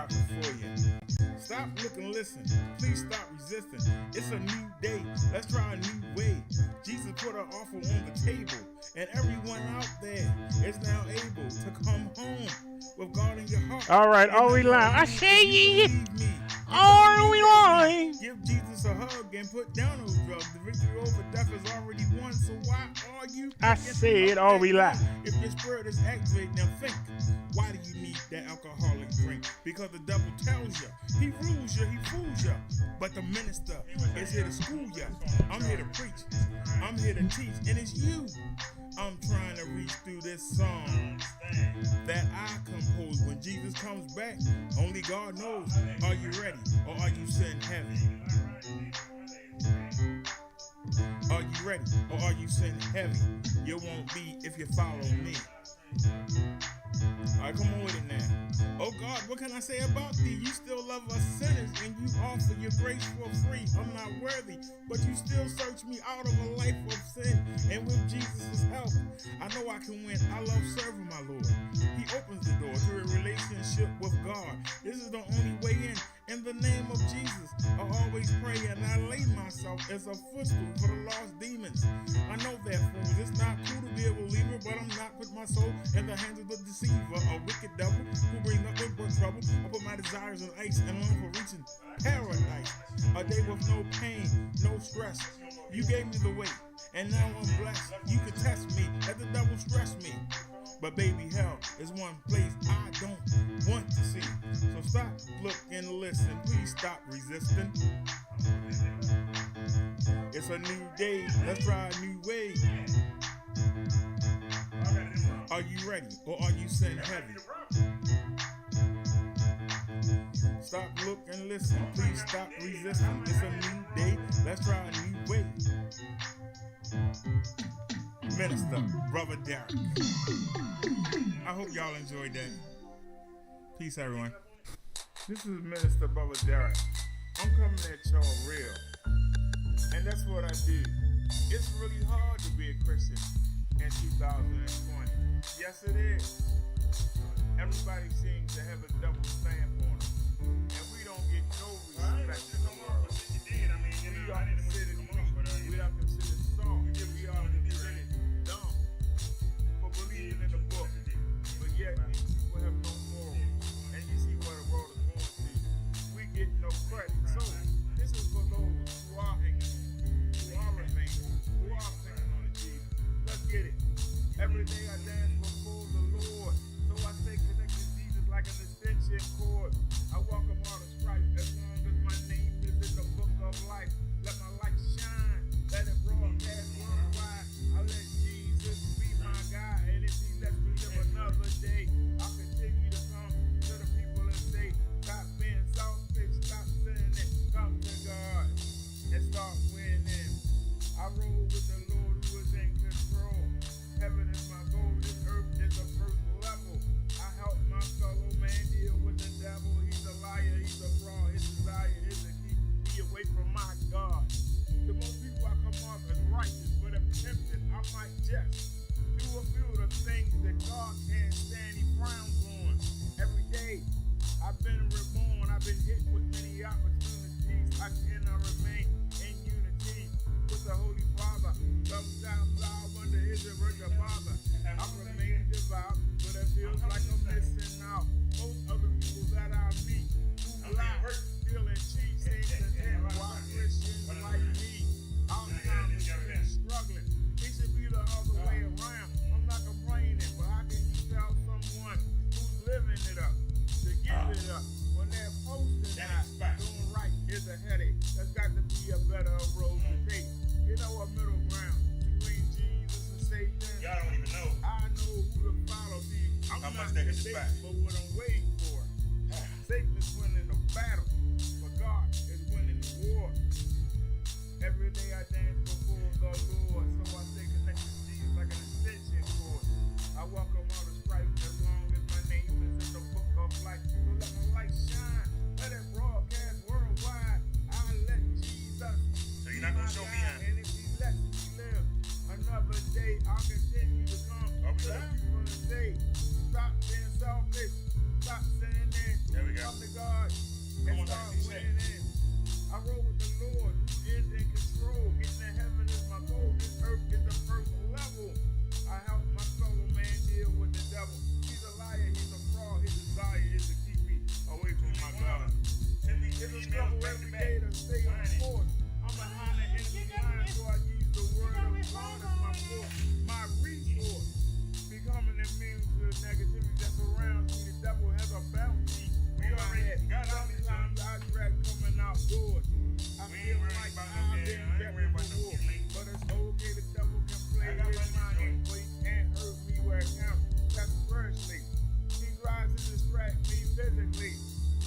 rocking for you. Stop, look, and listen. Please stop resisting. It's a new day. Let's try a new way. Jesus put an offer on the table, and everyone out there is now able to come home with God in your heart. All right, are we live? I say ye. Are we lying? Give Jesus a hug and put down those drugs. The victory over death is already won. So why are you? I said, are we live? If your spirit is activated, now think. Why do you need that alcoholic drink? Because the devil tells you, he rules you, he fools you. But the minister is here to school you. I'm here to preach. I'm here to teach, and it's you. I'm trying to reach through this song that I composed. When Jesus comes back, only God knows. Are you ready, or are you sitting heavy? Are you ready, or are you sitting heavy? You won't be if you follow me. Alright, come on with it now. Oh God, what can I say about thee? You still love us sinners, and you offer your grace for free. I'm not worthy, but you still search me out of a life of sin. And with Jesus' help, I know I can win. I love serving my Lord. He opens the door to a relationship with God. This is the only way in. In the name of Jesus, I always pray and I lay myself as a footstool for the lost demons. I know that, fools. It's not cool to be a believer, but I'm not put my soul in the hands of the deceiver, a wicked devil who brings nothing but trouble. I put my desires in ice and long for reaching paradise. A day with no pain, no stress. You gave me the way, and now I'm blessed. You can test me, let the devil stress me. But baby, hell is one place I don't want to see. So stop, look, and listen. Please stop resisting. It's a new day. Let's try a new way. Are you ready, or are you sitting heavy? Stop, look, and listen. Please stop resisting. It's a new day. Let's try a new way. Minister, Brother Derek. I hope y'all enjoyed that. Peace, everyone. This is Minister Brother Derek. I'm coming at y'all real. And that's what I do. It's really hard to be a Christian in 2020. Yes, it is. Everybody seems to have a double stamp on them. And we don't get no respect in the world. We are considered weak. We are considered soft. We are considered dumb for believing in the book. But yet, these people have no morals. And you see what the world is going through. We get no credit. So, this is for those who are hanging on, who are remaining, who are clinging on to Jesus. Let's get it. Every day I dance before the Lord. So I stay connected to Jesus like an extension cord. I walk upon the stripe as long as my name is in the book of life. Let my light shine. Let it broadcast worldwide. I let Jesus be my guide. And if he lets me live another day, I'll continue to come to the people and say, stop being selfish, stop sinning, come to God and start winning. I roll with the Lord who is in control. Heaven is my goal, this earth is the first level. I help my fellow man deal with the devil. He's a liar, he's a fraud. His desire is to keep me away from my God. To most people I come off as righteous, but if tempted, I might just do a few of the things that God can't stand, he frowns on. Every day I've been reborn, I've been hit with many opportunities. I cannot remain in unity with the Holy Father. Sometimes I wonder, is it really a bother? I remain devout, but it feels like I'm missing out. Most other people that I meet who lack, steal and cheat, seem content while Christians like me. I'm constantly struggling. It should be the other way around. I'm not complaining, but how can you tell someone who's living it up to give it up when they're posting not doing right is a headache? There's got to be a better road to take. You know, a middle ground between Jesus and Satan. Y'all don't even know. I know who to follow. See, I'm how not much they can debating, spend. but what I'm waiting for. Satan is winning the battle, but God is winning the war. Every day I dance before the Lord, so I stay connected to Jesus like an extension cord. I walk around the stripe as long as my name is in the book of life. So let my light shine, let it broadcast worldwide. I let Jesus. So you're not gonna show me how. And if he lets me live another day, I'll continue to come to the people and say, stop being selfish, stop sinning. There we go. come to God and start winning in. I roll with the Lord who is in control. Getting to heaven is my goal. This earth is the first level. I help my fellow man deal with the devil. He's a liar, he's a fraud. His desire is to keep me away from my God. It's a struggle every day to stay on course. I'm behind the enemy line, so I use the word of God as my force, my resource. Becoming immune to the negativity that surrounds me. The devil has a bounty. We already got sometimes I dread coming outdoors. I feel like I've been ready for war. But it's okay, the devil can play his mind, but he can't hurt me where it counts. That's spiritually. He tries to distract me physically,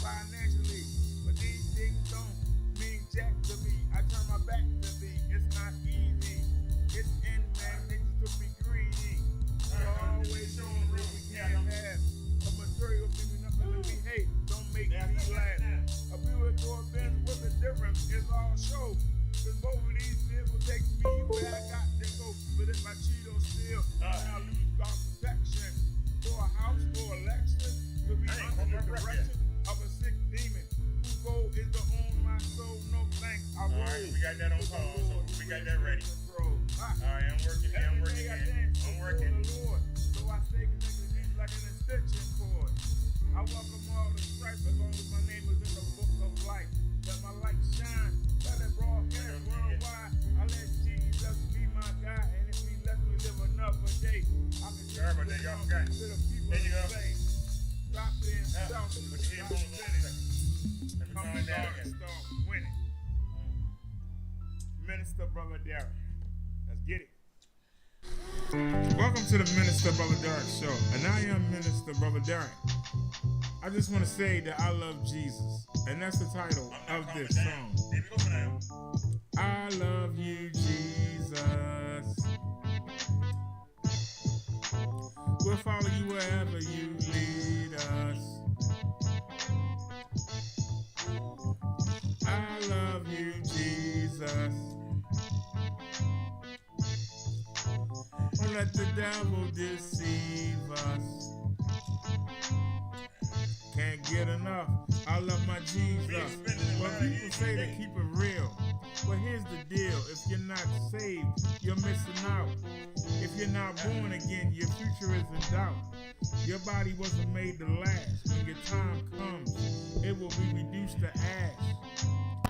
financially. But these things don't mean jack to me. I turn my back to thee. It's not easy. It's in man, niggas to be greedy. We're always showing what we can't have. A material thing we nothing to be hate. Don't make me laugh. A people that go events with the difference is all show. Cause both of these men will take me where I got to go. But if I cheat or steal, I lose God's protection. For a house, for election, to be under the direction of a sick demon. Whose goal is to own my soul. No thanks. I roll. Alright, we got that on pause, so we got that ready. Alright, I'm working here, I'm working here. I'm working. So I stay connected to these like an extension cord. I welcome all the strife as long as my name is in the book of life. Let my light shine, let it broadcast worldwide. I let Jesus be my guide, and if he lets me live another day, I can share Sorry about that, y'all forgot. to the people There you go. say, drop it in self, Put your headphones on a second. Let me come turn to it down God and again. start winning. Minister Brother Derek, let's get it. Welcome to the Minister Brother Derek Show, and I am Minister Brother Derek. I just want to say that I love Jesus, and that's the title of this song. Baby, open now. I love you, Jesus. We'll follow you wherever you lead us. I love you, Jesus. Don't let the devil deceive us. Can't get enough. I love my Jesus. But people say to keep it real. But here's the deal. If you're not saved, you're missing out. If you're not born again, your future is in doubt. Your body wasn't made to last. When your time comes, it will be reduced to ash.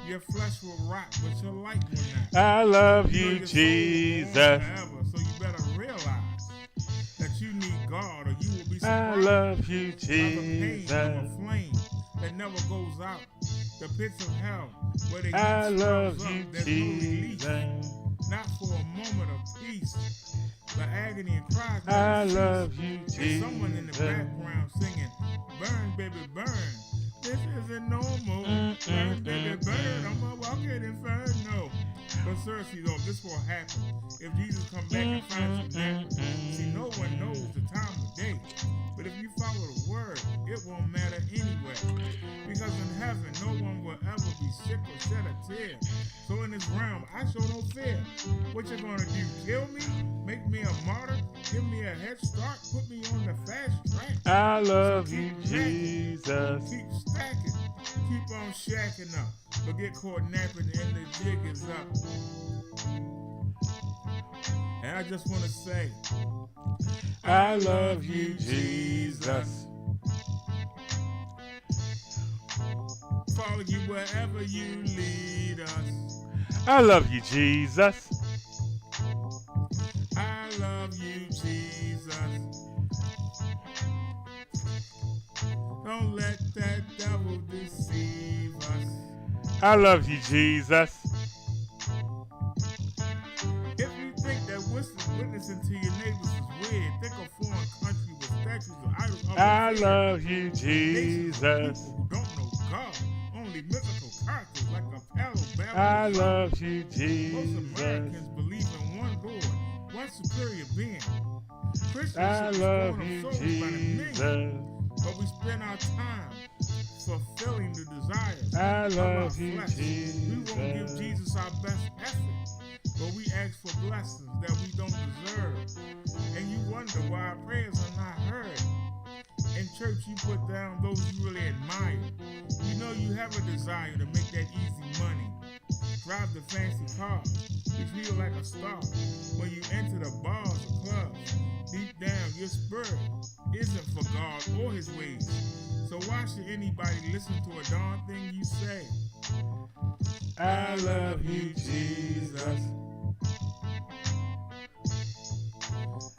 Your flesh will rot, but your light will not. I love You know you, your soul will Jesus. go on forever, so you better realize that you need God, or you will be I surprised love you, by the pain Jesus. of a flame that never goes out. The pits of hell where the I heat love swells you, up. There's no relief, Jesus. not for a moment of peace. The agony and cries I never cease. love you, There's someone in the Jesus. background singing, "Burn, baby, burn. This isn't normal. Burn, baby, burn. I'm a walking inferno." But seriously though, this will happen if Jesus come back and finds you now. See, no one knows the time of day, but if you follow the word, it won't matter anyway. Because in heaven, no one will ever be sick or shed a tear. So in this realm, I show no fear. What you gonna do? Kill me? Make me a martyr? Give me a head start? Put me on the fast track? I love So you, keep nagging, Jesus. keep stacking, keep on shacking up, but get caught napping and the jig is up. And I just want to say, I love you, Jesus. Follow you wherever you lead us. I love you, Jesus. I love you, Jesus. Don't let that devil deceive us. I love you, Jesus. If you think that witnessing to your neighbors is weird, think of foreign country with statues of idols. I love you, Nations of Jesus. people who don't know God, only mythical characters like a palo I Babylon. love you, Most Jesus. Americans believe in one Lord, one superior being. Christians I should be love born of you, souls by the millions, Jesus. but we spend our time fulfilling the desires I of our love you, flesh. We won't give Jesus. Jesus our best effort, but we ask for blessings that we don't deserve. And you wonder why our prayers are not heard. In church, you put down those you really admire. You know you have a desire to make that easy money. Drive the fancy car. You feel like a star. When you enter the bars or clubs, deep down your spirit isn't for God or his ways. So why should anybody listen to a darn thing you say? I love you, Jesus.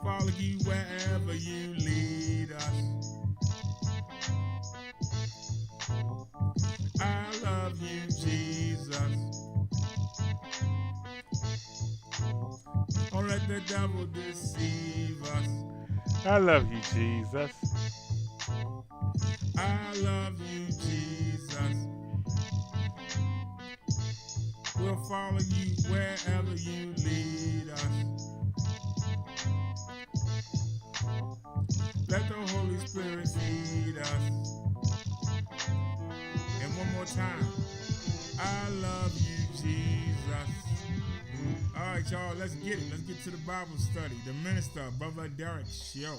Follow you wherever you lead us. I love you, Jesus. Don't let the devil deceive us. I love you, Jesus. I love you, Jesus. We'll follow you wherever you lead us. Let the Holy Spirit feed us. And one more time. I love you, Jesus. All right, y'all, let's get it. Let's get to the Bible study. The minister, Brother Derek Show.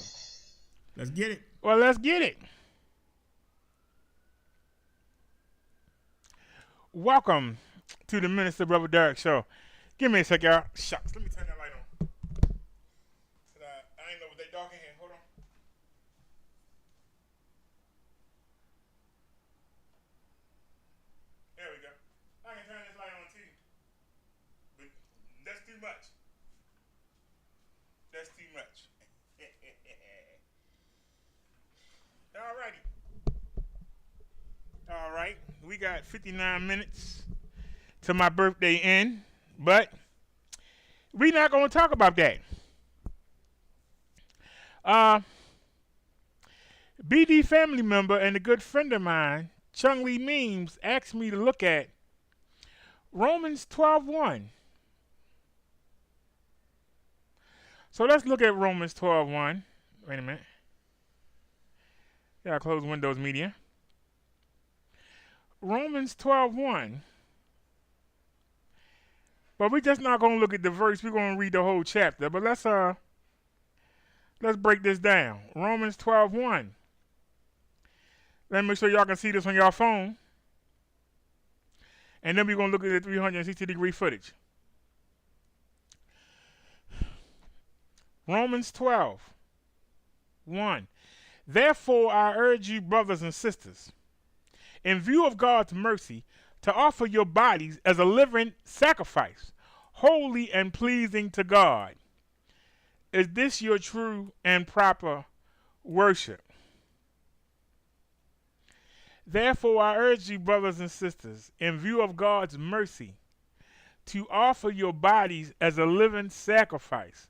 Let's get it. Well, let's get it. Welcome to the Minister Brother Derek Show. Give me a sec, y'all. Shucks, let me turn that light on. I ain't know what they dark in here. Hold on. There we go. I can turn this light on too. But that's too much. That's too much. Alrighty. All right. We got 59 minutes to my birthday end, but we're not going to talk about that. BD family member and a good friend of mine, Chung Lee Memes, asked me to look at Romans 12:1. So let's look at Romans 12:1. Wait a minute. Gotta close Windows Media. Romans 12:1. But we're just not gonna look at the verse. We're gonna read the whole chapter. But let's break this down. Romans 12:1. Let me make sure y'all can see this on your phone. And then we're gonna look at the 360-degree footage. Romans 12:1. Therefore I urge you, brothers and sisters, in view of God's mercy, to offer your bodies as a living sacrifice, holy and pleasing to God. Is this your true and proper worship? Therefore, I urge you, brothers and sisters, in view of God's mercy, to offer your bodies as a living sacrifice,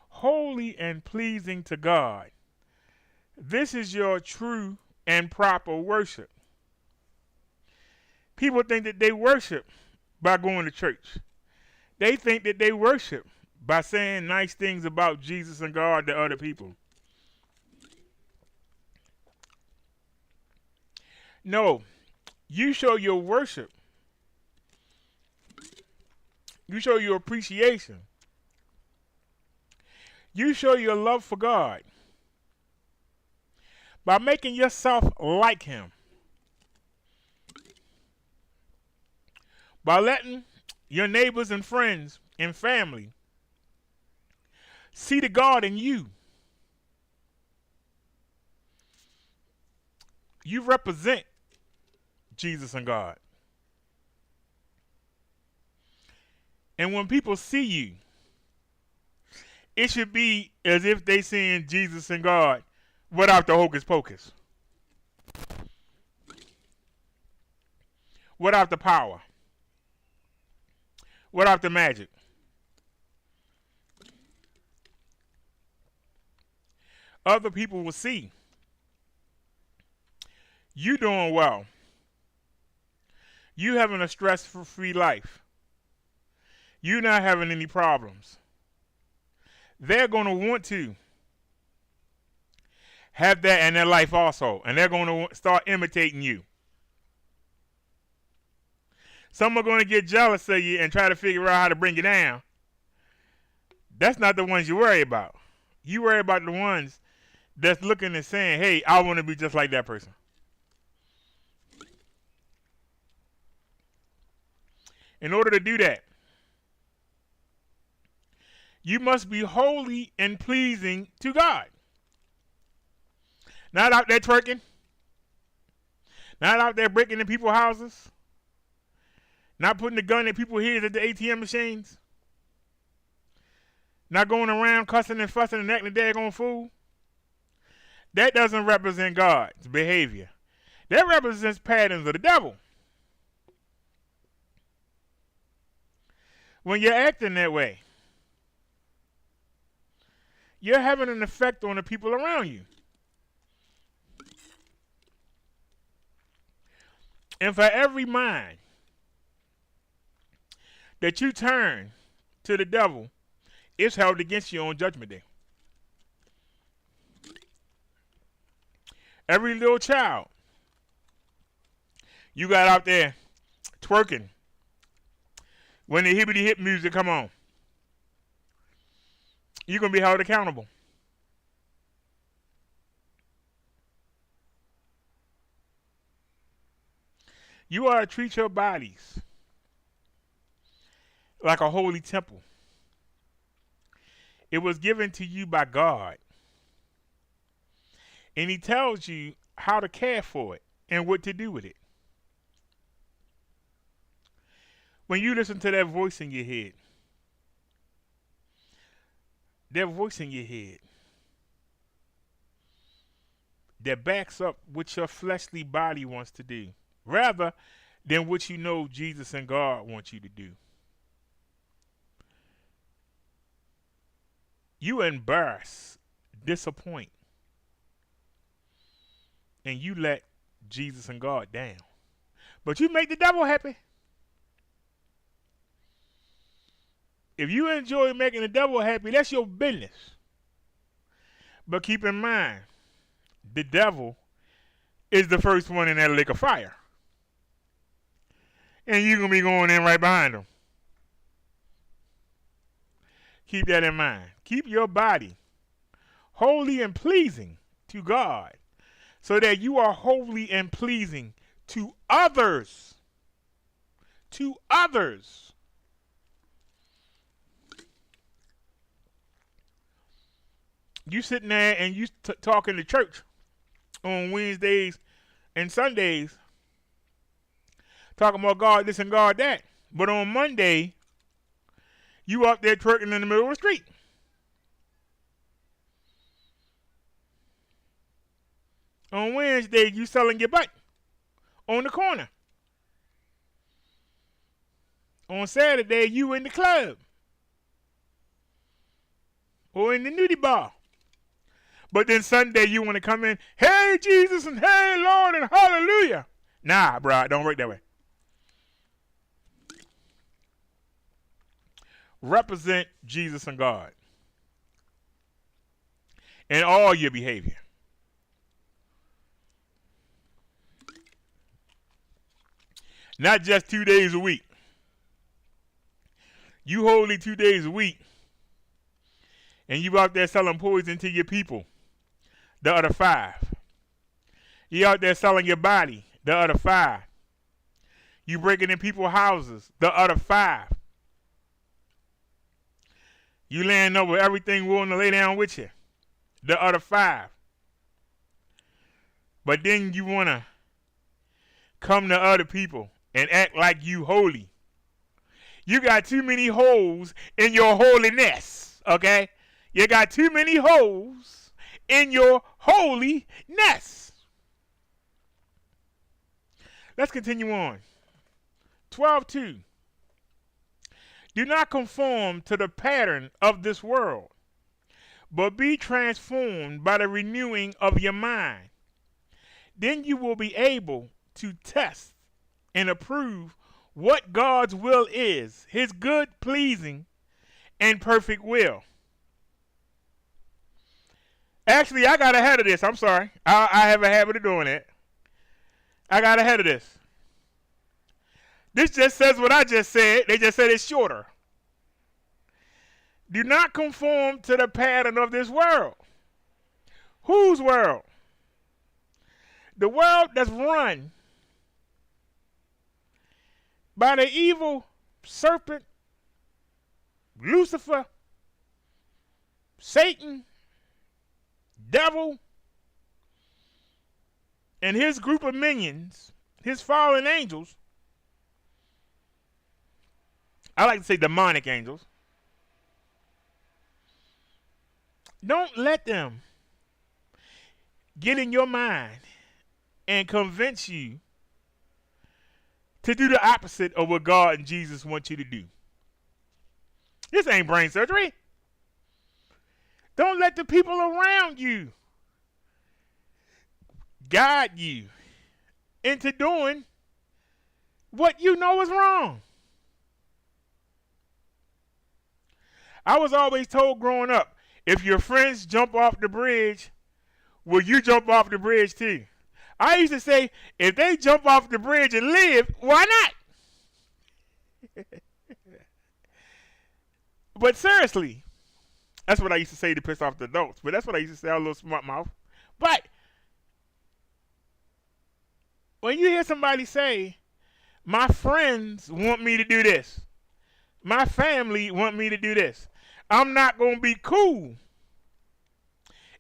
holy and pleasing to God. This is your true and proper worship. People think that they worship by going to church. They think that they worship by saying nice things about Jesus and God to other people. No, you show your worship. You show your appreciation. You show your love for God by making yourself like Him. By letting your neighbors and friends and family see the God in you. You represent Jesus and God. And when people see you, it should be as if they seeing Jesus and God without the hocus pocus. Without the power. Without the magic. Other people will see you doing well. You having a stress-free life. You not having any problems. They're going to want to have that in their life also. And they're going to start imitating you. Some are going to get jealous of you and try to figure out how to bring you down. That's not the ones you worry about. You worry about the ones that's looking and saying, hey, I want to be just like that person. In order to do that, you must be holy and pleasing to God. Not out there twerking. Not out there breaking in people's houses. Not putting the gun in people's heads at the ATM machines. Not going around cussing and fussing and acting a daggone fool. That doesn't represent God's behavior. That represents patterns of the devil. When you're acting that way, you're having an effect on the people around you. And for every mind that you turn to the devil, it's held against you on Judgment Day. Every little child you got out there twerking when the hippity hip music come on, you're going to be held accountable. You are to treat your bodies like a holy temple. It was given to you by God. And he tells you how to care for it and what to do with it. When you listen to that voice in your head, that backs up what your fleshly body wants to do, rather than what you know Jesus and God want you to do. You embarrass, disappoint, and you let Jesus and God down. But you make the devil happy. If you enjoy making the devil happy, that's your business. But keep in mind, the devil is the first one in that lake of fire. And you're going to be going in right behind him. Keep that in mind. Keep your body holy and pleasing to God, so that you are holy and pleasing to others. To others. You sitting there and you talking to church on Wednesdays and Sundays, talking about God this and God that. But on Monday, you up there twerking in the middle of the street. On Wednesday, you selling your butt on the corner. On Saturday, you in the club or in the nudie bar. But then Sunday, you want to come in, hey, Jesus, and hey, Lord, and hallelujah. Nah, bro, don't work that way. Represent Jesus and God in all your behavior. Not just 2 days a week. You holy 2 days a week, and you out there selling poison to your people, the other 5. You out there selling your body, the other 5. You breaking in people's houses, the other 5. You laying over everything willing to lay down with you, the other 5. But then you want to come to other people and act like you holy. You got too many holes in your holiness, okay? You got too many holes in your holiness. Let's continue on. 12:2. Do not conform to the pattern of this world, but be transformed by the renewing of your mind. Then you will be able to test and approve what God's will is, his good, pleasing, and perfect will. Actually, I got ahead of this. I'm sorry. I have a habit of doing it. I got ahead of this. This just says what I just said. They just said it's shorter. Do not conform to the pattern of this world. Whose world? The world that's run by the evil serpent, Lucifer, Satan, devil, and his group of minions, his fallen angels. I like to say demonic angels. Don't let them get in your mind and convince you to do the opposite of what God and Jesus want you to do. This ain't brain surgery. Don't let the people around you guide you into doing what you know is wrong. I was always told growing up, if your friends jump off the bridge, will you jump off the bridge too? I used to say, if they jump off the bridge and live, why not? But seriously, that's what I used to say to piss off the adults. But that's what I used to say, a little smart mouth. But when you hear somebody say, my friends want me to do this, my family want me to do this, I'm not going to be cool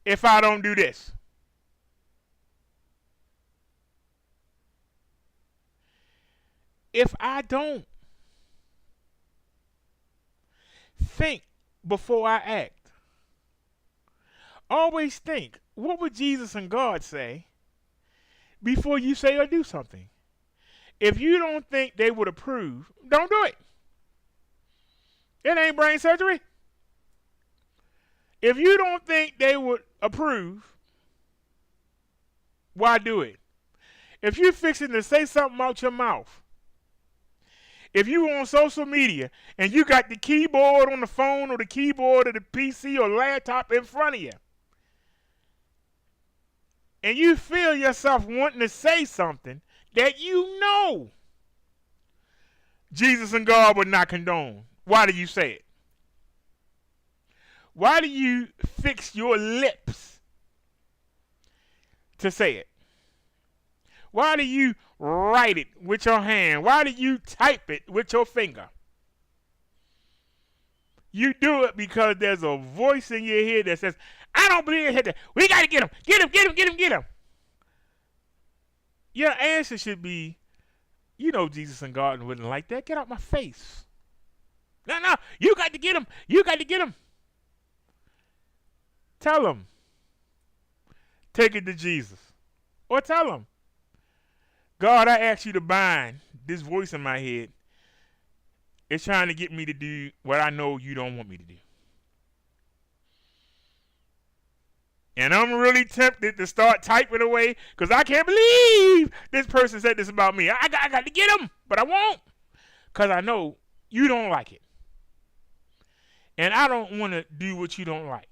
if I don't do this. If I don't think before I act, always think, what would Jesus and God say before you say or do something? If you don't think they would approve, don't do it. It ain't brain surgery. If you don't think they would approve, why do it? If you're fixing to say something out your mouth, if you on social media and you got the keyboard on the phone or the keyboard of the PC or laptop in front of you, and you feel yourself wanting to say something that you know Jesus and God would not condone, why do you say it? Why do you fix your lips to say it? Why do you write it with your hand? Why do you type it with your finger? You do it because there's a voice in your head that says, I don't believe it. We got to get him. Get him, get him, get him, get him. Your answer should be, you know Jesus and God wouldn't like that. Get out my face. No, you got to get him. You got to get him. Tell him. Take it to Jesus. Or tell him, God, I ask you to bind this voice in my head. It's trying to get me to do what I know you don't want me to do. And I'm really tempted to start typing away because I can't believe this person said this about me. I got to get him, but I won't because I know you don't like it. And I don't want to do what you don't like.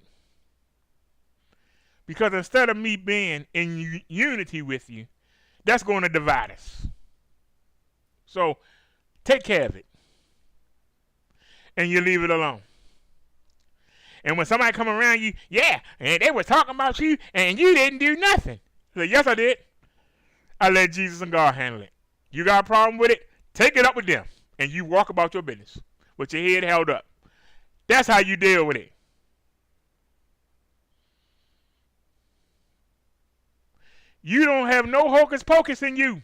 Because instead of me being in unity with you, that's going to divide us. So take care of it. And you leave it alone. And when somebody come around you, yeah, and they were talking about you, and you didn't do nothing. I said, yes, I did. I let Jesus and God handle it. You got a problem with it? Take it up with them. And you walk about your business with your head held up. That's how you deal with it. You don't have no hocus pocus in you.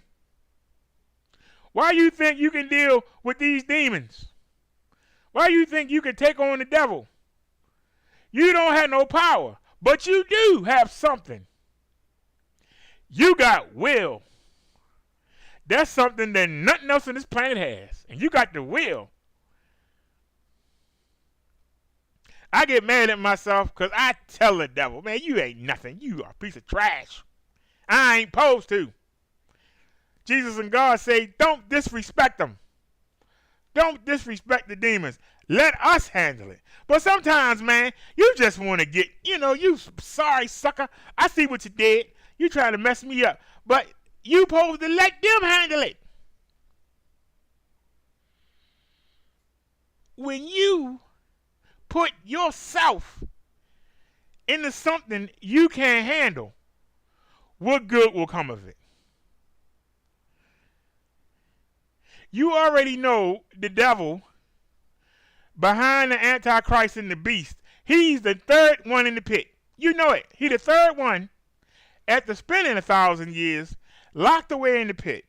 Why you think you can deal with these demons? Why you think you can take on the devil? You don't have no power, but you do have something. You got will. That's something that nothing else on this planet has. And you got the will. I get mad at myself because I tell the devil, man, you ain't nothing. You are a piece of trash. I ain't supposed to. Jesus and God say, don't disrespect them. Don't disrespect the demons. Let us handle it. But sometimes, man, you just want to get, you sorry sucker. I see what you did. You trying to mess me up. But you supposed to let them handle it. When you put yourself into something you can't handle, what good will come of it? You already know the devil behind the Antichrist and the beast. He's the third one in the pit. You know it. He's the third one after spending 1,000 years locked away in the pit.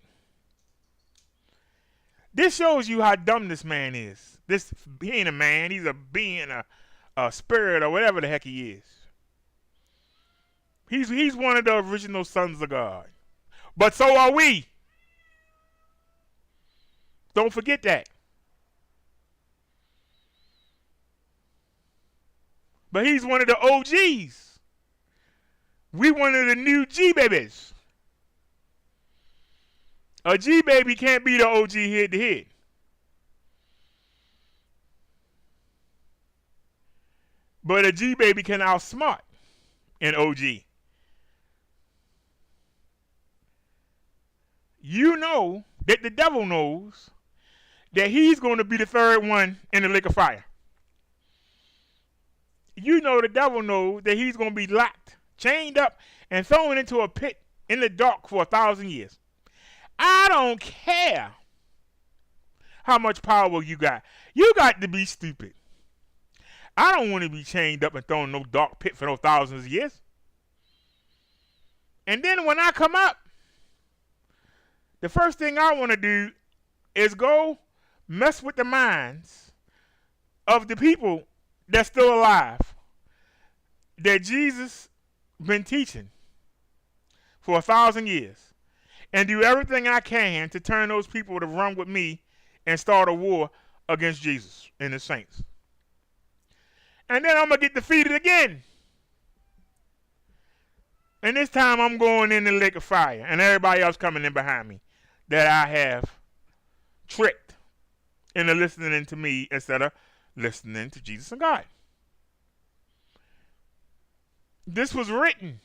This shows you how dumb this man is. This being a man, he's a being, a spirit, or whatever the heck he is. He's one of the original sons of God. But so are we. Don't forget that. But he's one of the OGs. We one of the new G babies. A G baby can't be the OG head to head. But a G baby can outsmart an OG. You know that the devil knows that he's going to be the third one in the lake of fire. You know the devil knows that he's going to be locked, chained up, and thrown into a pit in the dark for 1,000 years. I don't care how much power you got. You got to be stupid. I don't want to be chained up and thrown in no dark pit for no thousands of years. And then when I come up, the first thing I want to do is go mess with the minds of the people that's still alive that Jesus been teaching for 1,000 years, and do everything I can to turn those people to run with me and start a war against Jesus and the saints. And then I'm going to get defeated again. And this time I'm going in the lake of fire, and everybody else coming in behind me that I have tricked into listening to me instead of listening to Jesus and God. This was written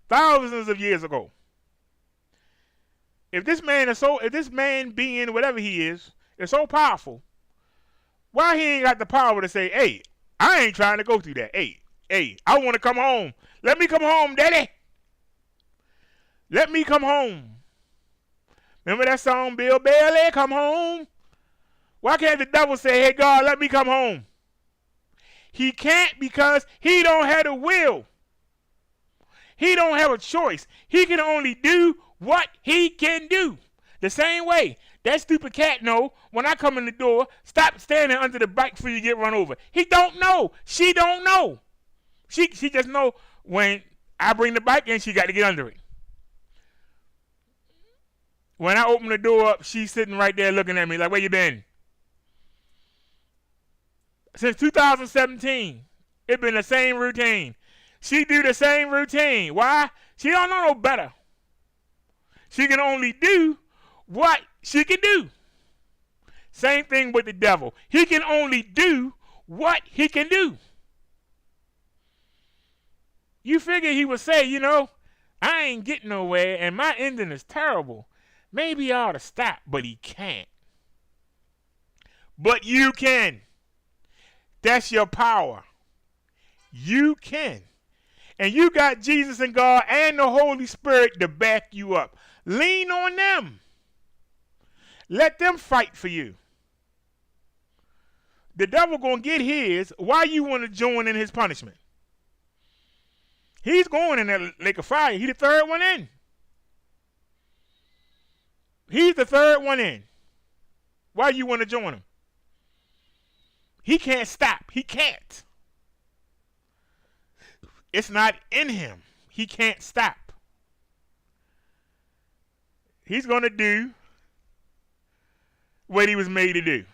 thousands of years ago. If this man being whatever he is so powerful, why he ain't got the power to say, hey, I ain't trying to go through that. Hey, I want to come home. Let me come home, daddy. Let me come home. Remember that song, Bill Bailey, Come Home? Why can't the devil say, hey, God, let me come home? He can't because he don't have a will. He don't have a choice. He can only do what he can do. The same way that stupid cat know when I come in the door, stop standing under the bike before you get run over. He don't know. She don't know. She just know when I bring the bike in, she got to get under it. When I open the door up, she's sitting right there looking at me like, where you been? Since 2017, it's been the same routine. She do the same routine. Why? She don't know no better. She can only do what she can do. Same thing with the devil. He can only do what he can do. You figure he would say, I ain't getting nowhere and my ending is terrible. Maybe I ought to stop, but he can't. But you can. That's your power. You can. And you got Jesus and God and the Holy Spirit to back you up. Lean on them. Let them fight for you. The devil going to get his. Why you want to join in his punishment? He's going in that lake of fire. He's the third one in. He's the third one in. Why you want to join him? He can't stop. He can't. It's not in him. He can't stop. He's going to do what he was made to do.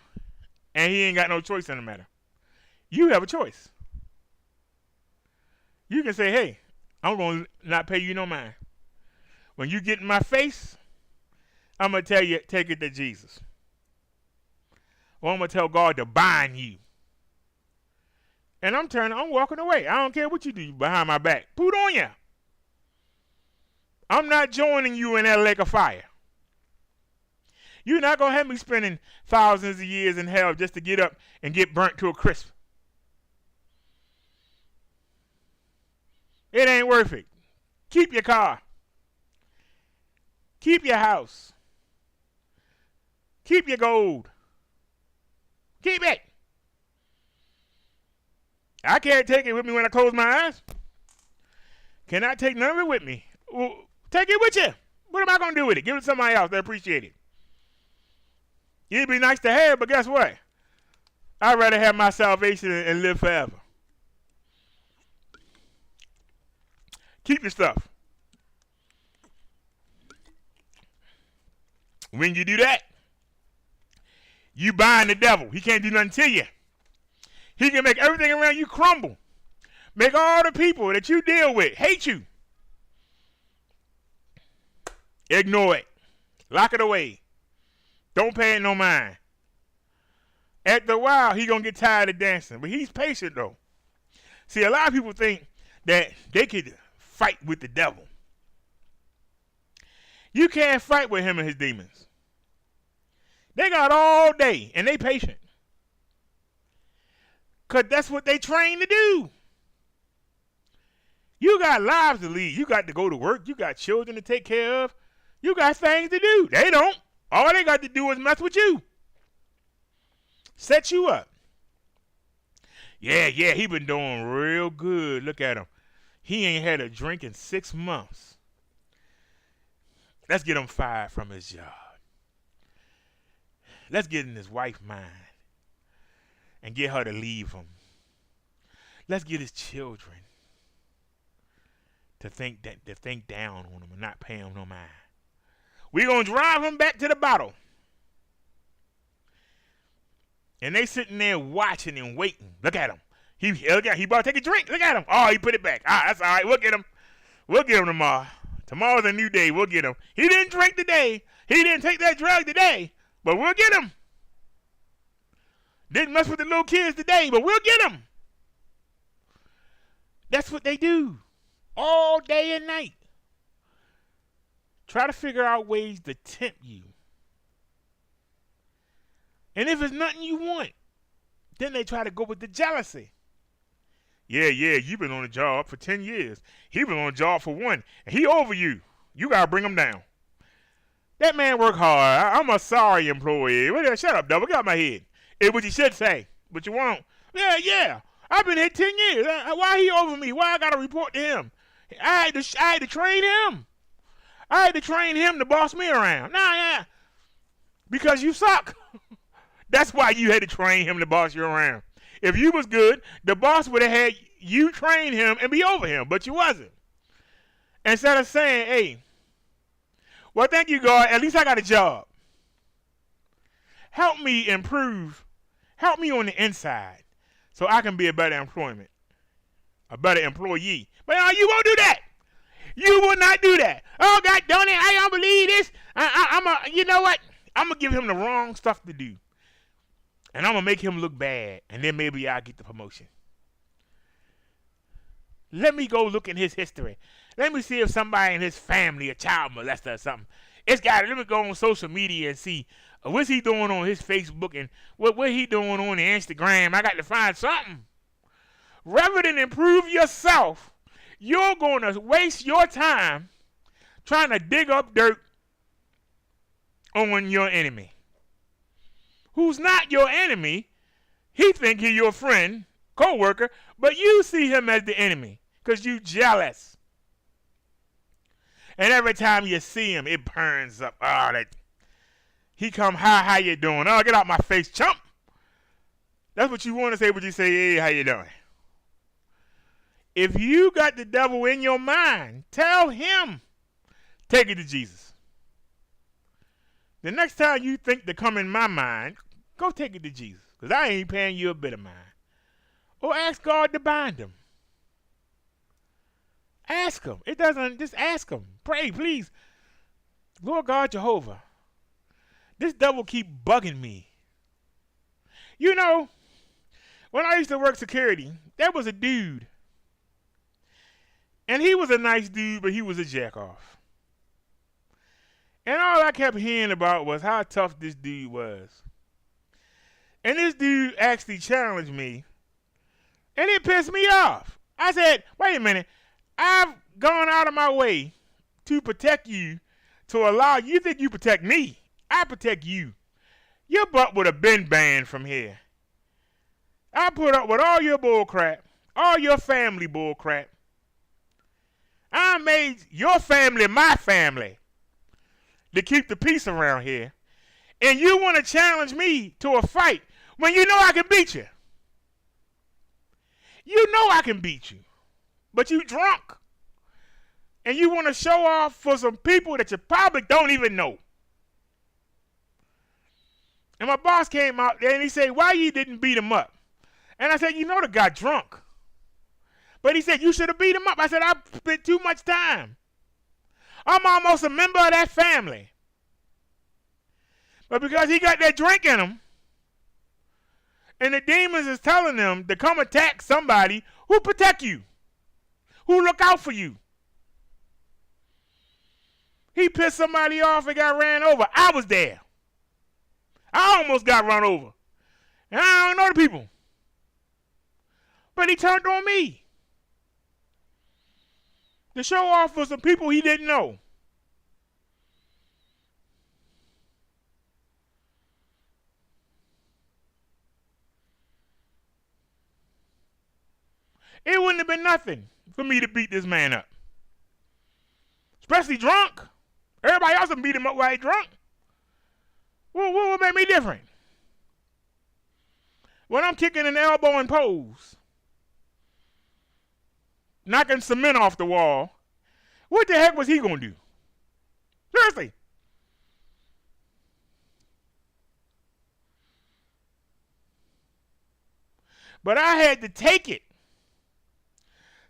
And he ain't got no choice in the matter. You have a choice. You can say, hey, I'm going to not pay you no mind. When you get in my face, I'm going to tell you, take it to Jesus. Or I'm going to tell God to bind you. And I'm walking away. I don't care what you do behind my back. Put on ya. I'm not joining you in that lake of fire. You're not going to have me spending thousands of years in hell just to get up and get burnt to a crisp. It ain't worth it. Keep your car. Keep your house. Keep your gold. Keep it. I can't take it with me when I close my eyes. Cannot take none of it with me. Well, take it with you. What am I going to do with it? Give it to somebody else that appreciate it. It'd be nice to have, but guess what? I'd rather have my salvation and live forever. Keep your stuff. When you do that, you bind the devil. He can't do nothing to you. He can make everything around you crumble. Make all the people that you deal with hate you. Ignore it. Lock it away. Don't pay it no mind. After a while, he going to get tired of dancing. But he's patient, though. See, a lot of people think that they could fight with the devil. You can't fight with him and his demons. They got all day, and they patient. Because that's what they trained to do. You got lives to lead. You got to go to work. You got children to take care of. You got things to do. They don't. All they got to do is mess with you. Set you up. Yeah, he been doing real good. Look at him. He ain't had a drink in 6 months. Let's get him fired from his job. Let's get in his wife's mind and get her to leave him. Let's get his children to think down on him and not pay him no mind. We're going to drive him back to the bottle. And they sitting there watching and waiting. Look at him. He about to take a drink. Look at him. Oh, he put it back. That's all right. We'll get him. We'll get him tomorrow. Tomorrow's a new day. We'll get him. He didn't drink today. He didn't take that drug today. But we'll get him. Didn't mess with the little kids today, but we'll get him. That's what they do. All day and night. Try to figure out ways to tempt you. And if it's nothing you want, then they try to go with the jealousy. Yeah, you've been on a job for 10 years. He been on a job for 1, and he over you. You got to bring him down. That man work hard. I'm a sorry employee. Shut up, devil. Get out my head. It's what you should say, but you won't. Yeah. I've been here 10 years. Why he over me? Why I got to report to him? I had to train him. I had to train him to boss me around. Nah. Because you suck. That's why you had to train him to boss you around. If you was good, the boss would have had you train him and be over him, but you wasn't. Instead of saying, hey, well, thank you, God. At least I got a job. Help me improve. Help me on the inside so I can be a better employee. But no, you won't do that. You will not do that. Oh, God, don't it? I don't believe this. You know what? I'm going to give him the wrong stuff to do. And I'm going to make him look bad. And then maybe I'll get the promotion. Let me go look in his history. Let me see if somebody in his family, a child molester or something. Let me go on social media and see what's he doing on his Facebook and what he doing on the Instagram. I got to find something. Rather than improve yourself, you're going to waste your time trying to dig up dirt on your enemy. Who's not your enemy. He think he your friend, co-worker, but you see him as the enemy because you jealous. And every time you see him, it burns up. He come, hi, how you doing? Oh, get out my face, chump. That's what you want to say, but you say, hey, how you doing? If you got the devil in your mind, tell him, take it to Jesus. The next time you think to come in my mind, go take it to Jesus, because I ain't paying you a bit of mine. Or ask God to bind him. Ask him. It doesn't, just ask him. Pray, please. Lord God Jehovah, this devil keep bugging me. You know, when I used to work security, there was a dude. And he was a nice dude, but he was a jack-off. And all I kept hearing about was how tough this dude was. And this dude actually challenged me. And it pissed me off. I said, wait a minute. I've gone out of my way to protect you, to allow you think you protect me. I protect you. Your butt would have been banned from here. I put up with all your bull crap, all your family bull crap. I made your family my family to keep the peace around here. And you want to challenge me to a fight when you know I can beat you. You know I can beat you. But you drunk. And you want to show off for some people that you probably don't even know. And my boss came out there and he said, why you didn't beat him up? And I said, you know the guy drunk. But he said, you should have beat him up. I said, I spent too much time. I'm almost a member of that family. But because he got that drink in him, and the demons is telling him to come attack somebody who protect you, who look out for you. He pissed somebody off and got ran over. I was there. I almost got run over. And I don't know the people. But he turned on me to show off for some people he didn't know. It wouldn't have been nothing for me to beat this man up. Especially drunk. Everybody else would beat him up while he's drunk. What would make me different? When I'm kicking an elbow and pose, knocking cement off the wall, what the heck was he going to do? Seriously. But I had to take it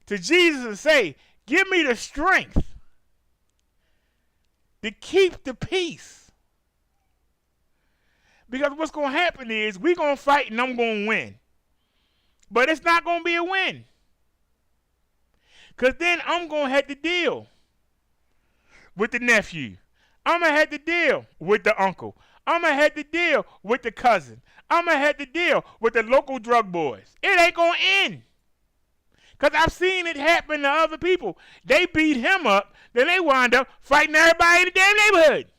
to Jesus and say, give me the strength to keep the peace. Because what's going to happen is we're going to fight and I'm going to win. But it's not going to be a win. Because then I'm going to have to deal with the nephew. I'm going to have to deal with the uncle. I'm going to have to deal with the cousin. I'm going to have to deal with the local drug boys. It ain't going to end. Because I've seen it happen to other people. They beat him up, then they wind up fighting everybody in the damn neighborhood.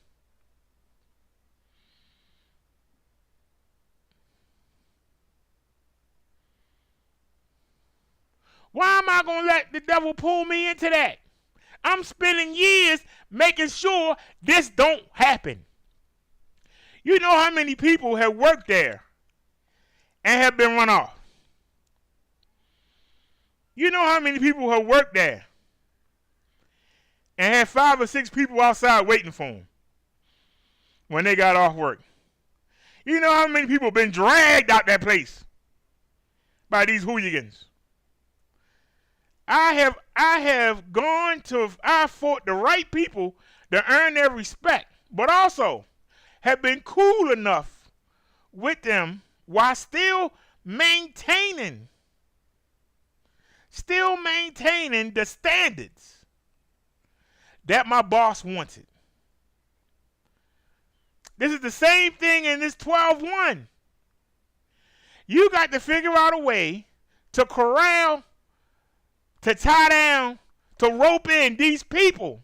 Why am I going to let the devil pull me into that? I'm spending years making sure this don't happen. You know how many people have worked there and have been run off? You know how many people have worked there and had 5 or 6 people outside waiting for them when they got off work? You know how many people have been dragged out that place by these hooligans? I fought the right people to earn their respect, but also have been cool enough with them while still maintaining the standards that my boss wanted. This is the same thing in this 12-1. You got to figure out a way to corral, to tie down, to rope in these people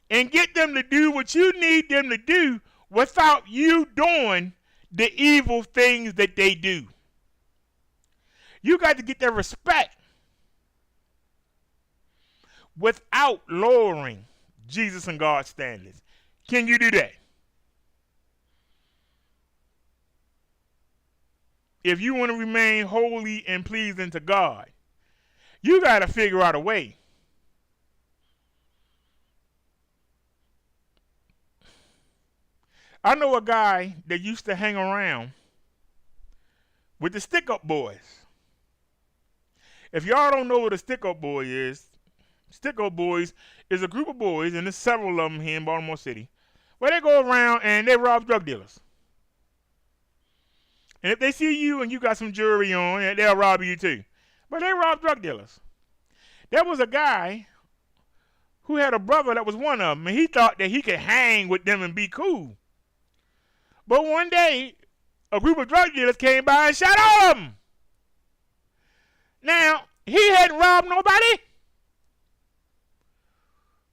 and get them to do what you need them to do without you doing the evil things that they do. You got to get their respect without lowering Jesus and God's standards. Can you do that? If you want to remain holy and pleasing to God, you got to figure out a way. I know a guy that used to hang around with the stick-up boys. If y'all don't know what a stick-up boy is, stick-up boys is a group of boys, and there's several of them here in Baltimore City, where they go around and they rob drug dealers. And if they see you and you got some jewelry on, they'll rob you too. But they rob drug dealers. There was a guy who had a brother that was one of them, and he thought that he could hang with them and be cool. But one day, a group of drug dealers came by and shot all of them. Now, he hadn't robbed nobody.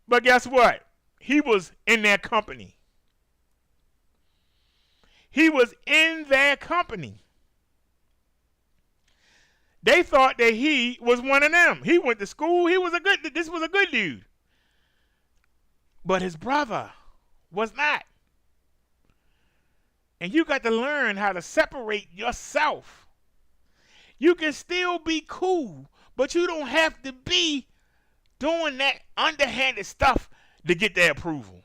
But guess what? He was in their company. He was in their company. They thought that he was one of them. He went to school. This was a good dude. But his brother was not. And you got to learn how to separate yourself. You can still be cool, but you don't have to be doing that underhanded stuff to get their approval.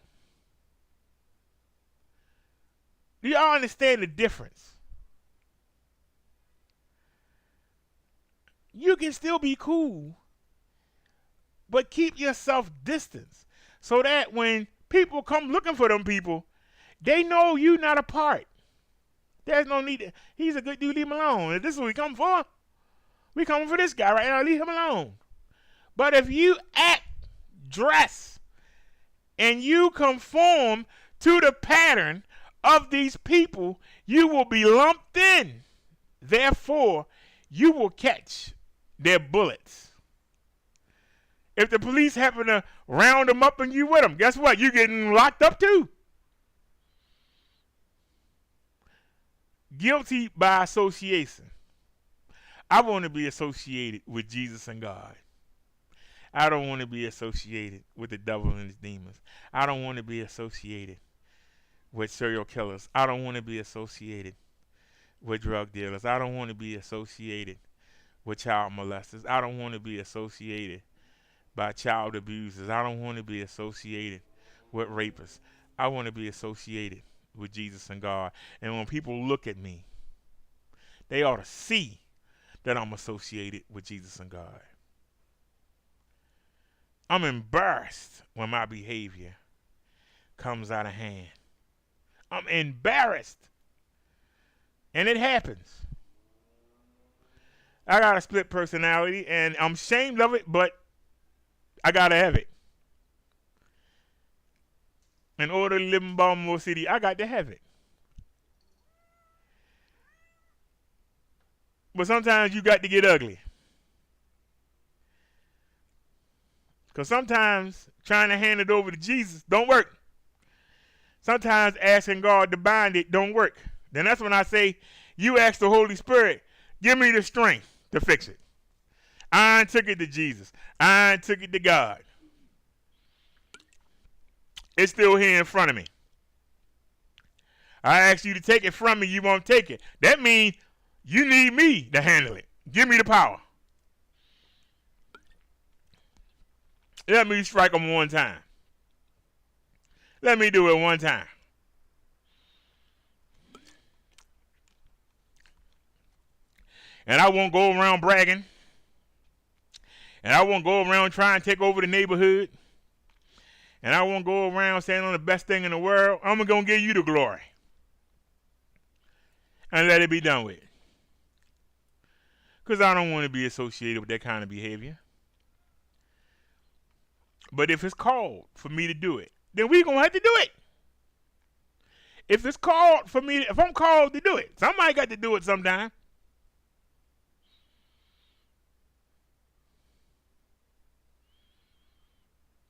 Do y'all understand the difference? You can still be cool, but keep yourself distance so that when people come looking for them people, they know you not a part. There's no need to, he's a good dude, leave him alone. If this is what we come for, we coming for this guy right now, leave him alone. But if you act, dress, and you conform to the pattern of these people, you will be lumped in. Therefore, you will catch their bullets. If the police happen to round them up and you with them, guess what? You're getting locked up too. Guilty by association. I want to be associated with Jesus and God. I don't want to be associated with the devil and his demons. I don't want to be associated with serial killers. I don't want to be associated with drug dealers. I don't want to be associated with child molesters. I don't want to be associated by child abusers. I don't want to be associated with rapists. I want to be associated with Jesus and God. And when people look at me, they ought to see that I'm associated with Jesus and God. I'm embarrassed when my behavior comes out of hand. I'm embarrassed. And it happens. I got a split personality, and I'm ashamed of it, but I got to have it. In order to live in Baltimore City, I got to have it. But sometimes you got to get ugly. Because sometimes trying to hand it over to Jesus don't work. Sometimes asking God to bind it don't work. Then that's when I say, you ask the Holy Spirit, give me the strength to fix it. I took it to Jesus. I took it to God. It's still here in front of me. I ask you to take it from me, you won't take it. That means you need me to handle it. Give me the power. Let me strike them one time. Let me do it one time. And I won't go around bragging. And I won't go around trying to take over the neighborhood. And I won't go around saying I'm the best thing in the world. I'm going to give you the glory. And let it be done with. Because I don't want to be associated with that kind of behavior. But if it's called for me to do it, then we're going to have to do it. If it's called for me, if I'm called to do it, somebody got to do it sometime.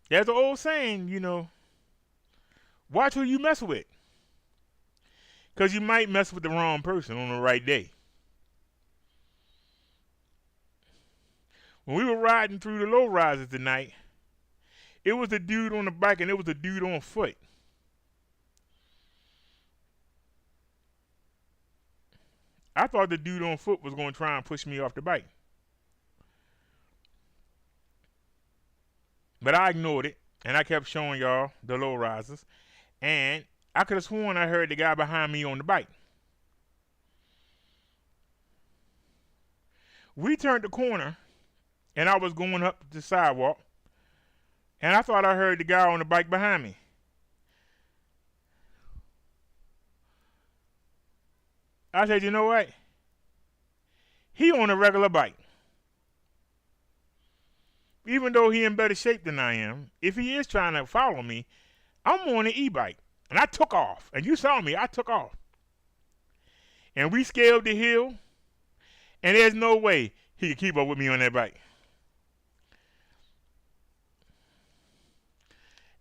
There's an old saying, watch who you mess with. Because you might mess with the wrong person on the right day. When we were riding through the low rises tonight, it was a dude on the bike and it was a dude on foot. I thought the dude on foot was going to try and push me off the bike. But I ignored it, and I kept showing y'all the low risers. And I could have sworn I heard the guy behind me on the bike. We turned the corner, and I was going up the sidewalk. And I thought I heard the guy on the bike behind me. I said, you know what? He on a regular bike. Even though he in better shape than I am, if he is trying to follow me, I'm on an e-bike. And I took off. And you saw me, I took off. And we scaled the hill. And there's no way he could keep up with me on that bike.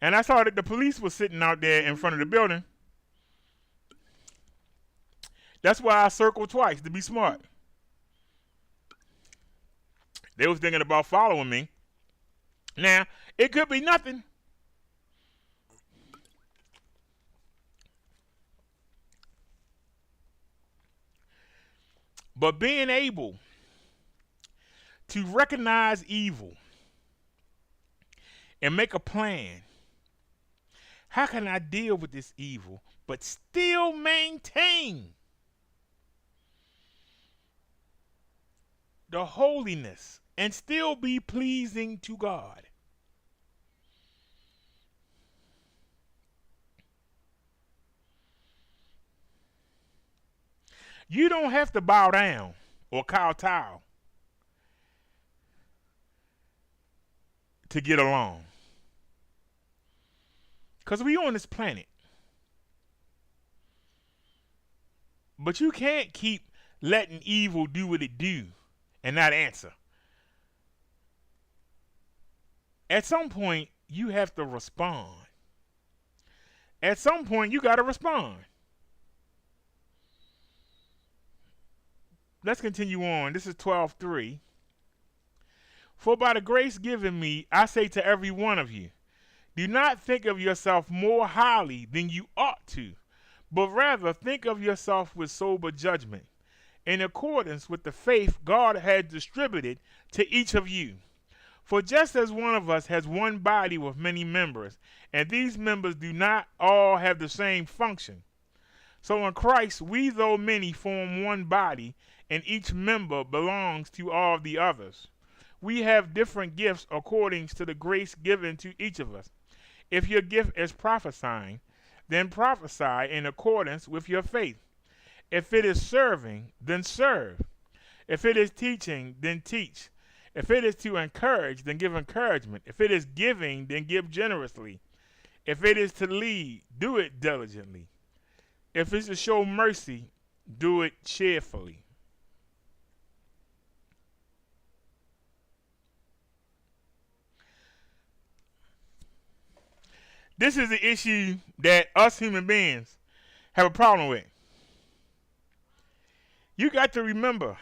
And I saw that the police was sitting out there in front of the building. That's why I circled twice, to be smart. They was thinking about following me. Now, it could be nothing. But being able to recognize evil and make a plan. How can I deal with this evil but still maintain the holiness and still be pleasing to God? You don't have to bow down or kowtow to get along. Because we on this planet. But you can't keep letting evil do what it do and not answer. At some point, you have to respond. At some point, you got to respond. Let's continue on. This is 12:3. For by the grace given me, I say to every one of you, do not think of yourself more highly than you ought to, but rather think of yourself with sober judgment, in accordance with the faith God has distributed to each of you. For just as one of us has one body with many members, and these members do not all have the same function, so in Christ we, though many, form one body, and each member belongs to all the others. We have different gifts according to the grace given to each of us. If your gift is prophesying, then prophesy in accordance with your faith. If it is serving, then serve. If it is teaching, then teach. If it is to encourage, then give encouragement. If it is giving, then give generously. If it is to lead, do it diligently. If it's to show mercy, do it cheerfully. This is the issue that us human beings have a problem with. You got to remember,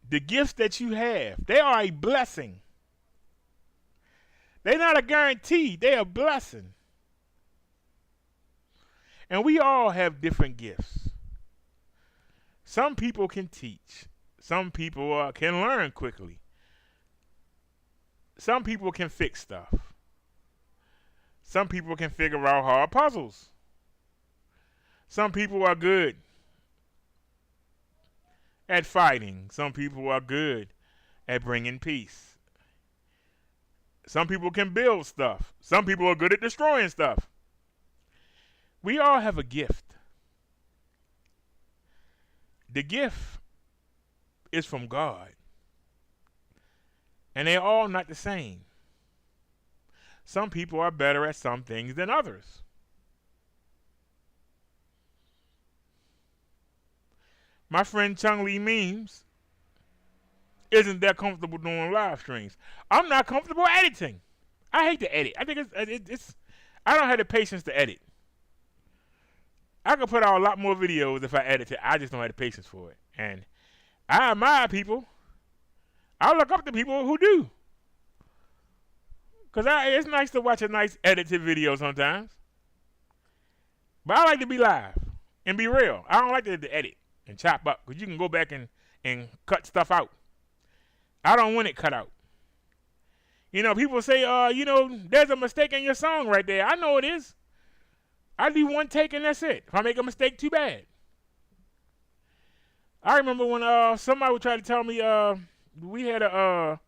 the gifts that you have, they are a blessing. They're not a guarantee, they're a blessing. And we all have different gifts. Some people can teach. Some people can learn quickly. Some people can fix stuff. Some people can figure out hard puzzles. Some people are good at fighting. Some people are good at bringing peace. Some people can build stuff. Some people are good at destroying stuff. We all have a gift. The gift is from God. And they're all not the same. Some people are better at some things than others. My friend Chung Lee Memes isn't that comfortable doing live streams. I'm not comfortable editing. I hate to edit. I think it's I don't have the patience to edit. I could put out a lot more videos if I edited. I just don't have the patience for it. And I admire people. I look up to people who do. Because it's nice to watch a nice edited video sometimes. But I like to be live and be real. I don't like to edit and chop up. Because you can go back and cut stuff out. I don't want it cut out. You know, people say, there's a mistake in your song right there. I know it is. I do one take and that's it. If I make a mistake, too bad. I remember when somebody would try to tell me we had I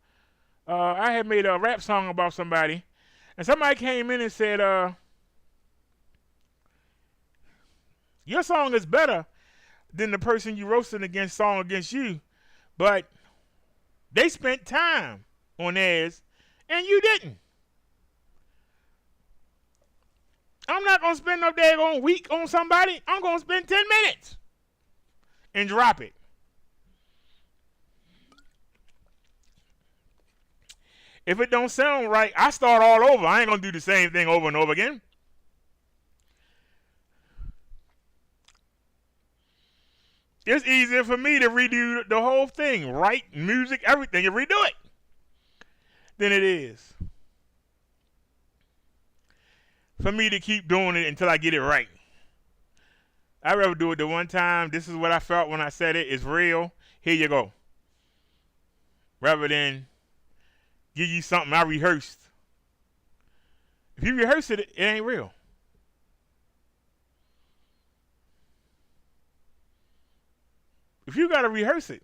had made a rap song about somebody, and somebody came in and said, your song is better than the person you roasted against song against you, but they spent time on theirs, and you didn't. I'm not going to spend no daggone week on somebody. I'm going to spend 10 minutes and drop it. If it don't sound right, I start all over. I ain't going to do the same thing over and over again. It's easier for me to redo the whole thing, write music, everything, and redo it than it is for me to keep doing it until I get it right. I'd rather do it the one time. This is what I felt when I said it. It's real. Here you go. Rather than give you something I rehearsed. If you rehearse it, it ain't real. If you got to rehearse it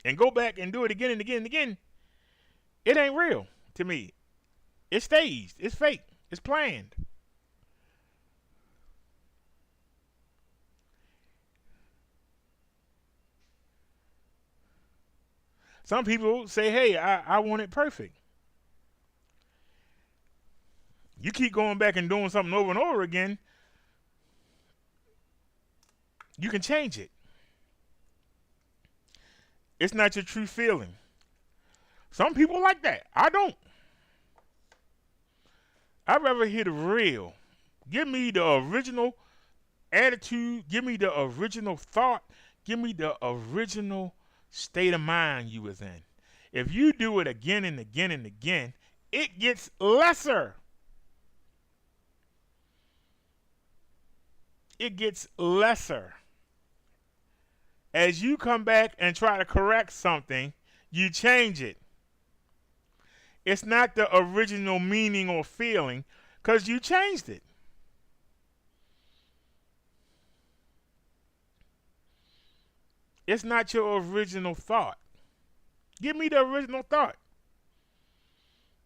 and go back and do it again and again and again, it ain't real to me. It's staged. It's fake. It's planned. Some people say, hey, I want it perfect. You keep going back and doing something over and over again, you can change it. It's not your true feeling. Some people like that. I don't. I'd rather hear the real. Give me the original attitude. Give me the original thought. Give me the original state of mind you was in. If you do it again and again and again, it gets lesser. It gets lesser. As you come back and try to correct something, you change it. It's not the original meaning or feeling because you changed it. It's not your original thought. Give me the original thought.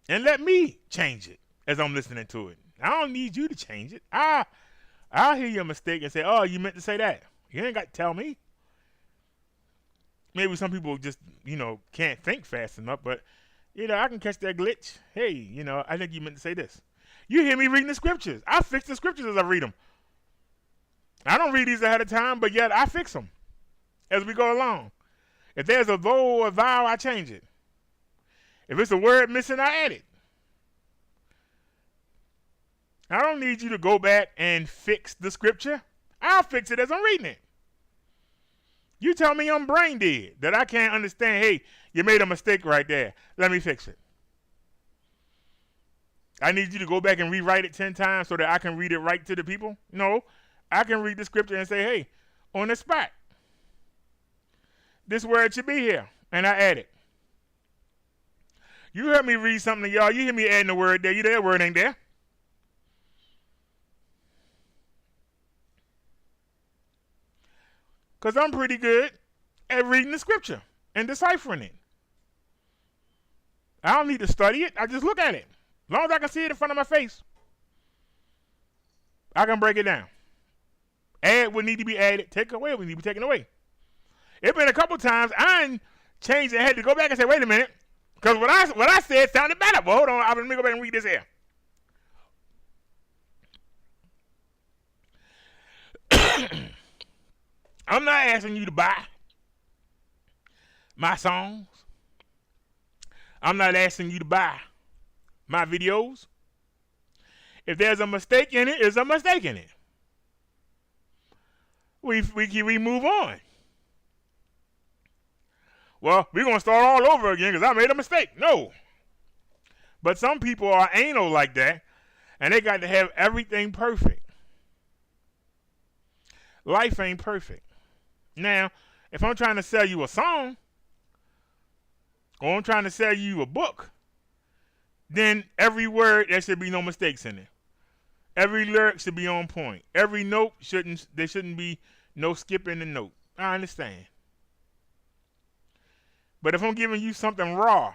And let me change it as I'm listening to it. I don't need you to change it. I'll hear your mistake and say, oh, you meant to say that. You ain't got to tell me. Maybe some people just, can't think fast enough, but, I can catch that glitch. Hey, I think you meant to say this. You hear me reading the scriptures. I fix the scriptures as I read them. I don't read these ahead of time, but yet I fix them as we go along. If there's a though or a thou, I change it. If it's a word missing, I add it. I don't need you to go back and fix the scripture. I'll fix it as I'm reading it. You tell me I'm brain dead, that I can't understand, hey, you made a mistake right there. Let me fix it. I need you to go back and rewrite it 10 times so that I can read it right to the people? No, I can read the scripture and say, hey, on the spot, this word should be here, and I add it. You heard me read something to y'all. You hear me adding the word there. That word ain't there. Because I'm pretty good at reading the scripture and deciphering it. I don't need to study it. I just look at it. As long as I can see it in front of my face, I can break it down. Add what need to be added. Take away what need to be taken away. It's been a couple times I changed and had to go back and say, wait a minute. Because what I said sounded better. Well, hold on. Let me go back and read this here. I'm not asking you to buy my songs. I'm not asking you to buy my videos. If there's a mistake in it, there's a mistake in it. We move on. Well, we're going to start all over again because I made a mistake. No. But some people are anal like that, and they got to have everything perfect. Life ain't perfect. Now, if I'm trying to sell you a song, or I'm trying to sell you a book, then every word, there should be no mistakes in it. Every lyric should be on point. Every note there shouldn't be no skipping the note. I understand. But if I'm giving you something raw,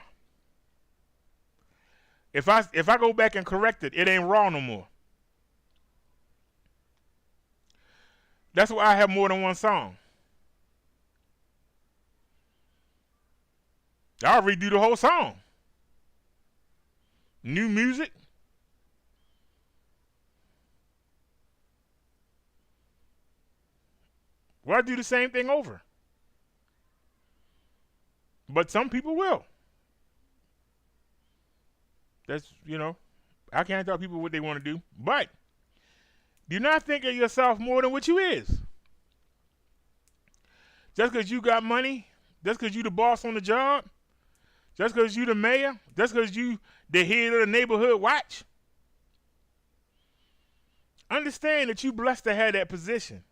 if I go back and correct it, it ain't raw no more. That's why I have more than one song. I'll redo the whole song. New music. Well, I do the same thing over. But some people will. That's, I can't tell people what they want to do. But do not think of yourself more than what you is. Just because you got money, just because you the boss on the job, just because you the mayor, just because you the head of the neighborhood watch, understand that you blessed to have that position.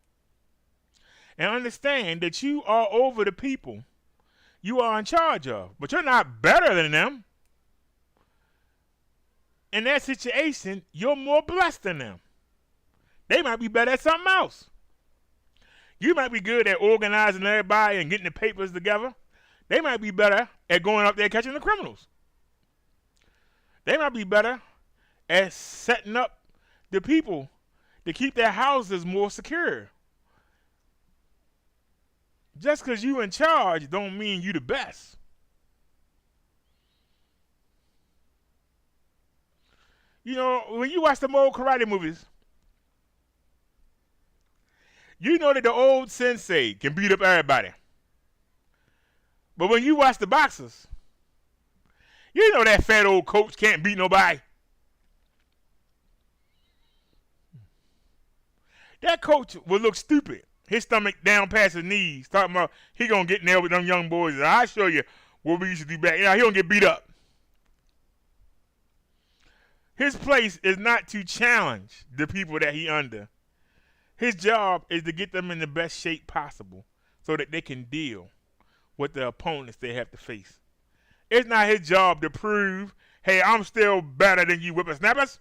And understand that you are over the people you are in charge of. But you're not better than them. In that situation, you're more blessed than them. They might be better at something else. You might be good at organizing everybody and getting the papers together. They might be better at going up there catching the criminals. They might be better at setting up the people to keep their houses more secure. Just because you in charge don't mean you the best. When you watch them old karate movies, you know that the old sensei can beat up everybody. But when you watch the boxers, you know that fat old coach can't beat nobody. That coach will look stupid. His stomach down past his knees, talking about he gonna get in there with them young boys. And I'll show you what we used to do back. He gonna get beat up. His place is not to challenge the people that he under. His job is to get them in the best shape possible so that they can deal with the opponents they have to face. It's not his job to prove, hey, I'm still better than you whippersnappers.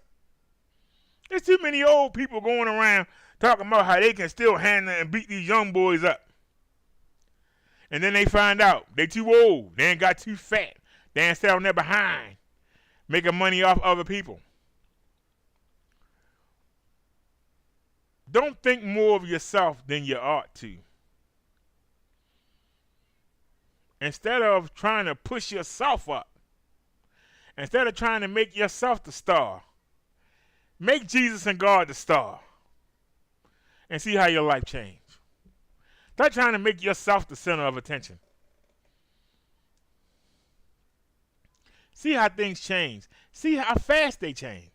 There's too many old people going around talking about how they can still handle and beat these young boys up. And then they find out they too old. They ain't got too fat. They ain't sitting there behind making money off other people. Don't think more of yourself than you ought to. Instead of trying to push yourself up, instead of trying to make yourself the star, make Jesus and God the star and see how your life changes. Stop trying to make yourself the center of attention. See how things change. See how fast they change.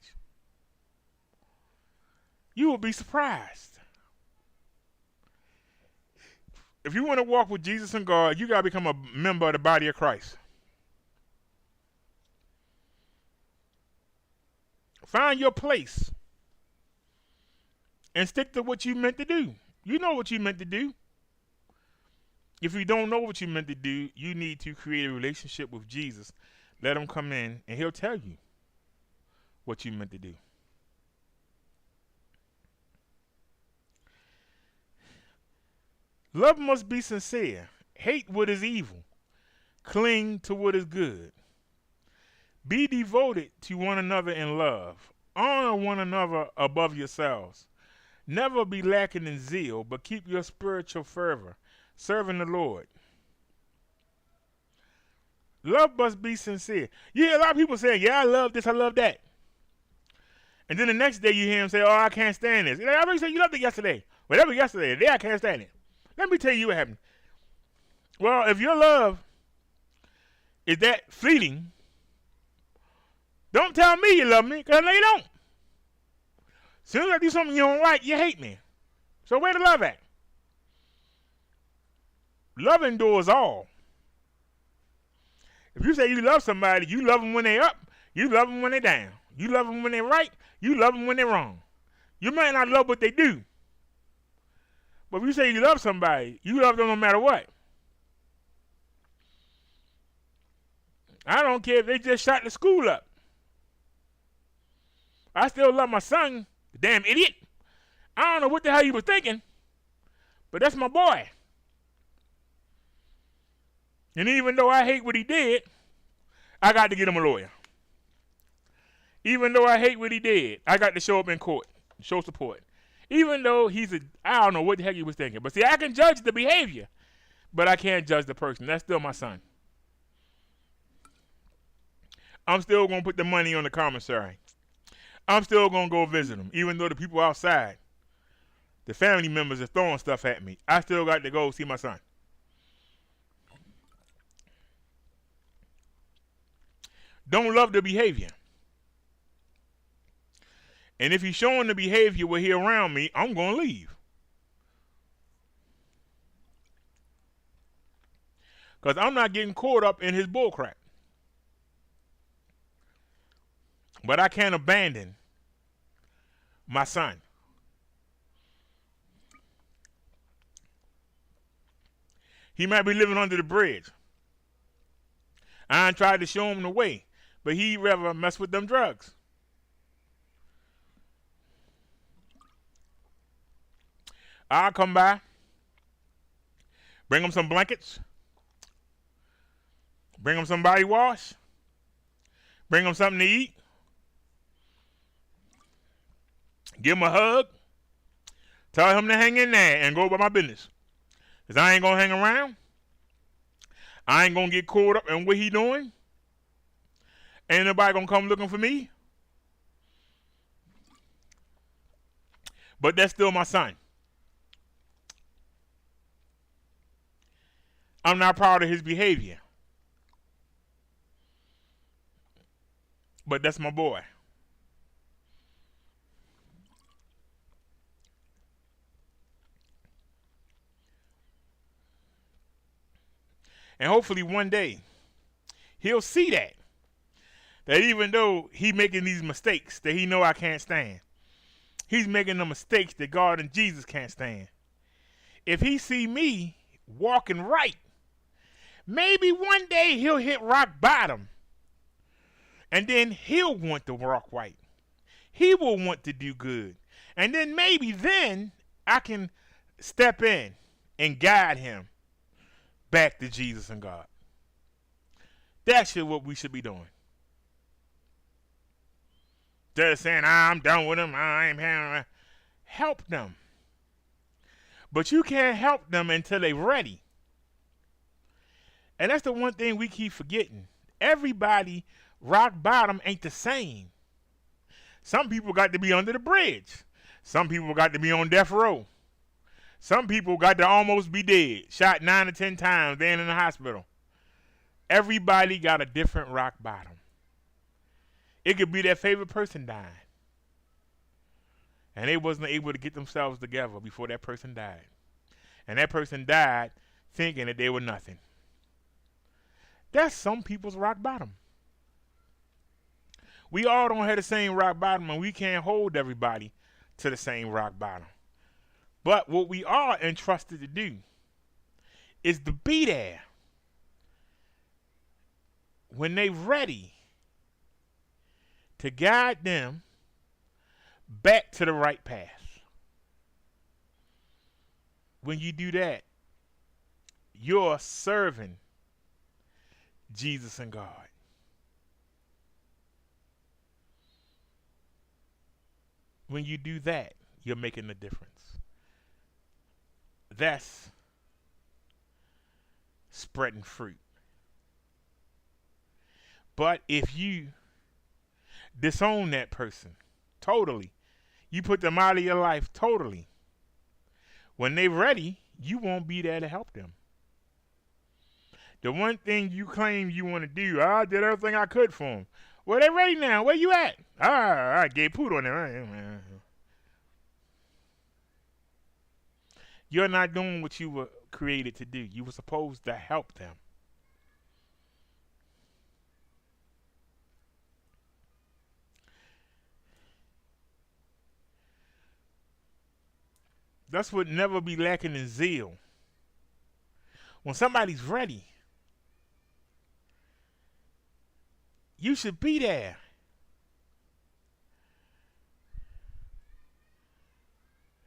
You will be surprised. If you want to walk with Jesus and God, you got to become a member of the body of Christ. Find your place and stick to what you meant to do. You know what you meant to do. If you don't know what you meant to do, you need to create a relationship with Jesus. Let him come in and he'll tell you what you meant to do. Love must be sincere. Hate what is evil. Cling to what is good. Be devoted to one another in love. Honor one another above yourselves. Never be lacking in zeal, but keep your spiritual fervor, serving the Lord. Love must be sincere. You hear a lot of people saying, yeah, I love this, I love that. And then the next day you hear them say, oh, I can't stand this. I already said you loved it yesterday. Whatever yesterday, today I can't stand it. Let me tell you what happened. Well, if your love is that fleeting, don't tell me you love me, because I know you don't. As soon as I do something you don't like, you hate me. So where the love at? Love endures all. If you say you love somebody, you love them when they up, you love them when they down. You love them when they right, you love them when they wrong. You might not love what they do. But if you say you love somebody, you love them no matter what. I don't care if they just shot the school up. I still love my son, the damn idiot. I don't know what the hell you was thinking, but that's my boy. And even though I hate what he did, I got to get him a lawyer. Even though I hate what he did, I got to show up in court, show support. Even though I don't know what the heck he was thinking. But see, I can judge the behavior, but I can't judge the person. That's still my son. I'm still going to put the money on the commissary. I'm still going to go visit him, even though the people outside, the family members are throwing stuff at me. I still got to go see my son. Don't love the behavior. And if he's showing the behavior where he around me, I'm going to leave. Because I'm not getting caught up in his bullcrap. But I can't abandon my son. He might be living under the bridge. I tried to show him the way, but he'd rather mess with them drugs. I'll come by, bring him some blankets, bring him some body wash, bring him something to eat, give him a hug, tell him to hang in there and go about my business. Because I ain't going to hang around. I ain't going to get caught up in what he doing. Ain't nobody going to come looking for me. But that's still my son. I'm not proud of his behavior. But that's my boy. And hopefully one day he'll see that even though he making these mistakes that he know I can't stand, he's making the mistakes that God and Jesus can't stand. If he see me walking right, maybe one day he'll hit rock bottom, and then he'll want to walk right. He will want to do good, and then maybe then I can step in and guide him back to Jesus and God. That's what we should be doing. Just saying, I'm done with them. I ain't having. Help them. But you can't help them until they're ready. And that's the one thing we keep forgetting. Everybody rock bottom ain't the same. Some people got to be under the bridge. Some people got to be on death row. Some people got to almost be dead, shot 9 or 10 times, then in the hospital. Everybody got a different rock bottom. It could be their favorite person dying, and they wasn't able to get themselves together before that person died. And that person died thinking that they were nothing. That's some people's rock bottom. We all don't have the same rock bottom, and we can't hold everybody to the same rock bottom. But what we are entrusted to do is to be there when they're ready to guide them back to the right path. When you do that, you're serving Jesus and God. When you do that, you're making a difference. That's spreading fruit. But if you disown that person totally, you put them out of your life totally, when they're ready, you won't be there to help them. The one thing you claim you want to do, I did everything I could for them. Well, they're ready now. Where you at? I gave poot on them. You're not doing what you were created to do. You were supposed to help them. That's what never be lacking in zeal. When somebody's ready, you should be there.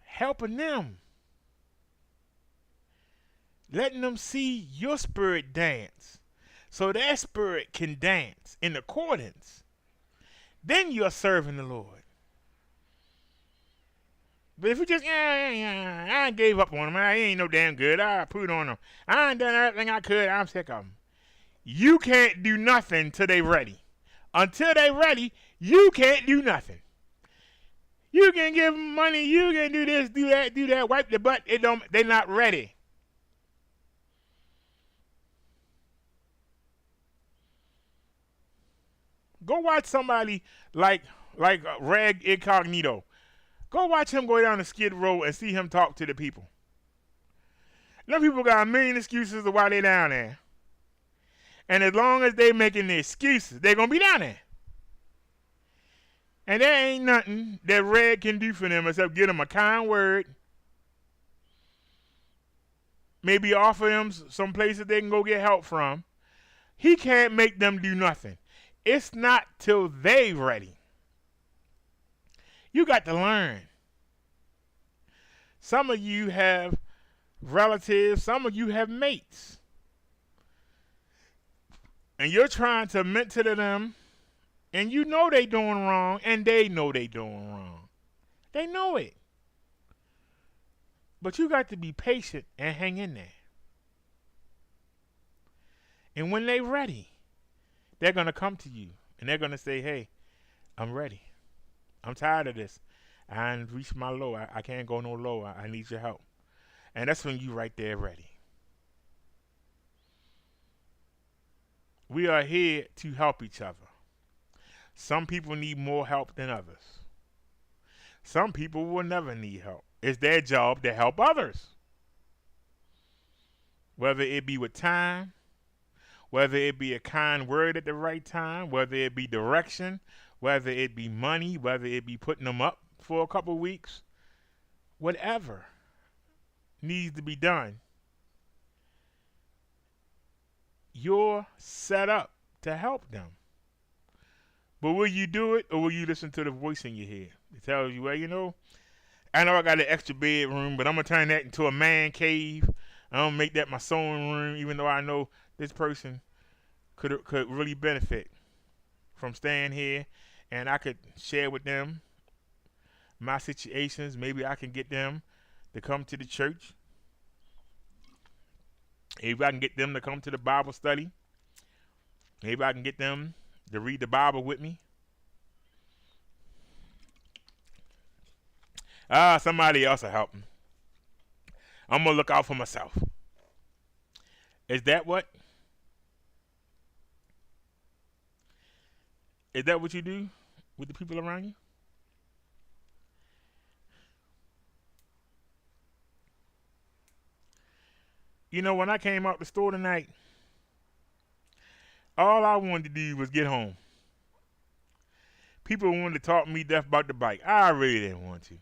Helping them. Letting them see your spirit dance so their spirit can dance in accordance. Then you're serving the Lord. But if you just, I gave up on him. I ain't no damn good. I put on him. I ain't done everything I could. I'm sick of him. You can't do nothing till they ready. Until they ready, you can't do nothing. You can give them money. You can do this, do that, wipe the butt. They're not ready. Go watch somebody like like Reg Incognito. Go watch him go down the Skid Row and see him talk to the people. Them people got a million excuses of why they down there. And as long as they making the excuses, they going to be down there. And there ain't nothing that Reg can do for them except give them a kind word. Maybe offer them some places they can go get help from. He can't make them do nothing. It's not till they ready. You got to learn. Some of you have relatives. Some of you have mates. And you're trying to mentor to them. And you know they doing wrong. And they know they doing wrong. They know it. But you got to be patient and hang in there. And when they're ready, they're going to come to you. And they're going to say, hey, I'm ready. I'm tired of this. I ain't reached my low. I can't go no lower. I need your help. And that's when you right there ready. We are here to help each other. Some people need more help than others. Some people will never need help. It's their job to help others. Whether it be with time, whether it be a kind word at the right time, whether it be direction, whether it be money, whether it be putting them up for a couple weeks, whatever needs to be done, you're set up to help them. But will you do it, or will you listen to the voice in your head? It tells you, well, you know I got an extra bedroom, but I'm going to turn that into a man cave. I'm going to make that my sewing room, even though I know this person could really benefit from staying here, and I could share with them my situations. Maybe I can get them to come to the church. Maybe I can get them to come to the Bible study. Maybe I can get them to read the Bible with me. Somebody else will help me. I'm going to look out for myself. Is that what? Is that what you do with the people around you? You know, when I came out the store tonight, all I wanted to do was get home. People wanted to talk me deaf about the bike. I really didn't want to.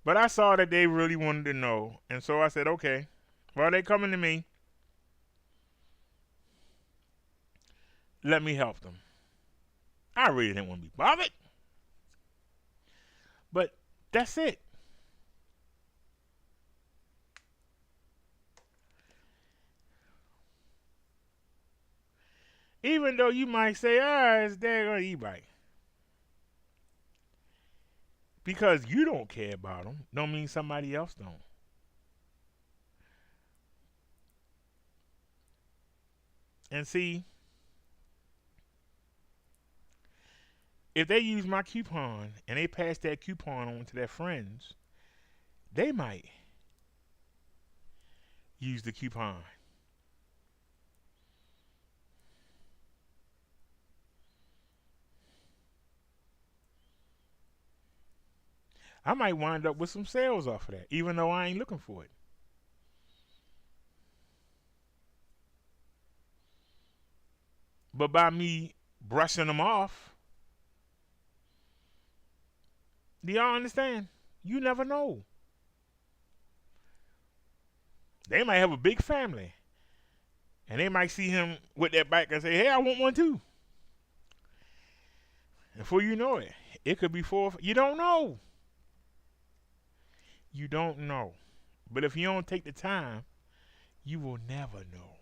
But I saw that they really wanted to know. And so I said, okay, well, they coming to me. Let me help them. I really didn't want to be bothered. But that's it. Even though you might say, it's daggone e-bike. Because you don't care about them, don't mean somebody else don't. And see, if they use my coupon and they pass that coupon on to their friends, they might use the coupon. I might wind up with some sales off of that, even though I ain't looking for it. But by me brushing them off, do y'all understand? You never know. They might have a big family, and they might see him with that bike and say, hey, I want one too. And before you know it, it could be 4. You don't know. You don't know. But if you don't take the time, you will never know.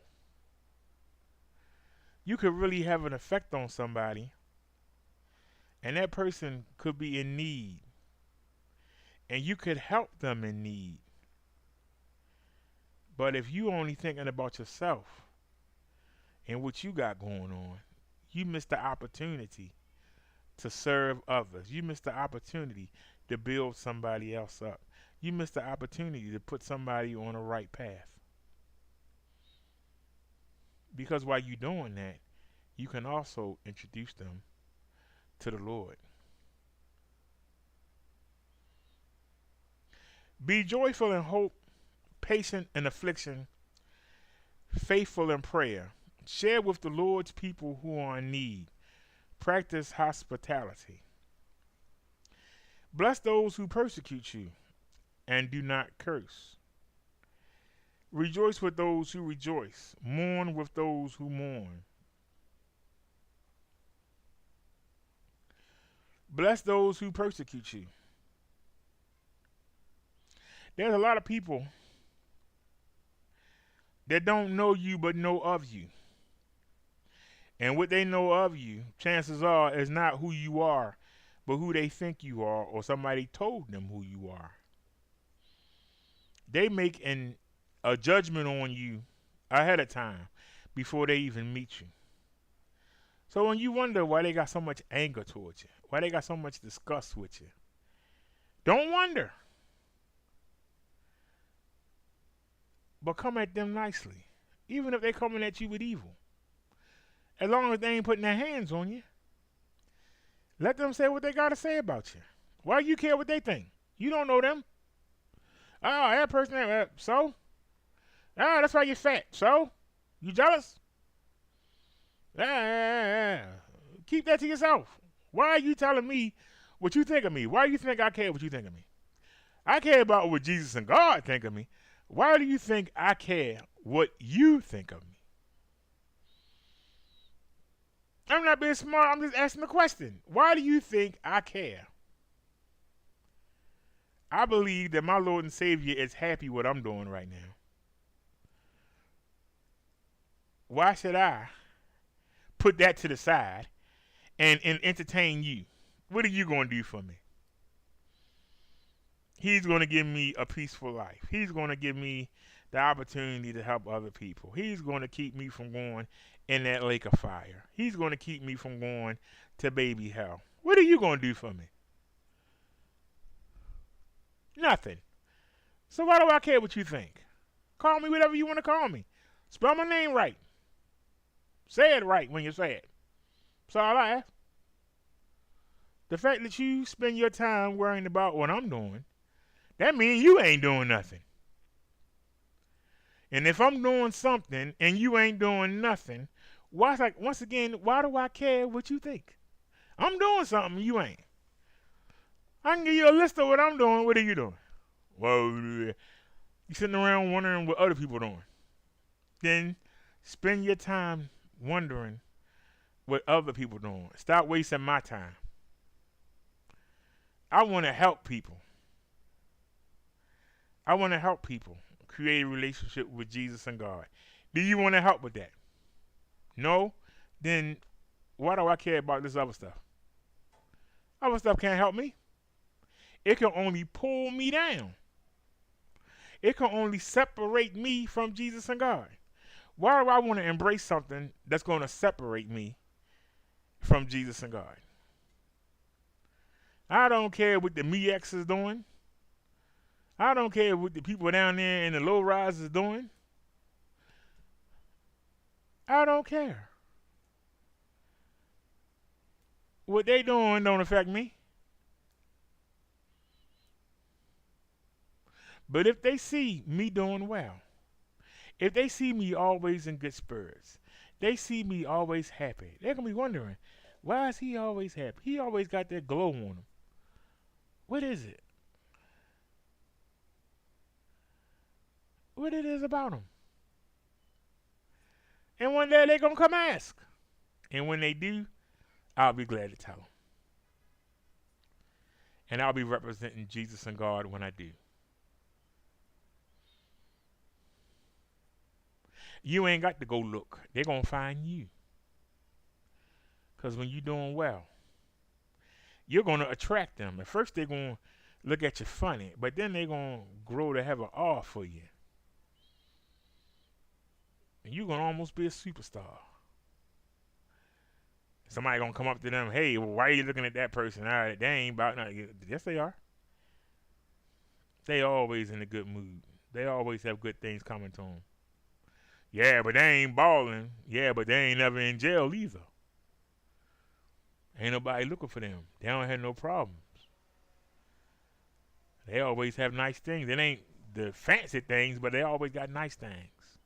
You could really have an effect on somebody, and that person could be in need, and you could help them in need. But if you only thinking about yourself and what you got going on, you miss the opportunity to serve others. You miss the opportunity to build somebody else up. You miss the opportunity to put somebody on the right path. Because while you're doing that, you can also introduce them to the Lord. Be joyful in hope, patient in affliction, faithful in prayer. Share with the Lord's people who are in need. Practice hospitality. Bless those who persecute you, and do not curse. Rejoice with those who rejoice. Mourn with those who mourn. Bless those who persecute you. There's a lot of people that don't know you but know of you. And what they know of you, chances are, is not who you are, but who they think you are, or somebody told them who you are. They make a judgment on you ahead of time before they even meet you. So when you wonder why they got so much anger towards you, why they got so much disgust with you, don't wonder. But come at them nicely, even if they're coming at you with evil. As long as they ain't putting their hands on you, let them say what they got to say about you. Why do you care what they think? You don't know them. Oh, that person, so? Oh, that's why you're fat. So? You jealous? Keep that to yourself. Why are you telling me what you think of me? Why do you think I care what you think of me? I care about what Jesus and God think of me. Why do you think I care what you think of me? I'm not being smart. I'm just asking the question. Why do you think I care? I believe that my Lord and Savior is happy with what I'm doing right now. Why should I put that to the side and entertain you? What are you going to do for me? He's going to give me a peaceful life. He's going to give me the opportunity to help other people. He's going to keep me from going in that lake of fire. He's going to keep me from going to baby hell. What are you going to do for me? Nothing. So why do I care what you think? Call me whatever you want to call me. Spell my name right. Say it right when you say it. That's all I ask. The fact that you spend your time worrying about what I'm doing, that means you ain't doing nothing. And if I'm doing something and you ain't doing nothing, once again, why do I care what you think? I'm doing something, you ain't. I can give you a list of what I'm doing. What are you doing? Well, you sitting around wondering what other people are doing. Then spend your time wondering what other people are doing. Stop wasting my time. I want to help people. I want to help people create a relationship with Jesus and God. Do you want to help with that? No? Then why do I care about this other stuff? Other stuff can't help me. It can only pull me down. It can only separate me from Jesus and God. Why do I want to embrace something that's going to separate me from Jesus and God? I don't care what the MEX is doing. I don't care what the people down there in the low rise is doing. I don't care. What they doing don't affect me. But if they see me doing well, if they see me always in good spirits, they see me always happy, they're going to be wondering, why is he always happy? He always got that glow on him. What is it? What it is about him? And one day they're going to come ask. And when they do, I'll be glad to tell them. And I'll be representing Jesus and God when I do. You ain't got to go look. They're going to find you. Because when you're doing well, you're going to attract them. At first, they're going to look at you funny, but then they're going to grow to have an awe for you. And you're going to almost be a superstar. Somebody going to come up to them, hey, why are you looking at that person? All right, they ain't about nothing. Yes, they are. They always in a good mood. They always have good things coming to them. Yeah, but they ain't balling. Yeah, but they ain't never in jail either. Ain't nobody looking for them. They don't have no problems. They always have nice things. It ain't the fancy things, but they always got nice things.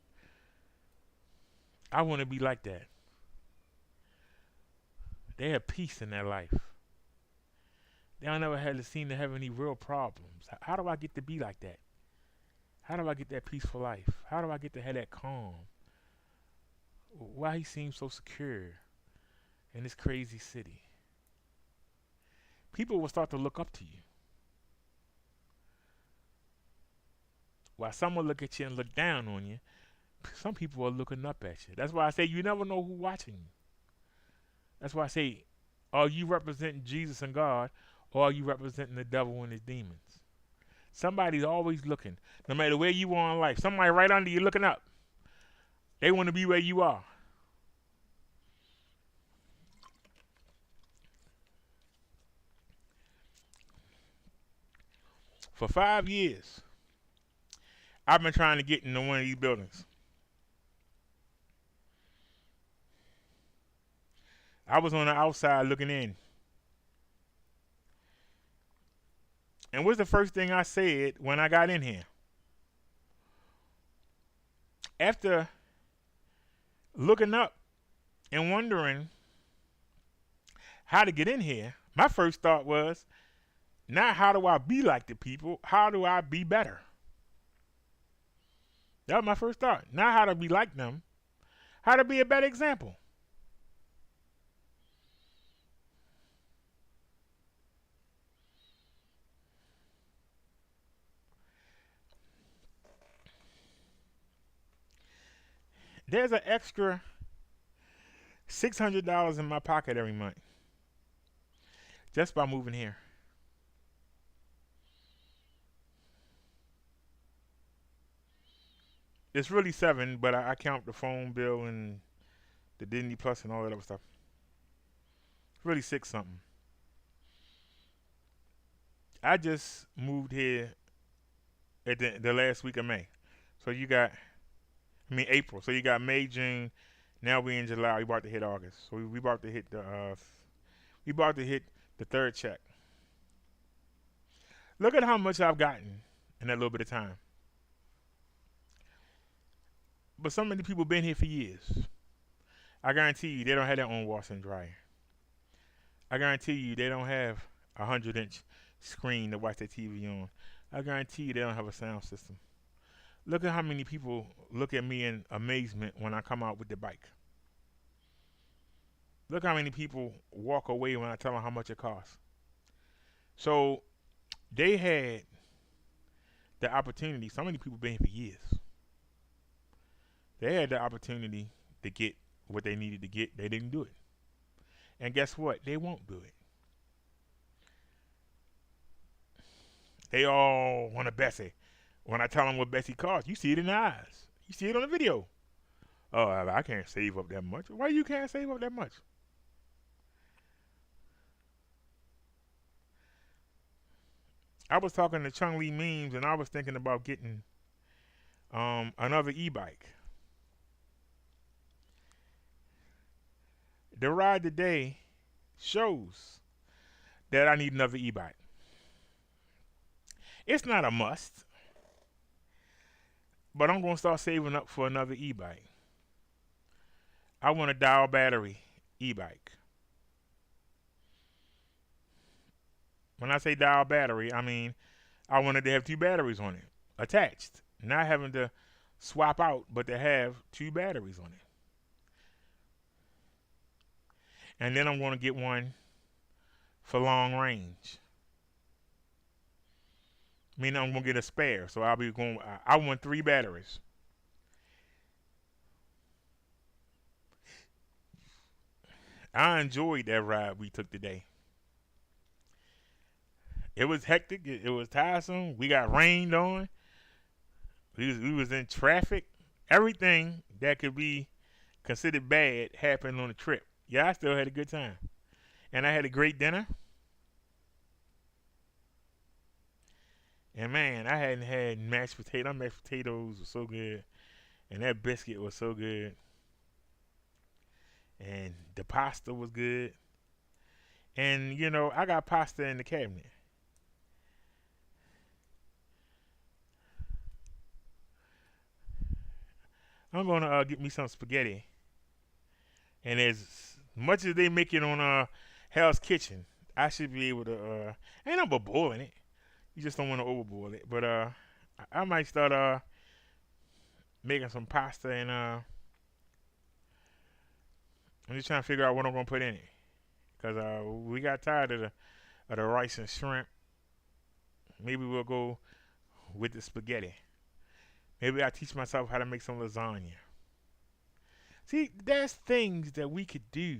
I want to be like that. They have peace in their life. They don't never had to seem to have any real problems. How do I get to be like that? How do I get that peaceful life? How do I get to have that calm? Why he seems so secure in this crazy city? People will start to look up to you. While some will look at you and look down on you, some people are looking up at you. That's why I say you never know who's watching you. That's why I say, are you representing Jesus and God, or are you representing the devil and his demons? Somebody's always looking, no matter where you are in life. Somebody right under you looking up. They want to be where you are. For 5 years, I've been trying to get into one of these buildings. I was on the outside looking in. And what's the first thing I said when I got in here? After looking up and wondering how to get in here, my first thought was, not how do I be like the people, how do I be better? That was my first thought. Not how to be like them, how to be a better example. There's an extra $600 in my pocket every month just by moving here. It's really 7, but I count the phone bill and the Disney Plus and all that other stuff. It's really 6 something. I just moved here at the last week of May. So you got, April. So you got May, June. Now we in July. We about to hit August. So we about to hit the third check. Look at how much I've gotten in that little bit of time. But so many people been here for years. I guarantee you they don't have their own washer and dryer. I guarantee you they don't have a 100-inch screen to watch their TV on. I guarantee you they don't have a sound system. Look at how many people look at me in amazement when I come out with the bike. Look how many people walk away when I tell them how much it costs. So they had the opportunity. So many people been here for years. They had the opportunity to get what they needed to get. They didn't do it. And guess what? They won't do it. They all want a Bessie. When I tell them what Bessie costs, you see it in the eyes. You see it on the video. Oh, I can't save up that much. Why you can't save up that much? I was talking to Chung Lee Memes, and I was thinking about getting another e-bike. The ride today shows that I need another e-bike. It's not a must, but I'm going to start saving up for another e-bike. I want a dial battery e-bike. When I say dial battery, I mean I wanted to have 2 batteries on it attached, not having to swap out, but to have 2 batteries on it. And then I'm going to get one for long range. Meaning I'm going to get a spare. So I'll be going, I want 3 batteries. I enjoyed that ride we took today. It was hectic. It was tiresome. We got rained on. We was in traffic. Everything that could be considered bad happened on the trip. Yeah, I still had a good time. And I had a great dinner. And man, I hadn't had mashed potatoes. Mashed potatoes were so good. And that biscuit was so good. And the pasta was good. And, you know, I got pasta in the cabinet. I'm going to get me some spaghetti. And as much as they make it on Hell's Kitchen, I should be able to, ain't no but boiling it. You just don't want to overboil it. But I might start making some pasta, and I'm just trying to figure out what I'm going to put in it. Because we got tired of the rice and shrimp. Maybe we'll go with the spaghetti. Maybe I'll teach myself how to make some lasagna. See, there's things that we could do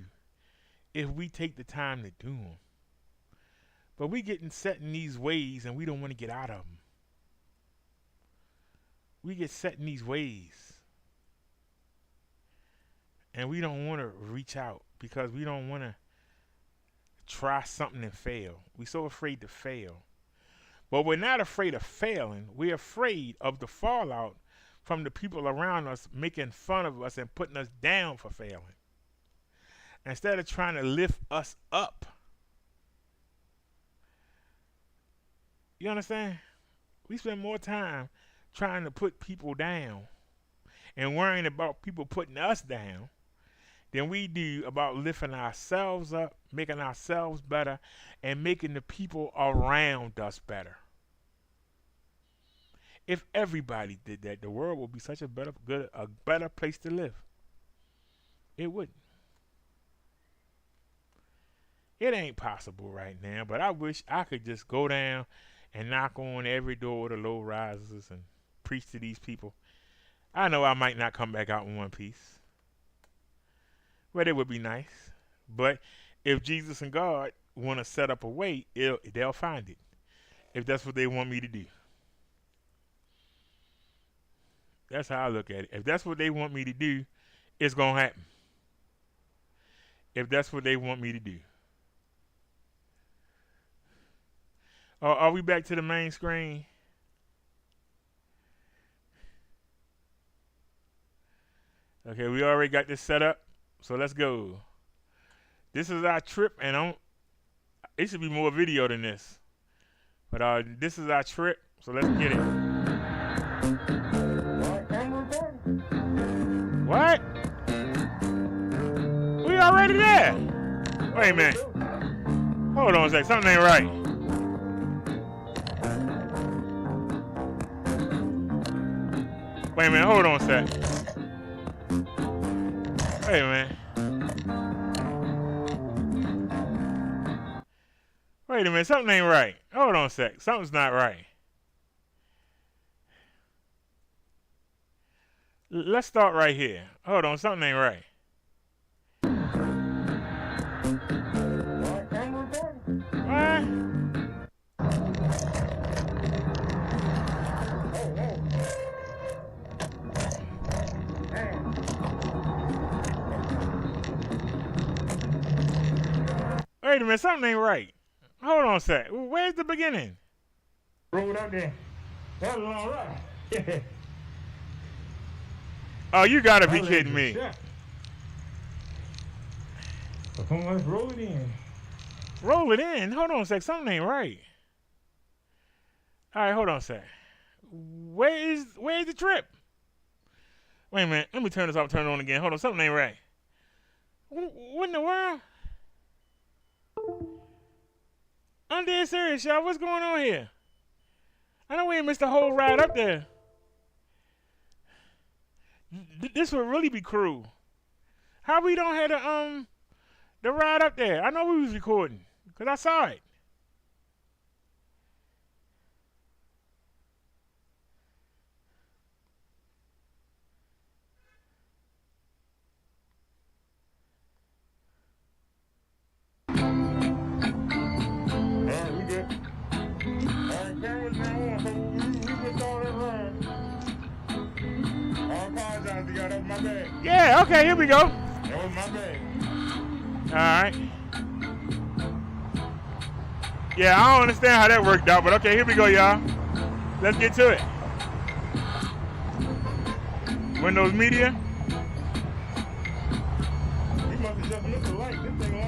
if we take the time to do them. But we getting set in these ways and we don't want to get out of them. We get set in these ways. And we don't want to reach out because we don't want to try something and fail. We're so afraid to fail. But we're not afraid of failing. We're afraid of the fallout from the people around us making fun of us and putting us down for failing. Instead of trying to lift us up. You understand? We spend more time trying to put people down and worrying about people putting us down than we do about lifting ourselves up, making ourselves better, and making the people around us better. If everybody did that, the world would be such a better place to live. It wouldn't. It ain't possible right now, but I wish I could just go down and knock on every door of the low risers and preach to these people. I know I might not come back out in one piece, but it would be nice. But if Jesus and God want to set up a way, they'll find it, if that's what they want me to do. That's how I look at it. If that's what they want me to do, it's going to happen. If that's what they want me to do. Are we back to the main screen? Okay, we already got this set up, so let's go. This is our trip, and it should be more video than this. But this is our trip, so let's get it. What? We already there. Wait a minute. Hold on a sec. Something ain't right. Wait a minute. Hold on a sec. Wait a minute. Wait a minute. Something ain't right. Hold on a sec. Something's not right. Let's start right here. Hold on, something ain't right. What? Wait a minute, something ain't right. Hold on a sec. Where's the beginning? Roll out there. That was all right. Oh, you gotta be kidding me. Come on, let's roll it in. Roll it in? Hold on a sec. Something ain't right. All right, hold on a sec. Where's the trip? Wait a minute. Let me turn this off, turn it on again. Hold on. Something ain't right. What in the world? I'm dead serious, y'all. What's going on here? I know we ain't missed the whole ride up there. This would really be cruel. How we don't have the ride up there? I know we was recording because I saw it. Yeah, okay, here we go. That was my bad. Alright. Yeah, I don't understand how that worked out, but okay, here we go, y'all. Let's get to it. Windows Media. You must have just missed the light. This thing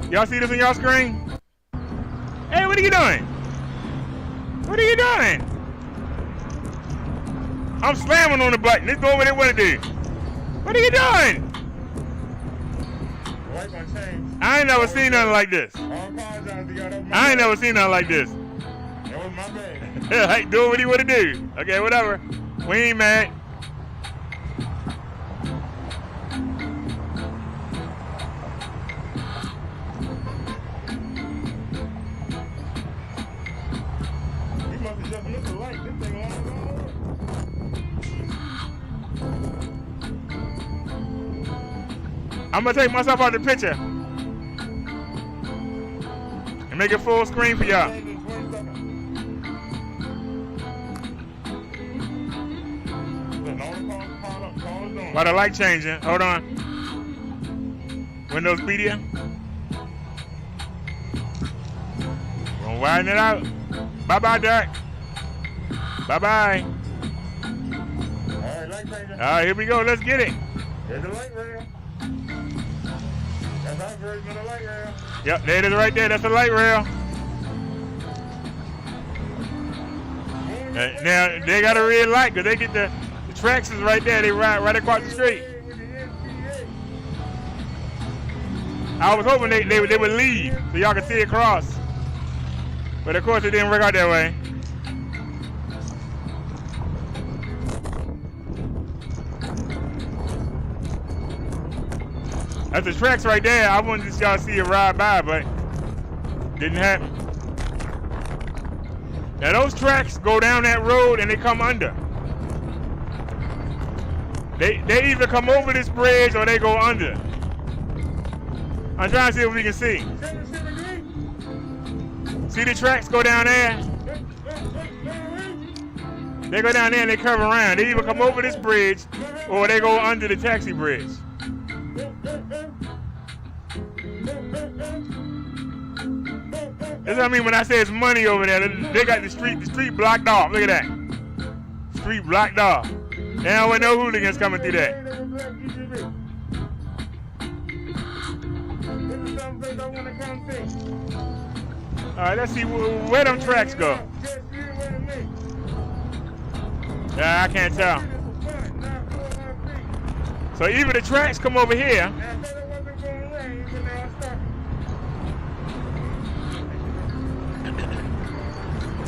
on. Y'all see this on y'all screen? Hey, what are you doing? What are you doing? I'm slamming on the button. It's doing what it want to do. What are you doing? The light gonna change. I ain't never seen nothing like this. I apologize to y'all. I ain't never seen nothing like this. That was my bad. Like, do what he want to do. Okay, whatever. We ain't mad. You must have just missed the light. This thing on. I'm gonna take myself out of the picture and make it full screen for y'all. While the light changing, hold on. Windows Media. Gonna widen it out. Bye bye, Derek. Bye bye. Alright, light changer. Alright, here we go. Let's get it. There's the light rail. That's our version of the light rail. Yep, there it is right there. That's the light rail. Now, they got a red light because they get the tracks is right there. They ride right across the street. I was hoping they would leave so y'all could see it cross. But of course it didn't work out that way. That's the tracks right there. I wanted y'all to see it ride by, but didn't happen. Now those tracks go down that road and they come under. They either come over this bridge or they go under. I'm trying to see if we can see. See the tracks go down there? They go down there and they curve around. They either come over this bridge or they go under the taxi bridge. That's what I mean when I say it's money over there. They got the street blocked off. Look at that. Street blocked off. Now with no hooligans coming through that. Alright, let's see where them tracks go. Yeah, I can't tell. So either the tracks come over here.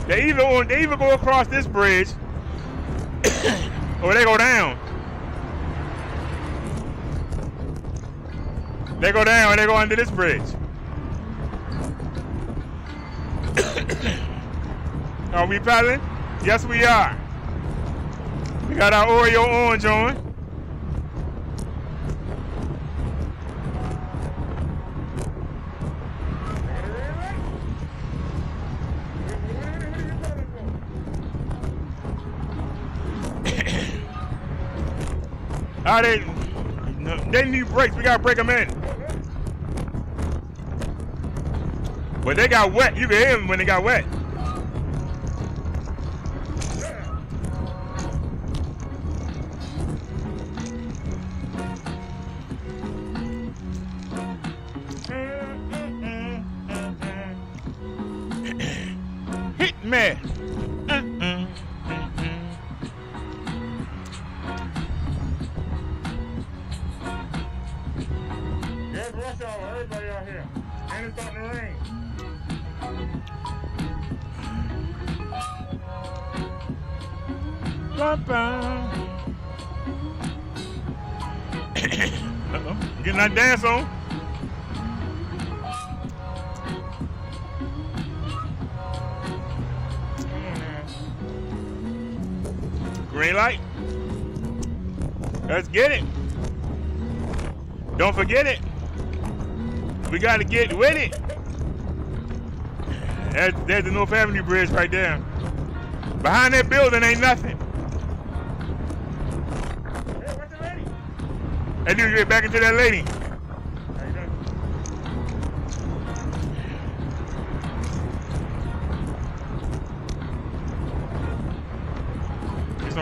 They either go across this bridge or they go down. They go down and they go under this bridge. Are we paddling? Yes, we are. We got our Oreo orange on. They need brakes. We gotta break them in. But they got wet. You can hear them when they got wet. Hit me. Everybody out here. And it's starting to rain. Uh-oh. Getting that dance on. Green light. Let's get it. Don't forget it. We got to get with it. There's the North Avenue Bridge right there. Behind that building ain't nothing. Hey, what's the lady? That dude get back into that lady.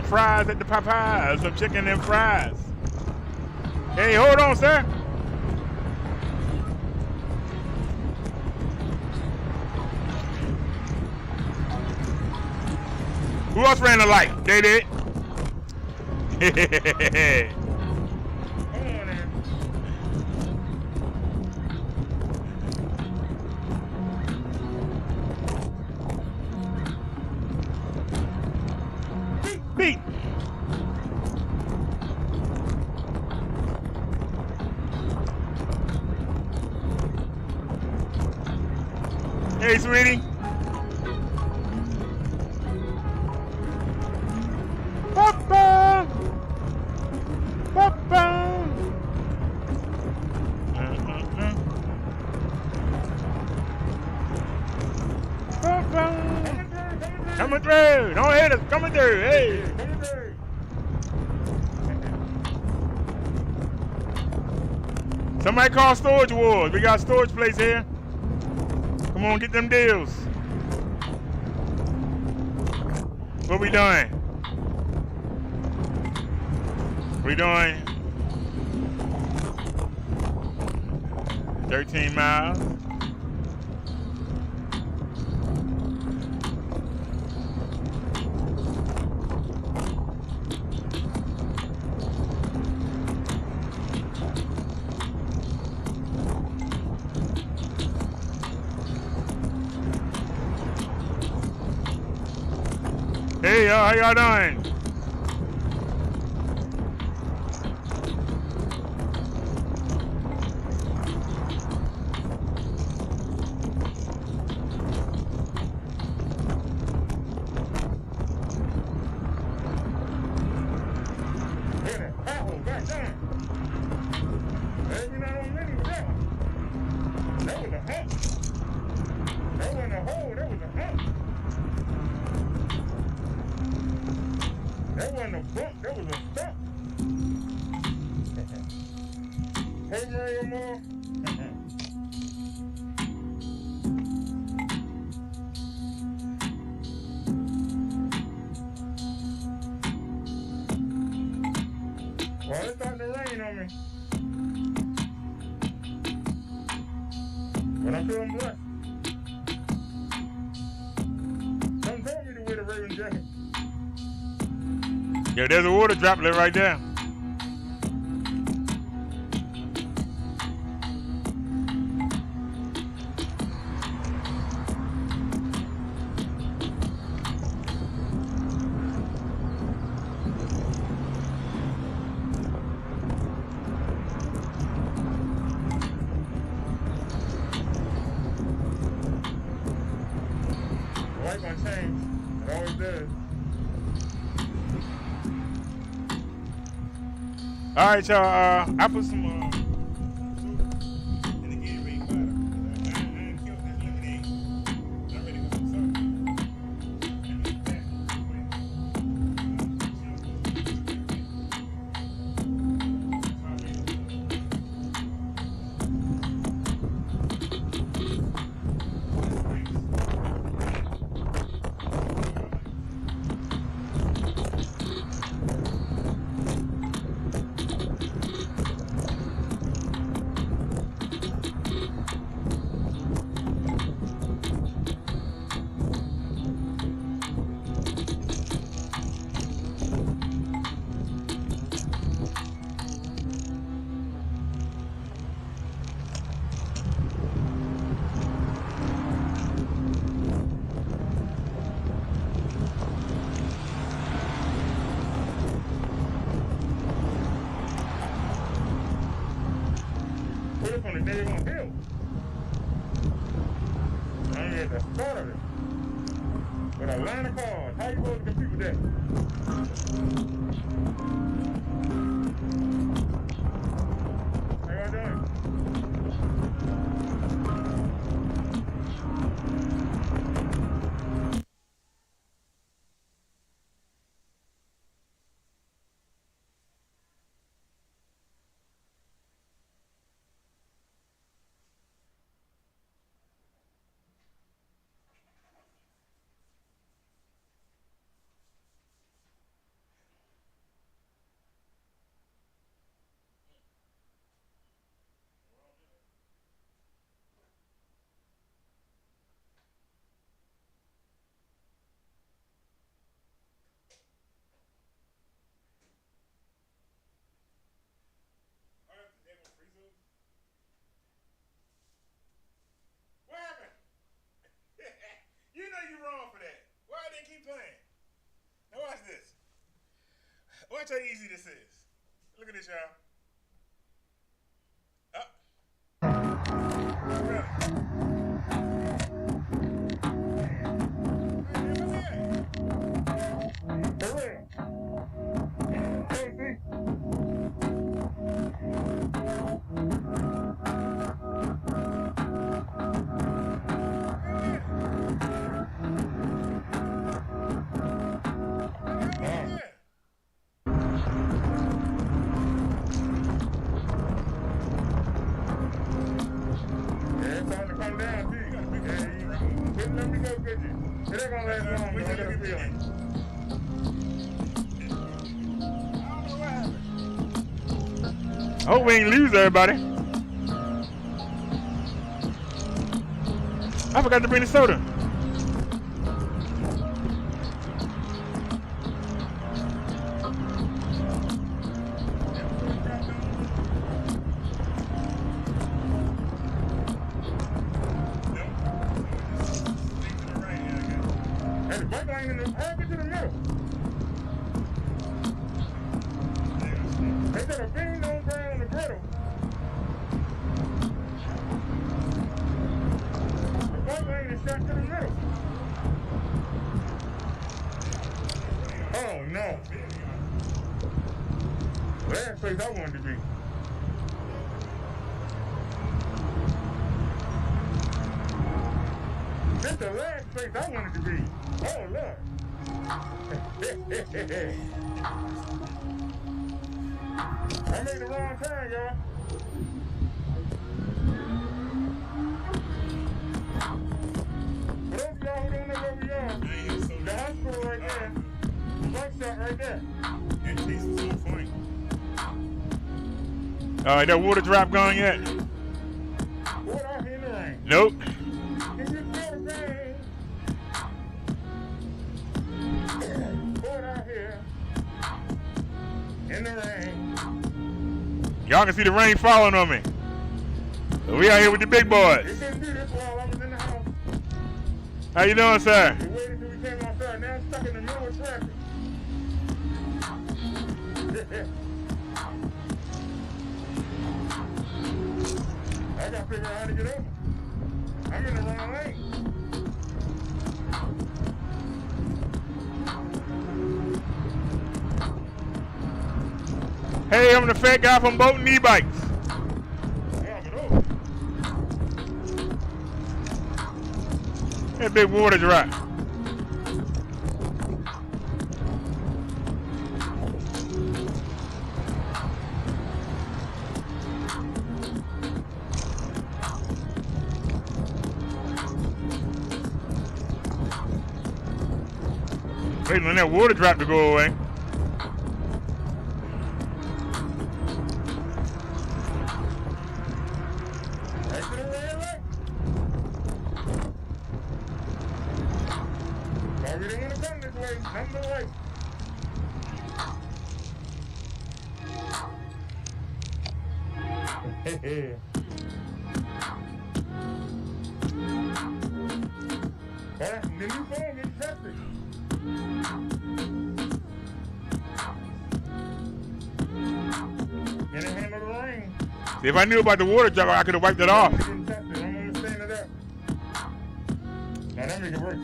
fries at the Popeyes, some chicken and fries. Hey, hold on, sir. Who else ran the light? They did. Beat. Hey, sweetie. Papa. Papa. Papa. Coming through. Don't hit us. Coming through. Hey. Somebody call Storage Wars. We got a storage place here. Come on, get them deals. What we doing? We doing 13 miles. Hey y'all, how y'all doing? That wasn't a bump, that was a stop. Hey, Mario Moore. Well, it's starting to rain on me. But I'm feeling blessed. Some told me to wear the Raven jacket. Yeah, there's a water droplet right there. The light gonna change. It always does. All right, y'all. I put some. In the Gatorade bottle. I ain't killed this lemonade. I'm ready to go some put it on the day on hill. I ain't at the start of it. With a line of cars, how you supposed to compete with that? How y'all doing? Watch how easy this is. Look at this, y'all. Up. Really? I hope we ain't lose everybody. I forgot to bring the soda. Oh no. Last place I wanted to be. This the last place I wanted to be. Oh Lord. I made the wrong turn, y'all. For those of y'all who don't know where we are, the hospital right there, the bus stop right there. And Chase was so funny. That water drop going yet? What out here in the rain? Nope. It's just the rain. What out here in the rain? Y'all can see the rain falling on me. So we out here with the big boys. It didn't do this while I was in the house. How you doing, sir? We waited until we came outside. Now I'm stuck in the middle of traffic. I gotta figure out how to get over. I'm in the wrong lane. Hey, I'm the fat guy from Boat and E-Bikes. Yeah, get over. That big water drop. Waiting on that water drop to go away. Back to the red light. Sorry, we didn't want to come this way. Come the way. The new phone is tested. Can it handle the rain? See, if I knew about the water drop, I could have wiped it off. I'm understanding that. Now that make it work.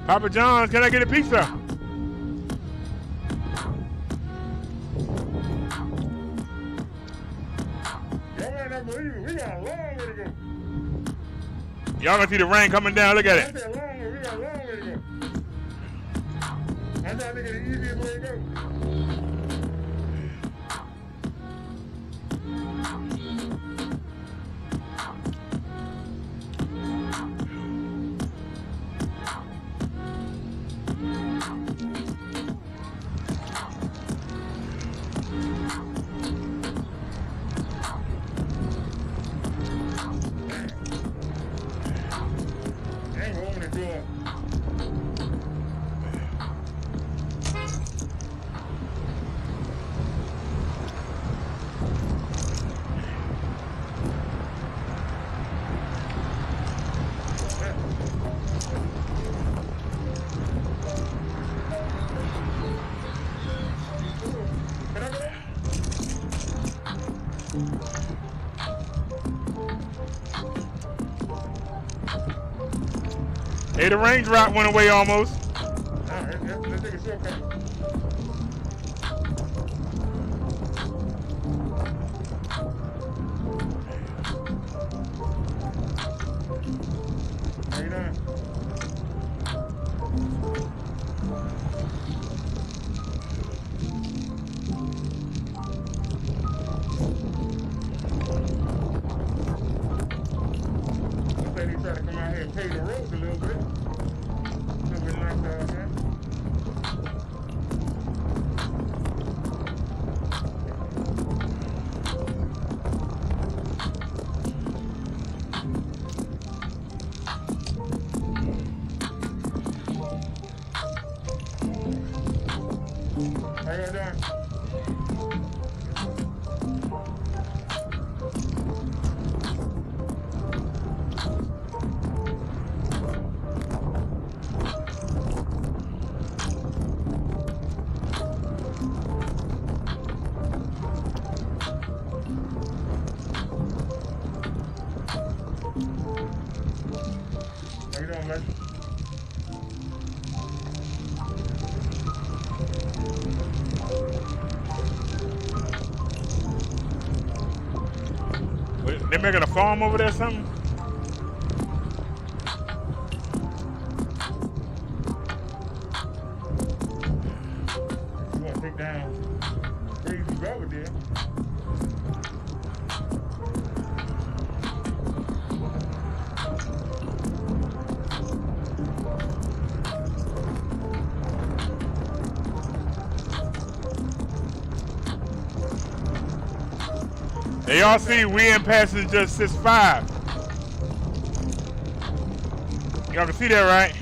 Papa John's, can I get a pizza? Y'all might not believe it. We got a long way to go. Y'all gonna see the rain coming down. Look at I it. said long way. We got a long way to go. I'm trying to think of the easiest way to go. Ain't holding it good. Hey, the raindrop went away almost. Alright, let's take a shortcut. How you doing? Looks like they try to come out here and pave the roads a little bit. A little bit nice out here. How y'all doing? How you doing, man? Wait, they making a farm over there or something? You want to take down crazy brother there? Hey, y'all see we in passenger 6-5. Y'all can see that, right?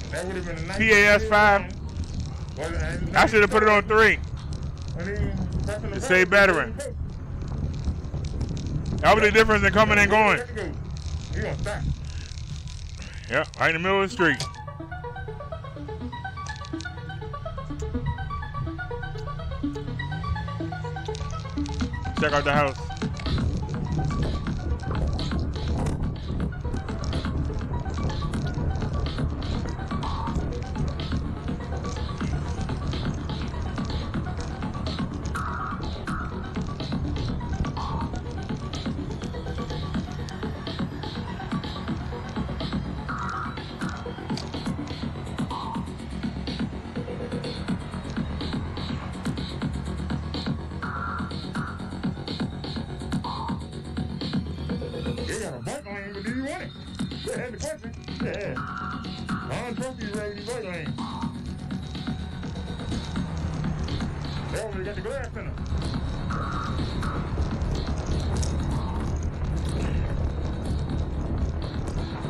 That would have been a nice PAS 5. I should have put it on 3. To save battery. That was the difference in coming and going. You gonna stop? Yep, right in the middle of the street. Check out the house. They got a bike lane, but do you want it? Yeah, that's the question. Yeah. I don't trust you ready to bike lane. They already got the glass in them.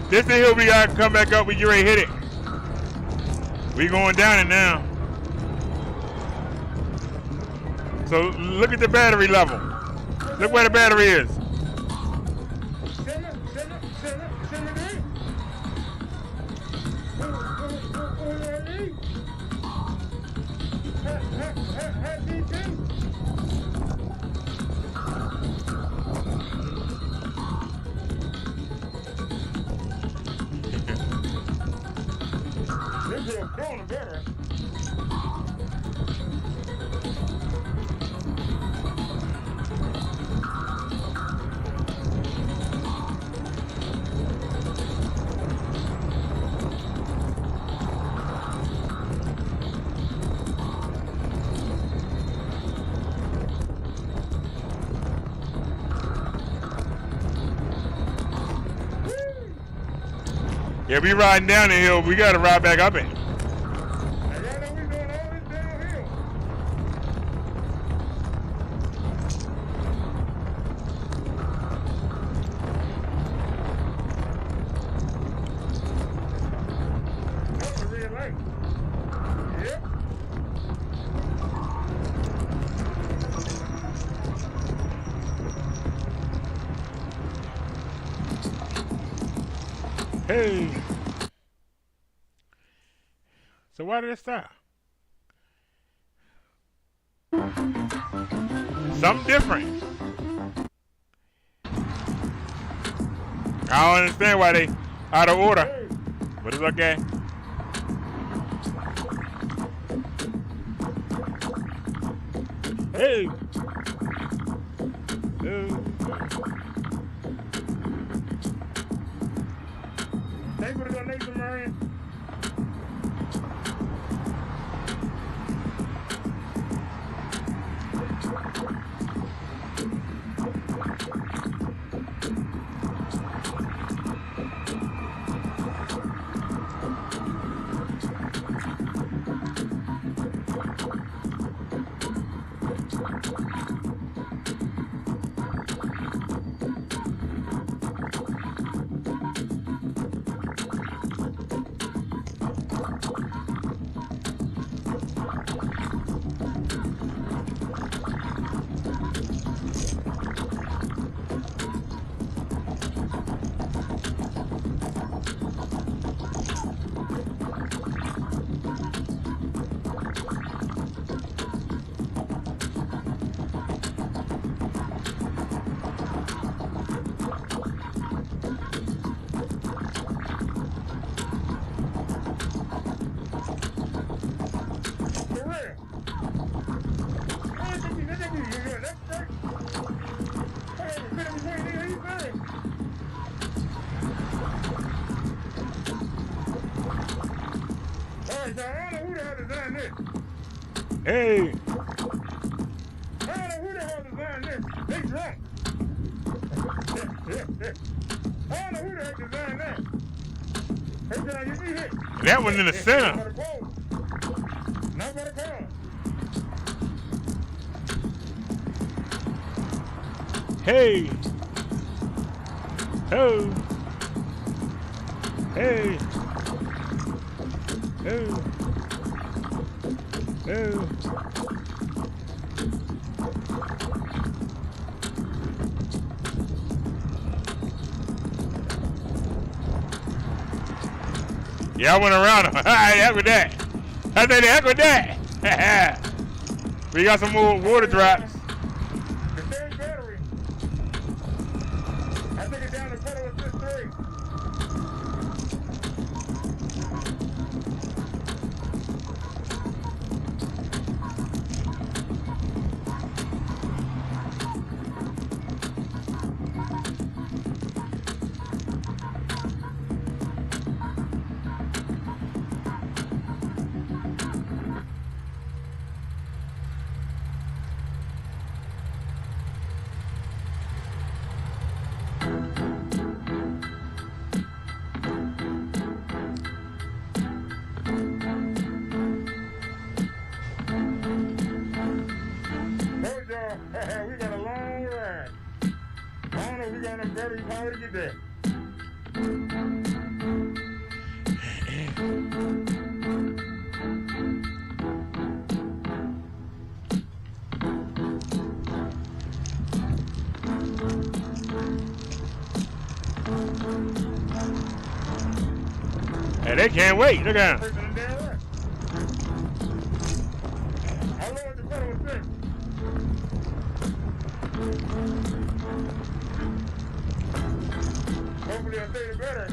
This the hill we gotta come back up when you ready to hit it. We going down it now. So look at the battery level. Look where the battery is. This girl's throwing a better. Yeah, we riding down the hill. We gotta ride back up it. And y'all know we doing all this downhill. That's the red light. Yep. Hey. So why did it stop? Something different. I don't understand why they out of order, but it's okay. Hey. Thanks for the donation, Marion. Hey. I don't know who the hell designed this. They drunk. I don't know who the heck designed that. Hey, can I get me hit? That one's in the center. Not by the car. Hey. Oh. Hey. Oh. Oh. Yeah, I went around him. Heck with that. I said, heck with that. We got some more water drops. The third battery. I took it down to pedal assist 3. We got a long ride. I don't know if we got enough battery power to get there. Hey, they can't wait. Look at them. I lowered the pedal with 6. Hopefully I'll stay the better.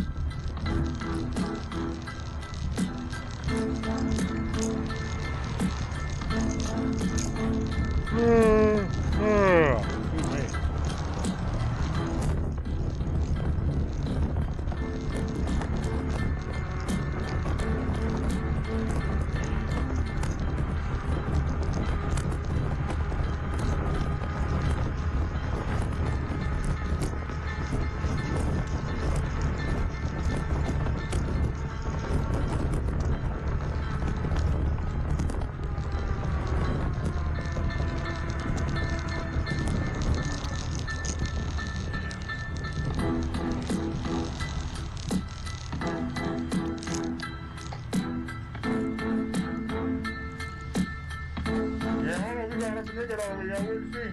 Look at all we got. What do you see?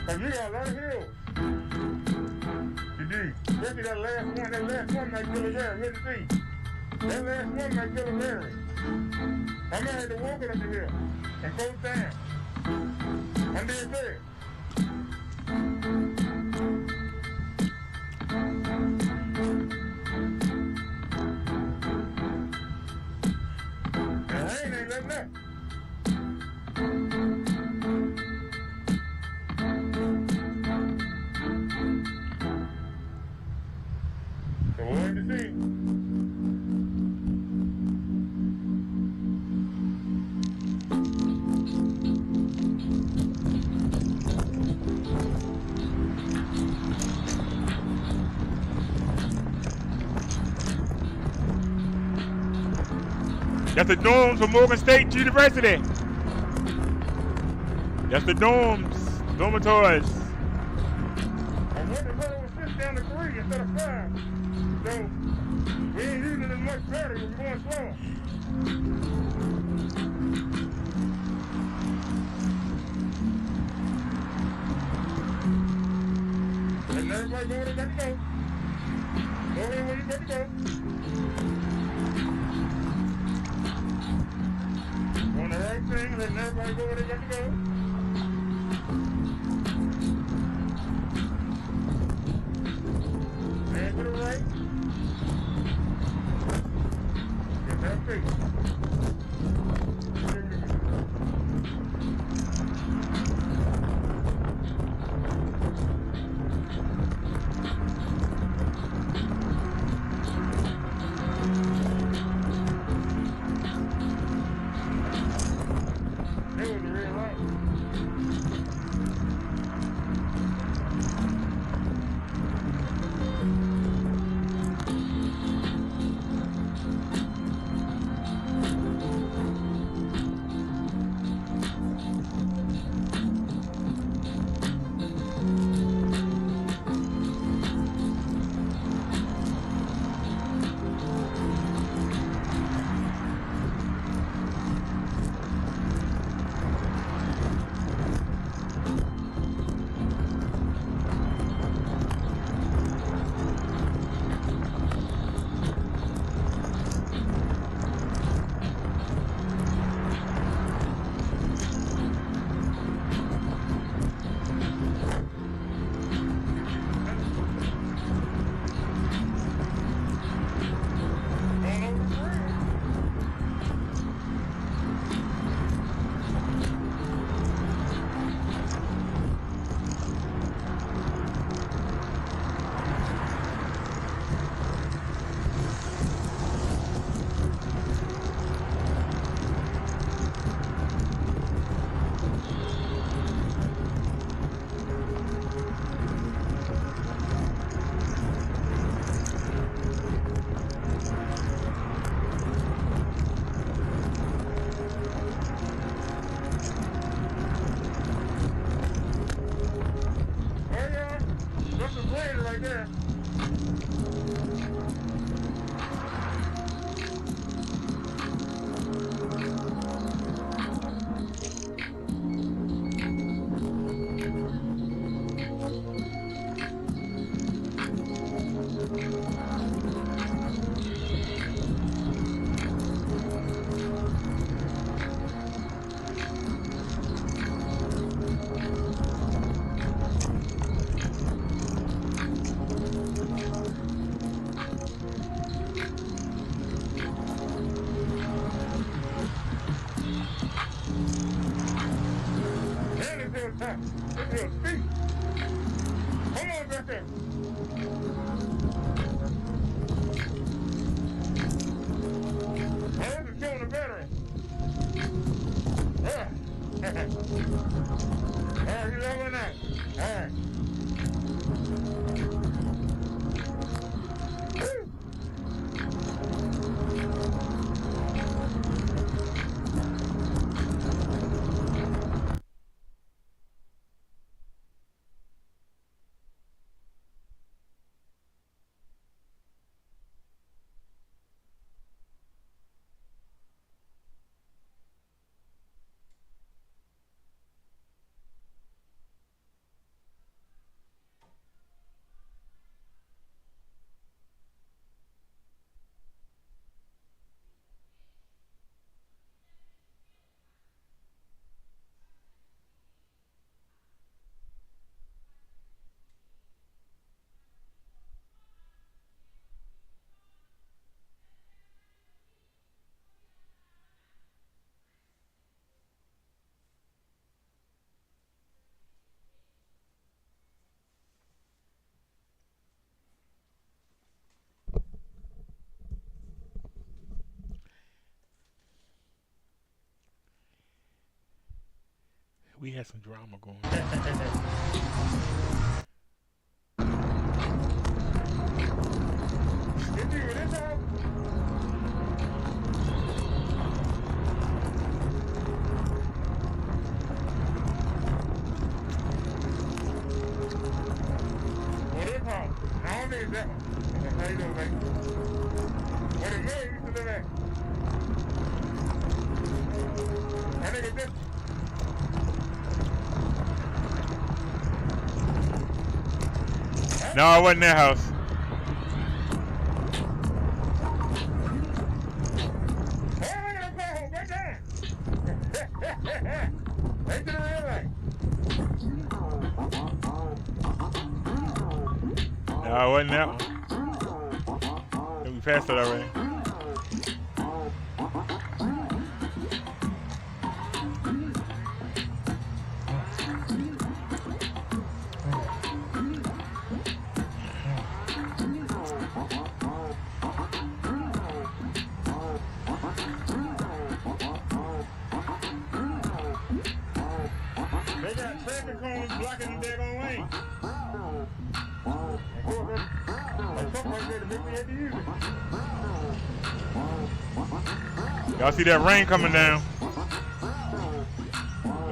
Cause you got a lot of hills. You do. Especially that last one. That last one might kill a bear. Let's see. That last one might kill a bear. I might have to walk it up the hill and go down. Under his bed. Let me see. That's the dorms of Morgan State University. That's the dorms, dormitories. And what the hell was sitting down to 3 instead of 5? So we ain't using as much battery, we're going slower. Letting everybody go where they got to go. Go in where you got to go. Doing the right thing, letting everybody go where they got to go. Stand to the right. Get that face. There was a red light. Right there. This is steep. Come on back there. I was killing the battery. Yeah. All right, you level that. All right. Woo. We had some drama going. No, it wasn't that house. No, it wasn't that one. We passed it already. Y'all see that rain coming down?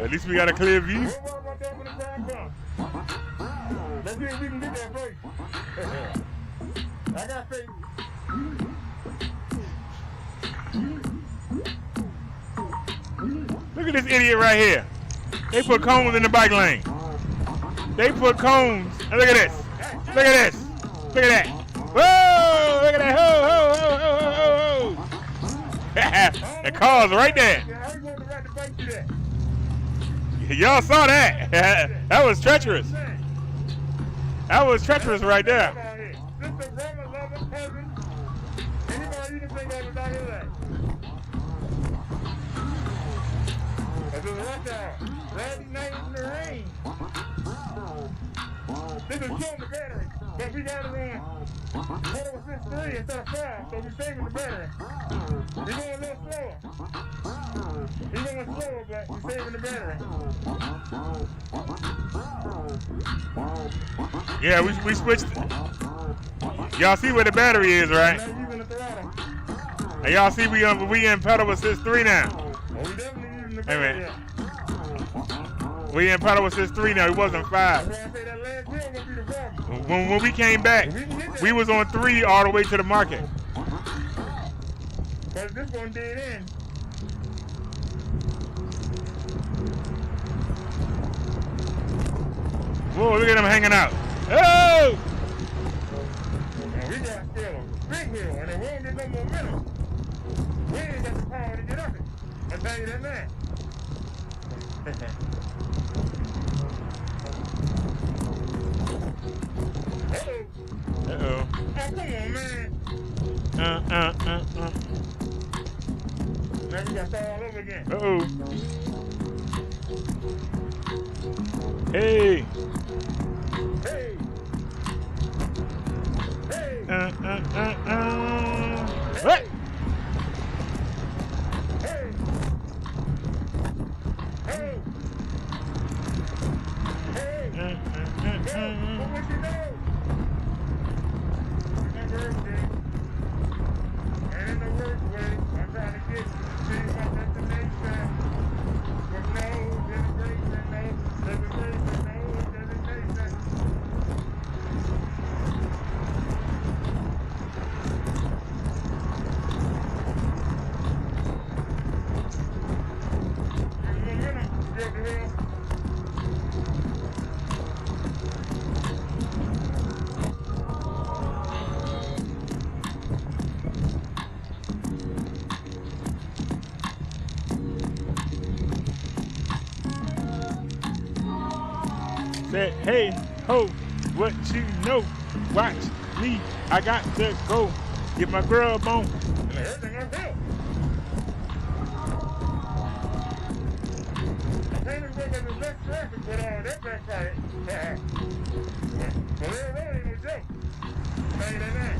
At least we got a clear view. Let's see if we can get that place. I got faith. Look at this idiot right here. They put cones in the bike lane. They put cones. And look at this. Look at this. Look at that. Whoa! Look at that. Ho, ho, ho, ho, ho, ho, ho. The car's right there. Y'all saw that. That was treacherous. That was treacherous right there. This is showing the battery, but we got to run. What was this 3 instead of 5, so we're saving the battery. We're going a little slower. We're going slower, but we're saving the battery. Yeah, we switched. Y'all see where the battery is, right? Now using the throttle. And y'all see we in pedal assist 3 now. Oh, we definitely using the Hey, battery. man. We in pedal assist 3 now. It wasn't 5. That's why I say that last hill gonna be the problem. When we came back, we was on 3 all the way to the market. Because this one dead end. Whoa, look at them hanging out. Oh! And we got still a big hill, and it won't get no momentum. We ain't got the power to get up it. I'll tell you that now. Uh-oh. Oh, come on, man. Uh-oh. Now we got to start all over again. Uh-oh. Hey. Hey. Hey. What? Hey. Hey. Hey. Hey. What would you know? University. And in the workplace, I'm trying to get to my destination. With no integration, no designation, no designation. Momentum, get the hill. Said, hey, ho, what you know? Watch me, I got to go. Get my grub on. And everything uphill. I can't even look at the left traffic with all that backfire. Well, they're really no joke. Tell you that now.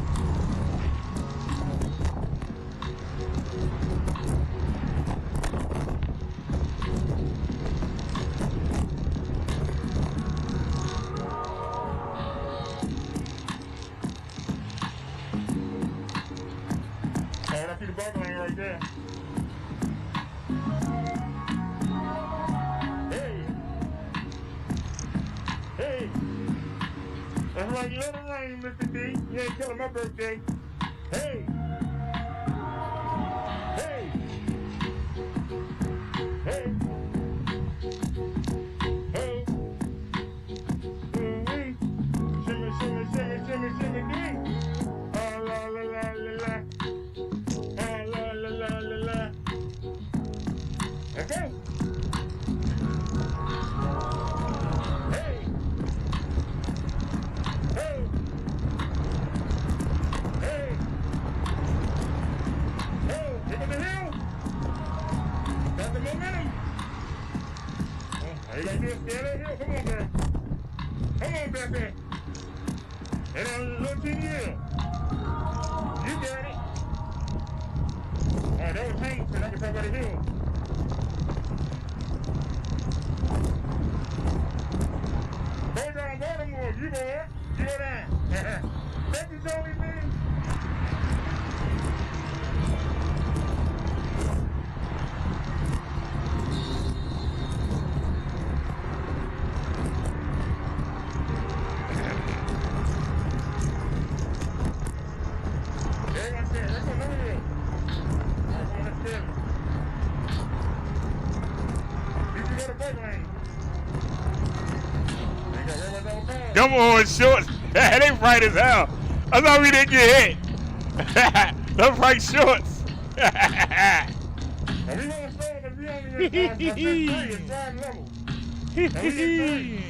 right there. Hey. Hey. That's like let it rain, Mr. D. You ain't killing my birthday. Hey. Hey. Hey. Hey. Ooh-wee. Shimmy, shimmy, shimmy, shimmy, shimmy, D. Ah, la, la, la, la, la. Ah, la, la, la, la, la. Okay. Hey. Hey. Hey. Hey. Give it the hill. Got the momentum. All you gotta do is stay that hill. Come on, girl. Come on, back there. And on a little teeny hill. You got it. All right, that was Hank, so I can talk about the hill. Go down Baltimore. You go up. You go down. That is only me. Them orange shorts, they bright as hell. I thought we didn't get hit. Them bright shorts. And we gonna stay because we only in 3 levels. And we in 3.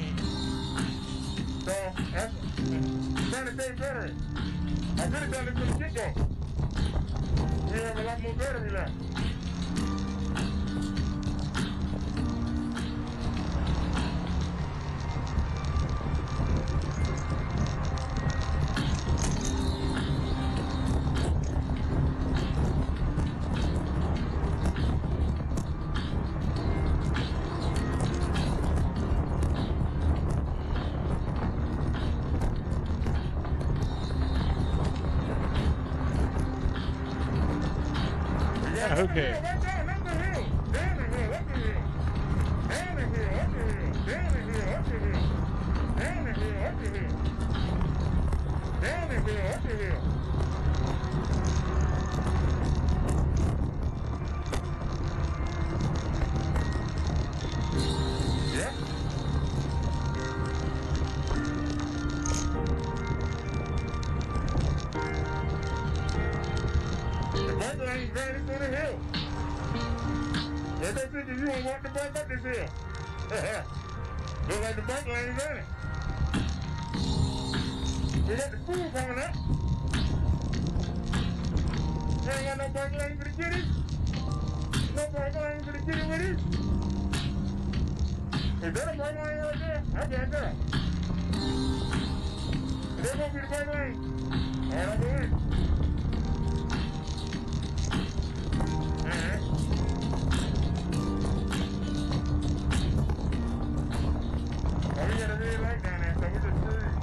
So that's trying to stay veteran. I could have done this from the get-go. We have a lot more battery left. Okay. You don't want to bike up this hill. Look like the bike lane's running. We got the pool coming up. You ain't got no bike lane for the kiddies? No bike lane for the kitty with it? Is that a bike lane right there? I can't tell. Is that gonna be the bike lane? All right, I'll go in. We got a red light down there, so we're just cruising.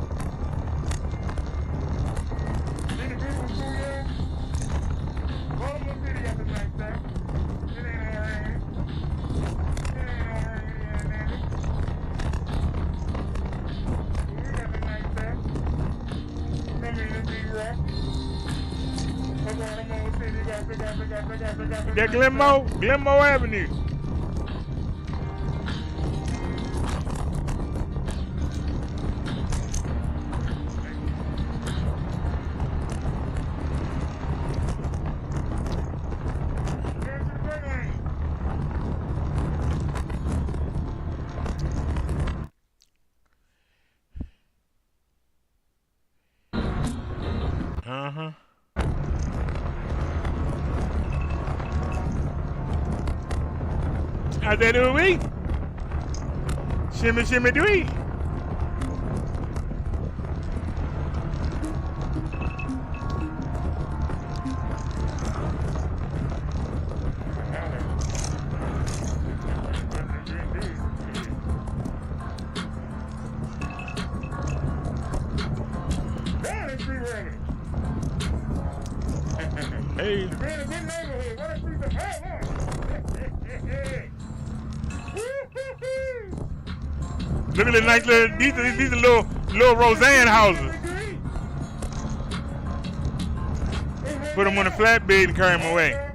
See the beautiful school here? Baltimore City got some nice stuff. It ain't all right. It ain't all right here, Nanny. We got some nice stuff. I mean, it be rough. But Baltimore City got That Glenmore Avenue. Uh-huh. How's that doing me? Shimmy, shimmy, dwee. Hey. You're in a good neighborhood. Look at the nice little, these are little Roseanne houses. Put them on a flatbed and carry them away.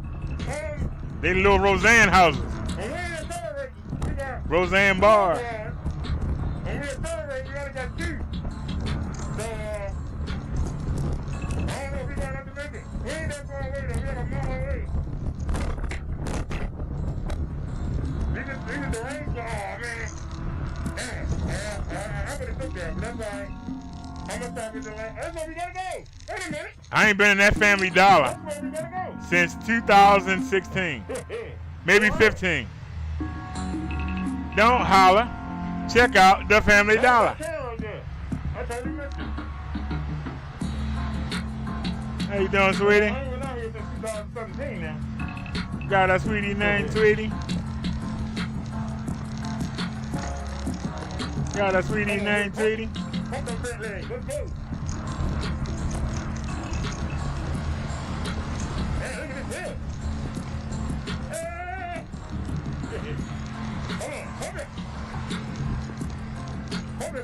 They little Roseanne houses. Roseanne bar. I ain't been in that Family Dollar since 2016, maybe 15. Don't holler. Check out the Family Dollar. How you doing, sweetie? Got a sweetie name, sweetie? Got a sweetie name, sweetie?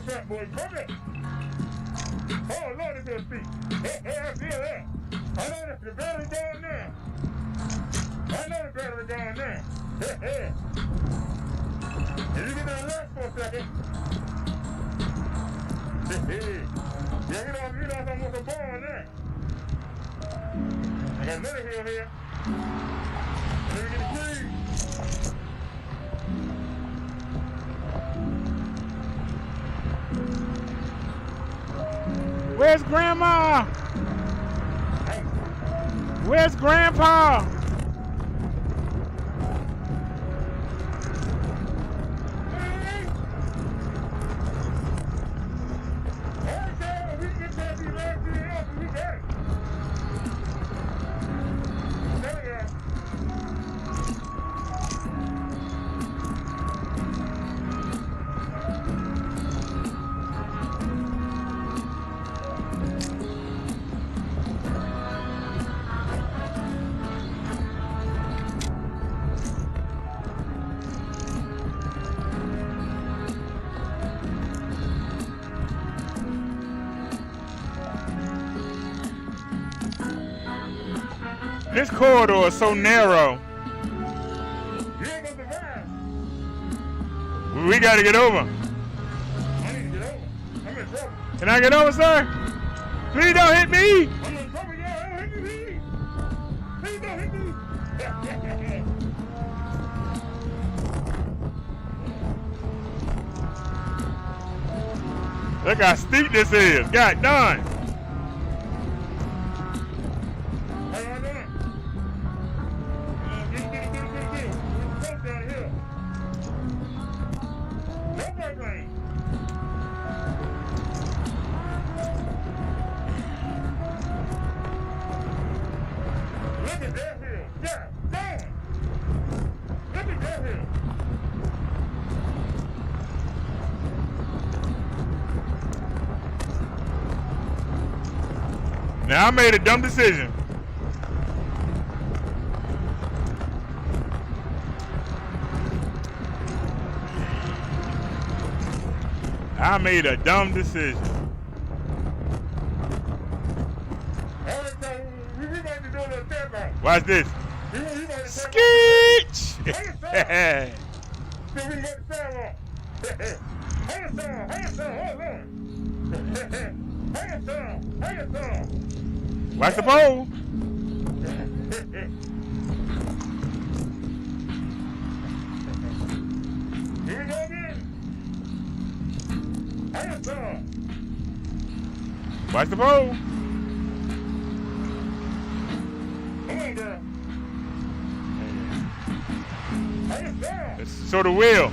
Fat boy, come it! Oh, Lord, it's gonna speak. Hey, I feel that. I know the battery going now. I know the battery going now. Hey. And you get that left for a second. Hey. Yeah, you know I'm with a ball on there. I got another hill here. Let me get the green. Where's Grandma? Where's Grandpa? This corridor is so narrow. We gotta get over. I need to get over. I'm in trouble. Can I get over, sir? Please don't hit me. I'm in trouble, y'all. Don't hit me. Please don't hit me. Look how steep this is. God darn. How y'all doing? Get. We're down here. No break lane. Look at that hill. Yeah, down. Look at that hill. Now I made a dumb decision. I made a dumb decision. Watch this. Skeech! Watch the pole. Here we go again. Watch the pole. Come on, girl. So the wheel.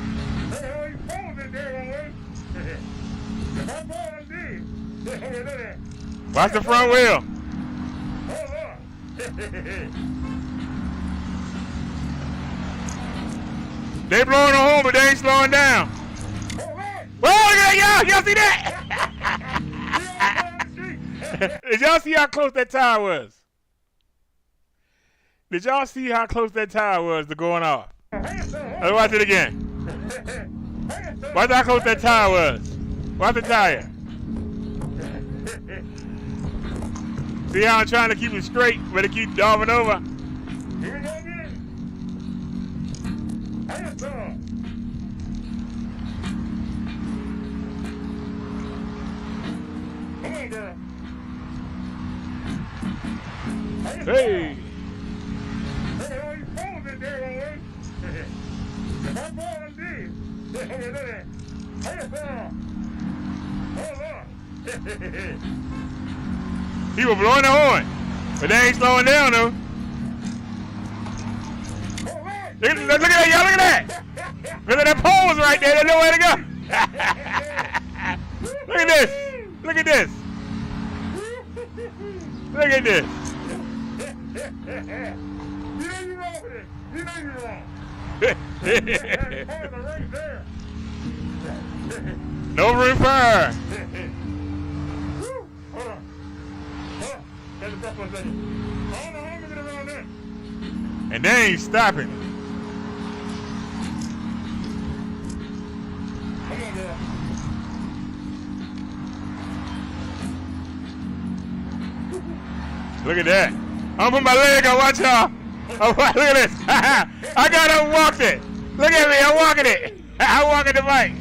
Watch the front wheel. They blowing a horn, but they ain't slowing down. Whoa, look at that, y'all see that? Did y'all see how close that tire was? Did y'all see how close that tire was to going off? Let's watch it again. Watch how close that tire was. Watch the tire. See how I'm trying to keep it straight, but it keeps diving over. Here we go again. Hiya, sir. Come on, girl. Hiya, Hey. Hey, all you phones in there, all right? If I fall, I'm dead. Hiya, sir. Hold on. He was blowing the horn, but they ain't slowing down though. Look at that, y'all, look at that. Look at that pose right there, there's nowhere to go. Look at this, look at this. Look at this. You know you're wrong with it. You know you're wrong. No room for her. Hold on. Catch the breath for a second. I don't know how I'm gonna get around that. And they ain't stopping. Come on, girl. Look at that. I'm putting my leg on, watch y'all. Oh, look at this. I got unwalked it. Look at me, I'm walking it. I'm walking the bike.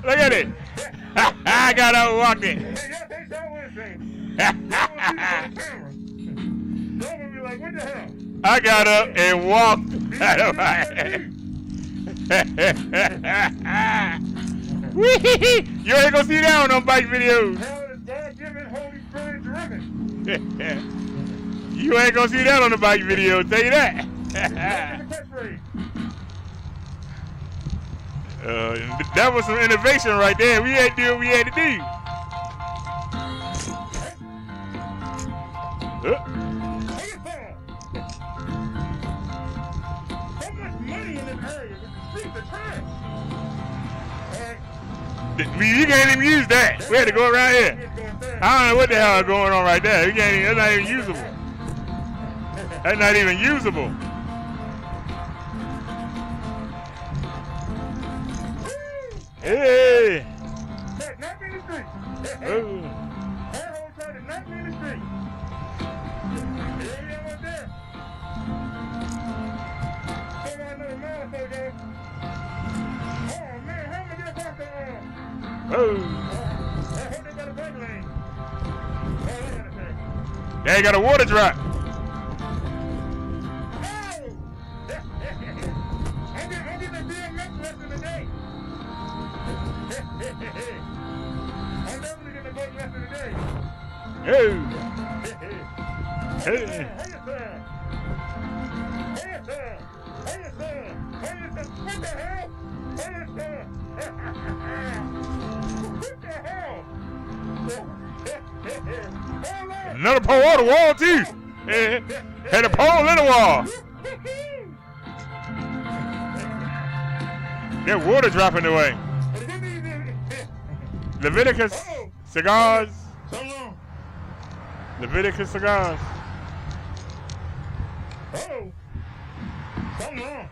Look at it. I got unwalked it. Hey, y'all think y'all Wednesday. Y'all gonna be like, what the hell? I got up and walked. You ain't gonna see that on no bike videos. Hell is God-given, Holy Spirit driven. You ain't gonna see that on the bike video, tell you that. That was some innovation right there. We had to do what we had to do. So much money in this area. The streets are trash. You can't even use that. We had to go around here. I don't know what the hell is going on right there. That's not even usable. That's not even usable. Hey! Knock me in the street. That whole trying to knock me in the street. Yeah, right there. Say another mile or so, guys. Oh, man, how am I going to get across the I hope they got a brake lane. Oh, they got a brake. They got a water drop. I'm getting a BMX lesson today. I'm definitely getting a bike lesson today. Hey. Hey, Hey. sir. Hey, sir. Hey, sir. Hey, sir. What the hell? Hey, sir. What the hell? Hold on. Another pole on the wall too. Had a pole in the wall. That water dropping away. Leviticus cigars. So long. Leviticus cigars. Oh. So long.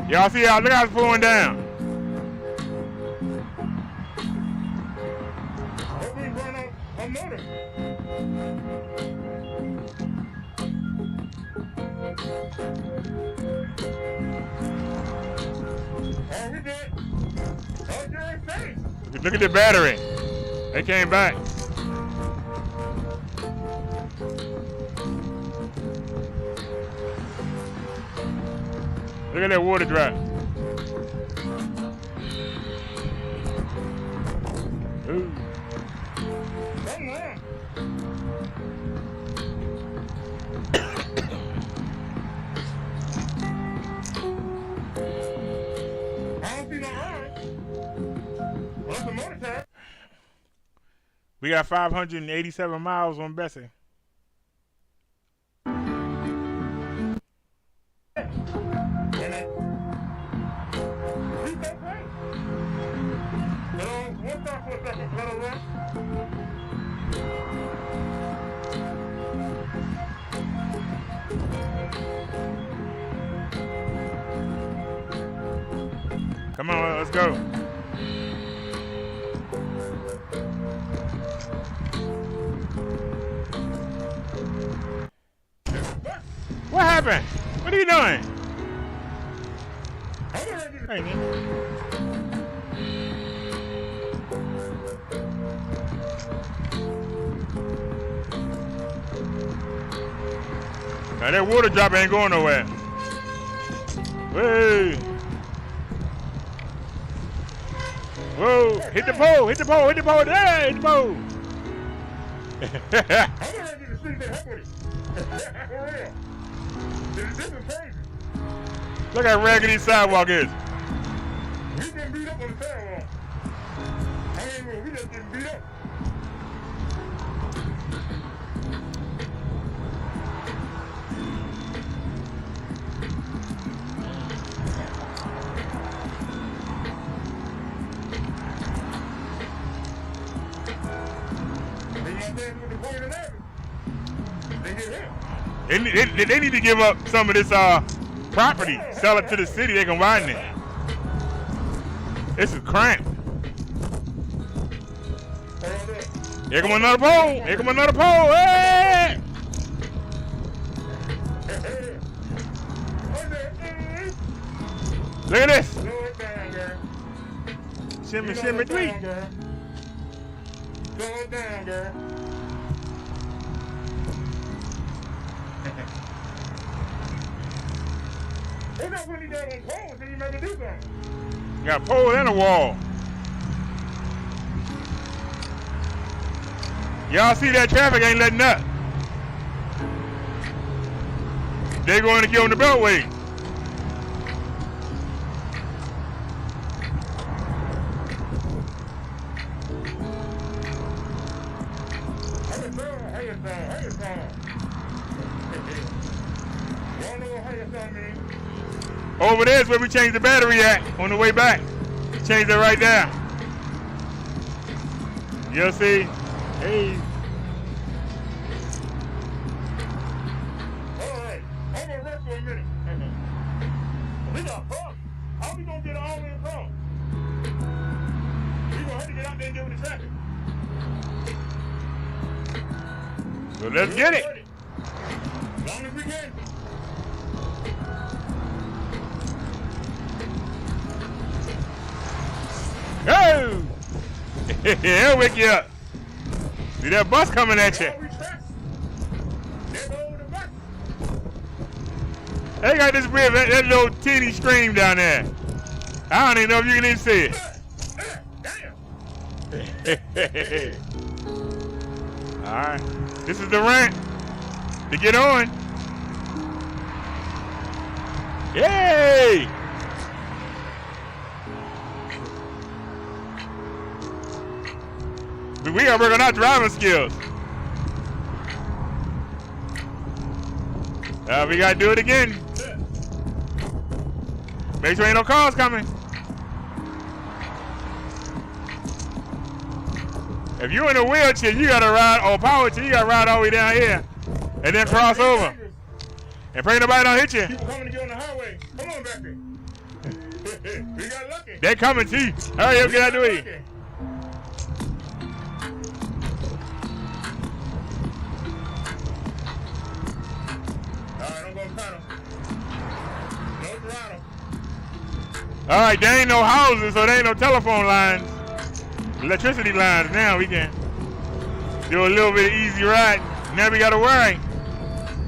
Y'all see how look how it's flowing down. Hope we run out a motor. Oh, we did. Oh, you're safe. Look at the battery. They came back. Look at that water drop. Ooh. Come on. I don't see no iron. Well, that's a motor tire. We got 587 miles on Bessie. One stop for a second. Let her run. Come on, let's go. What happened? What are you doing? Hey, man. Now that water drop ain't going nowhere. Hey. Whoa, hit the pole, hit the pole, hit the pole, there, hit the pole. I'm gonna get to see that equity. For real. This is crazy. Look how raggedy the sidewalk is. We been beat up on the sidewalk. I ain't real, we just getting beat up. They need to give up some of this property, sell it to the city. They can widen it. This is cramped. Here come another pole. Here come another pole. Hey! Look at this. Shimmy, shimmy, tweet. Slow it down, girl. They not putting down on poles until you make it do something. Got a pole and a wall. Y'all see that traffic ain't letting up. They're going to get on the beltway. Over there is where we changed the battery at on the way back. Changed it right there. You'll see. Hey. Alright, I'm gonna rest for a minute. We got problems. How we gonna get all the way across? We gonna have to get out there and deal with the traffic. So let's get it. As long as we can. Go! He'll wake you up. See that bus coming at you. They got this weird, that little teeny stream down there. I don't even know if you can even see it. Alright. This is the ramp to get on. Yay! We gotta work on our driving skills. We gotta do it again. Make sure ain't no cars coming. If you're in a wheelchair, you gotta ride, or power chair, you gotta ride all the way down here and then cross over. And pray nobody don't hit you. People coming to get on the highway. Come on back there. We got lucky. They coming to you. Hurry up, get out of the way. All right, there ain't no houses, so there ain't no telephone lines, electricity lines. Now we can do a little bit of easy ride. Now we gotta worry.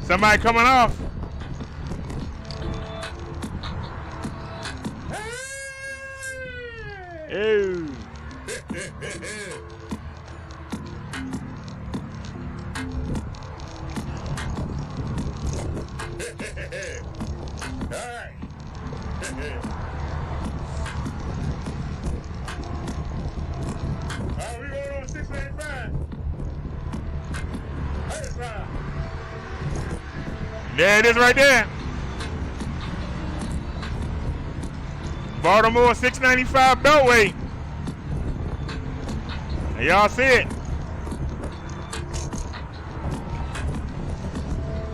Somebody coming off. Ew. All right. We going on 685. There it is right there. Baltimore 695 Beltway. Now y'all see it.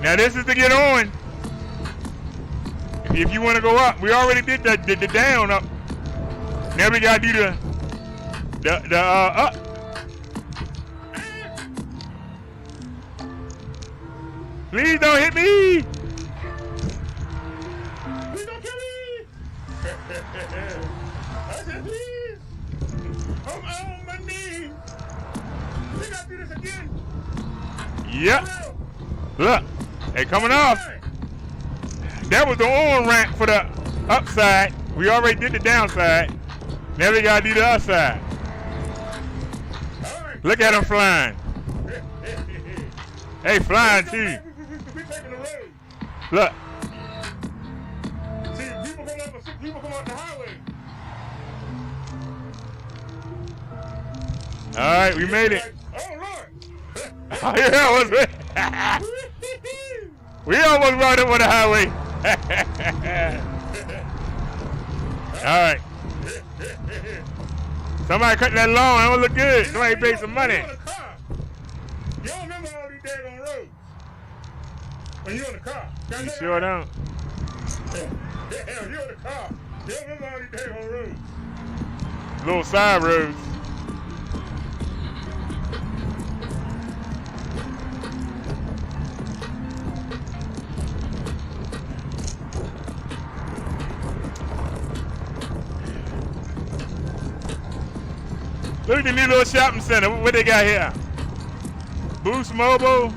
Now this is to get on. If you want to go up, we already did the down up. Now we gotta do the up. Please don't hit me. Please don't kill me. I said please. I'm on my knees. We gotta do this again. Yep. Look, they coming off. That was the on ramp for the upside. We already did the downside. Now we gotta do the upside. Right. Look at them flying. They flying too. We taking the road. Look. See, people come up the highway. All right, we made it. Like, oh Lord. Oh, yeah, what's it? We almost rode up on the highway. All right. Somebody cut that lawn. That don't look good. Somebody paid some money. You don't remember all these daggone roads when you're in the car. You sure don't? Yeah, you're in the car. You don't remember all these daggone roads. Little side roads. Look at the new little shopping center. What they got here? Boost Mobile.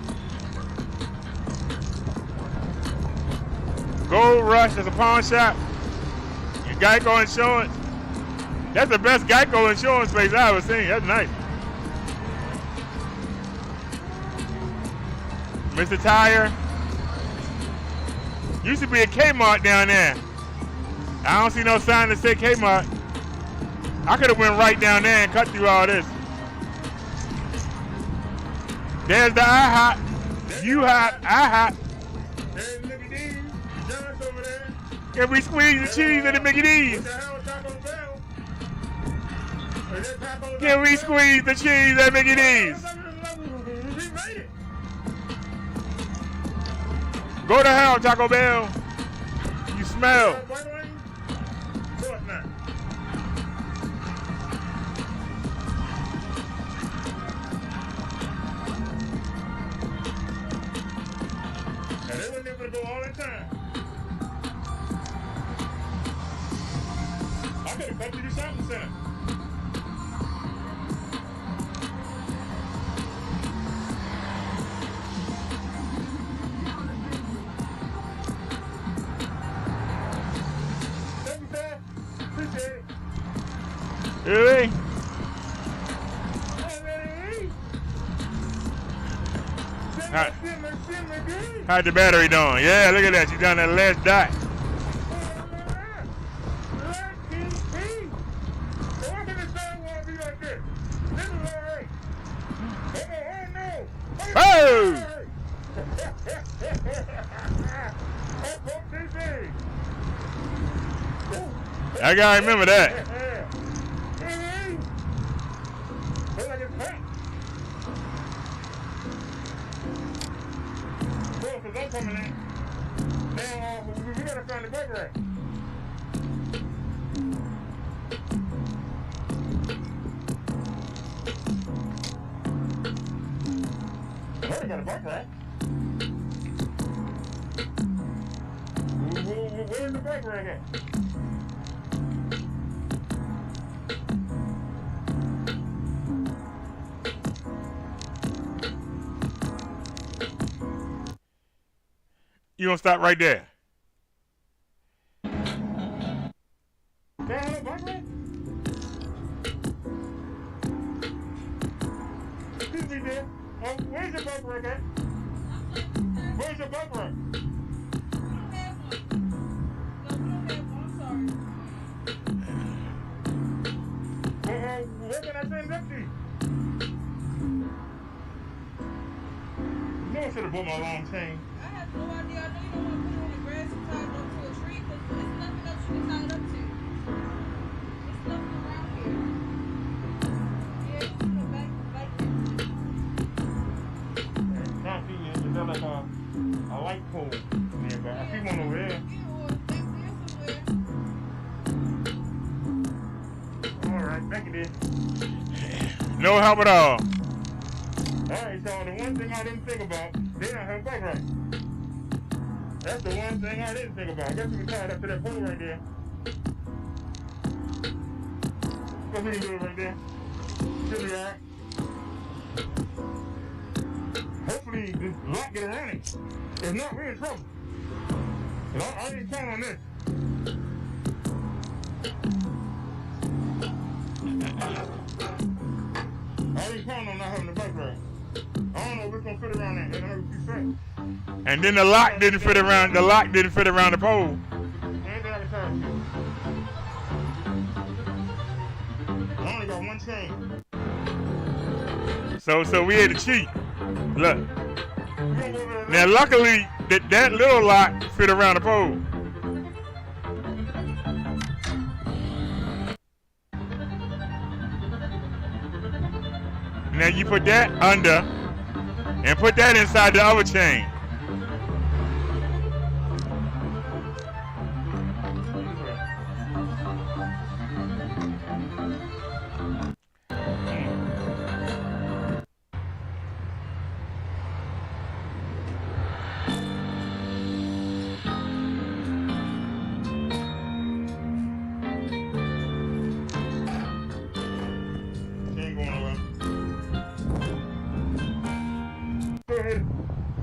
Gold Rush. That's a pawn shop. And Geico Insurance. That's the best Geico insurance place I ever seen. That's nice. Mr. Tire. Used to be a Kmart down there. I don't see no sign that say Kmart. I could have went right down there and cut through all this. There's the IHOP. You hop, IHOP. There's Mickey D's. John's over there. Can we squeeze the cheese in the Mickey D's? What the hell is Taco Bell? Is that Taco Bell? Can we squeeze the cheese at Mickey D's? We made it. Go to hell, Taco Bell. You smell. Of course not. And they were never to go all the time. I could have come to the shopping center. Thank you, sir. Appreciate it. Really? How's the battery doing? Yeah, look at that. You down that last dot. Oh! I gotta remember that. I'm coming in. Now, we gotta find the bike rack. I already got a bike rack. Where's the bike rack at? You gonna stop right there? Down the bike rack? Excuse me, dear. Where's your bike rack at? Where's your bike rack? Where can I send that to you? You know I should have bought my long chain. I have no idea. I know you don't want to put it on the grass and tie it up to a tree because there's nothing else you can tie it up to. There's nothing around here. Yeah, it's in the back light pole nearby. I see one over there. Alright, thank you, dear. No help at all. Alright, so the one thing I didn't think about, they don't have bike right. That's the one thing I didn't think about. I guess we can tie it up to that pole right there. Guess we can do it right there. Should be alright. Hopefully this lock get around it. If not, we're in trouble. I didn't count on this. I didn't count on not having the bike ride. I don't know if it's gonna fit around that 800 feet. And then the lock didn't fit around. The lock didn't fit around the pole. Anything I can tell you. I only got one chain. So we had to cheat. Look. Now luckily that little lock fit around the pole. Now you put that under and put that inside the other chain.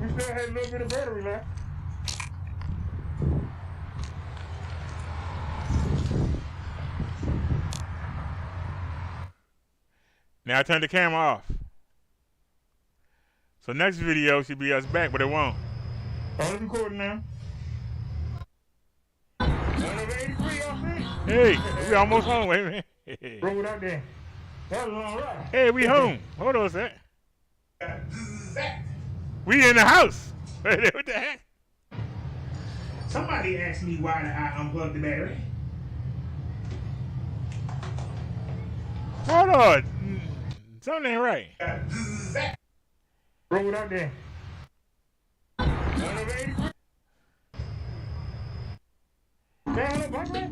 We still had a little bit of battery left. Now I turn the camera off. So next video should be us back, but it won't. Oh, it's recording now. 183, y'all see? Hey, we almost home. Wait a minute. Roll it out there. That was a long ride. Hey, we home. Hold on a sec. We in the house. What the heck? Somebody asked me why I unplugged the battery. Hold on. Something ain't right. Roll it out there. 183. Down up, right there.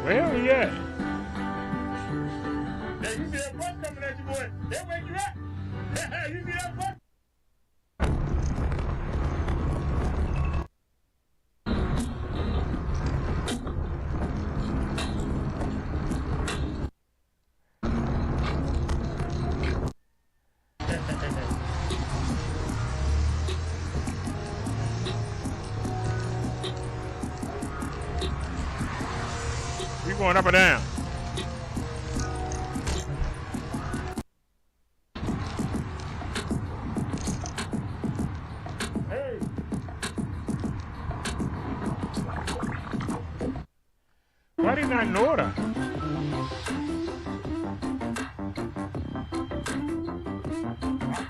Where we at? Hey, you see that bus coming at you, boy? They'll wake you up. You see that bus? We going up or down? Hey. Why they not in order?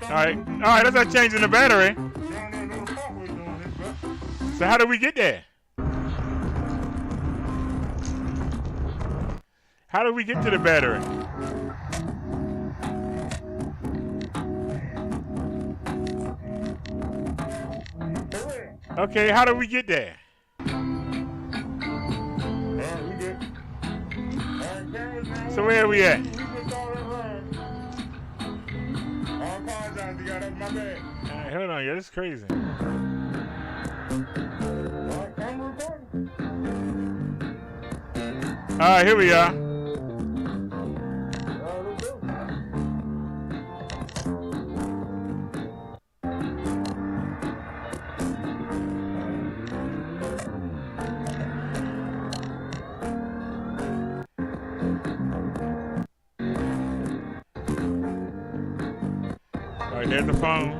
Alright, that's not changing the battery. So how do we get there? How do we get to the battery? Okay, how do we get there? So where are we at? Alright, hold on, yeah, this is crazy. Alright, here we are. Alright, there's the phone.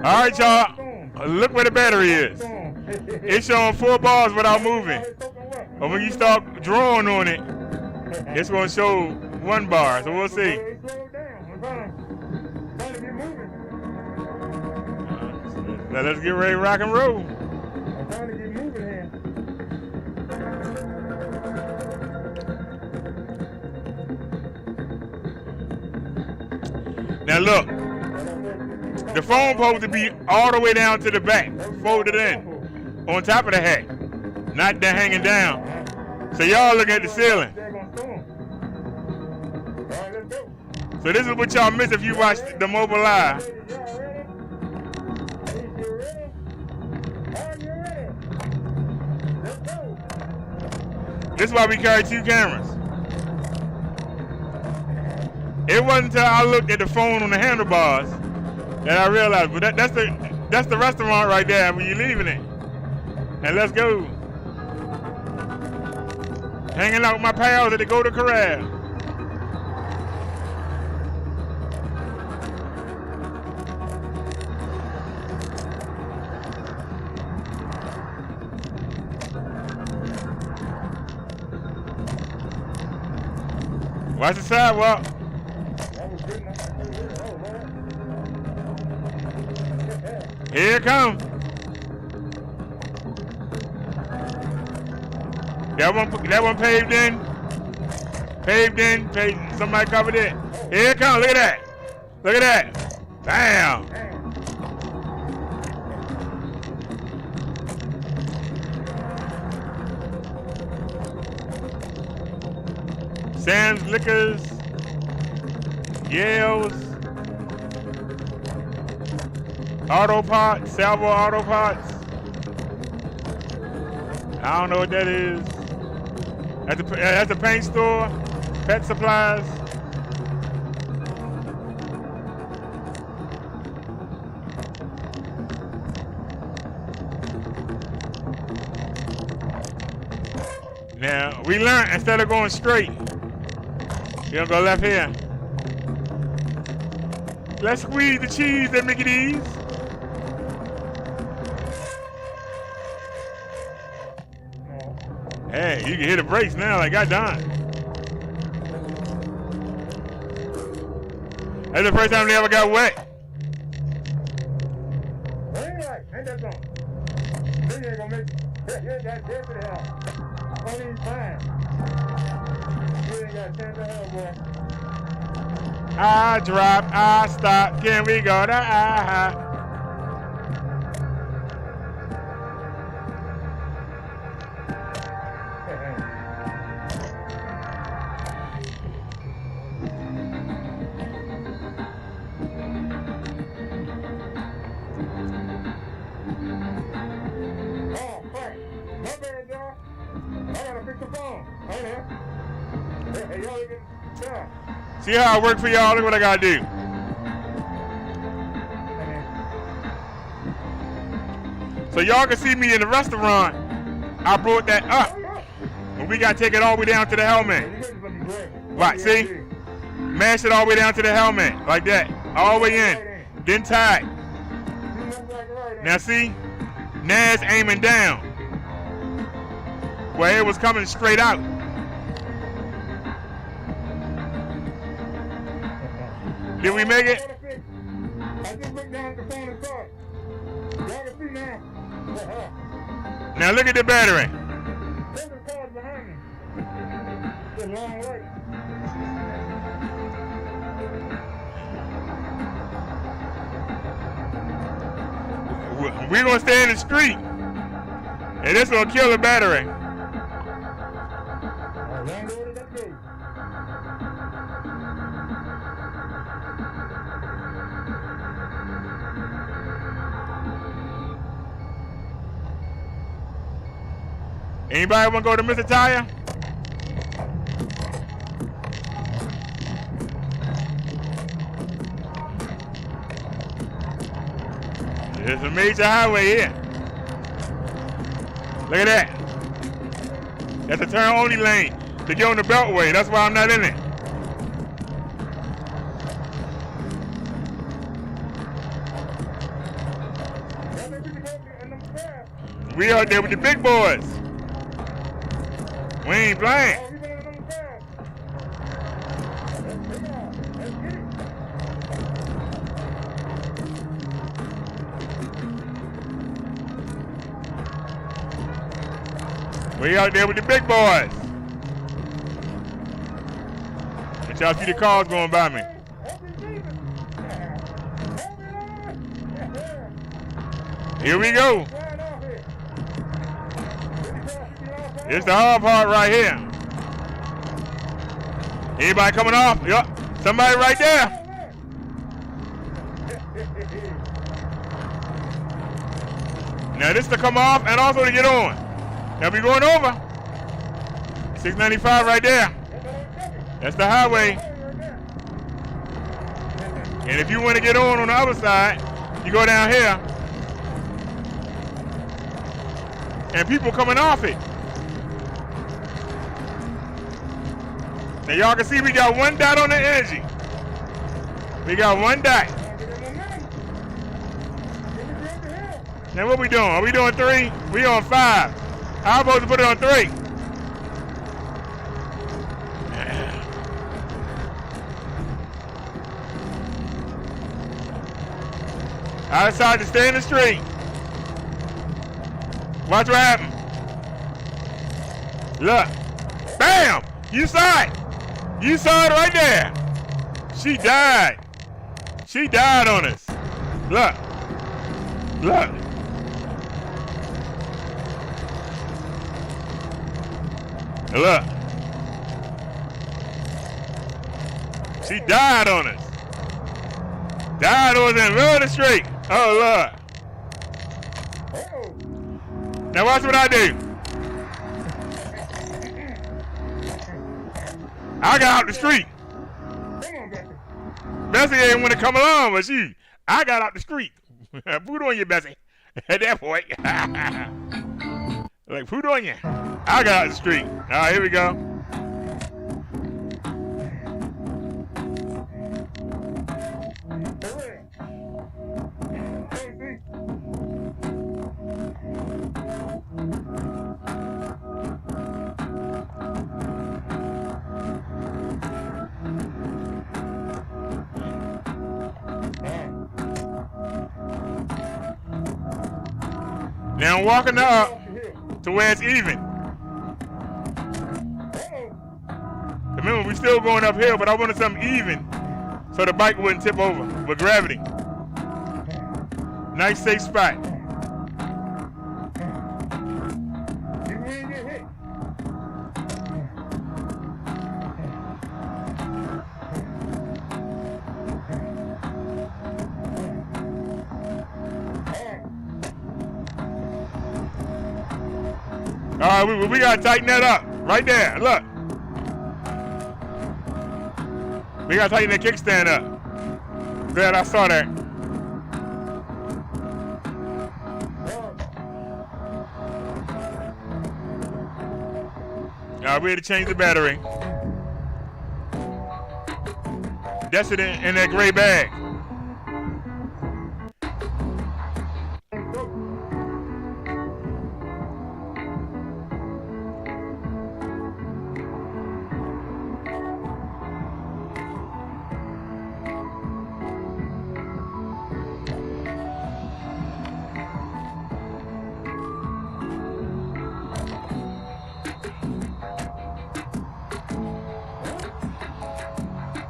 Alright, y'all. Look where the battery is. It's showing 4 bars without moving. But when you start drawing on it, It's gonna show 1 bar, so we'll see. They slowed down. I'm trying to get moving. Now let's get ready to rock and roll. I'm trying to get moving here. Now look, the phone supposed to be all the way down to the back, folded in, on top of the hat, not that hanging down. So y'all look at the ceiling. So this is what y'all miss if you watch the mobile live. This is why we carry 2 cameras. It wasn't until I looked at the phone on the handlebars that I realized, but that's the restaurant right there when you're leaving it. And let's go. Hanging out with my pals at the Go to Corral. Watch the sidewalk. Here it comes. That one paved in. Somebody covered it. Here it comes. Look at that. Bam. Sam's Liquors, Yale's, Auto Parts, Salvo Auto Parts. I don't know what that is. That's a paint store, pet supplies. Now, we learned instead of going straight, you're gonna go left here. Let's squeeze the cheese and make it easy. Hey, you can hear the brakes now, like I done. That's the first time they ever got wet. Ain't that something? Then you ain't gonna make it. You ain't got death in hell. Only time. You ain't got 10 to hell, boy. I drop, I stop, can we go to I? See how I work for y'all? Look what I gotta do. So y'all can see me in the restaurant. I brought that up. But we gotta take it all the way down to the helmet. Right, see? Mash it all the way down to the helmet. Like that. All the way in. Then tie it. Now see? Now it's aiming down. Where it was coming straight out. Did we make it? I just looked down at the phone and saw it. Y'all can see now. Now look at the battery. There's a car behind me. It's a long way. We're gonna stay in the street. And this will kill the battery. Anybody want to go to Mr. Tire? There's a major highway here. Look at that. That's a turn only lane to get on the beltway. That's why I'm not in it. We out there with the big boys. We ain't playing. We out there with the big boys. But y'all see the cars going by me. Here we go. It's the hard part right here. Anybody coming off? Yup. Somebody right there. Now this to come off and also to get on. Now we going over. 695 right there. That's the highway. And if you want to get on the other side, you go down here. And people coming off it. Now y'all can see we got one dot on the energy. We got one dot. Now what we doing? Are we doing 3? We on 5. How about to put it on 3? I decided to stay in the street. Watch what happened. Look. Bam! You saw it. You saw it right there. She died. She died on us. Look. Look. Look. She died on us. Died on us in the middle of the street. Oh, Lord. Now watch what I do. I got out the street. Bessie ain't want to come along, but I got out the street. Put on you, Bessie. At that point. Like, put on you. I got out the street. All right, here we go. Now I'm walking up to where it's even. Remember, we still going uphill, but I wanted something even so the bike wouldn't tip over with gravity. Nice safe spot. All right, we gotta tighten that up. Right there, look. We gotta tighten that kickstand up. Glad I saw that. All right, we had to change the battery. That's it in that gray bag.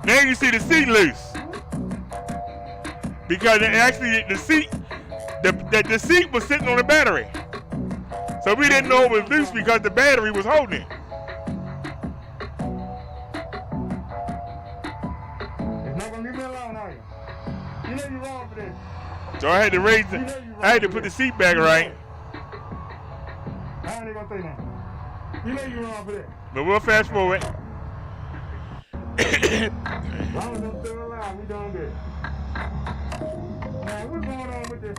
Now you see the seat loose. Because actually the seat was sitting on the battery. So we didn't know it was loose because the battery was holding it. It's not gonna leave me alone, are you? You know you're wrong for this. So I had to put the seat back right. I ain't gonna say nothing. You know you're wrong for this. But we'll fast forward. As long as I'm still alive, we doing good. Now, what's going on with this?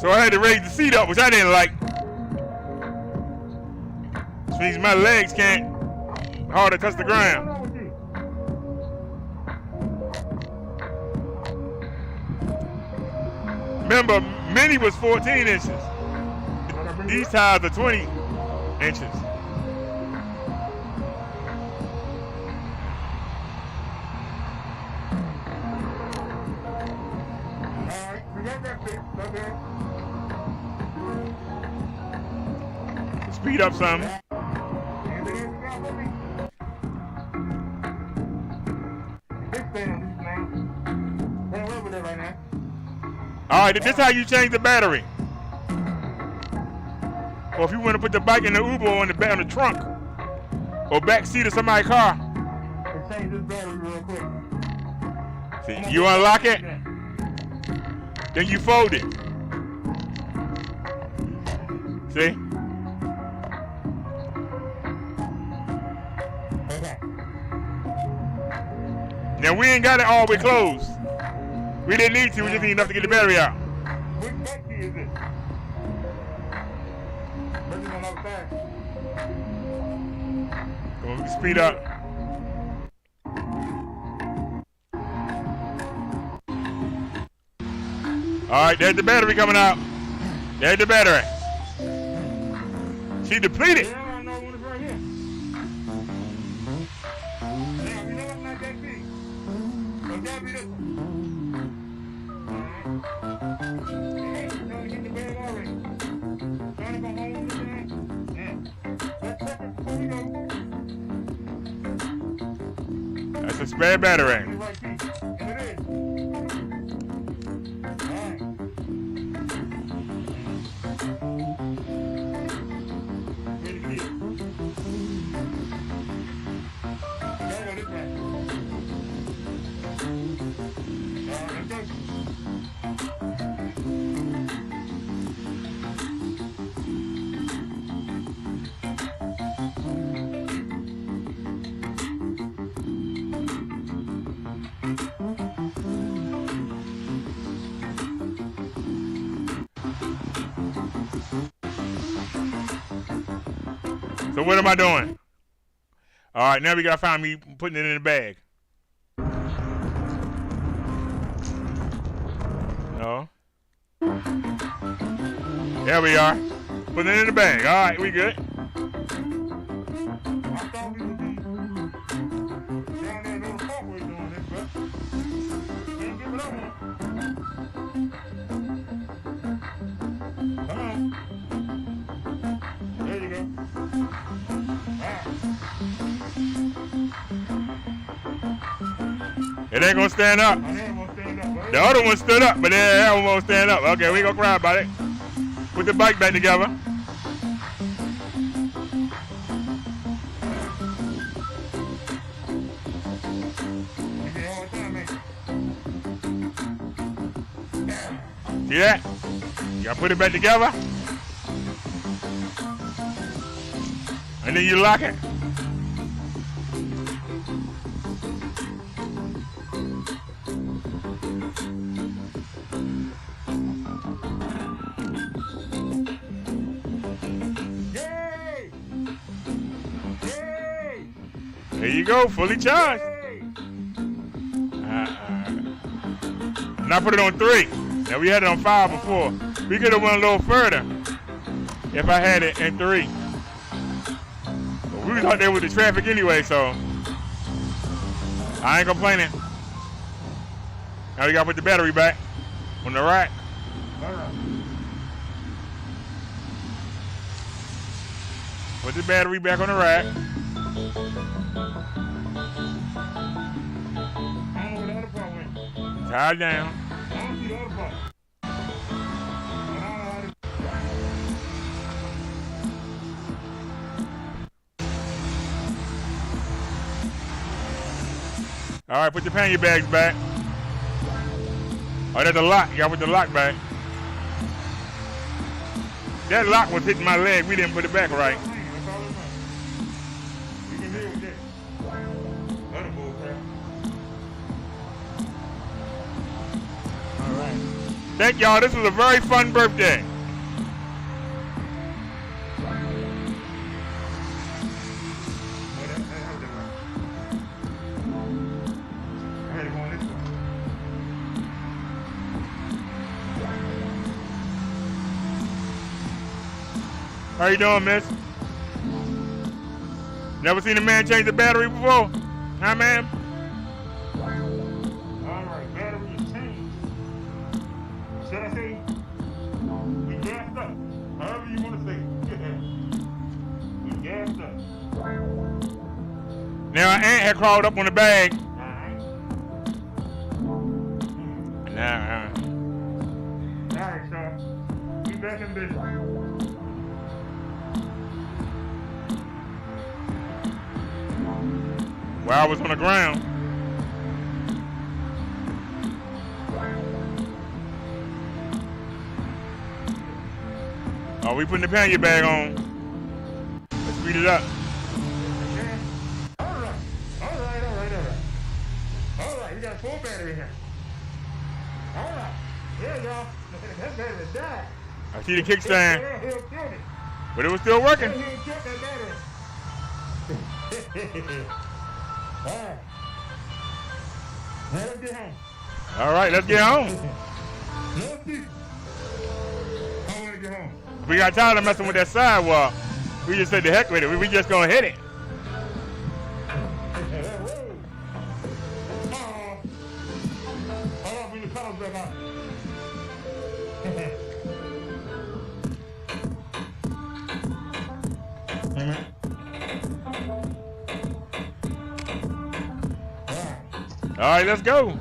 So I had to raise the seat up, which I didn't like. Which means my legs can't hardly touch the ground. Remember, Mini was 14 inches. These tires are 20 inches. speed up some. All right, this is how you change the battery. Or if you want to put the bike in the Uber on the trunk or back seat of somebody's car. Change this battery real quick. See, you unlock it, then you fold it. See? Now we ain't got it all the way closed. We didn't need to, we just need enough to get the battery out. Which back key is it? Bring it on outside. Come on, we can speed up. All right, there's the battery coming out. There's the battery. She depleted. Yeah, I know one is right here. Now, we know it's not that big. So it gotta be this one. Alright. Hey, trying to get the bag already. Trying to go home with this thing. Yeah. Let's check it before we go. That's a spare battery. Right key. And it is. Alright. Where's the key? Gotta go this way. Let's go. So what am I doing? All right, now we gotta find me putting it in the bag. No. There we are. Putting it in the bag. All right, we good. I thought we would be down there in the parkway doing this, but can't give it up, man. Come on. There you go. It ain't gonna stand up. My name won't stand up, right? The other one stood up, but that one won't stand up. Okay, we ain't gonna cry about it. Put the bike back together. You get all the time, man. See that? You gotta put it back together. And then you lock it. Yay! Yay! There you go, fully charged. Yay! Now put it on 3. Now we had it on 5 before. We could have went a little further if I had it in 3. But we was out there with the traffic anyway, so I ain't complaining. Now we gotta put the battery back on the rack. All right. Put the battery back on the rack. I don't know where the other part went. Tie it down. I don't see the other part. I don't know how to... All right, put your pannier bags back. Oh, there's a lock. You gotta put the lock back. That lock was hitting my leg. We didn't put it back right. That's all it matters. You can deal with that. Other bull crap. All right. Thank y'all. This was a very fun birthday. Well, that hurt that way. I had to go on this way. How you doing, miss? Never seen a man change the battery before? Huh, ma'am? All right, battery is changed. Should I say we gassed up? However you want to say it. Now an ant had crawled up on the bag. Now, Alright, so we back in business. while I was on the ground. Oh, we putting the pannier bag on. Let's speed it up. Alright, we got a full battery here. Alright, here y'all. That battery died. I see the kickstand, He'll kill it. but it was still working. He'll kill that battery. Alright. Now let's get home. All right, let's get home. No people. I want to get home. We got tired of messing with that sidewalk. We just said the heck with it. We just gonna hit it. All right, let's go.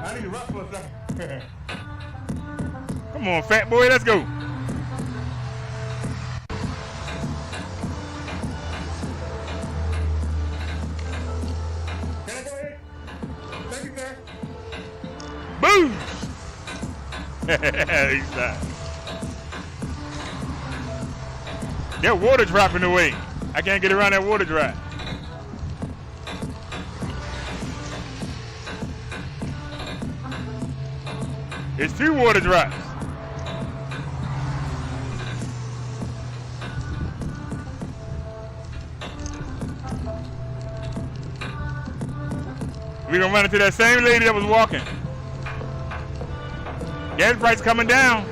I need to run for a second. Come on, fat boy, let's go. Can I go ahead? Thank you, sir. Boom! He's done. That water dropping away. I can't get around that water drop. It's 2 water drops. We're gonna run into that same lady that was walking. Gas price coming down,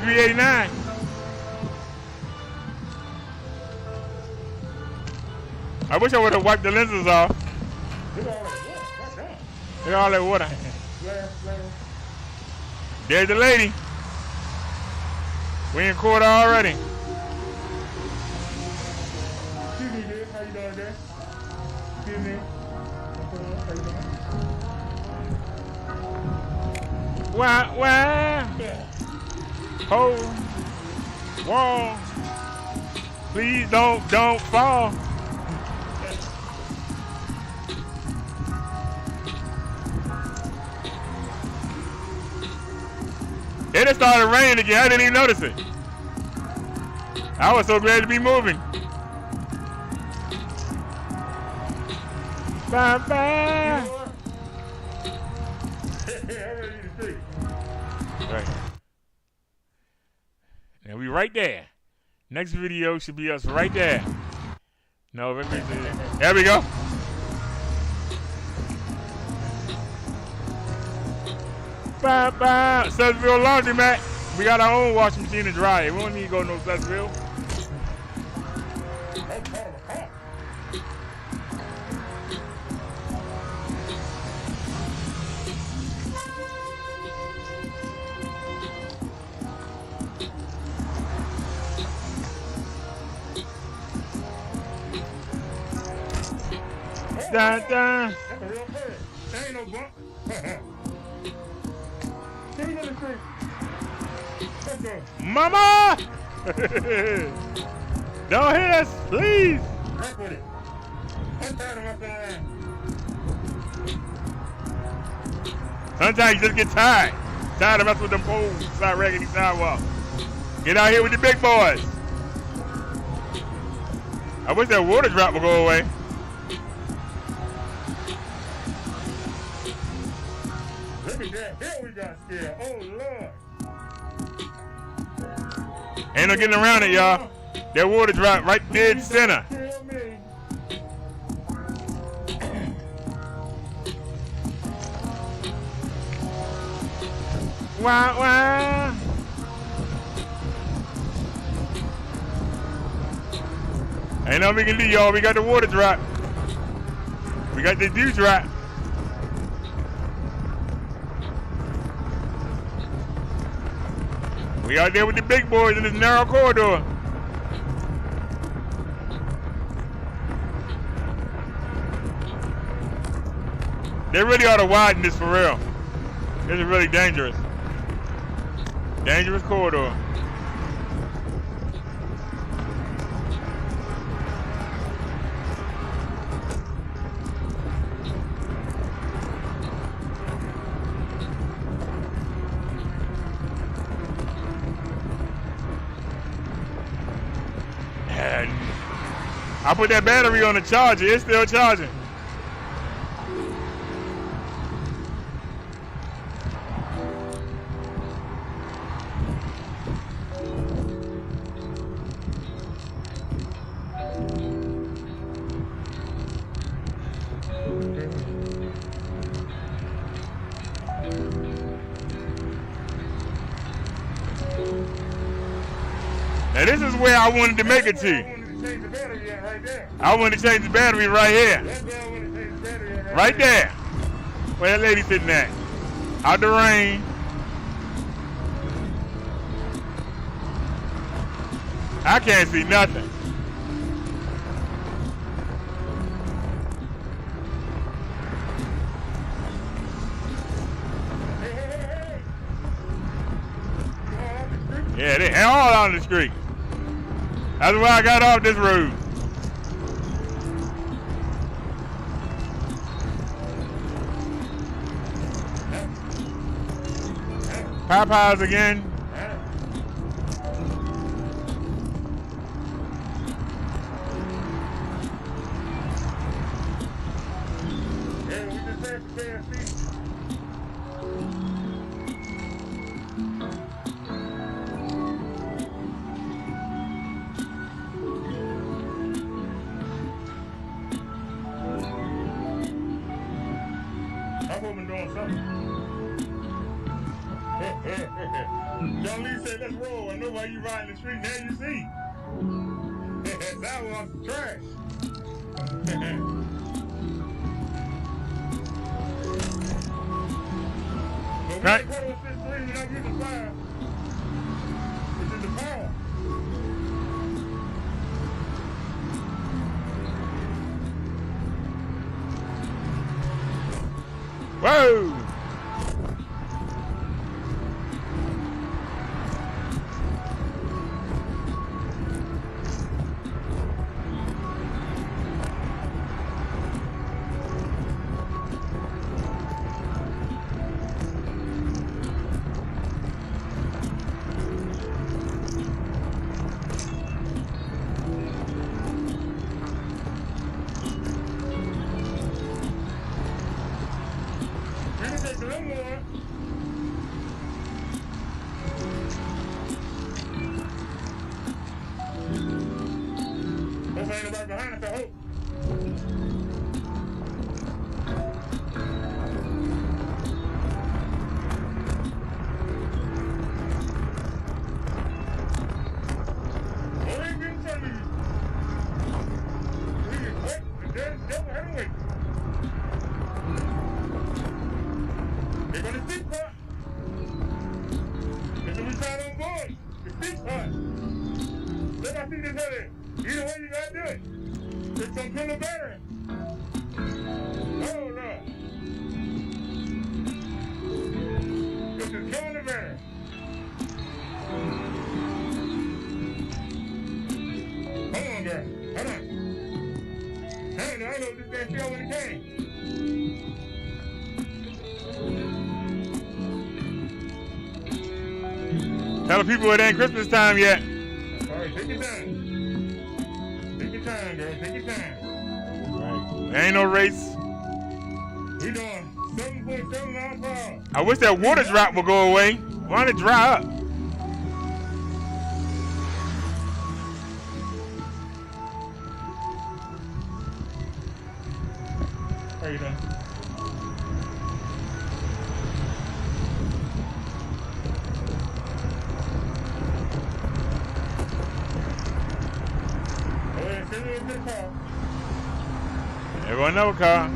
$3.89. I wish I would have wiped the lenses off. Look at all that water. There's the lady. We in court already. Excuse me, dude. How you doing there? Excuse me. How you doing? Wah. Hold. Wall. Please don't fall. It had started raining again. I didn't even notice it. I was so glad to be moving. Bye bye. Right. And we right there. Next video should be us right there. No, there we go. Bye bye. Sussville Laundromat. We got our own washing machine and dryer. We don't need to go to no Sussville. Dun, dun. That's a real bird. That ain't no bump. Give me another drink. Let's go. Mama! Don't hit us, please. Wreck with it. I'm tired of my flying. Sometimes you just get tired. Tired of messing with them poles, start raggedy sidewalk. Get out here with the big boys. I wish that water drop would go away. Look at that hill we got scared. Oh, Lord. Ain't no getting around it, y'all. That water drop right dead center. Kill me. Wah, wah. Ain't nothing we can do, y'all. We got the water drop. We got the dew drop. We out there with the big boys in this narrow corridor. They really ought to widen this for real. This is really dangerous. Dangerous corridor. And I put that battery on the charger. It's still charging. Now this is where I wanted to make it to. I wanted to change the battery right here. Right there. Where that lady sitting at. Out the rain. I can't see nothing. Yeah, they all on the street. That's why I got off this road. Popeyes again. John Lee said, let's roll. I know why you riding the street. Now you see. That was trash. Right. It's in the power. Whoa! Behind us, I hope. They're going to stick part. This is what we tried on board. The stick part. Let us see this other. Either way you gotta do it. It's gonna kill the battery. Oh Lord. This is killing the battery. Hold on, girl. Hold on. Hey, I know this damn shell when it came. Tell the people it ain't Christmas time yet. Alright, take your time. Take your time, girl. Take your time. Right. There ain't no race. We doing 7.7 miles per hour. I wish that water drop would go away. Why don't it dry up? How you doing? There go another car.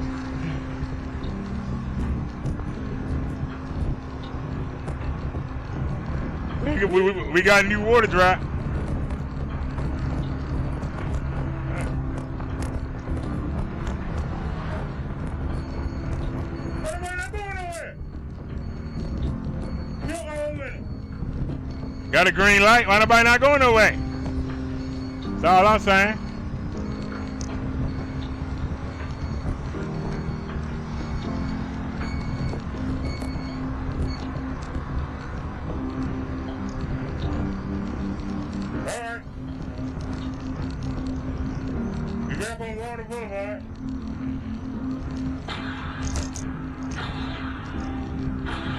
we got a new water drop. Got a green light. Why nobody not going no way? That's all I'm saying. Alright. You back on Water Boulevard.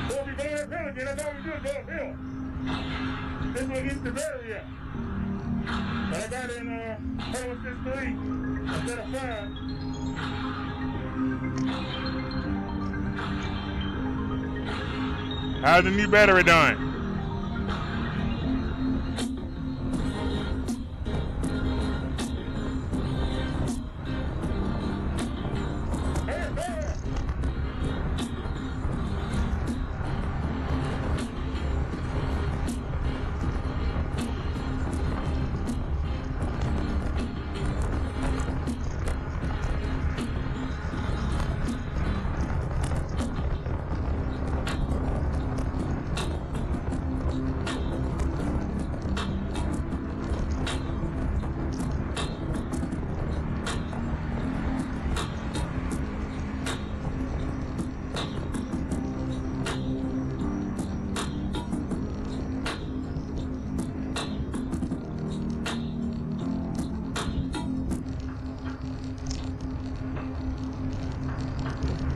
So if you go uphill again, that's all we do is go uphill. This will get the battery up. But I got in 763 instead of 5. How's the new battery doing?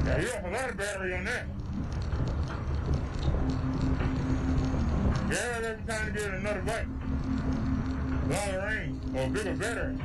Yeah, you have a lot of battery on that. Yeah, every time to get another bike. Longer range or bigger battery.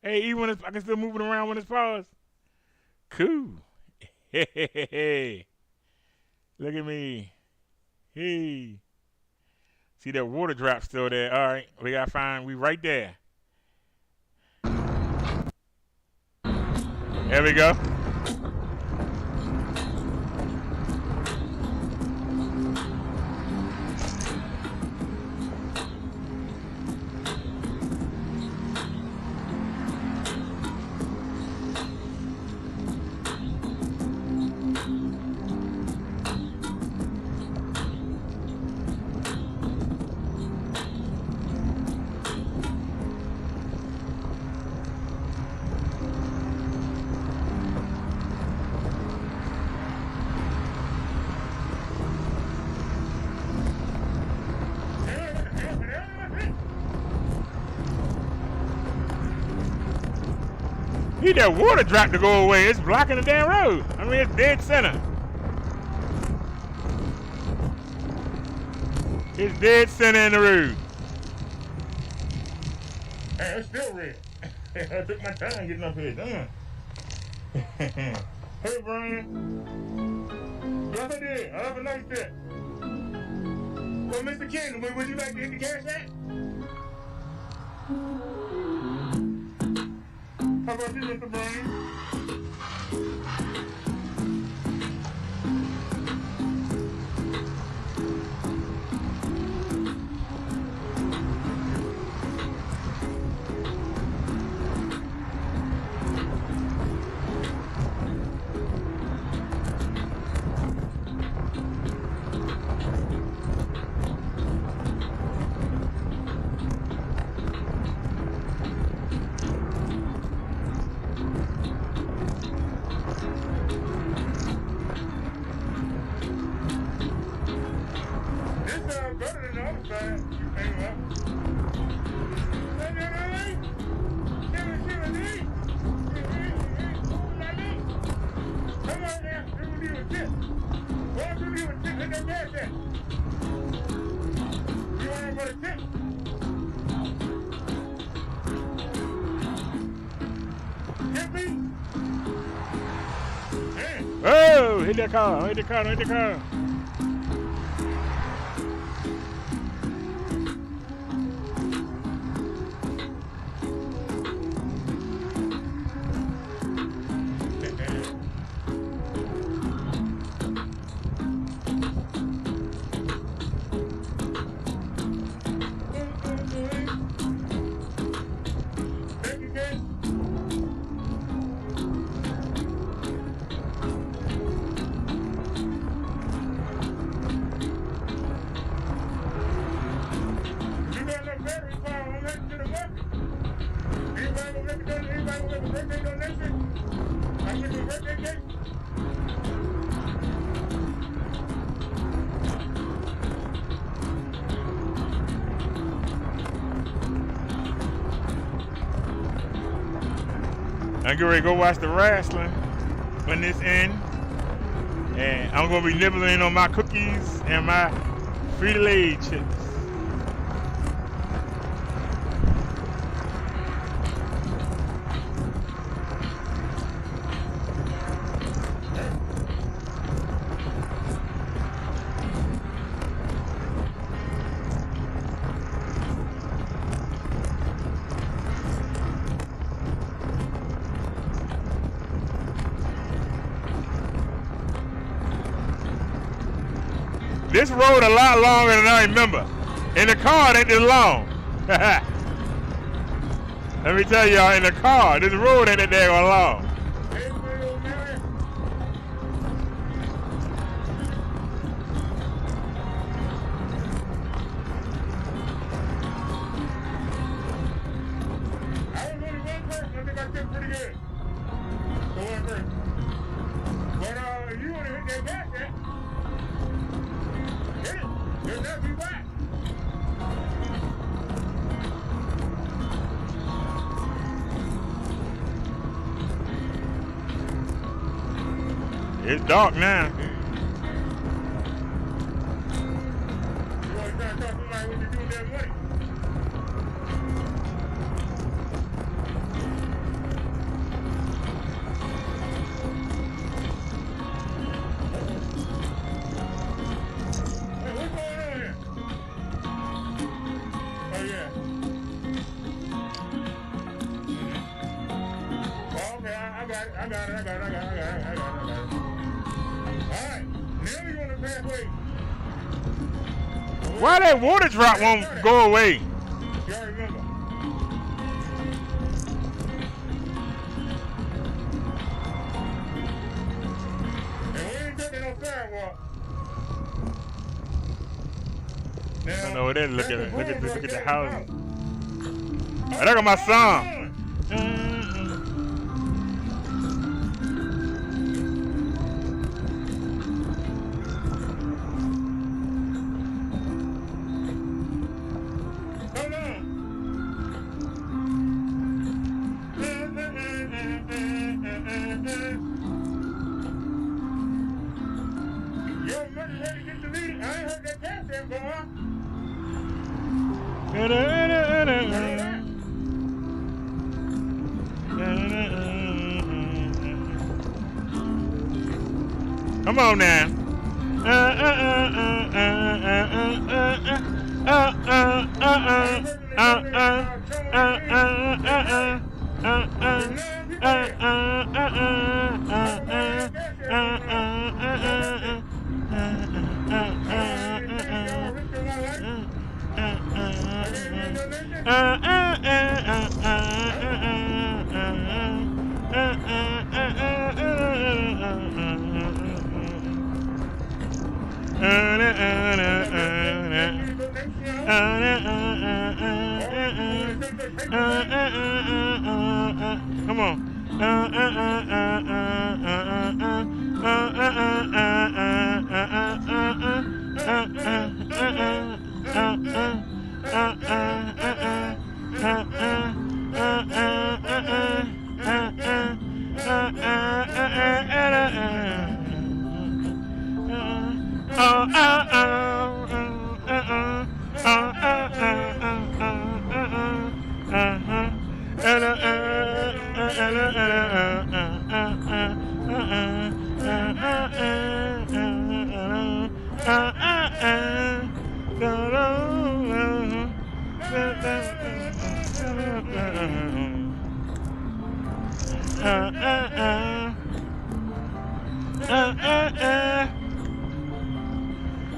Hey, even when I can still move it around when it's paused. Cool. Hey. Look at me. Hey. See that water drop still there. All right. We got to find. We right there. There we go. Need that water drop to go away. It's blocking the damn road. I mean, it's dead center. It's dead center in the road. Hey, it's still red. I took my time getting up here. Damn. Hey, Brian. Yes, I did. I have a nice day. Well, Mr. King, would you like to hit the gas at? How about you, Mr. Brian? you need a tip? What you need a tip? Hit that gas at? You want for the tip? Hit me? Damn. Oh, hit that car, hit the car, hit the car. Thank you, Ken. You got enough battery power on that to the market. Anybody gonna make a birthday donation? I give you a birthday cake. I'm getting ready to go watch the wrestling when this ends. And I'm going to be nibbling on my cookies and my Frito-Lay chips. This road a lot longer than I remember. In the car, it ain't this long. Let me tell y'all, in the car, this road ain't that daggone long. Hey, little man. I was only one person. I think I did pretty good. For one person. But if you want to hit that gas, hit it. You'll never be back. It's dark now. You want to try to talk to somebody what you do with that money? Hey, what's going on here? Oh, yeah. Oh, okay, I got it. All right, now we're going to pathway. Why that water drop won't go away? Y'all remember? And we ain't taking no sidewalk. I don't know what it is. Look at the houses. I look at my son. Come on. Your money ready to get deleted. I ain't heard that gas there, boy. Come on now. Come on.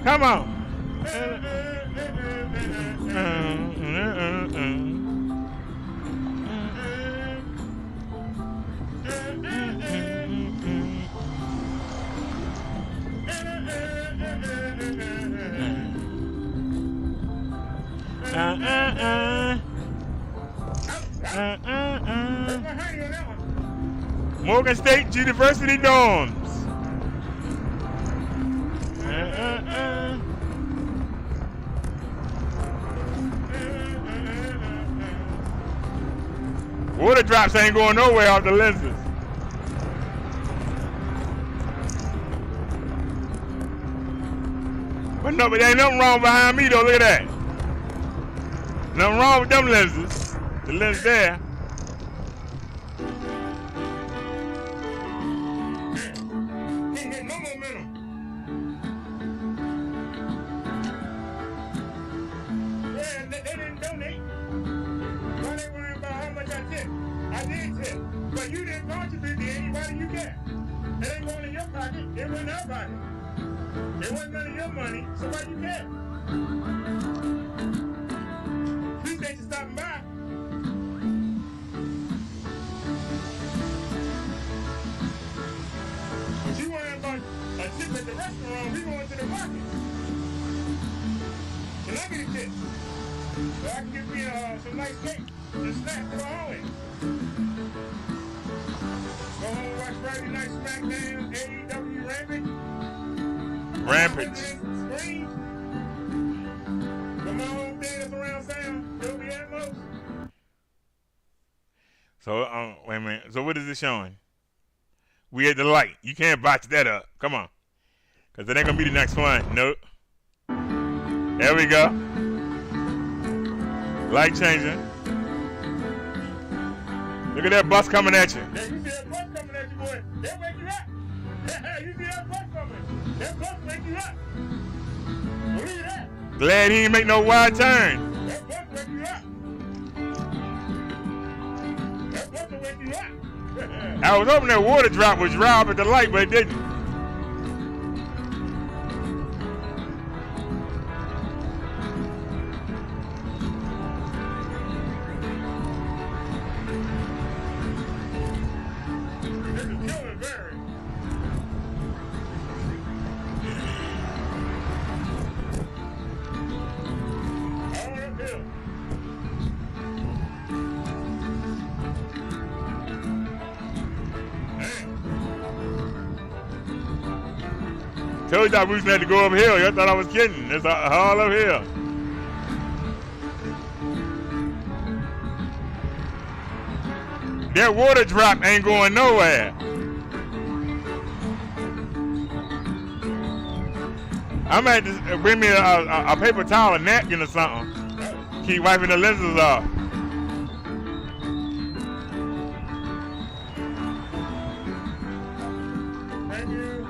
Come on. Morgan State University dorms. Water drops ain't going nowhere off the lenses. But no, but there ain't nothing wrong behind me though. Look at that. Nothing wrong with them lenses. The lens there. Can't get no momentum. Yeah, they didn't donate. Why they worrying about how much I tipped? I did tip. But you didn't contribute to anybody you get. It ain't going in your pocket. It went in our pocket. It wasn't none of your money, so why you care? Appreciate you stopping by. If you worrying about a tip at the restaurant, we going to the market. Can I get a tip? So I can get me some nice cake and snacks to go home. Go home, watch Friday Night SmackDown, AEW Rampage. Rampage. Screen. But my home theaters around town, they'll be at most. So, wait a minute. So what is it showing? We at the light. You can't botch that up. Come on. Because it ain't going to be the next one. Nope. There we go. Light changing. Look at that bus coming at you. Yeah, you see that bus coming at you, boy. They'll wake you up. You see that bus coming. That bus wake you up. Believe that. Glad he didn't make no wide turn. That bus wake you up. That bus will wake you up. I was hoping that water drop was dry up at the light, but it didn't. This is killing Barry. All uphill. Told y'all we had to go uphill. Y'all thought I was kidding. It's all uphill. That water drop ain't going nowhere. I'm gonna have to bring me a paper towel, a napkin or something. Keep wiping the lenses off. Thank you.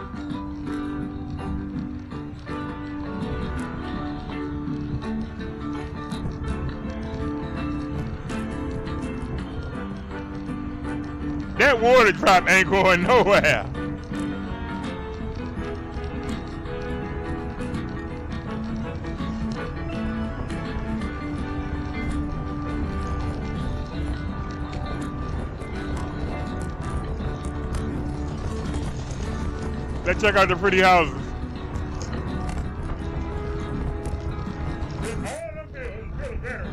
That water drop ain't going nowhere. Let's check out the pretty houses. It's all uphill. It's really better.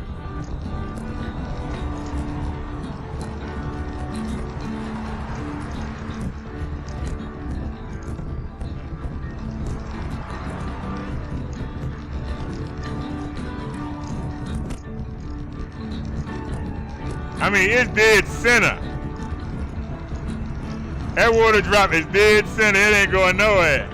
I mean, it's dead center. That water drop is dead center. It ain't going nowhere.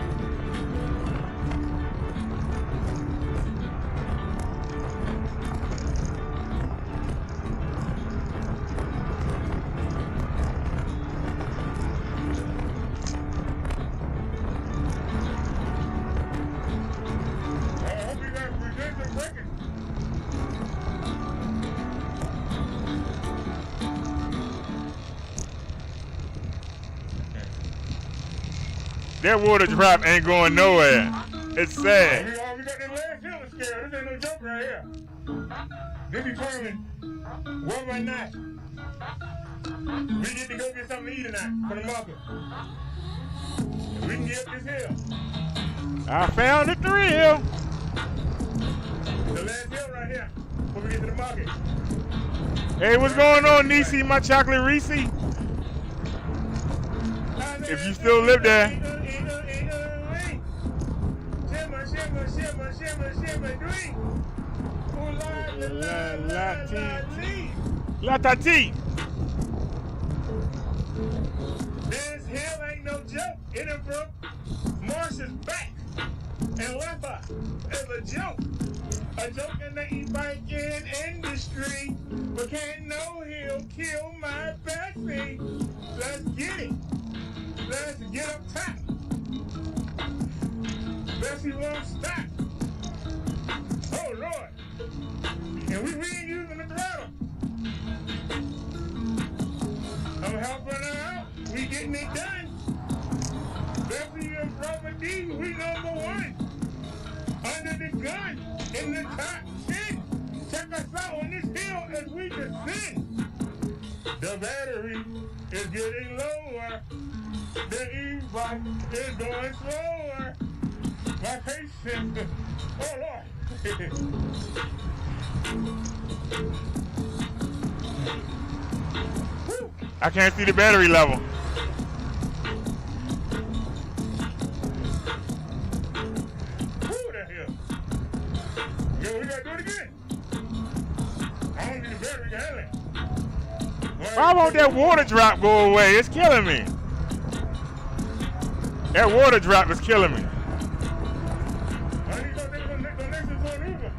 That water drop ain't going nowhere. It's sad. We got that last hill to scare. This ain't no joke right here. This determines whether or not we get to go get something to eat or not for the market. We can get up this hill. I found the thrill. The last hill right here before we get to the market. Hey, what's going on, Niecy, my chocolate Reese? If you still live there. Shimmer, shimmer, shimmer, shimmer, shimmer, drink. La tati. This hill ain't no joke. It done broke Marsh's back and left her as a joke. A joke in the e-biking industry. But can't no hill kill my backseat. Let's get it. Let's get up top. Bessie won't stop. Oh Lord. And we ain't using the throttle. I'm helping her out. We getting it done. Bessie and Brother D, we number one. Under the gun, in the top 10. Check us out on this hill as we descend. The battery is getting lower. The e-bike is going slower. My patience, oh Lord. I can't see the battery level. Woo, that hill. Yo, we gotta do it again. I don't need the battery to handle it. Why won't that water drop go away? It's killing me. That water drop is killing me. I need to go next to one Uber.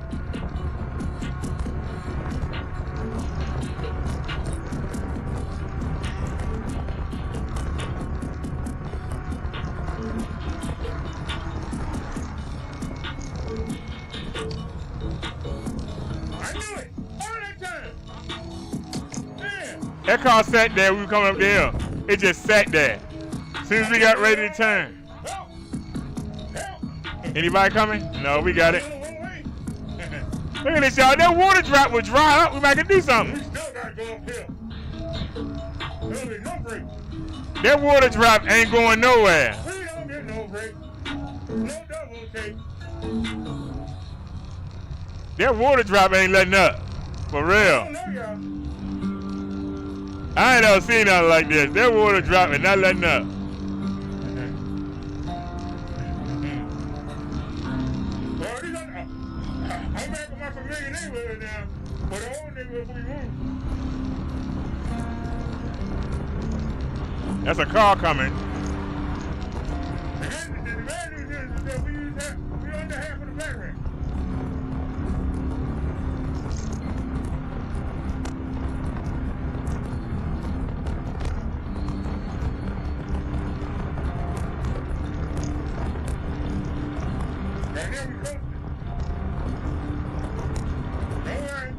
I knew it! All that time! Man! That car sat there when we were coming up the hill. It just sat there. As soon as we got ready to turn. Help! Help! Anybody coming? No, we got it. One way. Look at this, y'all. That water drop will dry up. We might can do We something. still gotta go uphill. There'll be no break. That water drop ain't going nowhere. We don't get no break. No double take. That water drop ain't letting up. For I real. don't know, y'all. I ain't never seen nothing like this. That water drop is not letting up. Well, I'm back in my familiar neighborhood now, but the old neighborhood we moved. That's a car coming. The bad news is that we under half of the battery. Right now we coasting. Don't worry.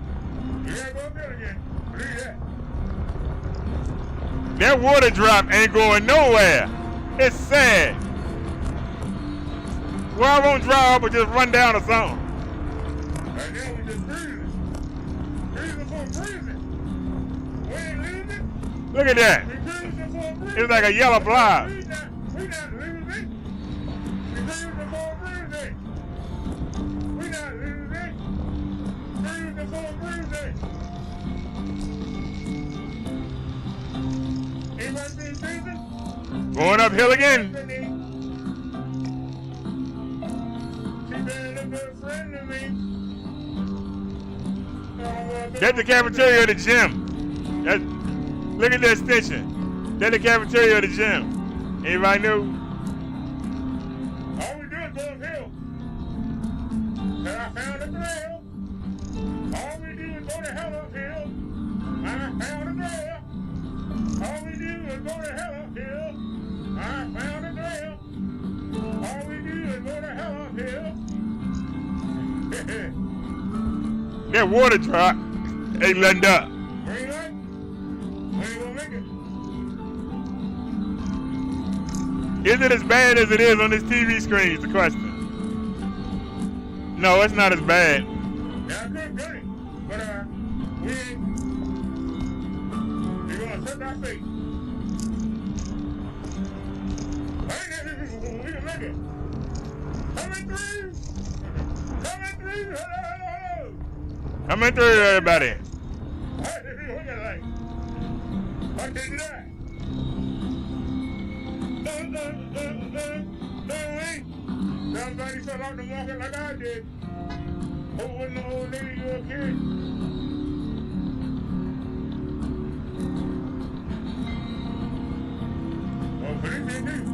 You gotta go up there again. Believe that. That water drop ain't going nowhere. It's sad. Well, I won't dry up or just run down or something. Right now we just breathing. Breathing for breathing. We ain't losing. Look at that. We breathing for breathing. It's like a yellow blob. We not losing. We breathing for breathing. We not losing. Breathing for breathing. Anybody been breathing? Going uphill again. She been a good friend to me. That's the cafeteria of the gym. Look at the extension. That's the cafeteria of the gym. Anybody know? All we do is go uphill. And I found a trail. All we do is go to hell uphill. I found a trail. All we do is go to hell uphill. I found a trail. All we do is go to hell uphill. That water drop ain't letting up. Green light? We ain't gonna make it. Is it as bad as it is on this TV screen is the question. No, it's not as bad. Now, I could get it, but we're gonna set our face. We can make it. Come in through. Come in through. Hello, hello. Come in through, everybody. Hey, look at that. I can do that. Wait. Somebody fell out the market like I did. Oh, wasn't the old lady you a kid? Oh, but it didn't.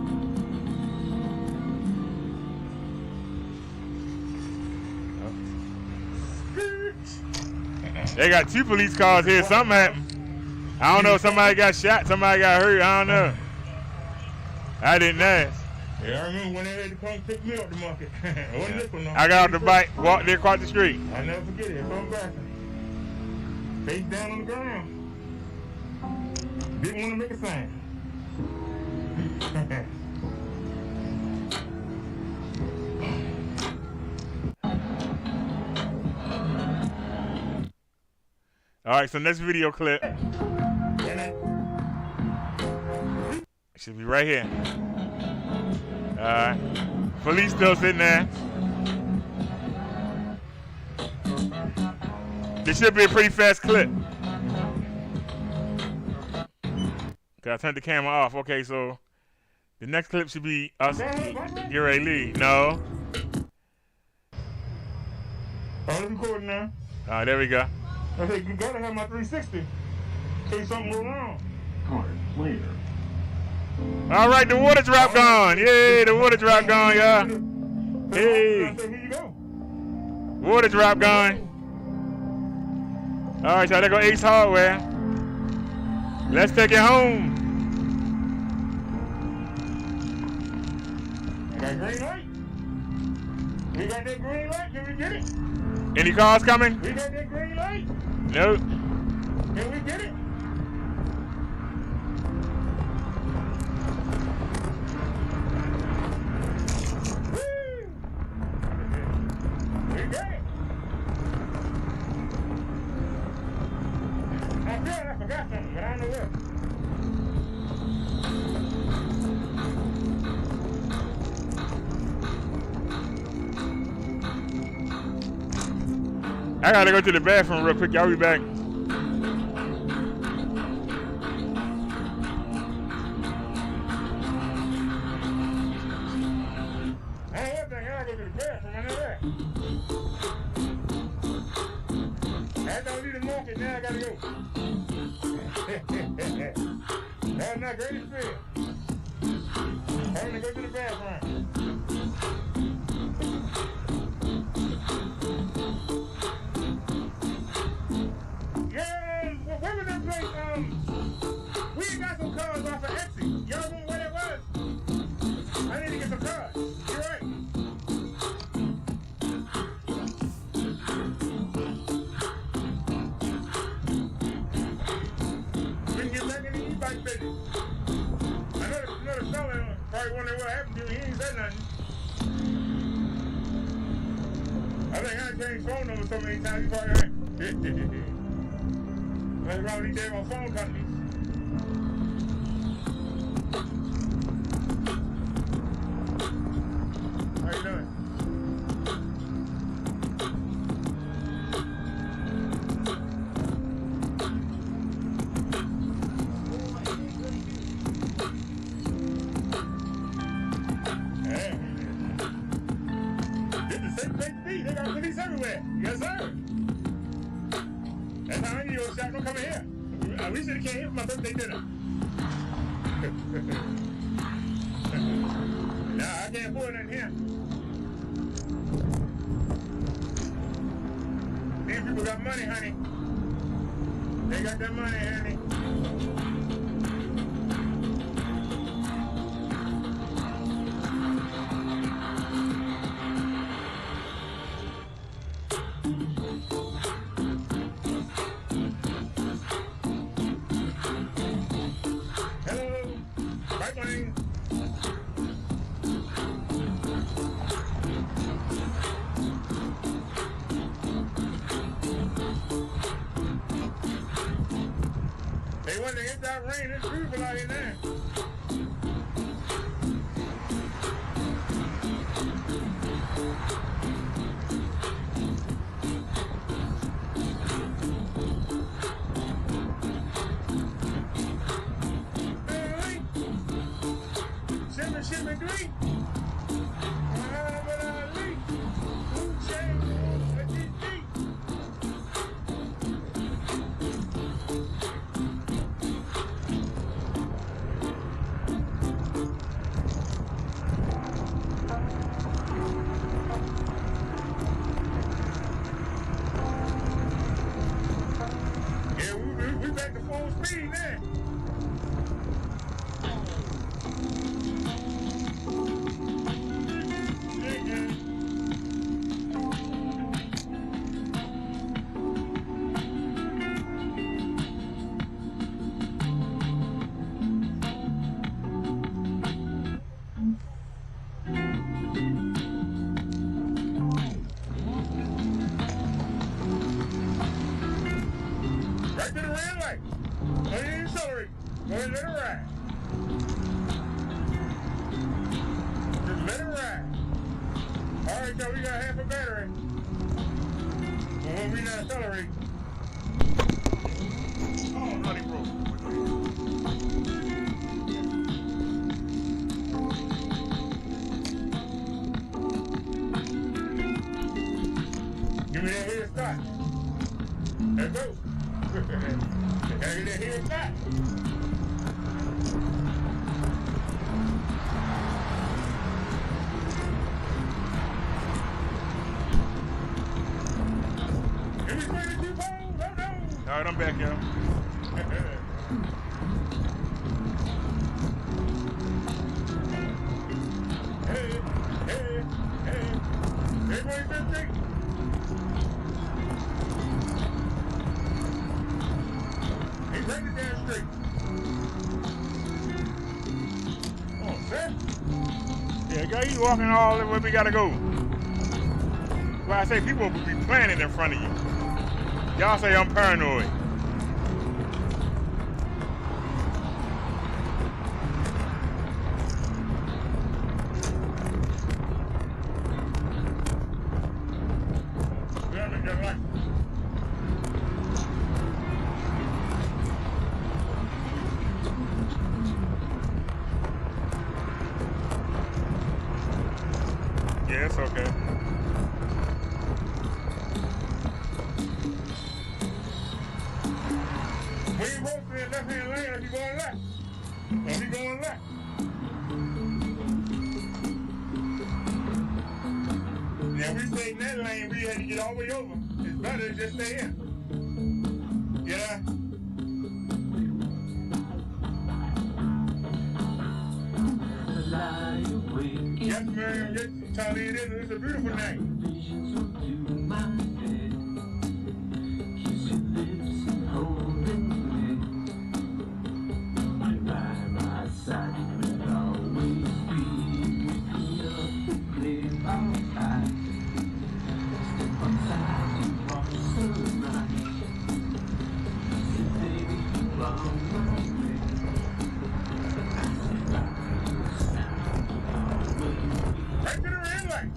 They got 2 police cars here. Something happened. I don't know if somebody got shot, somebody got hurt. I don't know. I didn't ask. Yeah, I remember when they had to come pick me up the market. It wasn't this one, no. I got off the bike, walked there across the street. I'll never forget it. Come back. Face down on the ground. Didn't want to make a sign. All right, so next video clip should be right here. All right, police still sitting there. This should be a pretty fast clip. Okay, I turned the camera off. Okay, so the next clip should be us get ready to leave. No. I'm recording now. All right, there we go. I said, you gotta have my 360 in case something go wrong. Card later. All right, the water drop gone. Yay, the water drop gone, y'all. Hey. I said, here you go. Water drop gone. All right, so there go Ace Hardware. Let's take it home. Got green light? We got that green light. Can we get it? Any cars coming? We got that green light. Nope. Can we get it? Woo! We got it. I feel like I forgot something, but I don't know what. I gotta go to the bathroom real quick. Y'all be back. I gotta go to the bathroom. I know that. After I leave the market, now I gotta go. That's not great experience. I'm gonna go to the bathroom. Yeah, where was that place? We got some cars off of Etsy. Y'all know where that was? I need to get some cars. You're right. We can get back in the e-bike business. I know the fella probably wondering what happened to him. He ain't said nothing. I think I changed phone numbers so many times. He probably ain't. That's around these damn phone companies. How you doing? Hey. This is the same place to be. They got police everywhere. Yes, sir. That's how I need your shop. Don't come in here. We should have came here for my birthday dinner. Nah, I can't afford nothing here. These people got money, honey. They got that money, honey. Hello. Bye, buddy. when they hit that rain, it's beautiful out here now. Shimmy green. Muhammad Ali. Who changed the GG? Yeah, we back to full speed now. Right to the red light. Go ahead and accelerate. Go ahead and let it ride. Just let it ride. All right, y'all, we got half a battery. But when we not accelerate. Oh, no, he broke. Give me that head start. Let's go. Gotta get that head start. Give me 22 poles. Oh no. All right, I'm back, y'all. Hey, hey, hey. Everybody been thinking. Hey, bring it down straight. Come on, sir. Yeah, girl, you walking all the way we gotta go. Well, I say people will be planning in front of you. Y'all say I'm paranoid. Yeah, make that light. Yeah, it's okay. When you roll to that left-hand lane, like you going left. Don't be going left. Now, we stay in that lane, we had to get all the way over. It's better to just stay in. Yeah. Yes, ma'am. Yes, Charlie, it is. It's a beautiful night. Right to the red light.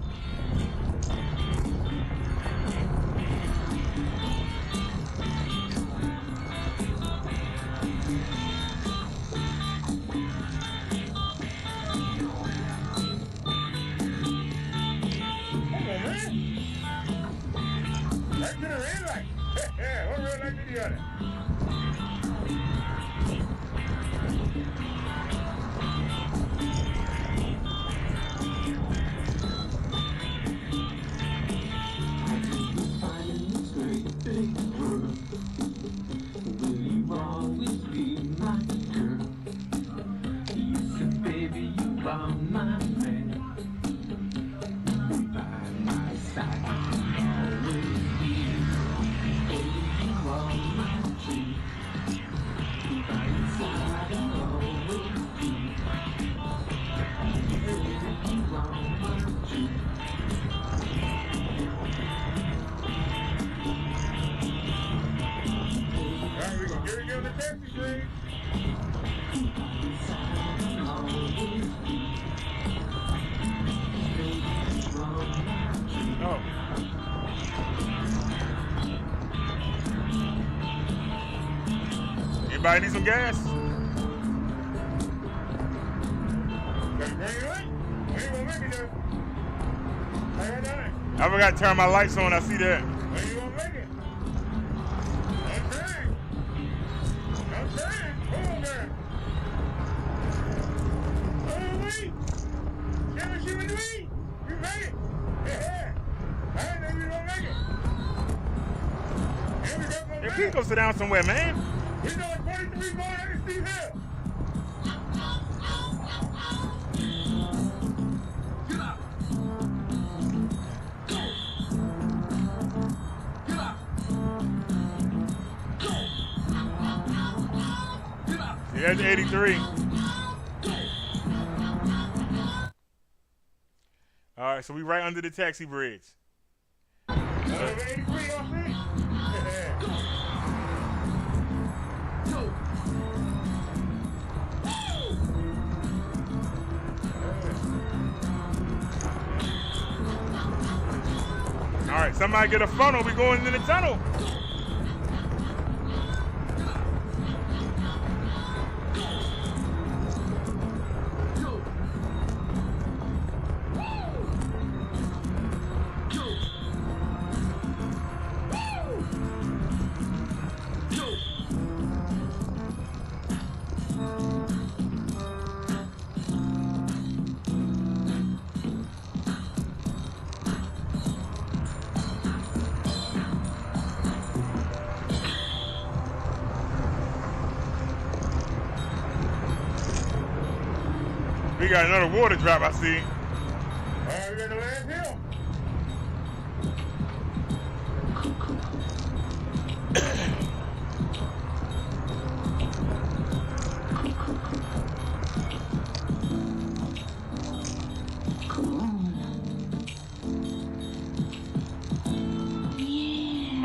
Anybody need some gas? I forgot to turn my lights on. I see that. Hey, please go sit down somewhere, man. We doing 43 going at Steve Hill. Get up. Get up. Get up. See, that's 83. All right, so we right under the taxi bridge. 83 off me. All right, somebody get a funnel. We going into the tunnel. We got another water drop, I see. We got the last hill.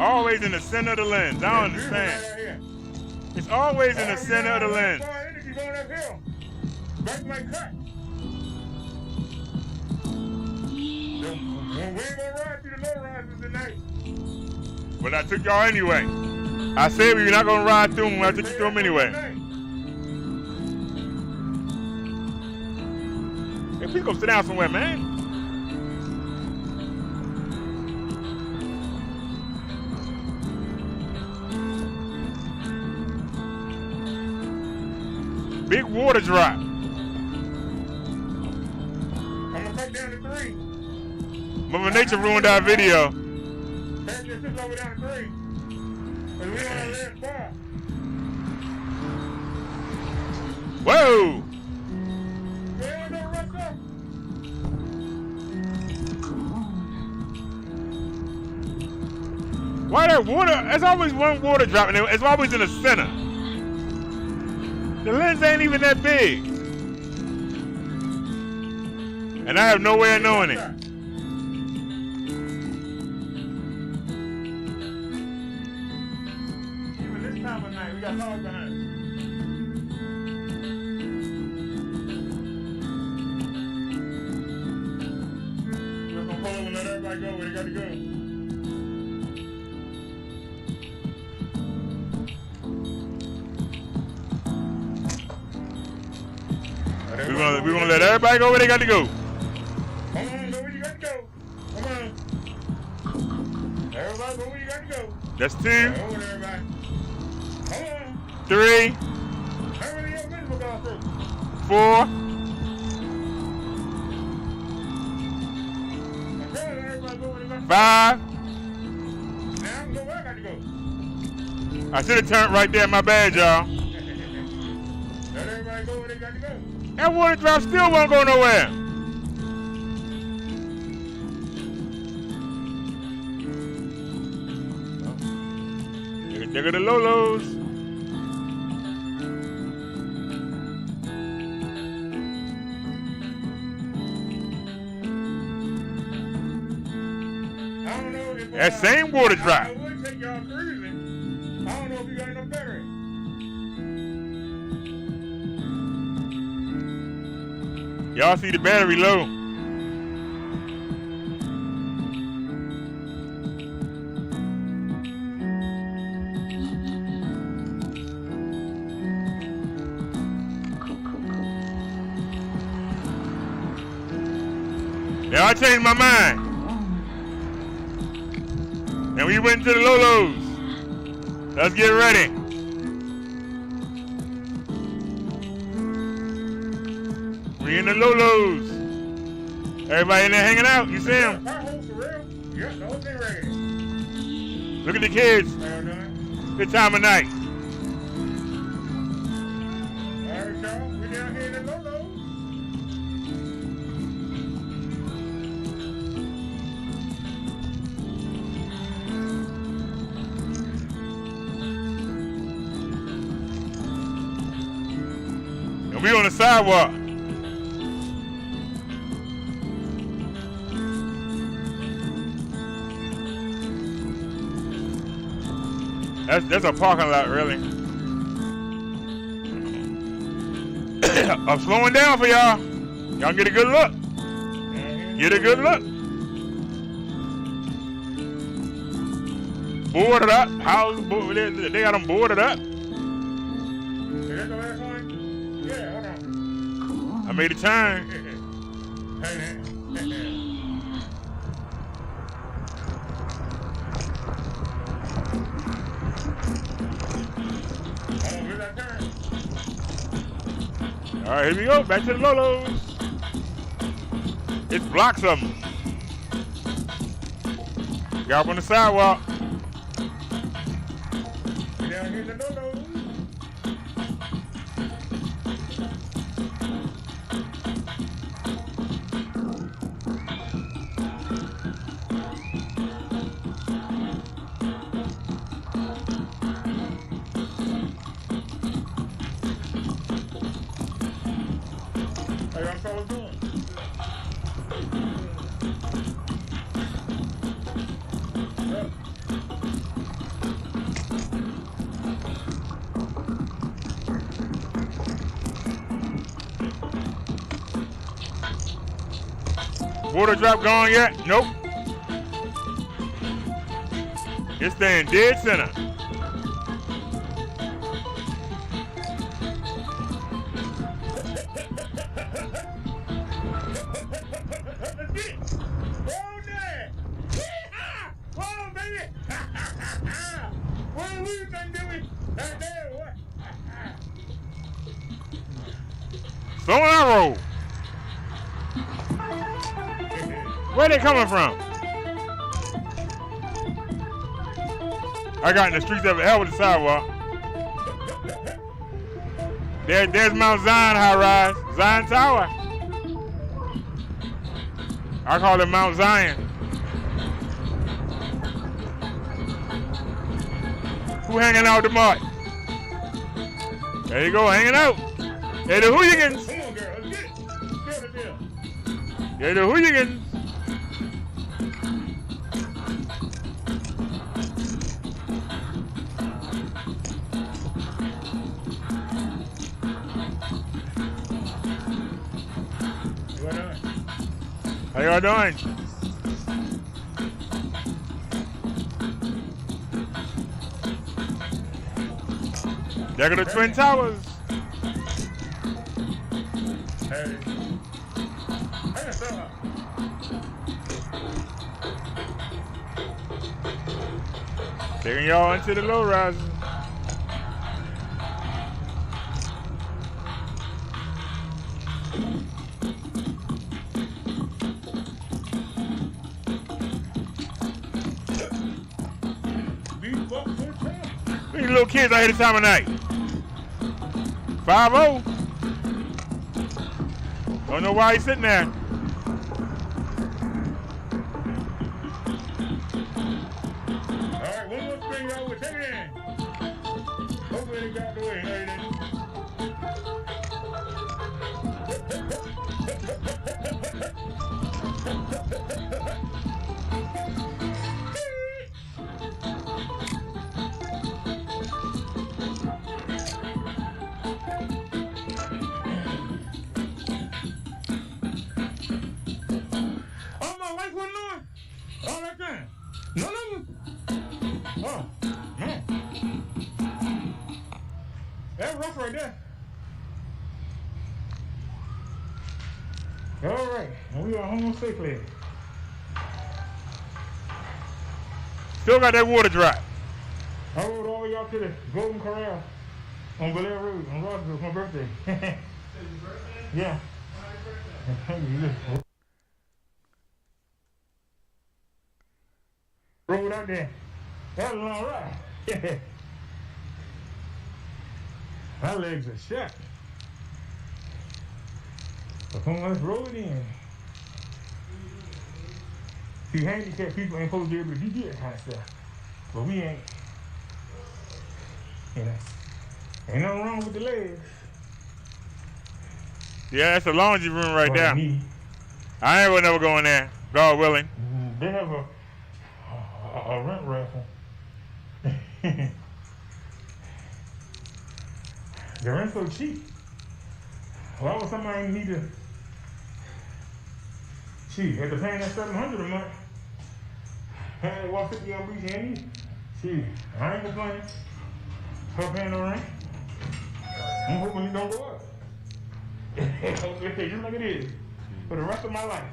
Always in the center of the lens. I don't understand. It's always in the center of the lens. Back my cut. We ain't gonna ride through the low rises tonight. But I took y'all anyway. I said we were not gonna ride through them. I took you through them anyway. Hey, please go sit down somewhere, man. Big water drop. I'm gonna cut down to 3. Mother Nature ruined our video. That's just over down to 3. And we on our last bar. Whoa! Yeah, no rush up. Why that water? There's always one water drop, and it's always in the center. The lens ain't even that big. And I have no way of knowing it. Even this time of night, we got cars behind us. We're gonna pull over and let everybody go where they got to go. We're gonna let everybody go where they got to go. Come on, go where you got to go. Come on. Everybody go where you got to go. That's 2, Hold everybody. Come on. 3, How many of your miserable guys through? 4, I'm telling everybody go where they got to go. 5. Now I can go where I got to go. I should have turned right there. My bad, y'all. Let everybody go where they got to go. That water drop still won't go nowhere. There go the Lolos. I don't know if That same water drop. I would take y'all cruising. I don't know if you got enough battery. Y'all see the battery low. Now I changed my mind. And we went to the Lolos. Let's get ready. We in the Lolos. Everybody in there hanging out. You see them? Yep, the whole thing ready. Look at the kids. Good time of night. All right, y'all. We down here in the Lolos. And we on the sidewalk. That's a parking lot, really. I'm slowing down for y'all. Y'all get a good look. Get a good look. Boarded up. Houses, they got them boarded up. Is that the last one? Yeah, hold on. I made a turn. All right, here we go. Back to the Lolos. It's blocks of them. Got up on the sidewalk. Down here in the Lolos. How y'all fellas doing? Water drop gone yet? Nope. It's staying dead center. Slow and arrow. Where they coming from? I got in the streets of hell with the sidewalk. There's Mount Zion high rise, Zion Tower. I call it Mount Zion. Who hanging out with the mark? There you go, hanging out. They're the hooligans. Come on, girl, let's get it. Get it there. They're the hooligans. How y'all doing? There go the Twin Towers. Hey. Hey, fella. Taking y'all into the low rises. These little kids out here this time of night. 5-0. Don't know why he's sitting there. Alright, one more spin, y'all. We'll take it in. Hopefully they got the way. No, All right, and we are home safely. Still got that water drop. I rode all the way out to the Golden Corral on Bel Air Road on Rossville for my birthday. Yeah. Rode out there. That was a long ride. My legs are shot. But come on, let's roll it in. See, handicapped people ain't supposed to be able to do that kind of stuff. But we ain't. You know, ain't nothing wrong with the legs. Yeah, that's the laundry room right But there. me, I ain't never going there. God willing. they have a rent raffle. The rent's so cheap. Why would somebody need to? Gee, after paying that $700 a month, paying that $150 on Breach ain't easy. Gee, I ain't complaining. Her paying no rent. I'm hoping it don't go up. Just like it is for the rest of my life.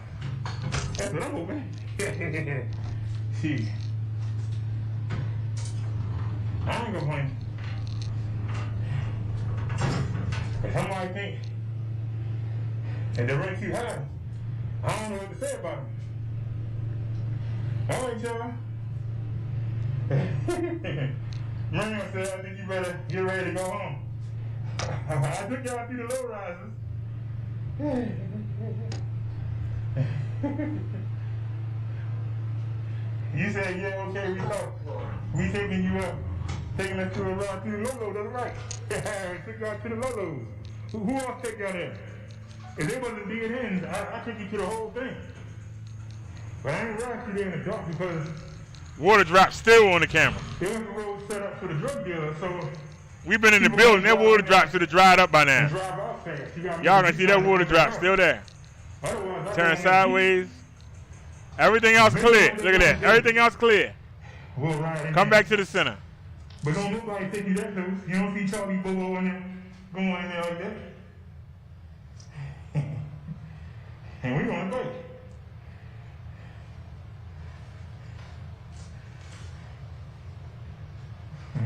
That's what I'm hoping. Gee, I ain't complaining. If somebody think that the rent too high, I don't know what to say about it. All right, y'all. Miriam said, I think you better get ready to go home. I took y'all through the low rises. You said, yeah, okay, we thought we taking you up, taking us to a ride to the low-low, that's right. Took y'all to the low-lows. Who else take y'all there? If they wasn't dead ends, I take you to the whole thing. But I ain't riding through there in the dark because Water drop still on the camera. there was a road set up for the drug dealer, so We've been in the building. That water drop should have dried up by you now. drive out fast. Y'all gonna see that water drop still there. Otherwise, I Turn don't sideways. Everything else clear. Look at that. Everything else clear. We'll ride in Come there. back to the center. But don't look like take you that close. You don't see Charlie Bobo in there going in there like that. And we on the bike.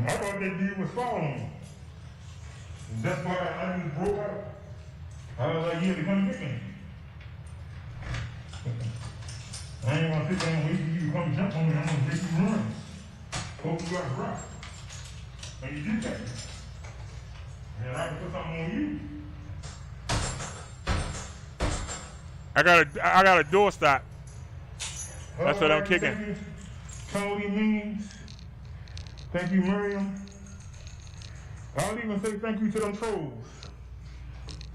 I thought that dude was following me. That's why I just broke out. I was like, you have to come get me. I ain't gonna sit there and wait for you to come jump on me. I'm gonna make you run. Hope you got a rock. And you do that. And I can put something on you. I got a door stop. That's what I'm kicking. Thank you, Cody Means. Thank you, Miriam. I'll even say thank you to them trolls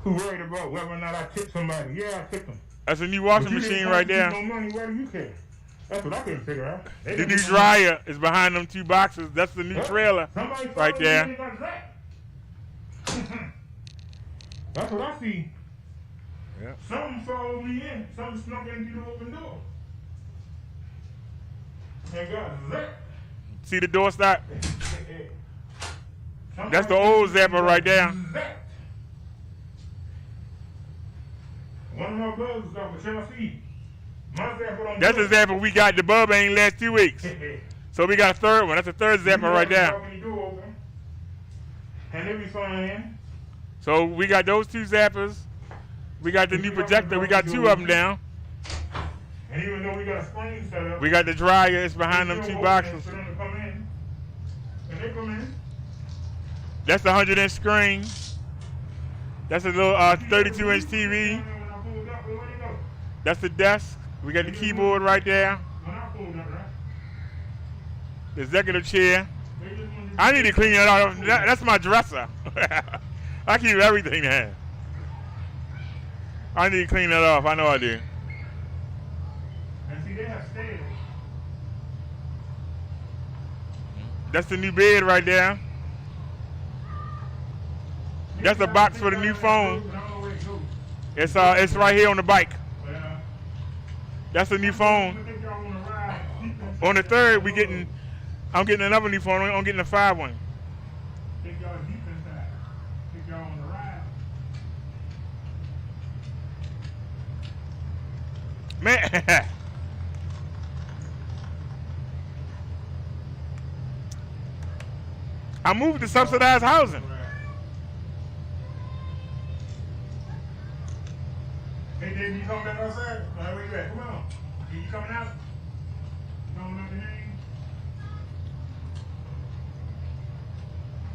who worried about whether or not I tipped somebody. Yeah, I tipped them. That's a new washing But you machine didn't right there. No money. Why do you care? That's what I couldn't figure out. They The didn't new give me dryer is behind them two boxes. That's the new money. trailer Somebody right followed there. me and got that. That's what I see. Yeah. Something followed me in. Something snuck in through the open door. And got that. See the door stop? That's the old zapper right there. That. One of my brothers got a Chelsea. My zapper on That's the zapper we got. The bulb ain't last 2 weeks. So we got a third one. That's the third zapper right there. And they be flying in. So we got those two zappers. We got the new projector. We got two of them down. And even though we got a screen set up, We got the dryer. It's behind them two boxes. for them to come in. And they come in. That's the 100-inch screen. That's a little 32-inch TV. When I pulled up, where they go? That's the desk. We got the keyboard right there. When I pulled up, right? The executive chair. They just wanted I need to clean it off. That's my dresser. I keep everything there. I need to clean that off. I know I do. And see, they have stairs. That's the new bed right there. That's the box for the new phone. It's right here on the bike. That's the new phone. On the third, I'm getting another new phone. I'm getting a 5 one. Take y'all deep inside. Take y'all on the ride. Man. I moved to subsidized housing. Hey, Dave, you coming back outside? All right, where you at? Come on. You coming out? Coming out the hang?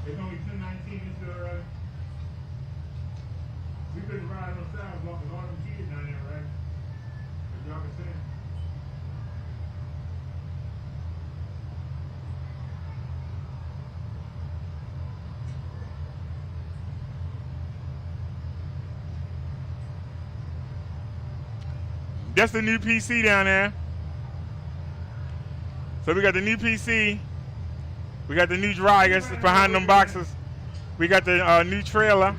It's only 2:19. It's we couldn't ride on the sidewalk with all them kids down there, right? As y'all can see. That's the new PC down there. So we got the new PC. We got the new dryers behind them boxes. We got the new trailer.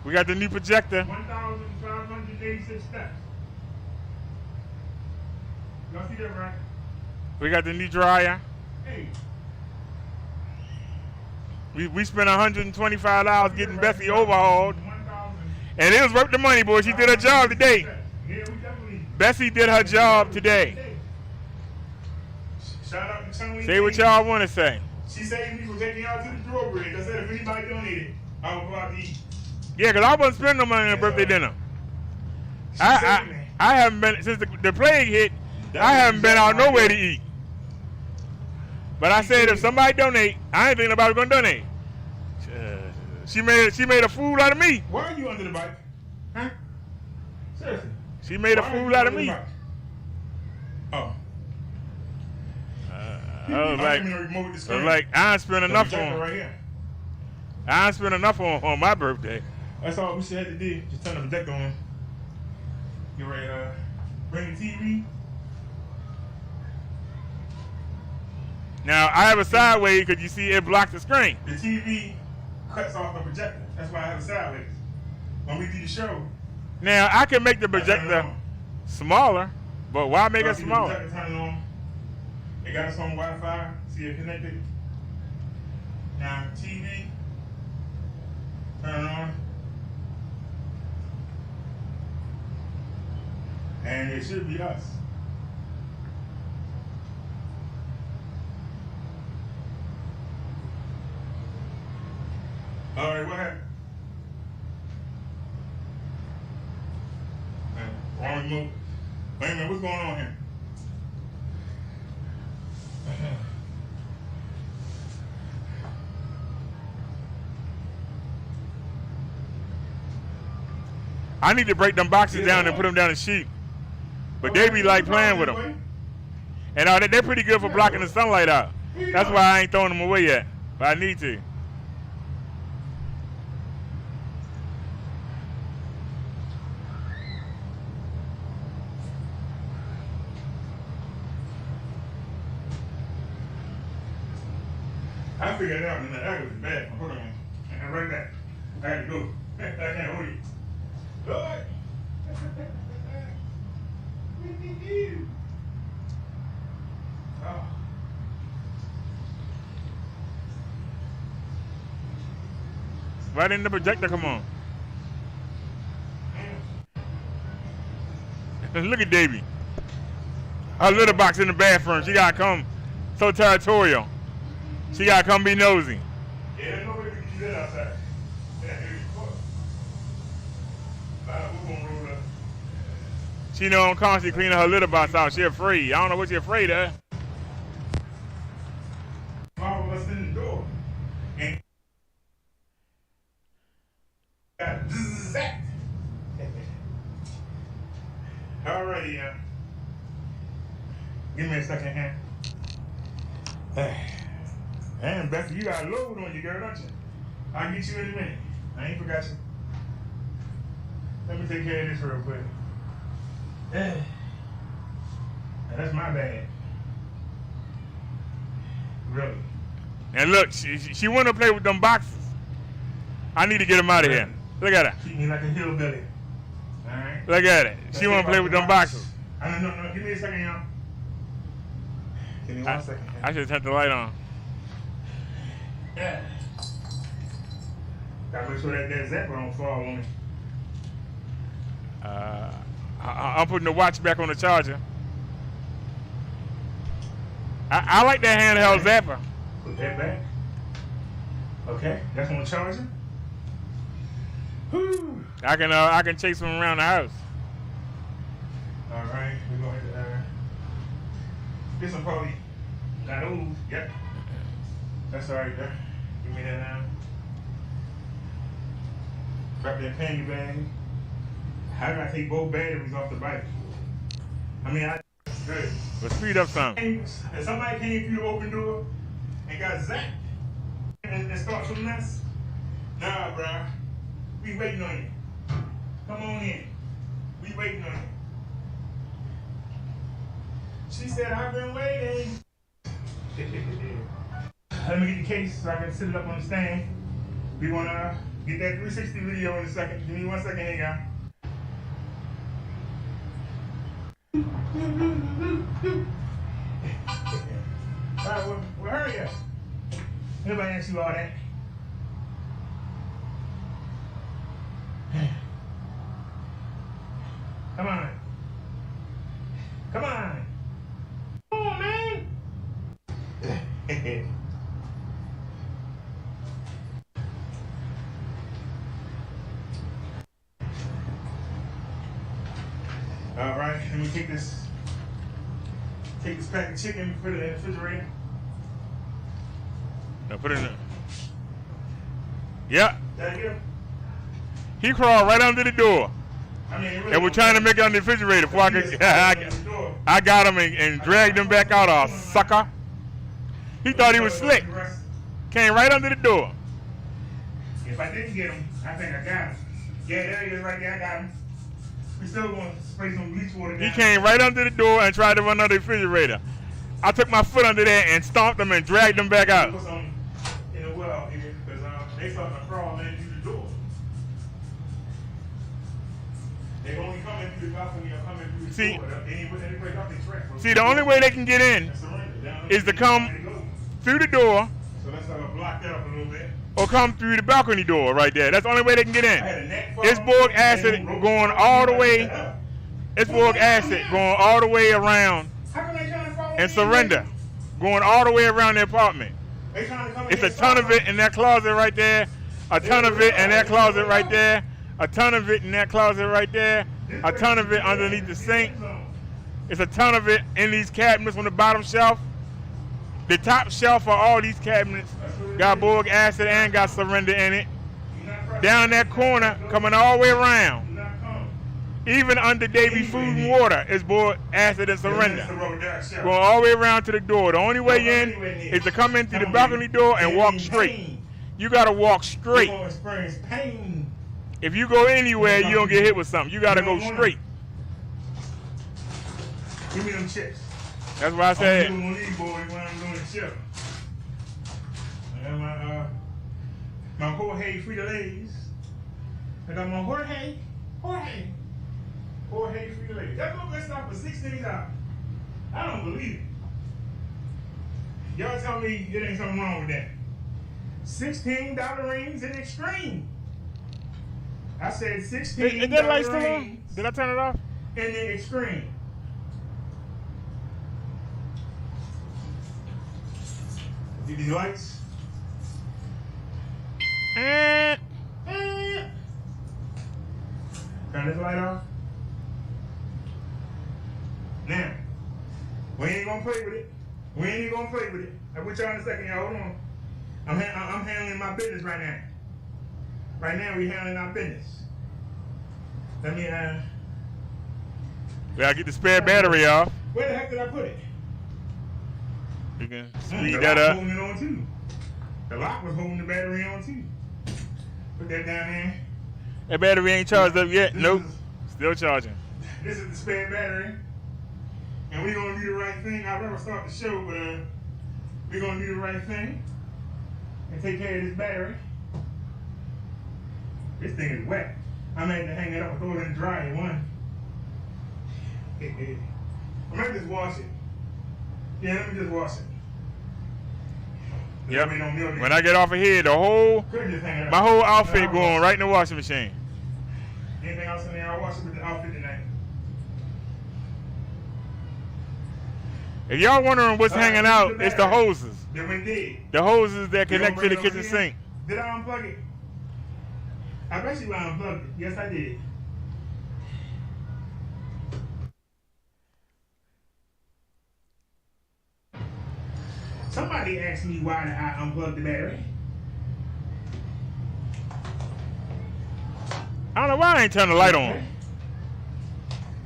We got the new projector. 1,586 steps. Y'all see that, right? We got the new dryer. Hey. We spent $125 getting Bessie overhauled. And it was worth the money, boy. She did her job today. Bessie did her job today. Shout out to Chun. Say what y'all want to say. She saved me from taking y'all to the Drawbridge. I said if anybody donated, I would go out to eat. Yeah, because I wasn't spending no money on a birthday dinner. I haven't been, since the plague hit, I haven't been out nowhere to eat. But I said if somebody donate, I ain't thinking about going to donate. She made a fool out of me. Why are you under the bike? Huh? Seriously. She made a fool out of me. Oh. I was like, I ain't spent enough on. Right here. I ain't spent enough on my birthday. That's all we should have to do. Just turn the projector on. Get ready to bring the TV. Now I have a sideways because you see it blocks the screen. The TV cuts off the projector. That's why I have a sideways. When we do the show. Now I can make the projector smaller, but why make it smaller? The projector turn it on. It got its own Wi-Fi. See it connected. Now TV. Turn it on. And it should be us. All right, what happened? Wrong remote. Wait a minute, what's going on here? I need to break them boxes down and put them down the sheet. But they be like playing with them. And they're pretty good for blocking the sunlight out. That's why I ain't throwing them away yet. But I need to. I figured it out, and that was bad. Hold on. I'm right back. I had to go. I can't hold you. Lord. Oh. Why didn't the projector come on? Look at Davy. Her little box in the bathroom. She gotta come so territorial. She gotta come be nosy. Yeah, there's no way we can do that outside. Yeah, we're gonna roll up. She know I'm constantly cleaning her litter box out. She afraid. I don't know what she afraid of. All of us in the door. And alrighty, give me a second here. And Becky, you got a load on you, girl, don't you? I'll get you in a minute. I ain't forgot you. Let me take care of this real quick. Now, that's my bad. Really. And look, she want to play with them boxes. I need to get them out of here. Look at her. Treat me like a hillbilly. All right. Look at it. She want to play with them boxes. No, give me a second, y'all. Give me 1 second. I should turn the light on. Yeah. Gotta make sure that zapper don't fall on me. I'm putting the watch back on the charger. I like that handheld zapper. Put that back. Okay, that's on the charger. Whew. I can chase them around the house. All right, we're going to. This one probably got old. Yep. That's all right there. Give me that now. Grab that panty bag. How did I take both batteries off the bike? I mean, good. But speed up some. If somebody came through the open door and got zapped and start some mess, nah, bruh. We waiting on you. Come on in. We waiting on you. She said, I've been waiting. Let me get the case so I can sit it up on the stand. We want to get that 360 video in a second. Give me 1 second here, guy. All right, well, hurry up. Nobody asked you all that. Come on. Come on. Come on, man. All right, let me take this pack of chicken, put it in the refrigerator. Now put it in there. Yeah. Did I get him? He crawled right under the door. I mean, really And we're trying to make it on the refrigerator before I could. I got him and dragged him back out, a sucker. He thought he was slick. Came right under the door. If I didn't get him, I think I got him. Yeah, there he is right there. I got him. We still going to spray some bleach water down. He came right under the door and tried to run under the refrigerator. I took my foot under there and stomped him and dragged him back out. Put some in the well here because they starting to crawl in through the door. They only coming through the balcony or coming through the door. They ain't put any break off their track. See, the only way they can get in is to come through the door So let's block that up a little bit. or come through the balcony door right there. That's the only way they can get in. It's boric acid going all the way. It's boric acid going all the way around and surrender. Going all the way around the apartment. It's a ton of it in that closet right there. A ton of it in that closet right there. A ton of it in that closet right there. A ton of it underneath the sink. It's a ton of it in these cabinets on the bottom shelf. The top shelf of all these cabinets got boric acid and got surrender in it. Down that corner, coming all the way around. Even under Davy Food and Water is boric acid and surrender. Going all the way around to the door. The only way in is to come in through the balcony door and walk straight. You gotta walk straight. If you go anywhere, you don't get hit with something. You gotta go straight. Give me them chips. That's what I said. I'm doing these boys when I'm doing the chip. I got my Jorge Frito-Lays. I got my Jorge Frito-Lays. That's what good stuff for $16. I don't believe it. Y'all tell me there ain't something wrong with that. $16 rings in extreme. I said $16 Is that light still on? rings Did I turn it off? in the extreme. See these lights? Turn this light off. Now, we ain't gonna play with it. We ain't even gonna play with it. I'll put y'all in a second, y'all. Hold on. I'm handling my business right now. Right now, we handling our business. Let me, We gotta get the spare battery off. where the heck did I put it? You can The speed lock that was up. holding it on too. The lock was holding the battery on too. Put that down there. That battery ain't charged up yet. This Nope. is- Still charging. This is the spare battery. And we're gonna do the right thing. I'll never start the show, but we're gonna do the right thing and take care of this battery. This thing is wet. I might have to hang it up and throw it in the dryer one. I might just wash it. Yeah, let me just wash it. Yep. That way it don't melt When I get off of here, Could've just hang it up. my whole outfit I'll going wash right in the washing machine. it. Anything else in there, I'll wash it with the outfit tonight. If y'all wondering what's hanging out, it's the hoses. They went dead. The hoses that You connect gonna to the bring it kitchen over here? sink. Did I unplug it? I bet you I unplugged it. Yes, I did. Somebody asked me why did I unplug the battery. I don't know why I ain't turned the light on.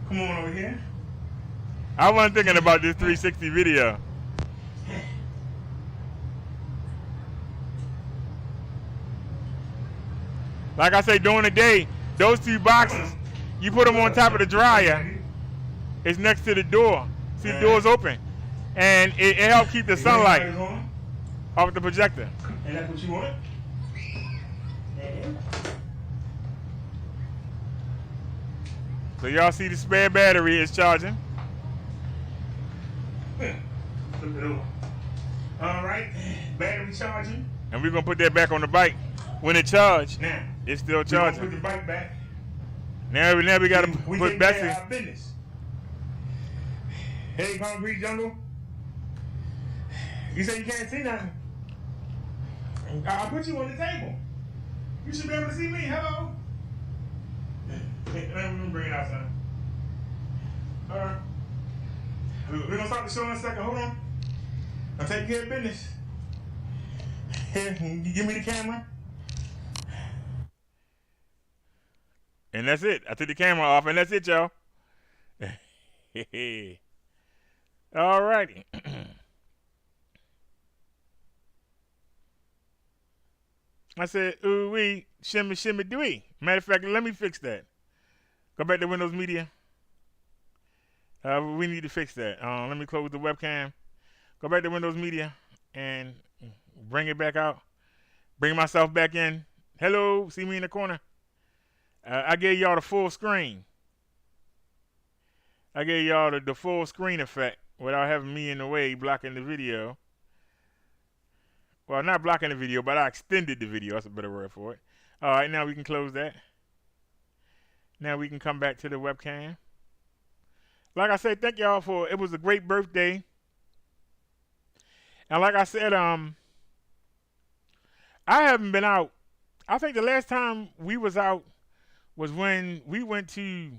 Come on over here. I wasn't thinking about this 360 video. Like I say, during the day, those two boxes, you put them on top of the dryer. It's next to the door. See, the door's open. And it helps keep the sunlight off the projector. And that's what you want? So y'all see the spare battery is charging. All right, battery charging. And we're going to put that back on the bike. When it charged, Now, it's still we're gonna charging. put the bike back. Now we got to We put take care of Bessie. our business. Hey, concrete jungle. You say you can't see nothing. I'll put you on the table. You should be able to see me. Hello. Let me bring it outside. All right. We're gonna start the show in a second. Hold on. I'm taking care of business. Here, you give me the camera. And that's it. I took the camera off, and that's it, y'all. All righty. I said, ooh wee, shimmy, shimmy, doo-wee. Matter of fact, let me fix that. Go back to Windows Media. We need to fix that. Let me close the webcam. Go back to Windows Media and bring it back out. Bring myself back in. Hello, see me in the corner. I gave y'all the full screen. I gave y'all the full screen effect without having me in the way blocking the video. Well, not blocking the video, but I extended the video. That's a better word for it. All right, now we can close that. Now we can come back to the webcam. Like I said, thank y'all for it. Was a great birthday. And like I said, I haven't been out. I think the last time we was out was when we went to.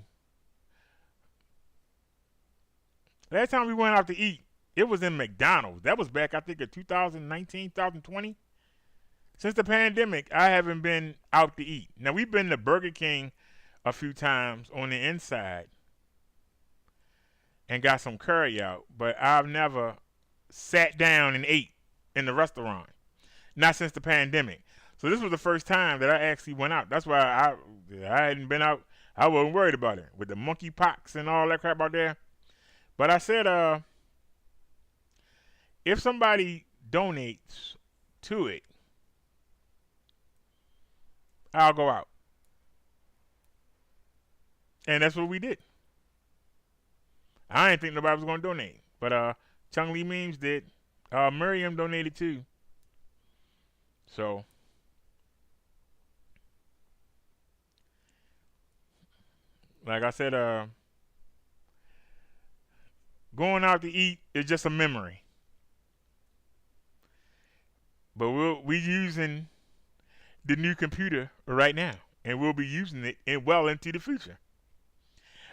Last time we went out to eat, it was in McDonald's. That was back, I think, in 2019, 2020. Since the pandemic, I haven't been out to eat. Now, we've been to Burger King a few times on the inside and got some curry out, but I've never sat down and ate in the restaurant. Not since the pandemic. So this was the first time that I actually went out. That's why I hadn't been out. I wasn't worried about it with the monkey pox and all that crap out there. But I said, if somebody donates to it, I'll go out. And that's what we did. I didn't think nobody was going to donate. But Chung Lee Memes did. Miriam donated too. So, like I said, going out to eat is just a memory. But we're using the new computer right now, and we'll be using it well into the future.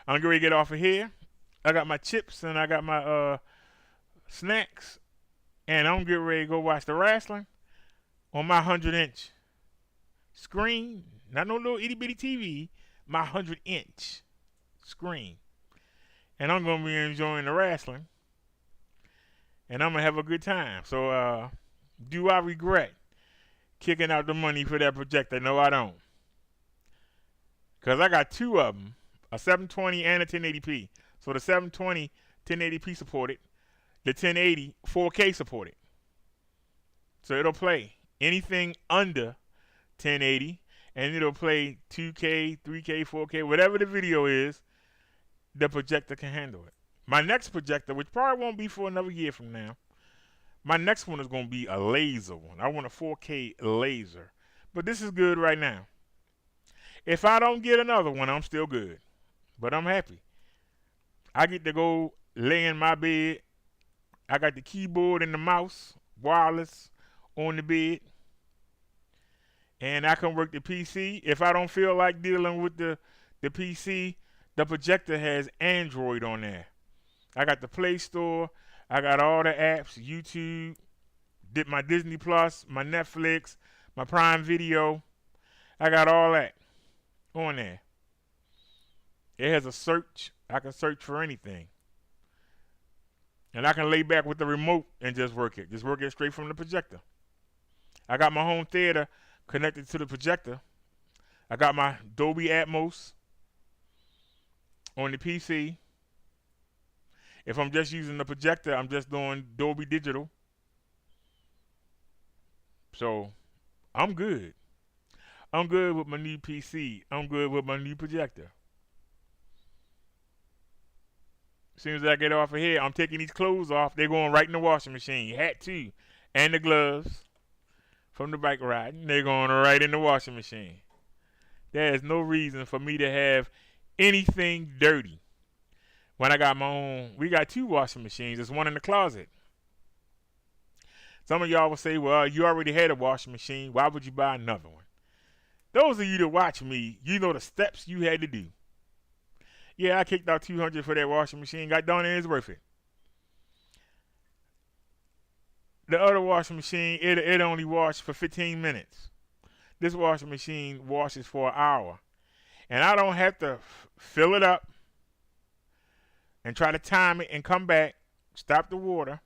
I'm going to get off of here. I got my chips and I got my snacks, and I'm getting ready to go watch the wrestling on my 100-inch screen. Not no little itty bitty TV, my 100-inch screen. And I'm going to be enjoying the wrestling, and I'm going to have a good time. So, do I regret kicking out the money for that projector? No, I don't. Because I got two of them, a 720 and a 1080p. So the 720 1080p supported, the 1080 4K supported. So it'll play anything under 1080, and it'll play 2K, 3K, 4K, whatever the video is, the projector can handle it. My next projector, which probably won't be for another year from now, my next one is going to be a laser one. I want a 4K laser. But this is good right now. If I don't get another one, I'm still good. But I'm happy. I get to go lay in my bed I got the keyboard and the mouse, wireless, on the bed. And I can work the PC. If I don't feel like dealing with the PC, the projector has Android on there. I got the Play Store. I got all the apps, YouTube, did my Disney Plus, my Netflix, my Prime Video. I got all that on there. It has a search. I can search for anything. And I can lay back with the remote and just work it. Just work it straight from the projector. I got my home theater connected to the projector. I got my Dolby Atmos on the PC. If I'm just using the projector, I'm just doing Dolby Digital. So, I'm good. I'm good with my new PC. I'm good with my new projector. As soon as I get off of here, I'm taking these clothes off. They're going right in the washing machine. Hat too. And the gloves from the bike riding. They're going right in the washing machine. There is no reason for me to have anything dirty. When I got my own, we got 2 washing machines. There's one in the closet. Some of y'all will say, well, you already had a washing machine. Why would you buy another one? Those of you that watch me, you know the steps you had to do. Yeah, I kicked out $200 for that washing machine. Got done and it's worth it. The other washing machine, it only washed for 15 minutes. This washing machine washes for an hour. And I don't have to fill it up and try to time it and come back, stop the water.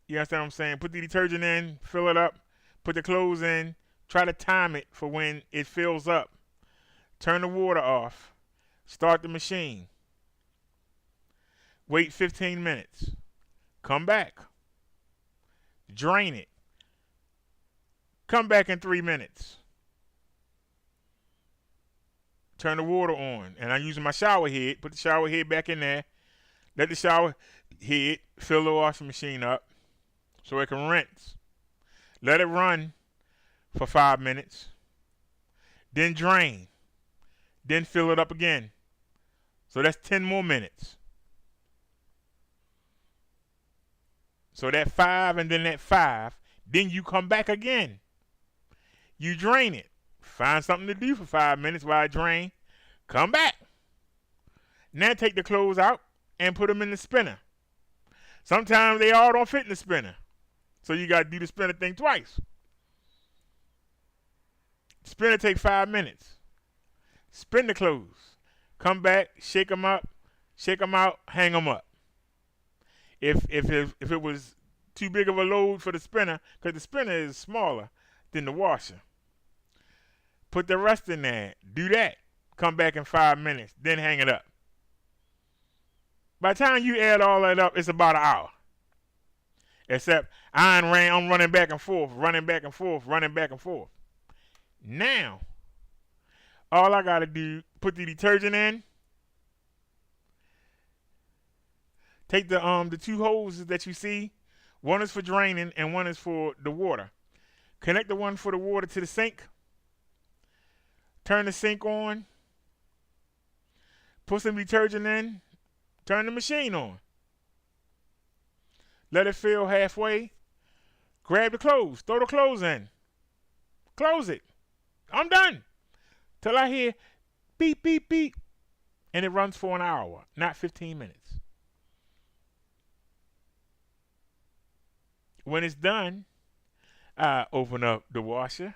You understand what I'm saying? Put the detergent in, fill it up, put the clothes in, try to time it for when it fills up. Turn the water off, start the machine. Wait 15 minutes. Come back. Drain it. Come back in 3 minutes. Turn the water on. And I'm using my shower head. Put the shower head back in there. Let the shower head fill the washing machine up so it can rinse. Let it run for 5 minutes. Then drain. Then fill it up again. So that's 10 more minutes. So that 5 and then that 5. Then you come back again. You drain it. Find something to do for 5 minutes while I drain. Come back. Now take the clothes out and put them in the spinner. Sometimes they all don't fit in the spinner. So you got to do the spinner thing twice. Spinner take 5 minutes. Spin the clothes. Come back, shake them up, shake them out, hang them up. If it was too big of a load for the spinner, because the spinner is smaller than the washer, put the rest in there. Do that. Come back in 5 minutes. Then hang it up. By the time you add all that up, it's about an hour. Except I'm running back and forth, running back and forth, running back and forth. Now, all I got to do, put the detergent in. Take the 2 hoses that you see. One is for draining and one is for the water. Connect the one for the water to the sink. Turn the sink on. Put some detergent in. Turn the machine on. Let it fill halfway. Grab the clothes. Throw the clothes in. Close it. I'm done. Till I hear beep, beep, beep. And it runs for an hour, not 15 minutes. When it's done, I open up the washer.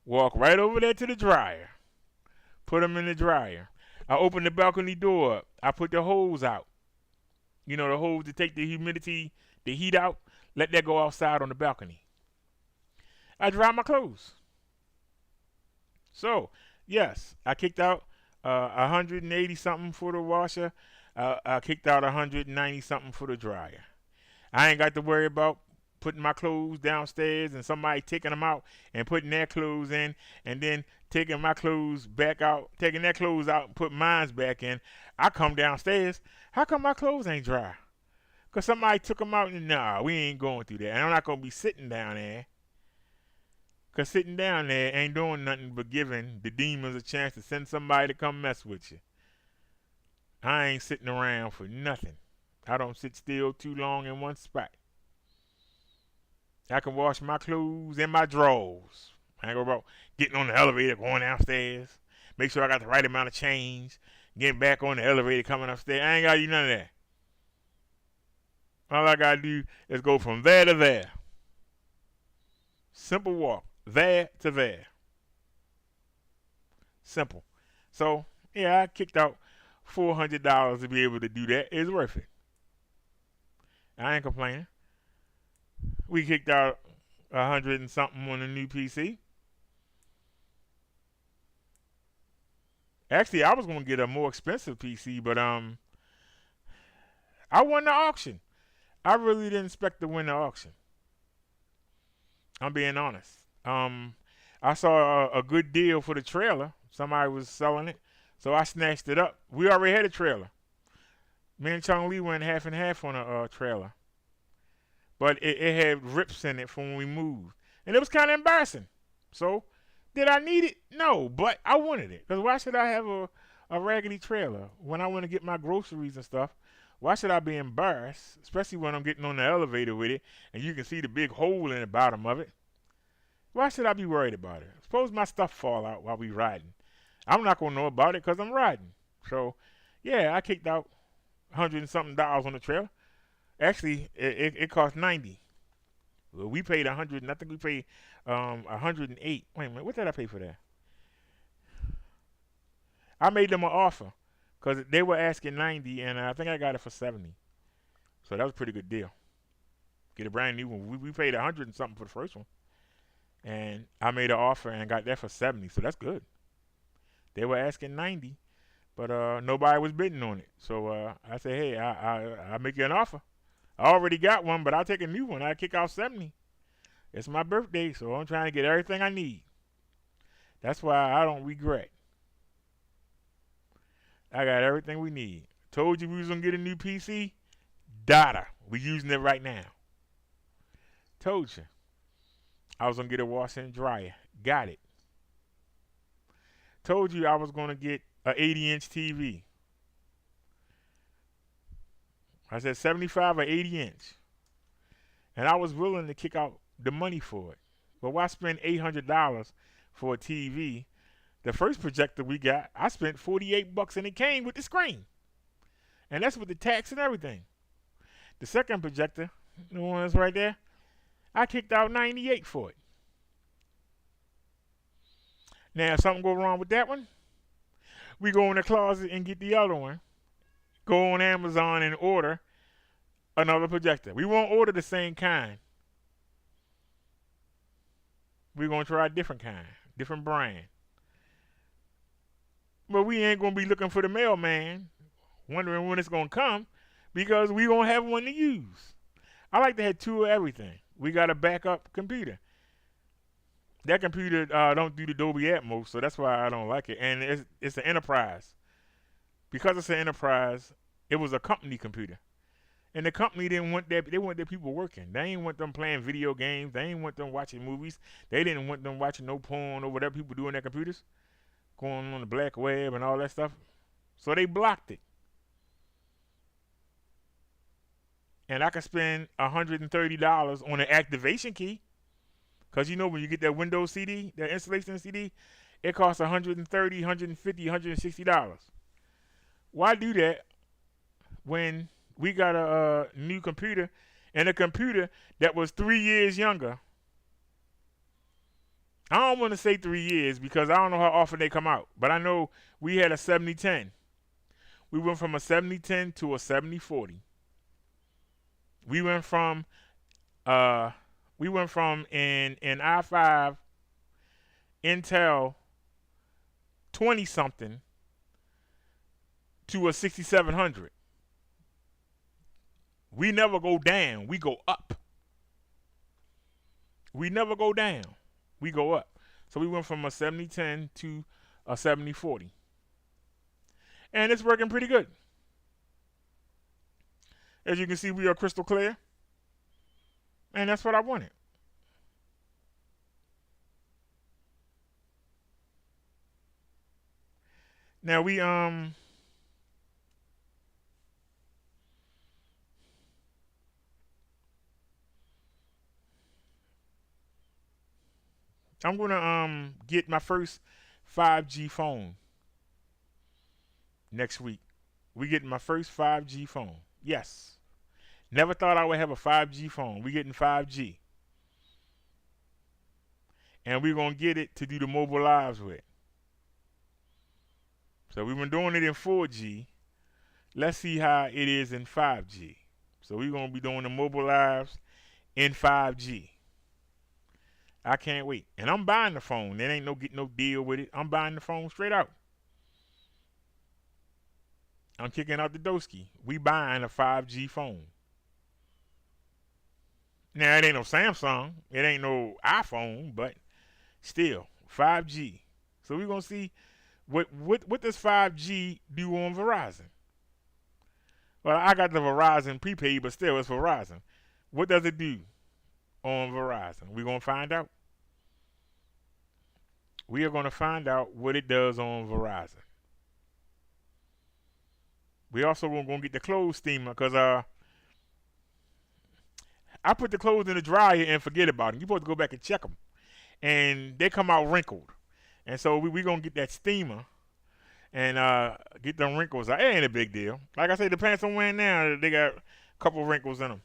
Walk right over there to the dryer. Put them in the dryer. I open the balcony door up. I put the hose out. You know, the hose to take the humidity, the heat out. Let that go outside on the balcony. I dry my clothes. So, yes, I kicked out 180 something for the washer. I kicked out 190 something for the dryer. I ain't got to worry about putting my clothes downstairs and somebody taking them out and putting their clothes in and then taking my clothes back out, taking their clothes out and putting mine back in. I come downstairs. How come my clothes ain't dry? Because somebody took them out and nah, we ain't going through that. And I'm not going to be sitting down there. Because sitting down there ain't doing nothing but giving the demons a chance to send somebody to come mess with you. I ain't sitting around for nothing. I don't sit still too long in one spot. I can wash my clothes in my drawers. I ain't go about getting on the elevator, going downstairs, make sure I got the right amount of change, getting back on the elevator, coming upstairs. I ain't got to do none of that. All I got to do is go from there to there. Simple walk, there to there. Simple. So, yeah, I kicked out $400 to be able to do that. It's worth it. I ain't complaining. We kicked out 100 and something on a new PC. Actually, I was gonna get a more expensive PC, but I won the auction. I really didn't expect to win the auction. I'm being honest. I saw a good deal for the trailer. Somebody was selling it, so I snatched it up. We already had a trailer. Me and Chung Lee went half and half on a trailer. But it had rips in it from when we moved. And it was kind of embarrassing. So, did I need it? No, but I wanted it. Because why should I have a raggedy trailer when I want to get my groceries and stuff? Why should I be embarrassed, especially when I'm getting on the elevator with it and you can see the big hole in the bottom of it? Why should I be worried about it? Suppose my stuff fall out while we riding. I'm not going to know about it because I'm riding. So, yeah, I kicked out 100 and something dollars on the trailer. Actually, it cost $90. Well, we paid 100, and I think we paid 108. Wait a minute, what did I pay for that? I made them an offer because they were asking 90, and I think I got it for 70. So that was a pretty good deal. Get a brand new one. We paid 100 and something for the first one, and I made an offer and got that for 70. So that's good. They were asking 90, but nobody was bidding on it. So I said, hey, I'll make you an offer. I already got one, but I'll take a new one. I'll kick out 70. It's my birthday, so I'm trying to get everything I need. That's why I don't regret. I got everything we need. Told you we was going to get a new PC. Data. We using it right now. Told you. I was going to get a washer and dryer. Got it. Told you I was going to get an 80-inch TV. I said 75 or 80 inch. And I was willing to kick out the money for it. But why spend $800 for a TV? The first projector we got, I spent $48 and it came with the screen. And that's with the tax and everything. The second projector, the one that's right there, I kicked out $98 for it. Now, if something go wrong with that one, we go in the closet and get the other one. Go on Amazon and order another projector. We won't order the same kind. We're going to try a different kind, different brand. But we ain't going to be looking for the mailman, wondering when it's going to come, because we going to have one to use. I like to have two of everything. We got a backup computer. That computer don't do the Dolby Atmos, so that's why I don't like it. And it's an enterprise. Because it's an enterprise, it was a company computer. And the company didn't want that. They want their people working. They ain't want them playing video games. They ain't want them watching movies. They didn't want them watching no porn or whatever people do on their computers, going on the black web and all that stuff. So they blocked it. And I could spend $130 on an activation key. Because you know when you get that Windows CD, that installation CD, it costs $130, $150, $160. Why do that when we got a new computer and a computer that was 3 years younger? I don't want to say 3 years because I don't know how often they come out. But I know we had a 7010. We went from a 7010 to a 7040. We went from in i5 Intel 20 something to a 6700. We never go down, we go up. We never go down, we go up. So we went from a 7010 to a 7040. And it's working pretty good. As you can see, we are crystal clear. And that's what I wanted. Now we I'm gonna get my first 5G phone next week. We getting my first 5G phone. Yes. Never thought I would have a 5G phone. We getting 5G. And we're gonna get it to do the mobile lives with. So we've been doing it in 4G. Let's see how it is in 5G. So we're gonna be doing the mobile lives in 5G. I can't wait. And I'm buying the phone. There ain't no getting no deal with it. I'm buying the phone straight out. I'm kicking out the Doski. We buying a 5G phone. Now it ain't no Samsung. It ain't no iPhone, but still 5G. So we're gonna see what does 5G do on Verizon. Well, I got the Verizon prepaid, but still it's Verizon. What does it do on Verizon? We're gonna find out. We are gonna find out what it does on Verizon. We also gonna get the clothes steamer because I put the clothes in the dryer and forget about them. You're supposed to go back and check them, and they come out wrinkled. And so we gonna get that steamer and get them wrinkles out. It ain't a big deal. Like I say, the pants I'm wearing now, they got a couple wrinkles in them.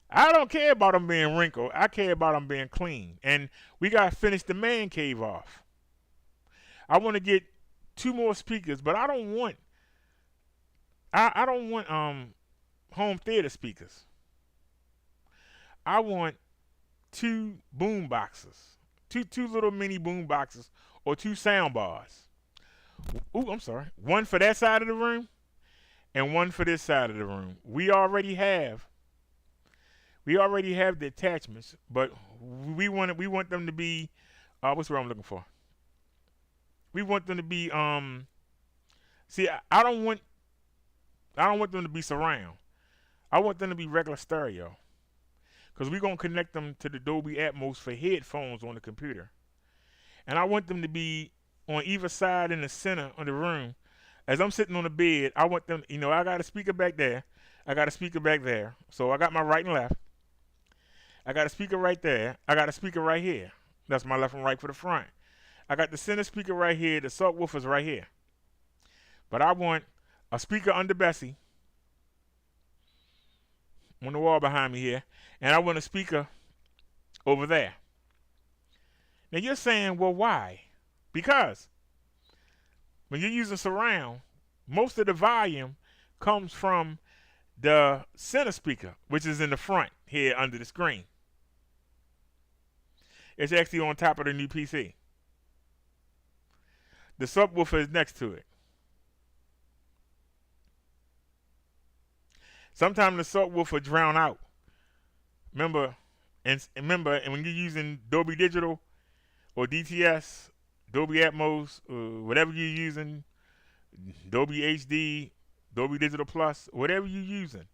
I don't care about them being wrinkled. I care about them being clean. And we got to finish the man cave off. I want to get 2 more speakers, but I don't want home theater speakers. I want 2 boom boxes. Two little mini boom boxes or 2 sound bars. Ooh, I'm sorry. 1 for that side of the room and 1 for this side of the room. We already have the attachments, but we want them to be what's the word I'm looking for? We want them to be see, I don't want them to be surround. I want them to be regular stereo. Because we're going to connect them to the Dolby Atmos for headphones on the computer. And I want them to be on either side in the center of the room. As I'm sitting on the bed, I want them, I got a speaker back there. I got a speaker back there. So I got my right and left. I got a speaker right there. I got a speaker right here. That's my left and right for the front. I got the center speaker right here. The subwoofer's right here. But I want a speaker under Bessie on the wall behind me here. And I want a speaker over there. Now you're saying, well, why? Because when you're using surround, most of the volume comes from the center speaker, which is in the front here under the screen. It's actually on top of the new PC. The subwoofer is next to it. Sometimes the subwoofer drown out. Remember, and when you're using Dolby Digital or DTS, Dolby Atmos, whatever you're using, Dolby HD, Dolby Digital Plus, whatever you're using,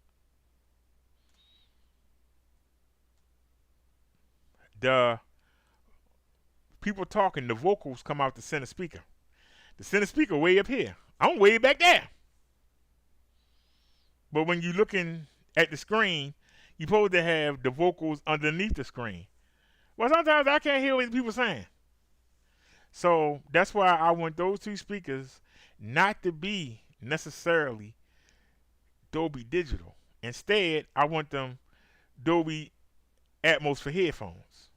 the people talking, the vocals come out the center speaker. The center speaker way up here. I'm way back there. But when you're looking at the screen, you're supposed to have the vocals underneath the screen. Well, sometimes I can't hear what people saying. So that's why I want those 2 speakers not to be necessarily Dolby Digital. Instead, I want them Dolby Atmos for headphones.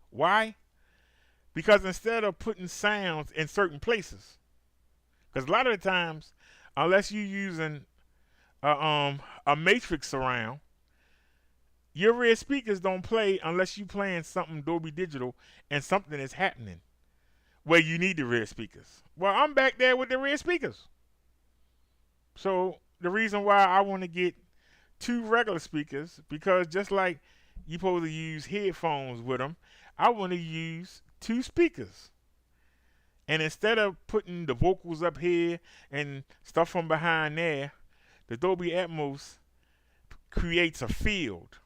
Why? Because instead of putting sounds in certain places, because a lot of the times, unless you're using a matrix surround, your rear speakers don't play unless you're playing something Dolby Digital and something is happening where you need the rear speakers. Well, I'm back there with the rear speakers. So the reason why I want to get 2 regular speakers, because just like you're supposed to use headphones with them, I want to use 2 speakers. And instead of putting the vocals up here and stuff from behind there, the Dolby Atmos creates a field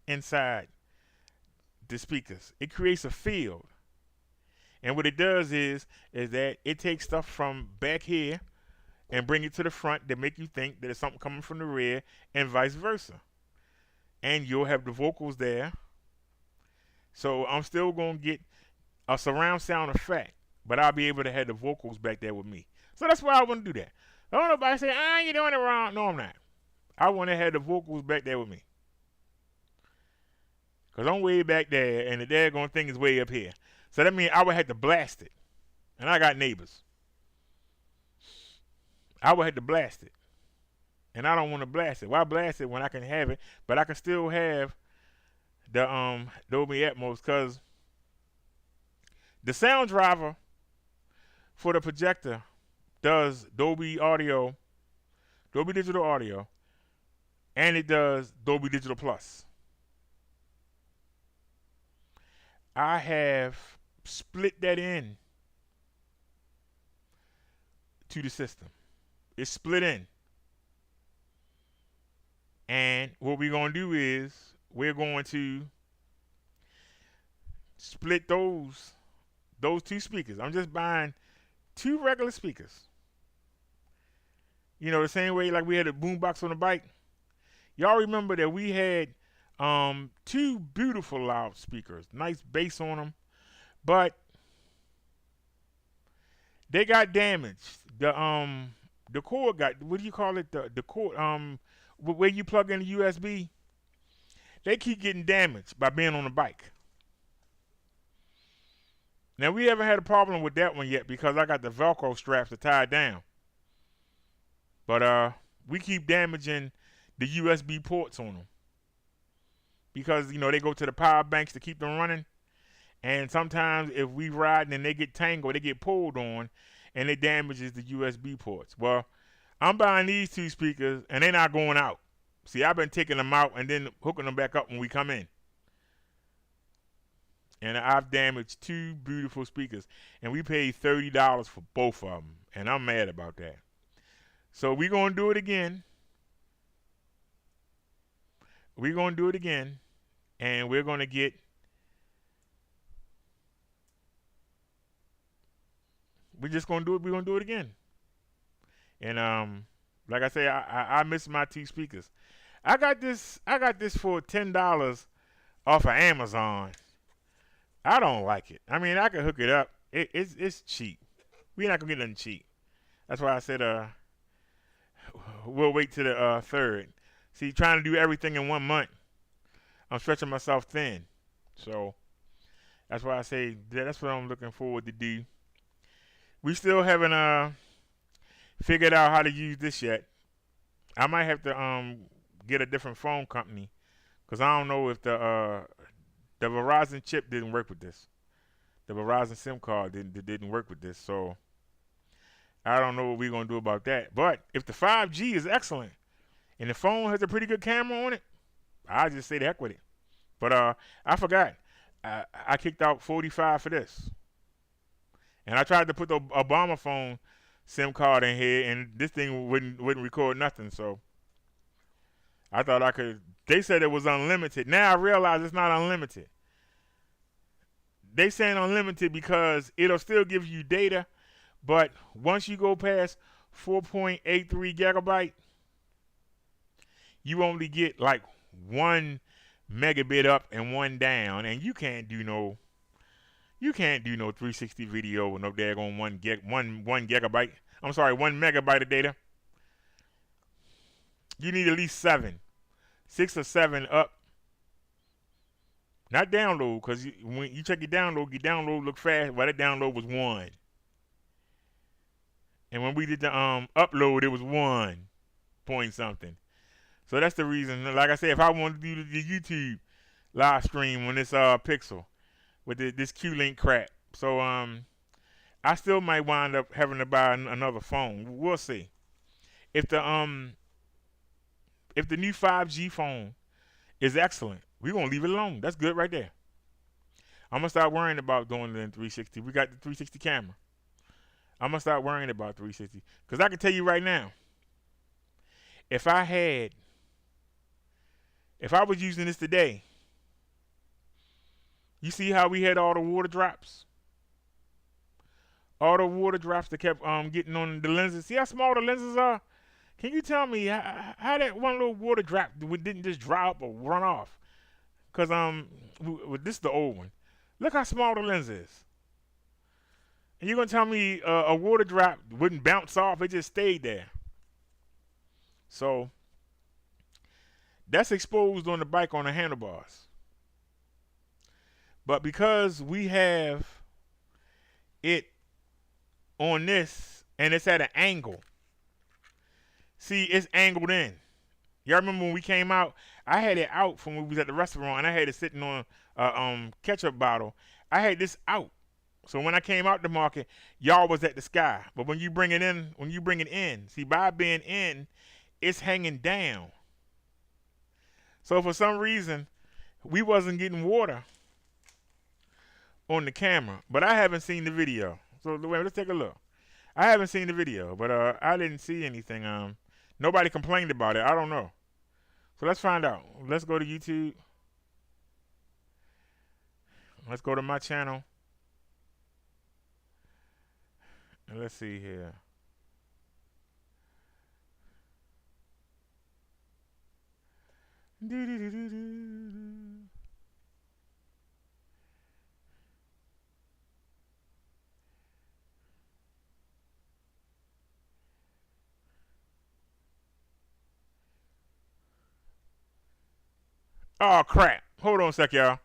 inside the speakers. It creates a field. And what it does is that it takes stuff from back here and bring it to the front to make you think that it's something coming from the rear and vice versa. And you'll have the vocals there. So I'm still going to get a surround sound effect, but I'll be able to have the vocals back there with me. So that's why I want to do that. I don't know nobody say, you're doing it wrong. No, I'm not. I want to have the vocals back there with me. Because I'm way back there, and the daggone thing is way up here. So that means I would have to blast it. And I got neighbors. I would have to blast it. And I don't want to blast it. Why blast it when I can have it, but I can still have the Dolby Atmos, because the sound driver for the projector does Dolby Audio, Dolby Digital Audio, and it does Dolby Digital Plus. I have split that in to the system. It's split in. And what we're going to do is we're going to split those two speakers. I'm just buying two regular speakers. You know, the same way like we had a boombox on the bike. Y'all remember that we had two beautiful loudspeakers, nice bass on them, but they got damaged. The cord got, what do you call it? The cord, where you plug in the USB, they keep getting damaged by being on the bike. Now, we haven't had a problem with that one yet because I got the Velcro straps to tie it down. But we keep damaging the USB ports on them because, you know, they go to the power banks to keep them running. And sometimes if we ride and they get tangled, they get pulled on, and it damages the USB ports. Well, I'm buying these two speakers, and they're not going out. See, I've been taking them out and then hooking them back up when we come in. And I've damaged two beautiful speakers. And we paid $30 for both of them. And I'm mad about that. So we're going to do it again. We're going to do it again. And we're going to get... We're just going to do it. We're going to do it again. And like I say, I miss my two speakers. I got this for $10 off of Amazon. I don't like it. I mean, I can hook it up. It's cheap. We're not gonna get nothing cheap. That's why I said we'll wait till the 3rd. See, trying to do everything in 1 month, I'm stretching myself thin. So that's why I say that's what I'm looking forward to do. We still haven't figured out how to use this yet. I might have to get a different phone company because I don't know if the Verizon chip didn't work with this. The Verizon SIM card didn't work with this, so I don't know what we're gonna do about that. But if the 5G is excellent and the phone has a pretty good camera on it, I'll just say the heck with it. But I forgot. I kicked out 45 for this, and I tried to put the Obama phone SIM card in here, and this thing wouldn't record nothing. So I thought I could. They said it was unlimited. Now I realize it's not unlimited. They saying unlimited because it'll still give you data, but once you go past 4.83 gigabyte, you only get like 1 megabit up and 1 down, and you can't do no 360 video with no daggone 1 gigabyte. I'm sorry, 1 megabyte of data. You need at least 6 or 7 up. Not download, because when you check your download look fast. Well, that download was 1. And when we did the upload, it was 1 point something. So that's the reason. Like I said, if I wanted to do the YouTube live stream on this Pixel with this Q-Link crap, so I still might wind up having to buy another phone. We'll see. If the new 5G phone is excellent, we're going to leave it alone. That's good right there. I'm going to start worrying about doing it in 360. We got the 360 camera. I'm going to start worrying about 360. Because I can tell you right now, if I was using this today, you see how we had all the water drops? All the water drops that kept getting on the lenses. See how small the lenses are? Can you tell me how that one little water drop didn't just dry up or run off? Because this is the old one. Look how small the lens is. And you're gonna tell me a water drop wouldn't bounce off? It just stayed there. So that's exposed on the bike on the handlebars. But because we have it on this and it's at an angle, see, it's angled in. Y'all remember when we came out? I had it out from when we was at the restaurant, and I had it sitting on a ketchup bottle. I had this out. So when I came out the market, y'all was at the sky. But when you bring it in, see, by being in, it's hanging down. So for some reason, we wasn't getting water on the camera. But I haven't seen the video. So wait, let's take a look. I haven't seen the video, but I didn't see anything. Nobody complained about it. I don't know. So let's find out. Let's go to YouTube. Let's go to my channel. And let's see here. Oh, crap. Hold on a sec, y'all.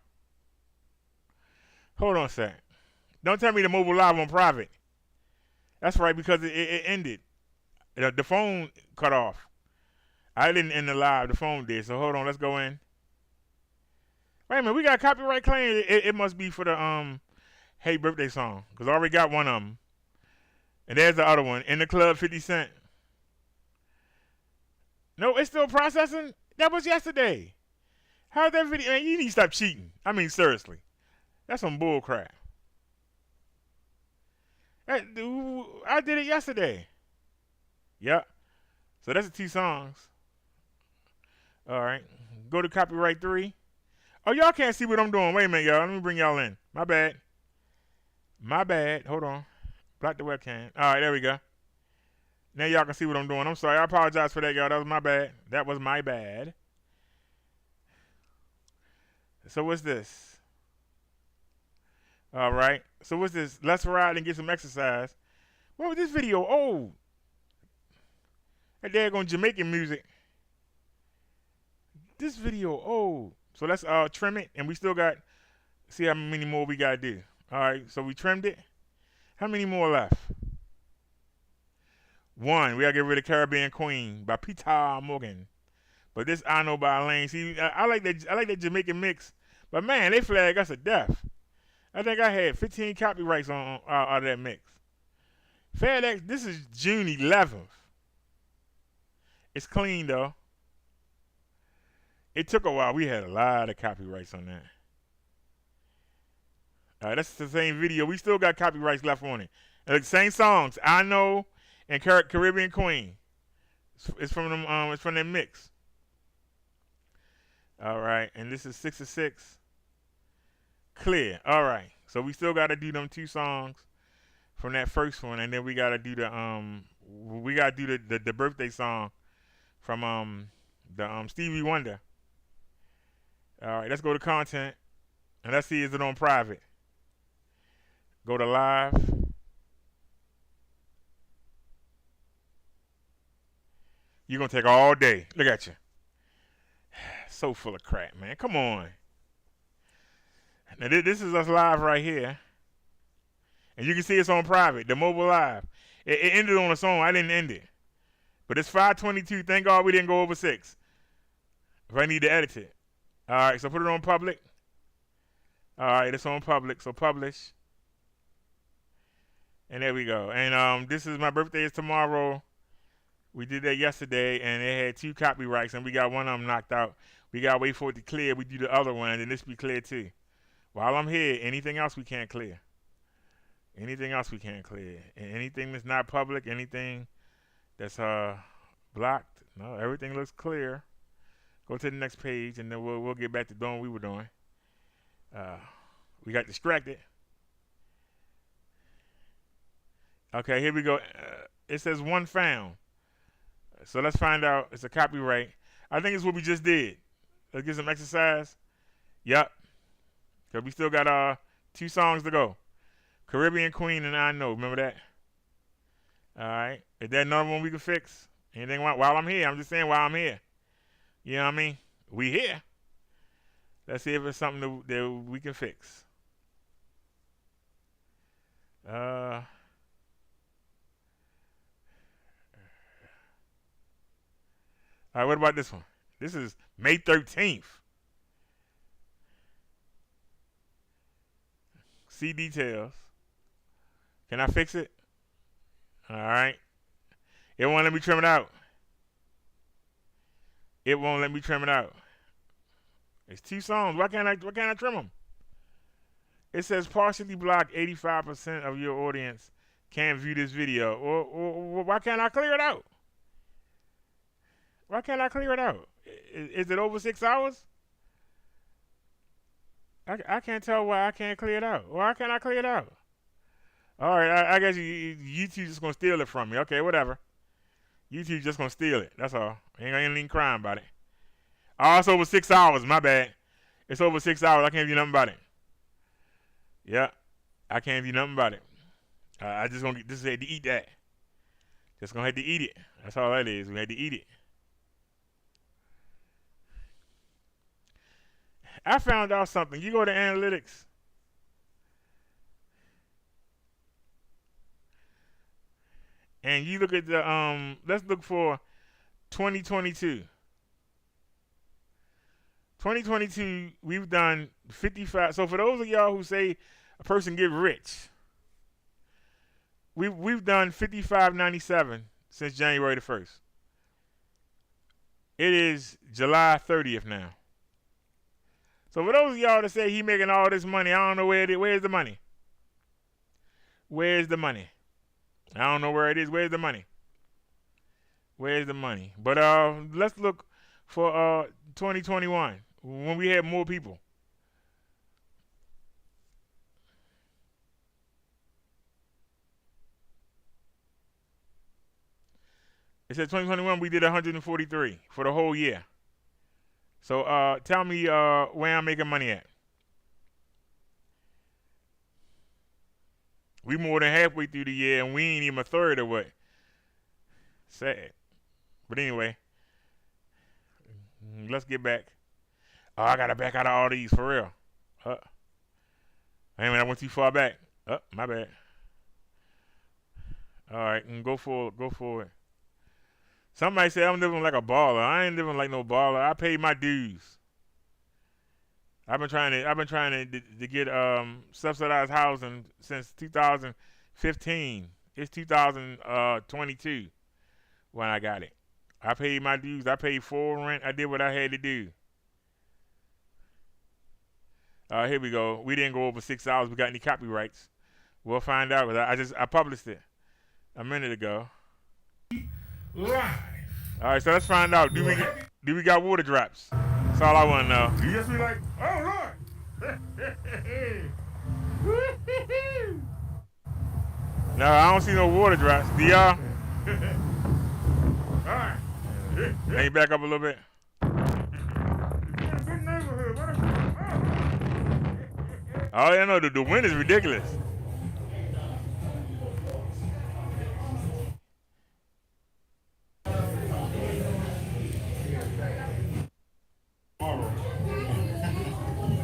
Hold on a sec. Don't tell me the mobile live on private. That's right, because it ended. The phone cut off. I didn't end the live. The phone did. So hold on. Let's go in. Wait a minute. We got a copyright claim. It must be for the Hey Birthday song. Because I already got one of them. And there's the other one. In the Club, 50 Cent. No, it's still processing? That was yesterday. How's that video? Man, you need to stop cheating. I mean, seriously. That's some bull crap. I did it yesterday. Yep. So that's the 2 songs. All right. Go to copyright 3. Oh, y'all can't see what I'm doing. Wait a minute, y'all. Let me bring y'all in. My bad. My bad. Hold on. Block the webcam. All right, there we go. Now y'all can see what I'm doing. I'm sorry. I apologize for that, y'all. That was my bad. That was my bad. So what's this? All right. So what's this? Let's ride and get some exercise. What was this video? Oh. That daggone Jamaican music. This video, oh. So let's trim it. And we still got, see how many more we got to do. All right. So we trimmed it. How many more left? 1. We got to get rid of Caribbean Queen by Peter Morgan. But this I Know by Lane. See, I like that Jamaican mix. But man, they flag us to death. I think I had 15 copyrights on out of that mix. FedEx, this is June 11th. It's clean though. It took a while. We had a lot of copyrights on that. That's the same video. We still got copyrights left on it. The same songs, I Know and Caribbean Queen. It's from them. It's from that mix. All right, and this is 6 of 6. Clear. All right. So we still got to do them 2 songs from that first one, and then we got to do the birthday song from the Stevie Wonder. All right, let's go to content, and let's see is it on private. Go to live. You're gonna take all day. Look at you. So full of crap, man. Come on. Now this is us live right here. And you can see it's on private, the mobile live. It ended on its own. I didn't end it. But it's 5:22. Thank God we didn't go over 6. If I need to edit it. All right, so put it on public. All right, it's on public, so publish. And there we go. And this is my birthday is tomorrow. We did that yesterday, and it had 2 copyrights, and we got one of them knocked out. We got to wait for it to clear. We do the other one, and then this be clear too. While I'm here, anything else we can't clear. Anything else we can't clear. Anything that's not public, anything that's blocked, no, everything looks clear. Go to the next page, and then we'll get back to doing what we were doing. We got distracted. Okay, here we go. It says 1 found. So let's find out. It's a copyright. I think it's what we just did. Let's get some exercise. Yep. Because we still got 2 songs to go. Caribbean Queen and I Know. Remember that? All right. Is that another one we can fix? Anything while I'm here? I'm just saying while I'm here. You know what I mean? We here. Let's see if it's something that we can fix. All right, what about this one? This is May 13th. See details. Can I fix it? All right. It won't let me trim it out. It won't let me trim it out. It's 2 songs. Why can't I trim them? It says partially blocked. 85% of your audience can't view this video. Or why can't I clear it out? Why can't I clear it out? Is it over 6 hours? I can't tell why I can't clear it out. Why can't I clear it out? All right, I guess YouTube just gonna steal it from me. Okay, whatever. YouTube just gonna steal it. That's all. Ain't even crying about it. Oh, it's over 6 hours. My bad. It's over 6 hours. I can't do nothing about it. Yeah, I can't do nothing about it. I just had to eat that. Just gonna have to eat it. That's all that is. We had to eat it. I found out something. You go to analytics. And you look at the let's look for 2022. 2022, we've done 55. So for those of y'all who say a person get rich, we've done 55.97 since January the 1st. It is July 30th now. So for those of y'all that say he making all this money, I don't know where it is. Where's the money? Where's the money? I don't know where it is. Where's the money? Where's the money? But let's look for 2021 when we had more people. It said 2021 we did 143 for the whole year. So tell me where I'm making money at. We more than halfway through the year and we ain't even a third of what. Sad. But anyway, let's get back. Oh, I gotta back out of all these for real. I went too far back. My bad. All right, and go for it. Somebody said I'm living like a baller. I ain't living like no baller. I paid my dues. I've been trying to get subsidized housing since 2015. It's 2022 when I got it. I paid my dues. I paid full rent. I did what I had to do. Here we go. We didn't go over 6 hours. We got any copyrights? We'll find out. I published it a minute ago. Live. All right, so let's find out. Do we got water drops? That's all I want to know. You just be like, oh Lord. No, I don't see no water drops. Do y'all? All right. Can you back up a little bit? Good neighborhood. Oh, yeah, no, the wind is ridiculous.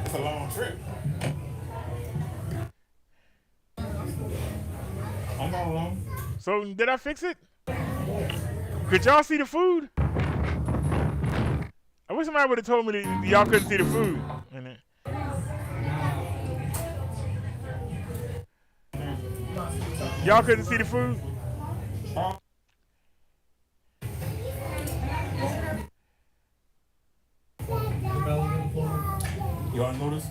It's a long trip. I'm not alone. So, did I fix it? Could y'all see the food? I wish somebody would have told me that y'all couldn't see the food. Y'all couldn't see the food? Y'all notice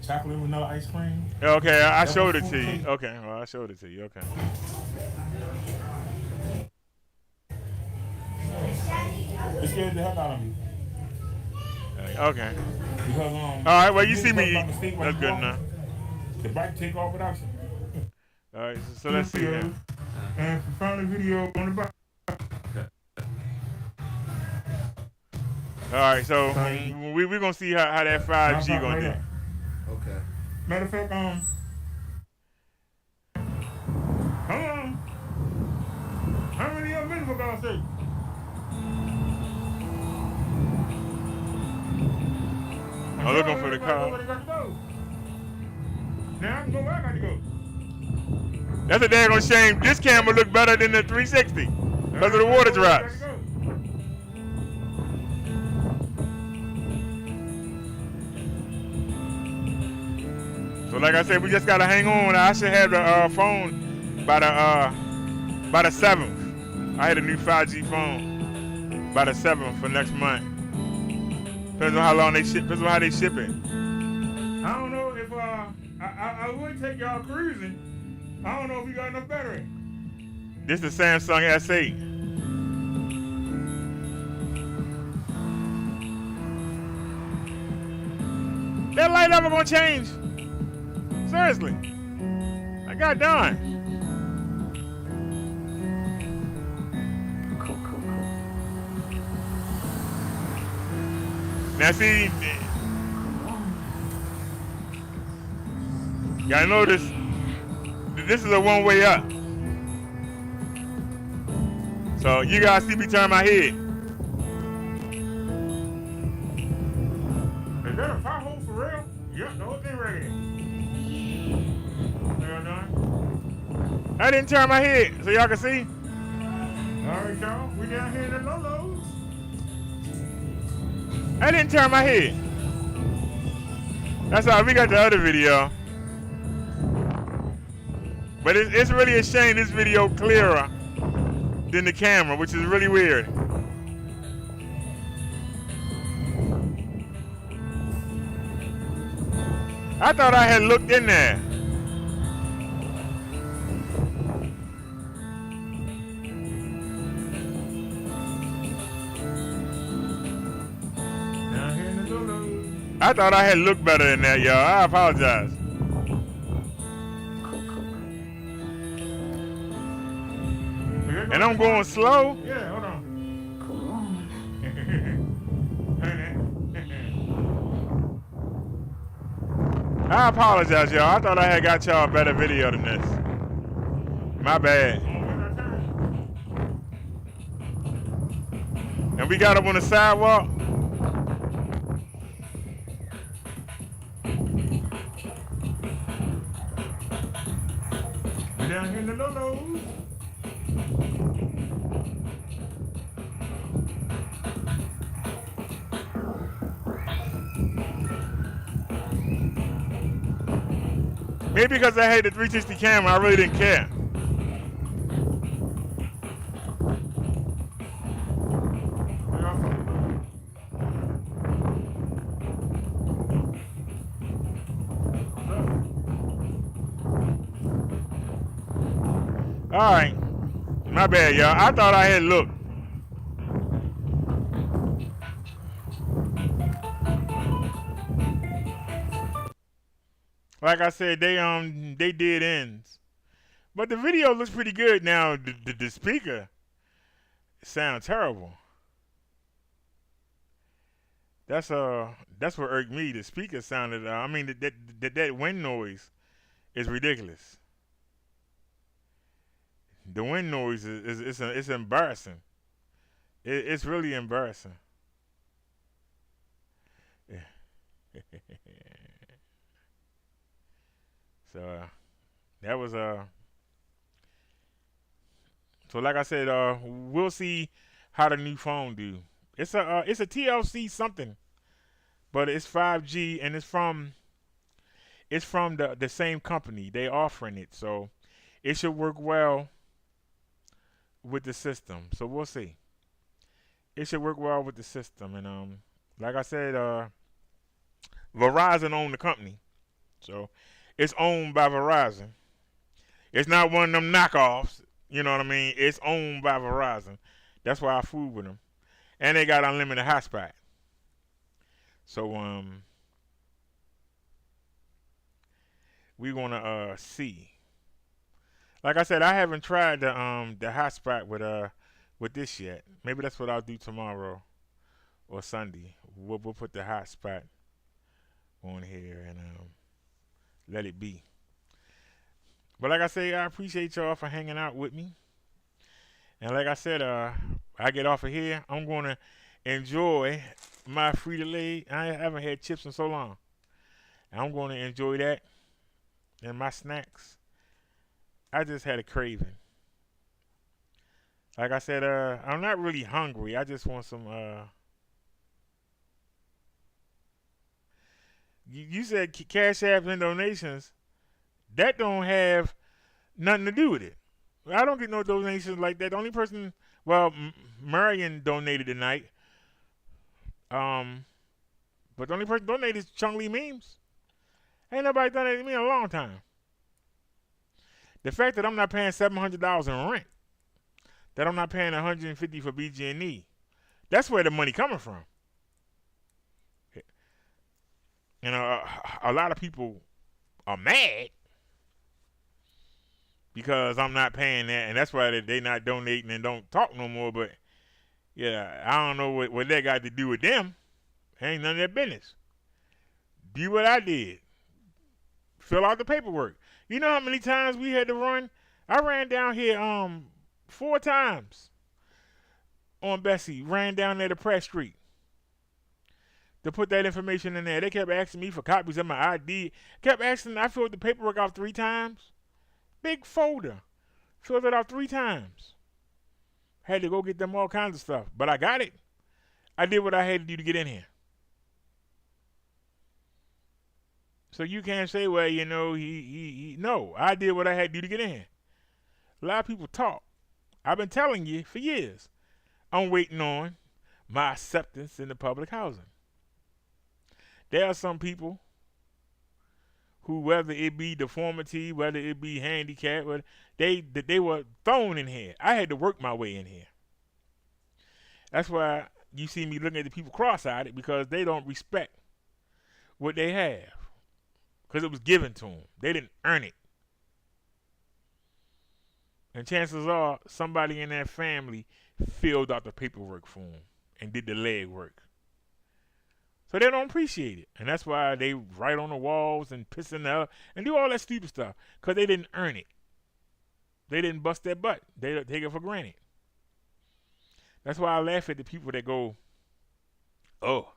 chocolate vanilla ice cream? Okay, I showed it to you. Okay, well, I showed it to you. Okay. It scared the heck out of me. Okay. Because all right, well, you see me. That's good enough. The bike take off without you. All right, so let's see now. And found a video on the bike. All right, so we're going to see how that 5G going to do. Okay. Matter of fact, I see. I'm looking for the car. Now I can go where I got to go. That's a daggone shame. This camera look better than the 360 because of the water drops. So like I said, we just gotta hang on. I should have the phone by the 7th. I had a new 5G phone by the 7th for next month. Depends on how long they ship. Depends on how they ship it. I don't know if I would take y'all cruising. I don't know if we got enough battery. This is the Samsung S8. That light ever gonna change? Seriously. I got done. Now see, y'all notice this is a one-way up. So you guys see me turn my head. Is that a pothole for real? Yep, the whole thing right here. Y'all done? I didn't turn my head so y'all can see. All right, y'all. We down here in the low-lows. I didn't turn my head. That's how we got the other video. But it's really a shame this video clearer than the camera, which is really weird. I thought I had looked in there. Down here in the low-lows. I thought I had looked better than that, y'all. I apologize. And I'm going slow. Yeah, hold on. I apologize, y'all. I thought I had got y'all a better video than this. My bad. And we got up on the sidewalk. Down here in the low-lows. Maybe because I had the 360 camera, I really didn't care. All right, my bad, y'all. I thought I had looked. Like I said, they did ends, but the video looks pretty good now. The speaker sounds terrible. That's what irked me. The speaker sounded. I mean, that wind noise is ridiculous. The wind noise is embarrassing. It's really embarrassing. So that was so like I said, we'll see how the new phone do. It's a TLC something, but it's 5G and it's from the same company. They offering it, so it should work well with the system. So we'll see. It should work well with the system, and like I said, Verizon owned the company, so it's owned by Verizon. It's not one of them knockoffs. You know what I mean? It's owned by Verizon. That's why I fool with them. And they got unlimited hotspot. So we wanna see. Like I said, I haven't tried the hotspot with this yet. Maybe that's what I'll do tomorrow or Sunday. We'll put the hotspot on here and let it be. But like I say, I appreciate y'all for hanging out with me. And like I said, I get off of here, I'm gonna enjoy my Frito-Lay. I haven't had chips in so long. I'm gonna enjoy that and my snacks. I just had a craving. Like I said, I'm not really hungry. I just want some. You said cash apps and donations. That don't have nothing to do with it. I don't get no donations like that. The only person, well, Marion donated tonight. But the only person donated is Chung Lee Memes. Ain't nobody donated to me in a long time. The fact that I'm not paying $700 in rent, that I'm not paying $150 for BG&E, that's where the money coming from. And a lot of people are mad because I'm not paying that, and that's why they not donating and don't talk no more. But yeah, I don't know what that got to do with them. Ain't none of their business. Do what I did. Fill out the paperwork. You know how many times we had to run? I ran down here 4 times on Bessie. Ran down there to Pratt Street to put that information in there. They kept asking me for copies of my ID. Kept asking. I filled the paperwork out 3 times. Big folder. Filled it out 3 times. Had to go get them all kinds of stuff. But I got it. I did what I had to do to get in here. So you can't say, well, you know, no, I did what I had to do to get in here. A lot of people talk. I've been telling you for years. I'm waiting on my acceptance in the public housing. There are some people who, whether it be deformity, whether it be handicap, they were thrown in here. I had to work my way in here. That's why you see me looking at the people cross-eyed, because they don't respect what they have. Because it was given to them. They didn't earn it. And chances are somebody in that family filled out the paperwork for them and did the leg work. So they don't appreciate it. And that's why they write on the walls and piss in the air and do all that stupid stuff. Because they didn't earn it. They didn't bust their butt. They don't take it for granted. That's why I laugh at the people that go, oh,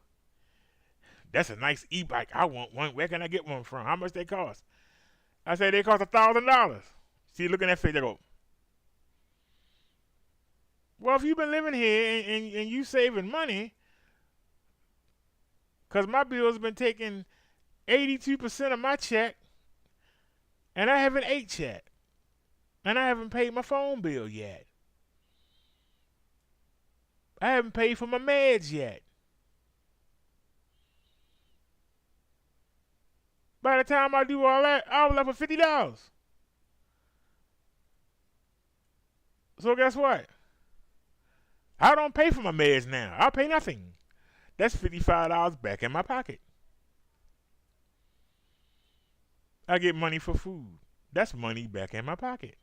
that's a nice e-bike. I want one. Where can I get one from? How much they cost? I say they cost $1,000. See, look at that face. They go, well, if you've been living here and you saving money, because my bill's been taking 82% of my check, and I haven't ate yet, and I haven't paid my phone bill yet. I haven't paid for my meds yet. By the time I do all that, I was left with $50. So guess what? I don't pay for my meds now. I pay nothing. That's $55 back in my pocket. I get money for food. That's money back in my pocket.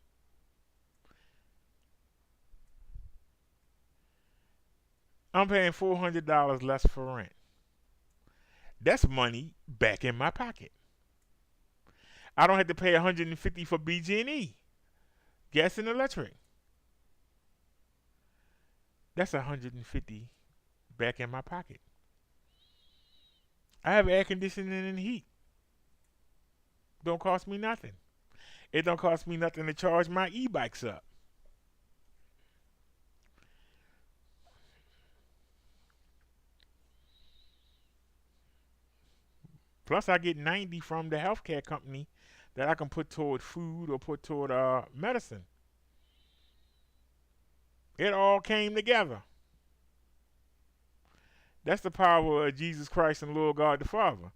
I'm paying $400 less for rent. That's money back in my pocket. I don't have to pay $150 for BG&E, gas and electric. That's $150 back in my pocket. I have air conditioning and heat. Don't cost me nothing. It don't cost me nothing to charge my e-bikes up. Plus, I get 90 from the healthcare company that I can put toward food or put toward medicine. It all came together. That's the power of Jesus Christ and Lord God the Father.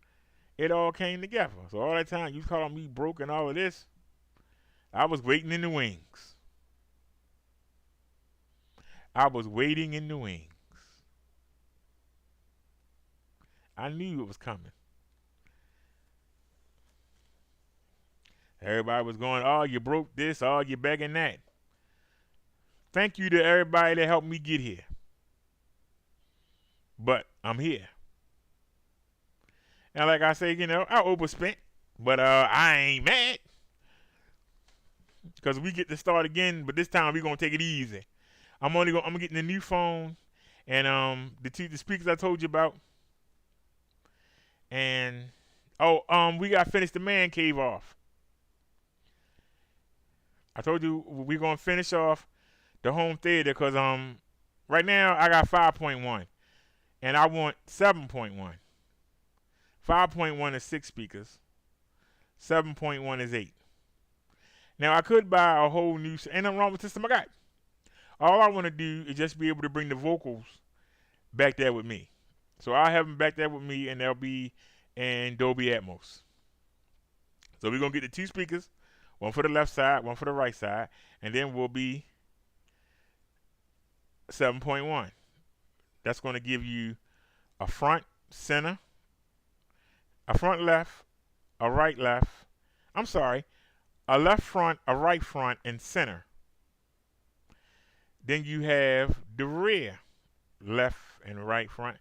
It all came together. So all that time you calling me broke and all of this, I was waiting in the wings. I was waiting in the wings. I knew it was coming. Everybody was going, oh, you broke this, oh, you begging that. Thank you to everybody that helped me get here. But I'm here. And like I say, you know, I overspent, but I ain't mad. Because we get to start again, but this time we're going to take it easy. I'm getting the new phone and the speakers I told you about. And we got to finish the man cave off. I told you we're going to finish off the home theater because right now I got 5.1 and I want 7.1. 5.1 is 6 speakers. 7.1 is 8. Now I could buy a whole new, ain't nothing wrong with the system I got. All I want to do is just be able to bring the vocals back there with me. So I'll have them back there with me and they'll be in Dolby Atmos. So we're going to get the 2 speakers, one for the left side, one for the right side, and then we'll be 7.1. That's going to give you a front, center, a front left, a right left. I'm sorry, a left front, a right front, and center. Then you have the rear, left and right front.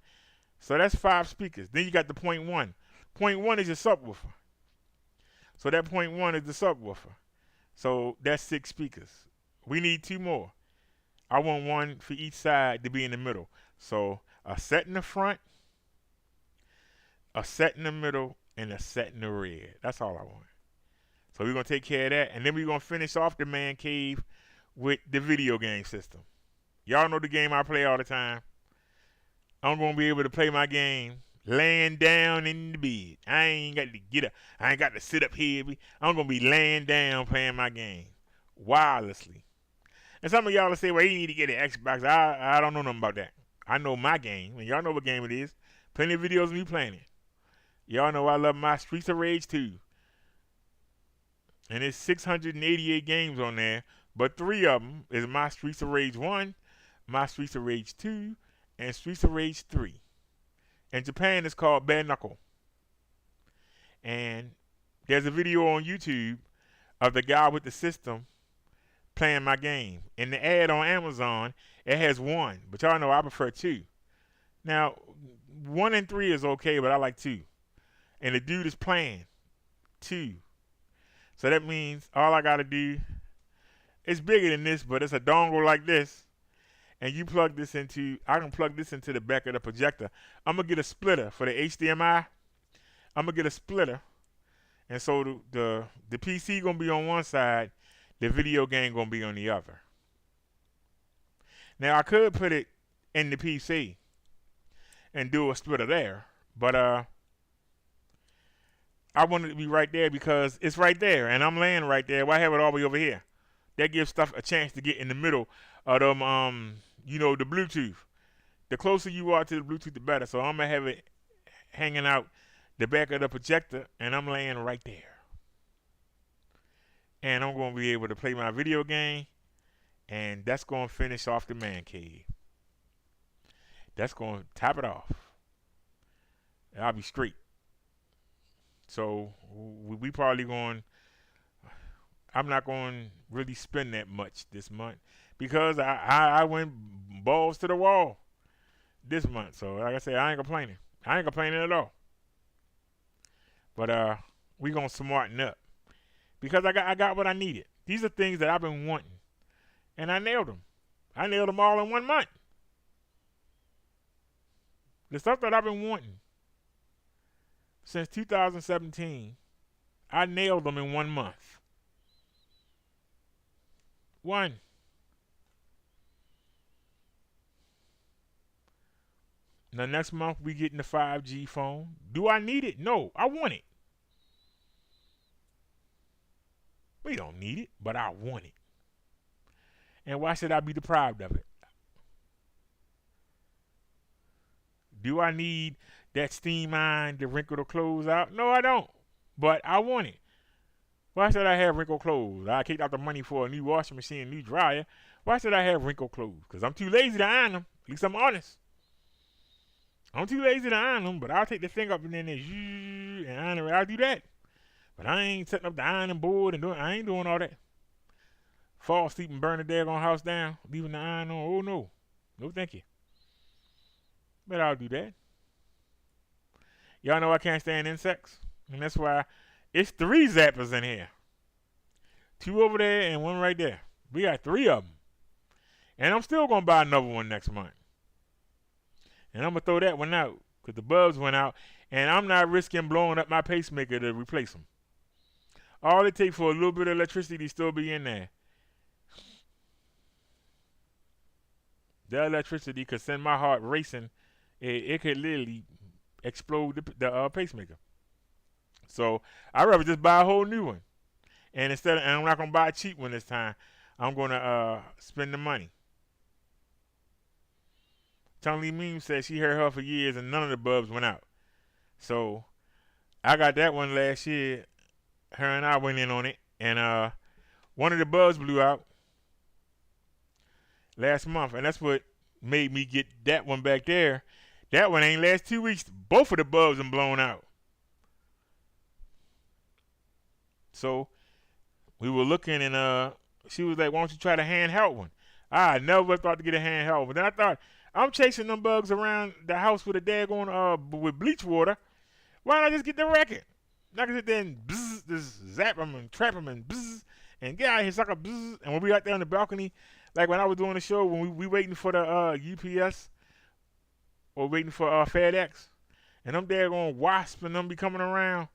So that's 5 speakers. Then you got the point 1. Point 1 is your subwoofer. So that point 1 is the subwoofer. So that's 6 speakers. We need 2 more. I want one for each side to be in the middle. So a set in the front, a set in the middle, and a set in the rear. That's all I want. So we're going to take care of that. And then we're going to finish off the man cave with the video game system. Y'all know the game I play all the time. I'm going to be able to play my game laying down in the bed. I ain't got to get up. I ain't got to sit up heavy. I'm going to be laying down playing my game wirelessly. And some of y'all will say, well, you need to get an Xbox. I don't know nothing about that. I know my game, and y'all know what game it is. Plenty of videos of me playing it. Y'all know I love my Streets of Rage 2. And there's 688 games on there, but 3 of them is my Streets of Rage 1, my Streets of Rage 2, and Streets of Rage 3. In Japan, it's called Bare Knuckle. And there's a video on YouTube of the guy with the system playing my game. In the ad on Amazon, it has 1, but y'all know I prefer 2. Now, 1 and 3 is okay, but I like 2. And the dude is playing 2. So that means all I got to do, it's bigger than this, but it's a dongle like this. And you plug this into, I can plug this into the back of the projector. I'm going to get a splitter for the HDMI. I'm going to get a splitter. And so the PC going to be on one side, the video game going to be on the other. Now I could put it in the PC and do a splitter there, but I want it to be right there because it's right there and I'm laying right there. Why have it all the way over here? That gives stuff a chance to get in the middle of them, the Bluetooth. The closer you are to the Bluetooth, the better. So I'm going to have it hanging out the back of the projector and I'm laying right there. And I'm going to be able to play my video game, and that's going to finish off the man cave. That's going to top it off. And I'll be straight. So we probably going, I'm not going to really spend that much this month because I went balls to the wall this month. So like I said, I ain't complaining. I ain't complaining at all. But we going to smarten up. Because I got what I needed. These are things that I've been wanting. And I nailed them. I nailed them all in 1 month. The stuff that I've been wanting since 2017, I nailed them in 1 month. 1. The next month we getting the 5G phone. Do I need it? No, I want it. We don't need it, but I want it. And why should I be deprived of it? Do I need that steam iron to wrinkle the clothes out? No, I don't. But I want it. Why should I have wrinkled clothes? I kicked out the money for a new washing machine, a new dryer. Why should I have wrinkled clothes? Because I'm too lazy to iron them. At least I'm honest. I'm too lazy to iron them, but I'll take the thing up and then and iron it. I'll do that. But I ain't setting up the ironing board and I ain't doing all that. Fall asleep and burn the daggone house down, leaving the iron on. Oh no. No thank you. But I'll do that. Y'all know I can't stand insects. And that's why it's 3 zappers in here. 2 over there and 1 right there. We got 3 of them. And I'm still going to buy another one next month. And I'm going to throw that one out because the bulbs went out. And I'm not risking blowing up my pacemaker to replace them. All it takes for a little bit of electricity to still be in there. The electricity could send my heart racing. It could literally explode the pacemaker. So I'd rather just buy a whole new one. And I'm not going to buy a cheap one this time. I'm going to spend the money. Chung Lee Meme said she heard her for years and none of the bulbs went out. So I got that one last year. Her and I went in on it. And one of the bulbs blew out last month. And that's what made me get that one back there. That one ain't last 2 weeks. Both of the bulbs are blown out. So we were looking and she was like, why don't you try the handheld one? I never thought to get a handheld one. But then I thought, I'm chasing them bugs around the house with a daggone with bleach water. Why don't I just get the record? I can sit there and bzz, just zap them and trap them and bzz, and get out here, sucker, bzz. And when we got there on the balcony, like when I was doing the show, when we waiting for the UPS or waiting for FedEx, and them daggone wasps and them be coming around,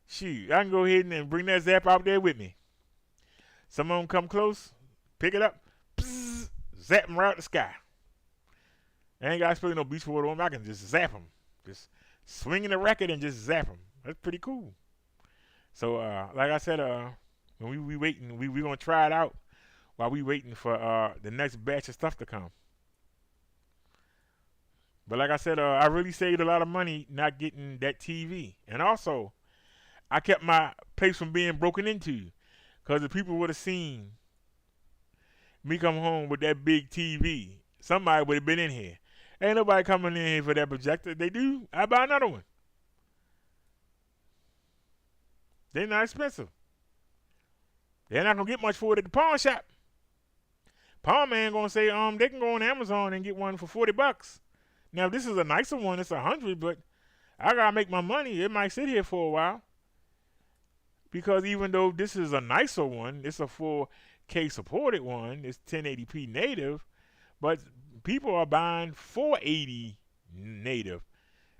shoot, I can go ahead and bring that zap out there with me. Some of them come close, pick it up, bzz, zap them right out the sky. I ain't got to spray no beach water on them. I can just zap them. Just swinging the record and just zap them. That's pretty cool. So, like I said, when we waiting, we going to try it out while we waiting for the next batch of stuff to come. But like I said, I really saved a lot of money not getting that TV. And also, I kept my place from being broken into. Because if people would have seen me come home with that big TV, somebody would have been in here. Ain't nobody coming in here for that projector. They do, I buy another one. They're not expensive. They're not going to get much for it at the pawn shop. Pawn man going to say, they can go on Amazon and get one for $40. Now, if this is a nicer one, it's $100, but I got to make my money. It might sit here for a while. Because even though this is a nicer one, it's a 4K supported one, it's 1080p native, but people are buying 480 native.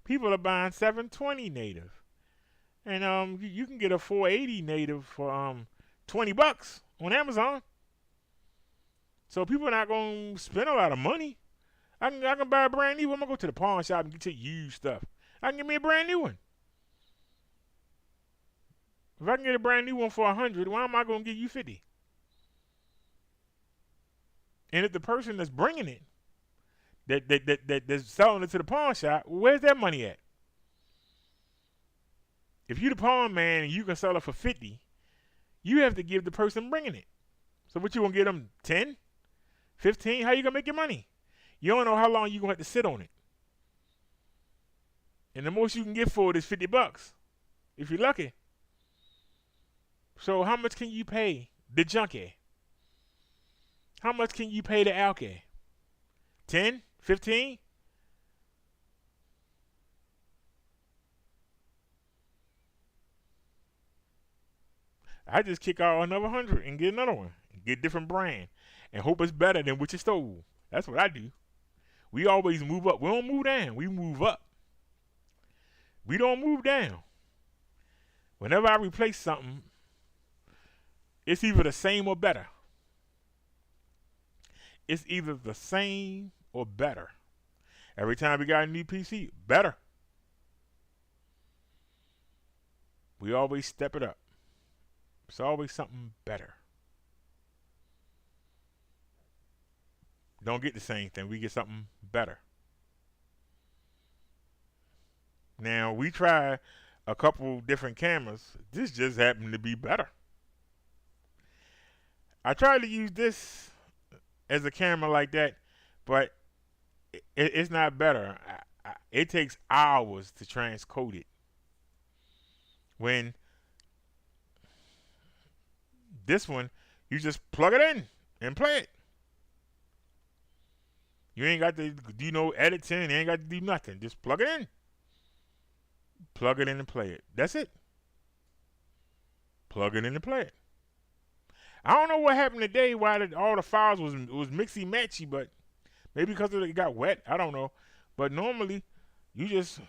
People are buying 720 native. And you can get a 480 native for $20 on Amazon. So people are not going to spend a lot of money. I can buy a brand new one. I'm going to go to the pawn shop and get you used stuff. I can get me a brand new one. If I can get a brand new one for $100, why am I going to give you $50? And if the person that's bringing it, that's selling it to the pawn shop, where's that money at? If you the pawn man and you can sell it for $50, you have to give the person bringing it. So what you gonna get them 10, 15? How you gonna make your money? You don't know how long you gonna have to sit on it. And the most you can get for it is $50, if you're lucky. So how much can you pay the junkie? How much can you pay the alky? 10, 15? I just kick out another 100 and get another one. Get a different brand. And hope it's better than what you stole. That's what I do. We always move up. We don't move down. We move up. We don't move down. Whenever I replace something, it's either the same or better. It's either the same or better. Every time we got a new PC, better. We always step it up. It's always something better. Don't get the same thing. We get something better. Now, we try a couple different cameras. This just happened to be better. I tried to use this as a camera like that, but it's not better. It takes hours to transcode it. When this one, you just plug it in and play it. You ain't got to do editing. You ain't got to do nothing. Just plug it in. Plug it in and play it. That's it. Plug it in and play it. I don't know what happened today. Why all the files was mixy matchy, but maybe because it got wet. I don't know. But normally, you just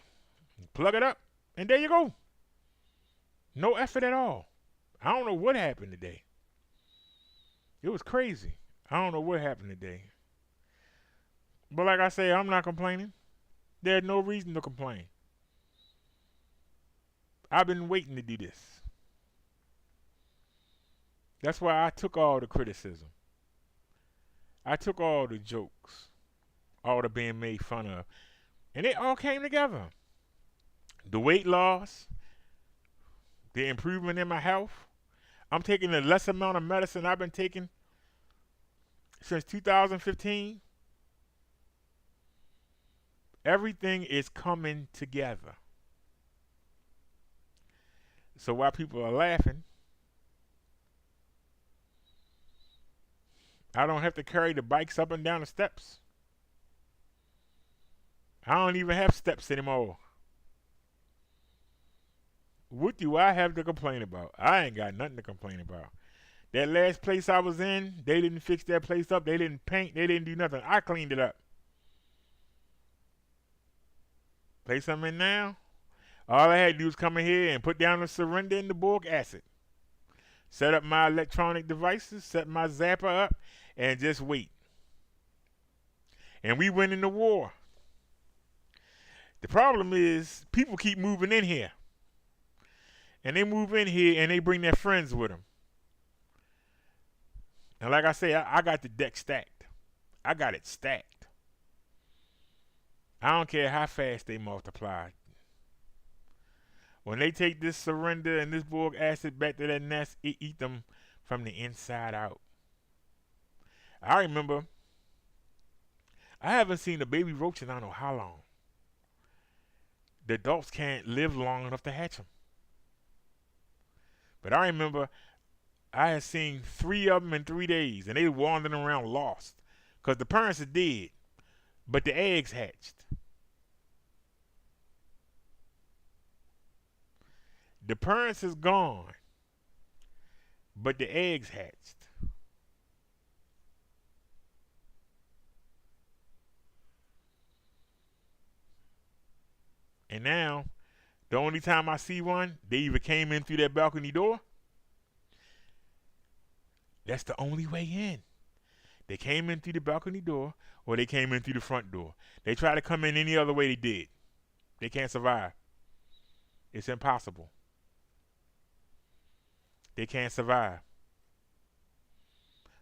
plug it up and there you go. No effort at all. I don't know what happened today. It was crazy. I don't know what happened today. But like I say, I'm not complaining. There's no reason to complain. I've been waiting to do this. That's why I took all the criticism. I took all the jokes, all the being made fun of, and it all came together. The weight loss, the improvement in my health. I'm taking the less amount of medicine I've been taking since 2015. Everything is coming together. So while people are laughing, I don't have to carry the bikes up and down the steps. I don't even have steps anymore. What do I have to complain about? I ain't got nothing to complain about. That last place I was in, they didn't fix that place up. They didn't paint. They didn't do nothing. I cleaned it up. Place I'm in now, all I had to do was come in here and put down the surrender and the boric acid. Set up my electronic devices, set my zapper up, and just wait. And we went into war. The problem is people keep moving in here. And they move in here and they bring their friends with them. And like I say, I got the deck stacked. I got it stacked. I don't care how fast they multiply. When they take this surrender and this boric acid back to that nest, it eat them from the inside out. I remember, I haven't seen a baby roach in I don't know how long. The adults can't live long enough to hatch them. But I remember I had seen 3 of them in 3 days, and they were wandering around lost because the parents are dead, but the eggs hatched. The parents is gone, but the eggs hatched. And now, the only time I see one, they either came in through that balcony door. That's the only way in. They came in through the balcony door, or they came in through the front door. They try to come in any other way they did. They can't survive. It's impossible. They can't survive.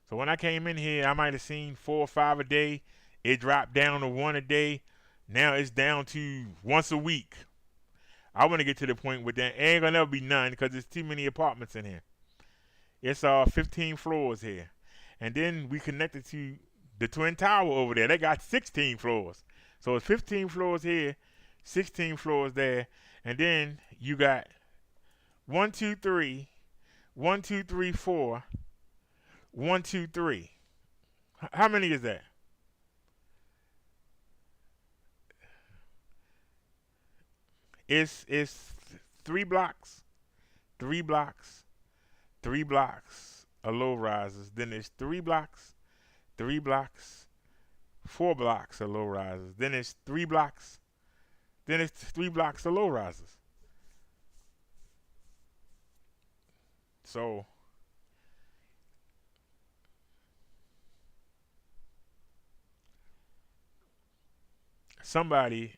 So when I came in here, I might have seen 4 or 5 a day. It dropped down to 1 a day. Now it's down to once a week. I want to get to the point where there ain't gonna never be none because there's too many apartments in here. It's 15 floors here. And then we connected to the Twin Tower over there. They got 16 floors. So it's 15 floors here, 16 floors there. And then you got 1, 2, 3, 1, 2, 3, 4, 1, 2, 3. How many is that? It's 3 blocks, 3 blocks, 3 blocks of low rises. Then it's 3 blocks, 3 blocks, 4 blocks of low rises. Then it's 3 blocks. Then it's 3 blocks of low rises. So somebody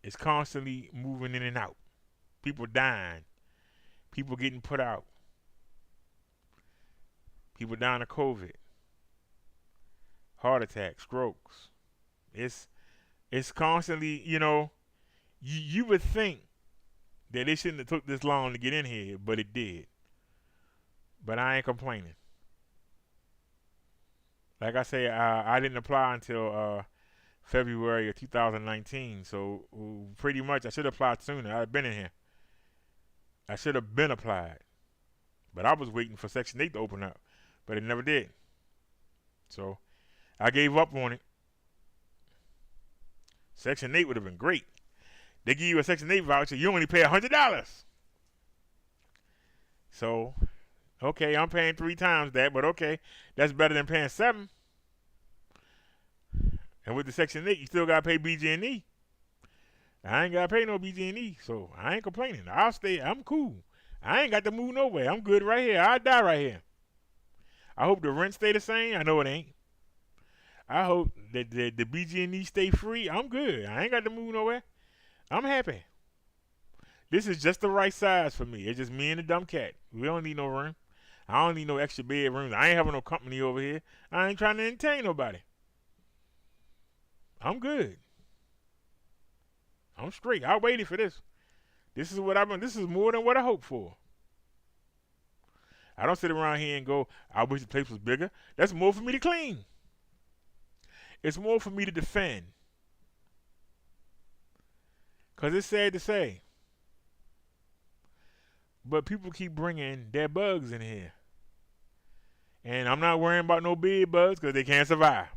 is constantly moving in and out. People dying. People getting put out. People dying of COVID. Heart attacks, strokes. It's constantly, you would think that it shouldn't have took this long to get in here, but it did. But I ain't complaining. Like I say, I didn't apply until February of 2019, so pretty much I should have applied sooner. I'd have been in here. I should have been applied. But I was waiting for Section 8 to open up, but it never did. So I gave up on it. Section 8 would have been great. They give you a Section 8 voucher, you only pay $100. So Okay, I'm paying 3 times that, but okay, that's better than paying 7. And with the Section 8, you still gotta pay BG&E. I ain't gotta pay no BG&E, so I ain't complaining. I'll stay. I'm cool. I ain't got to move nowhere. I'm good right here. I'll die right here. I hope the rent stay the same. I know it ain't. I hope that the BG&E stay free. I'm good. I ain't got to move nowhere. I'm happy. This is just the right size for me. It's just me and the dumb cat. We don't need no room. I don't need no extra bedrooms. I ain't having no company over here. I ain't trying to entertain nobody. I'm good. I'm straight. I waited for this. This is what I've been. This is more than what I hoped for. I don't sit around here and go, I wish the place was bigger. That's more for me to clean. It's more for me to defend. Because it's sad to say. But people keep bringing their bugs in here. And I'm not worrying about no bed bugs because they can't survive.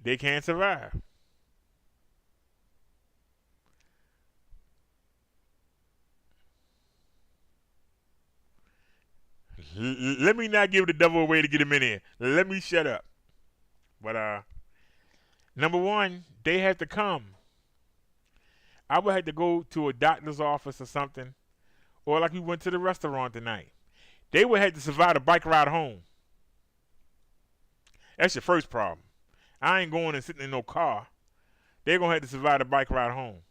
They can't survive. Let me not give the devil a way to get him in here. Let me shut up. But number one, they have to come. I would have to go to a doctor's office or something, or like we went to the restaurant tonight. They would have to survive a bike ride home. That's your first problem. I ain't going and sitting in no car. They're gonna have to survive a bike ride home.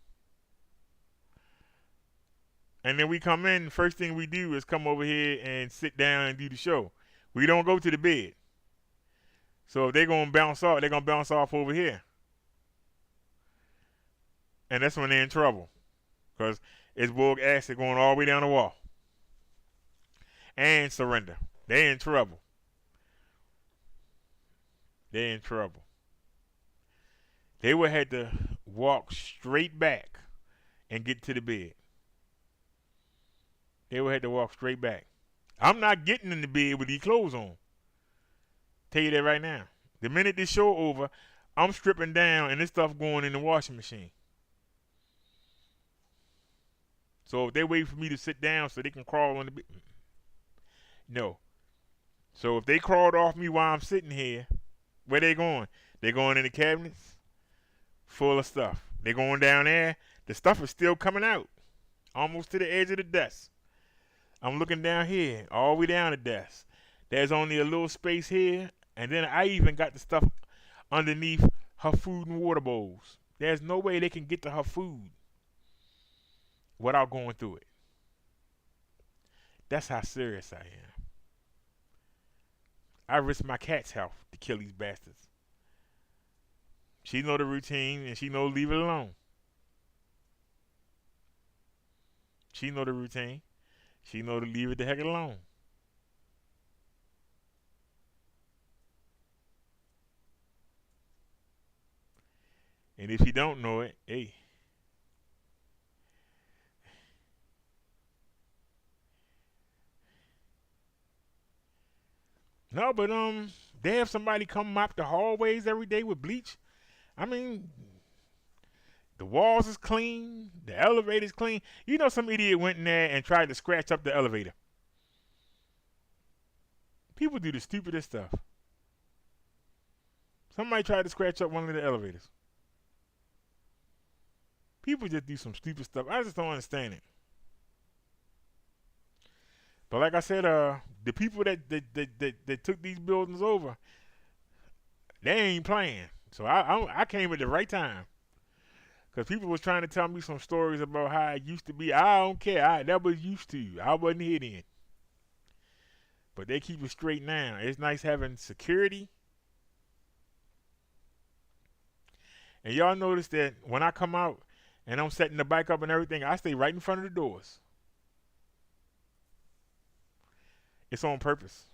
And then we come in, first thing we do is come over here and sit down and do the show. We don't go to the bed. So if they're going to bounce off, they're going to bounce off over here. And that's when they're in trouble. Because it's boric acid going all the way down the wall. And surrender. They're in trouble. They're in trouble. They would have to walk straight back and get to the bed. They would have to walk straight back. I'm not getting in the bed with these clothes on. Tell you that right now. The minute this show over, I'm stripping down and this stuff going in the washing machine. So if they wait for me to sit down so they can crawl on the bed, no. So if they crawled off me while I'm sitting here, where they going? They're going in the cabinets full of stuff. They're going down there. The stuff is still coming out, almost to the edge of the desk. I'm looking down here, all the way down the desk. There's only a little space here, and then I even got the stuff underneath her food and water bowls. There's no way they can get to her food without going through it. That's how serious I am. I risk my cat's health to kill these bastards. She know the routine, and she know leave it alone. She know the routine. She know to leave it the heck alone. And if you don't know it, hey. No, but they have somebody come mop the hallways every day with bleach. I mean, the walls is clean. The elevator's clean. You know some idiot went in there and tried to scratch up the elevator. People do the stupidest stuff. Somebody tried to scratch up one of the elevators. People just do some stupid stuff. I just don't understand it. But like I said, the people that took these buildings over, they ain't playing. So I came at the right time. Because people was trying to tell me some stories about how it used to be. I don't care. That was used to. I wasn't here then. But they keep it straight now. It's nice having security. And y'all notice that when I come out and I'm setting the bike up and everything, I stay right in front of the doors. It's on purpose.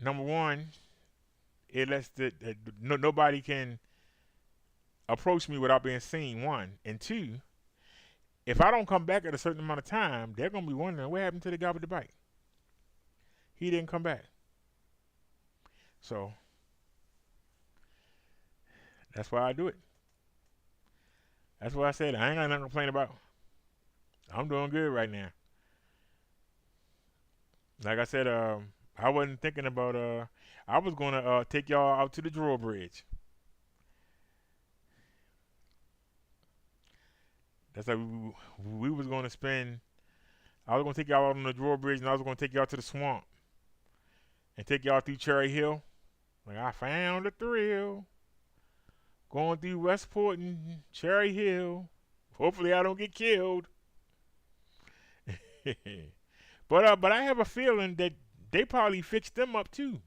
Number one, it lets nobody can approach me without being seen, one. And two, if I don't come back at a certain amount of time, they're going to be wondering what happened to the guy with the bike. He didn't come back. So that's why I do it. That's what I said. I ain't got nothing to complain about. I'm doing good right now. Like I said, I wasn't thinking about. I was gonna take y'all out to the Drawbridge. That's like we was gonna spend. I was gonna take y'all out on the Drawbridge, and I was gonna take y'all to the swamp and take y'all through Cherry Hill. Like I found the thrill going through Westport and Cherry Hill. Hopefully, I don't get killed. But I have a feeling that they probably fixed them up too.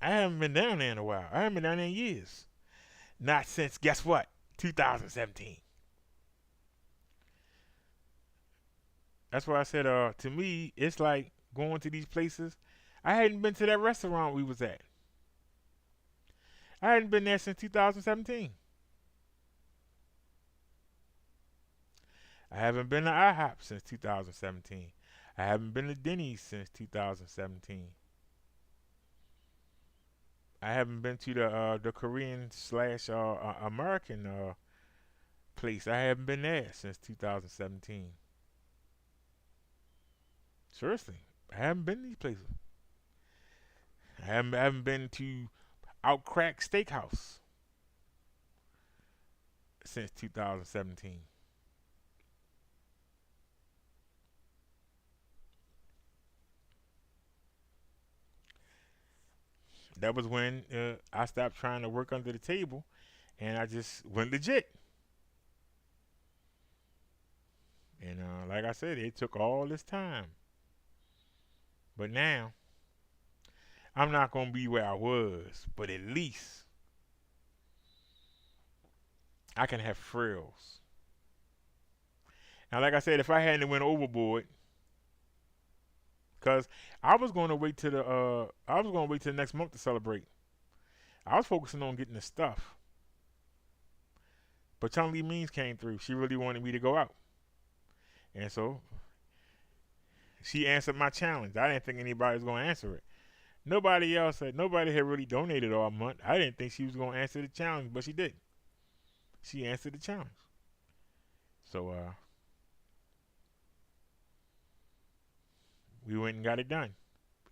I haven't been down there in a while. I haven't been down there in years. Not since, guess what? 2017. That's why I said, to me, it's like going to these places. I hadn't been to that restaurant we was at. I hadn't been there since 2017. I haven't been to IHOP since 2017. I haven't been to Denny's since 2017. I haven't been to the Korean slash American place. I haven't been there since 2017. Seriously, I haven't been to these places. I haven't been to Outcrack Steakhouse since 2017. That was when I stopped trying to work under the table, and I just went legit. And like I said, it took all this time. But now, I'm not going to be where I was, but at least I can have frills. Now, like I said, if I hadn't went overboard, because I was going to wait till the next month to celebrate. I was focusing on getting the stuff. But Chun Li Means came through. She really wanted me to go out. And so she answered my challenge. I didn't think anybody was going to answer it. Nobody had really donated all month. I didn't think she was going to answer the challenge, but she did. She answered the challenge. So we went and got it done.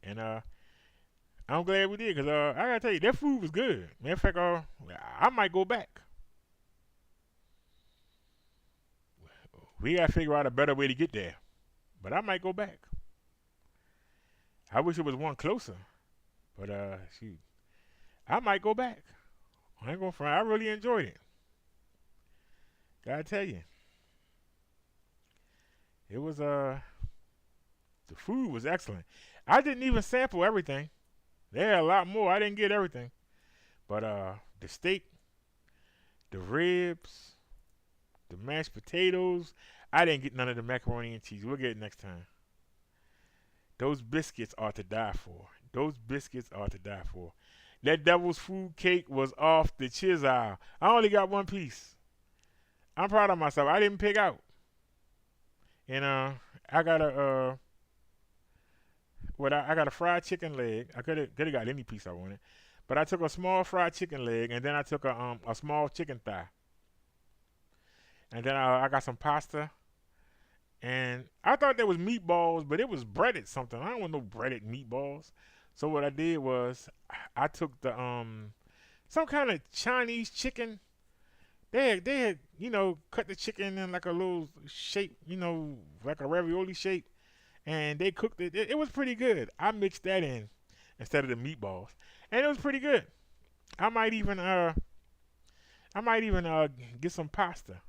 And I'm glad we did, because I got to tell you, that food was good. Matter of fact, I might go back. We got to figure out a better way to get there. But I might go back. I wish it was one closer. But shoot, I might go back. I ain't gonna front. I really enjoyed it. Gotta tell you, it was the food was excellent. I didn't even sample everything. There had a lot more. I didn't get everything, but the steak, the ribs, the mashed potatoes. I didn't get none of the macaroni and cheese. We'll get it next time. Those biscuits are to die for. Those biscuits are to die for. That devil's food cake was off the chisel. I only got one piece. I'm proud of myself. I didn't pick out. And I got a I got a fried chicken leg. I could have got any piece I wanted, but I took a small fried chicken leg, and then I took a small chicken thigh, and then I got some pasta. And I thought there was meatballs, but it was breaded something. I don't want no breaded meatballs. So what I did was I took the some kind of Chinese chicken. They had cut the chicken in like a little shape, like a ravioli shape, and they cooked it. It was pretty good. I mixed that in instead of the meatballs, and it was pretty good. I might even get some pasta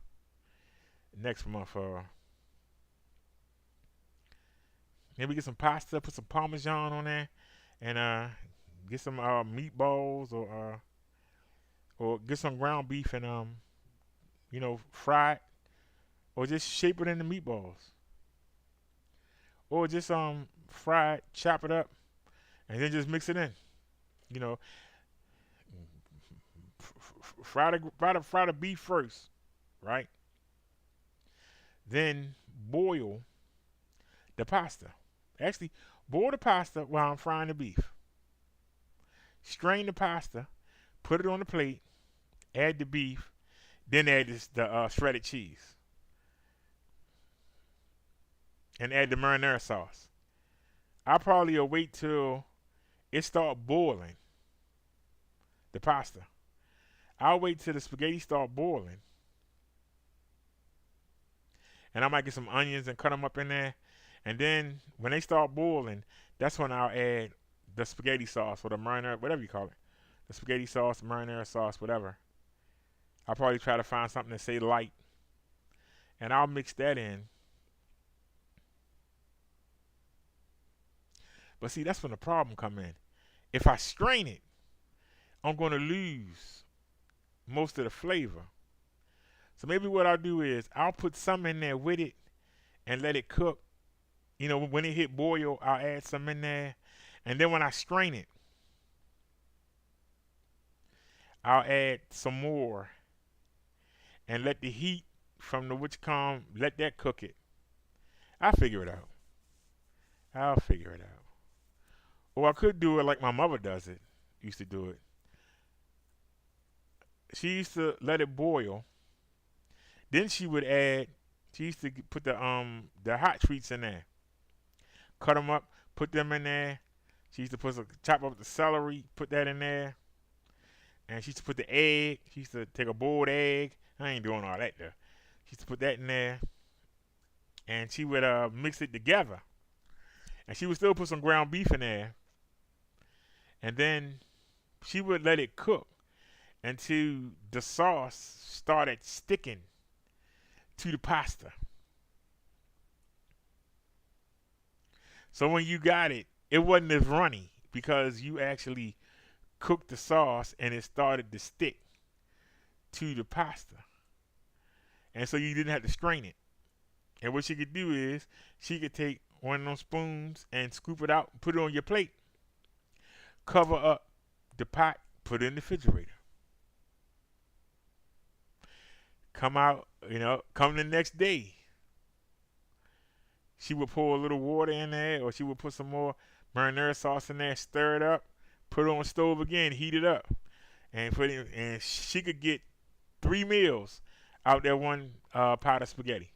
next month. Maybe get some pasta, put some Parmesan on there, and get some meatballs or get some ground beef and fry it, or just shape it into meatballs, or just fry it, chop it up, and then just mix it in. Fry the beef first, right? Then boil the pasta. Actually, boil the pasta while I'm frying the beef. Strain the pasta, put it on the plate, add the beef, then add the shredded cheese, and add the marinara sauce. I probably will wait till it start boiling, the pasta. I'll wait till the spaghetti start boiling, and I might get some onions and cut them up in there. And then when they start boiling, that's when I'll add the spaghetti sauce or the marinara, whatever you call it. The spaghetti sauce, marinara sauce, whatever. I'll probably try to find something that say light, and I'll mix that in. But see, that's when the problem come in. If I strain it, I'm going to lose most of the flavor. So maybe what I'll do is I'll put some in there with it and let it cook. You know, when it hit boil, I'll add some in there. And then when I strain it, I'll add some more and let the heat from the let that cook it. I'll figure it out. Or I could do it like my mother used to do it. She used to let it boil. Then she used to put the hot treats in there. Cut them up, put them in there. She used to chop up the celery, put that in there. And she used to put the egg. She used to take a boiled egg. I ain't doing all that though. She used to put that in there. And she would mix it together. And she would still put some ground beef in there. And then she would let it cook until the sauce started sticking to the pasta. So when you got it, it wasn't as runny because you actually cooked the sauce and it started to stick to the pasta. And so you didn't have to strain it. And what she could do is she could take one of those spoons and scoop it out, put it on your plate, cover up the pot, put it in the refrigerator. Come out, come the next day. She would pour a little water in there, or she would put some more marinara sauce in there, stir it up, put it on the stove again, heat it up, and and she could get 3 meals out that one pot of spaghetti.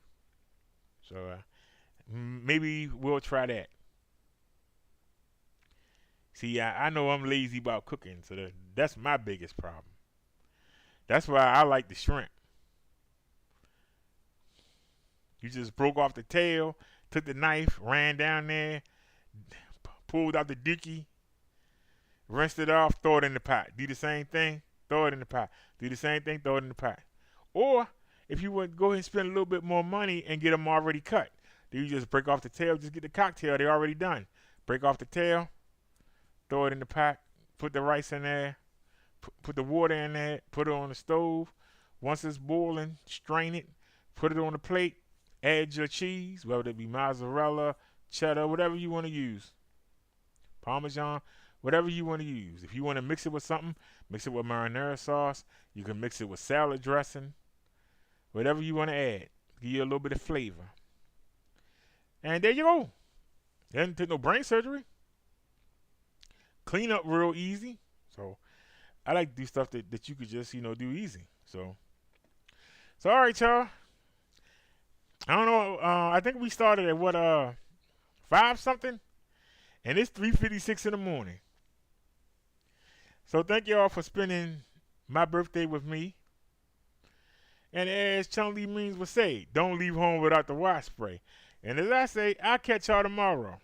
So maybe we'll try that. See, I know I'm lazy about cooking, so that's my biggest problem. That's why I like the shrimp. You just broke off the tail, took the knife, ran down there, pulled out the dookie, rinsed it off, throw it in the pot. Do the same thing, throw it in the pot. Do the same thing, throw it in the pot. Or if you would go ahead and spend a little bit more money and get them already cut, then you just break off the tail, just get the cocktail, they're already done. Break off the tail, throw it in the pot, put the rice in there, put the water in there, put it on the stove. Once it's boiling, strain it, put it on the plate, add your cheese, whether it be mozzarella, cheddar, whatever you want to use. Parmesan, whatever you want to use. If you want to mix it with something, mix it with marinara sauce. You can mix it with salad dressing. Whatever you want to add. Give you a little bit of flavor. And there you go. Doesn't take no brain surgery. Clean up real easy. So I like to do stuff that you could just, do easy. So all right, y'all. I don't know. I think we started at 5 something, and it's 3:56 in the morning. So thank y'all for spending my birthday with me. And as Chun Lee Means would say, don't leave home without the wash spray. And as I say, I'll catch y'all tomorrow.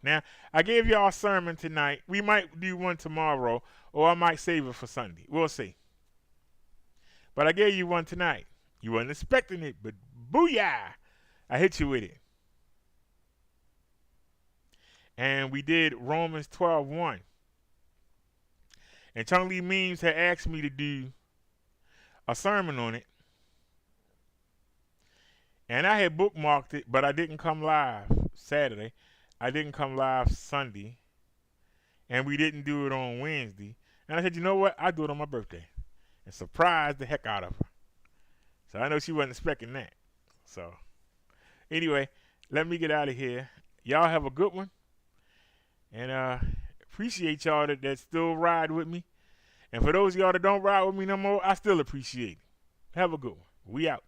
Now, I gave y'all a sermon tonight. We might do one tomorrow, or I might save it for Sunday. We'll see. But I gave you one tonight. You weren't expecting it, but booyah! I hit you with it. And we did Romans 12:1. And Chun Lee Memes had asked me to do a sermon on it. And I had bookmarked it, but I didn't come live Saturday. I didn't come live Sunday. And we didn't do it on Wednesday. And I said, you know what? I'll do it on my birthday. And surprise the heck out of her. So I know she wasn't expecting that. So anyway, let me get out of here. Y'all have a good one. And appreciate y'all that still ride with me. And for those of y'all that don't ride with me no more, I still appreciate it. Have a good one. We out.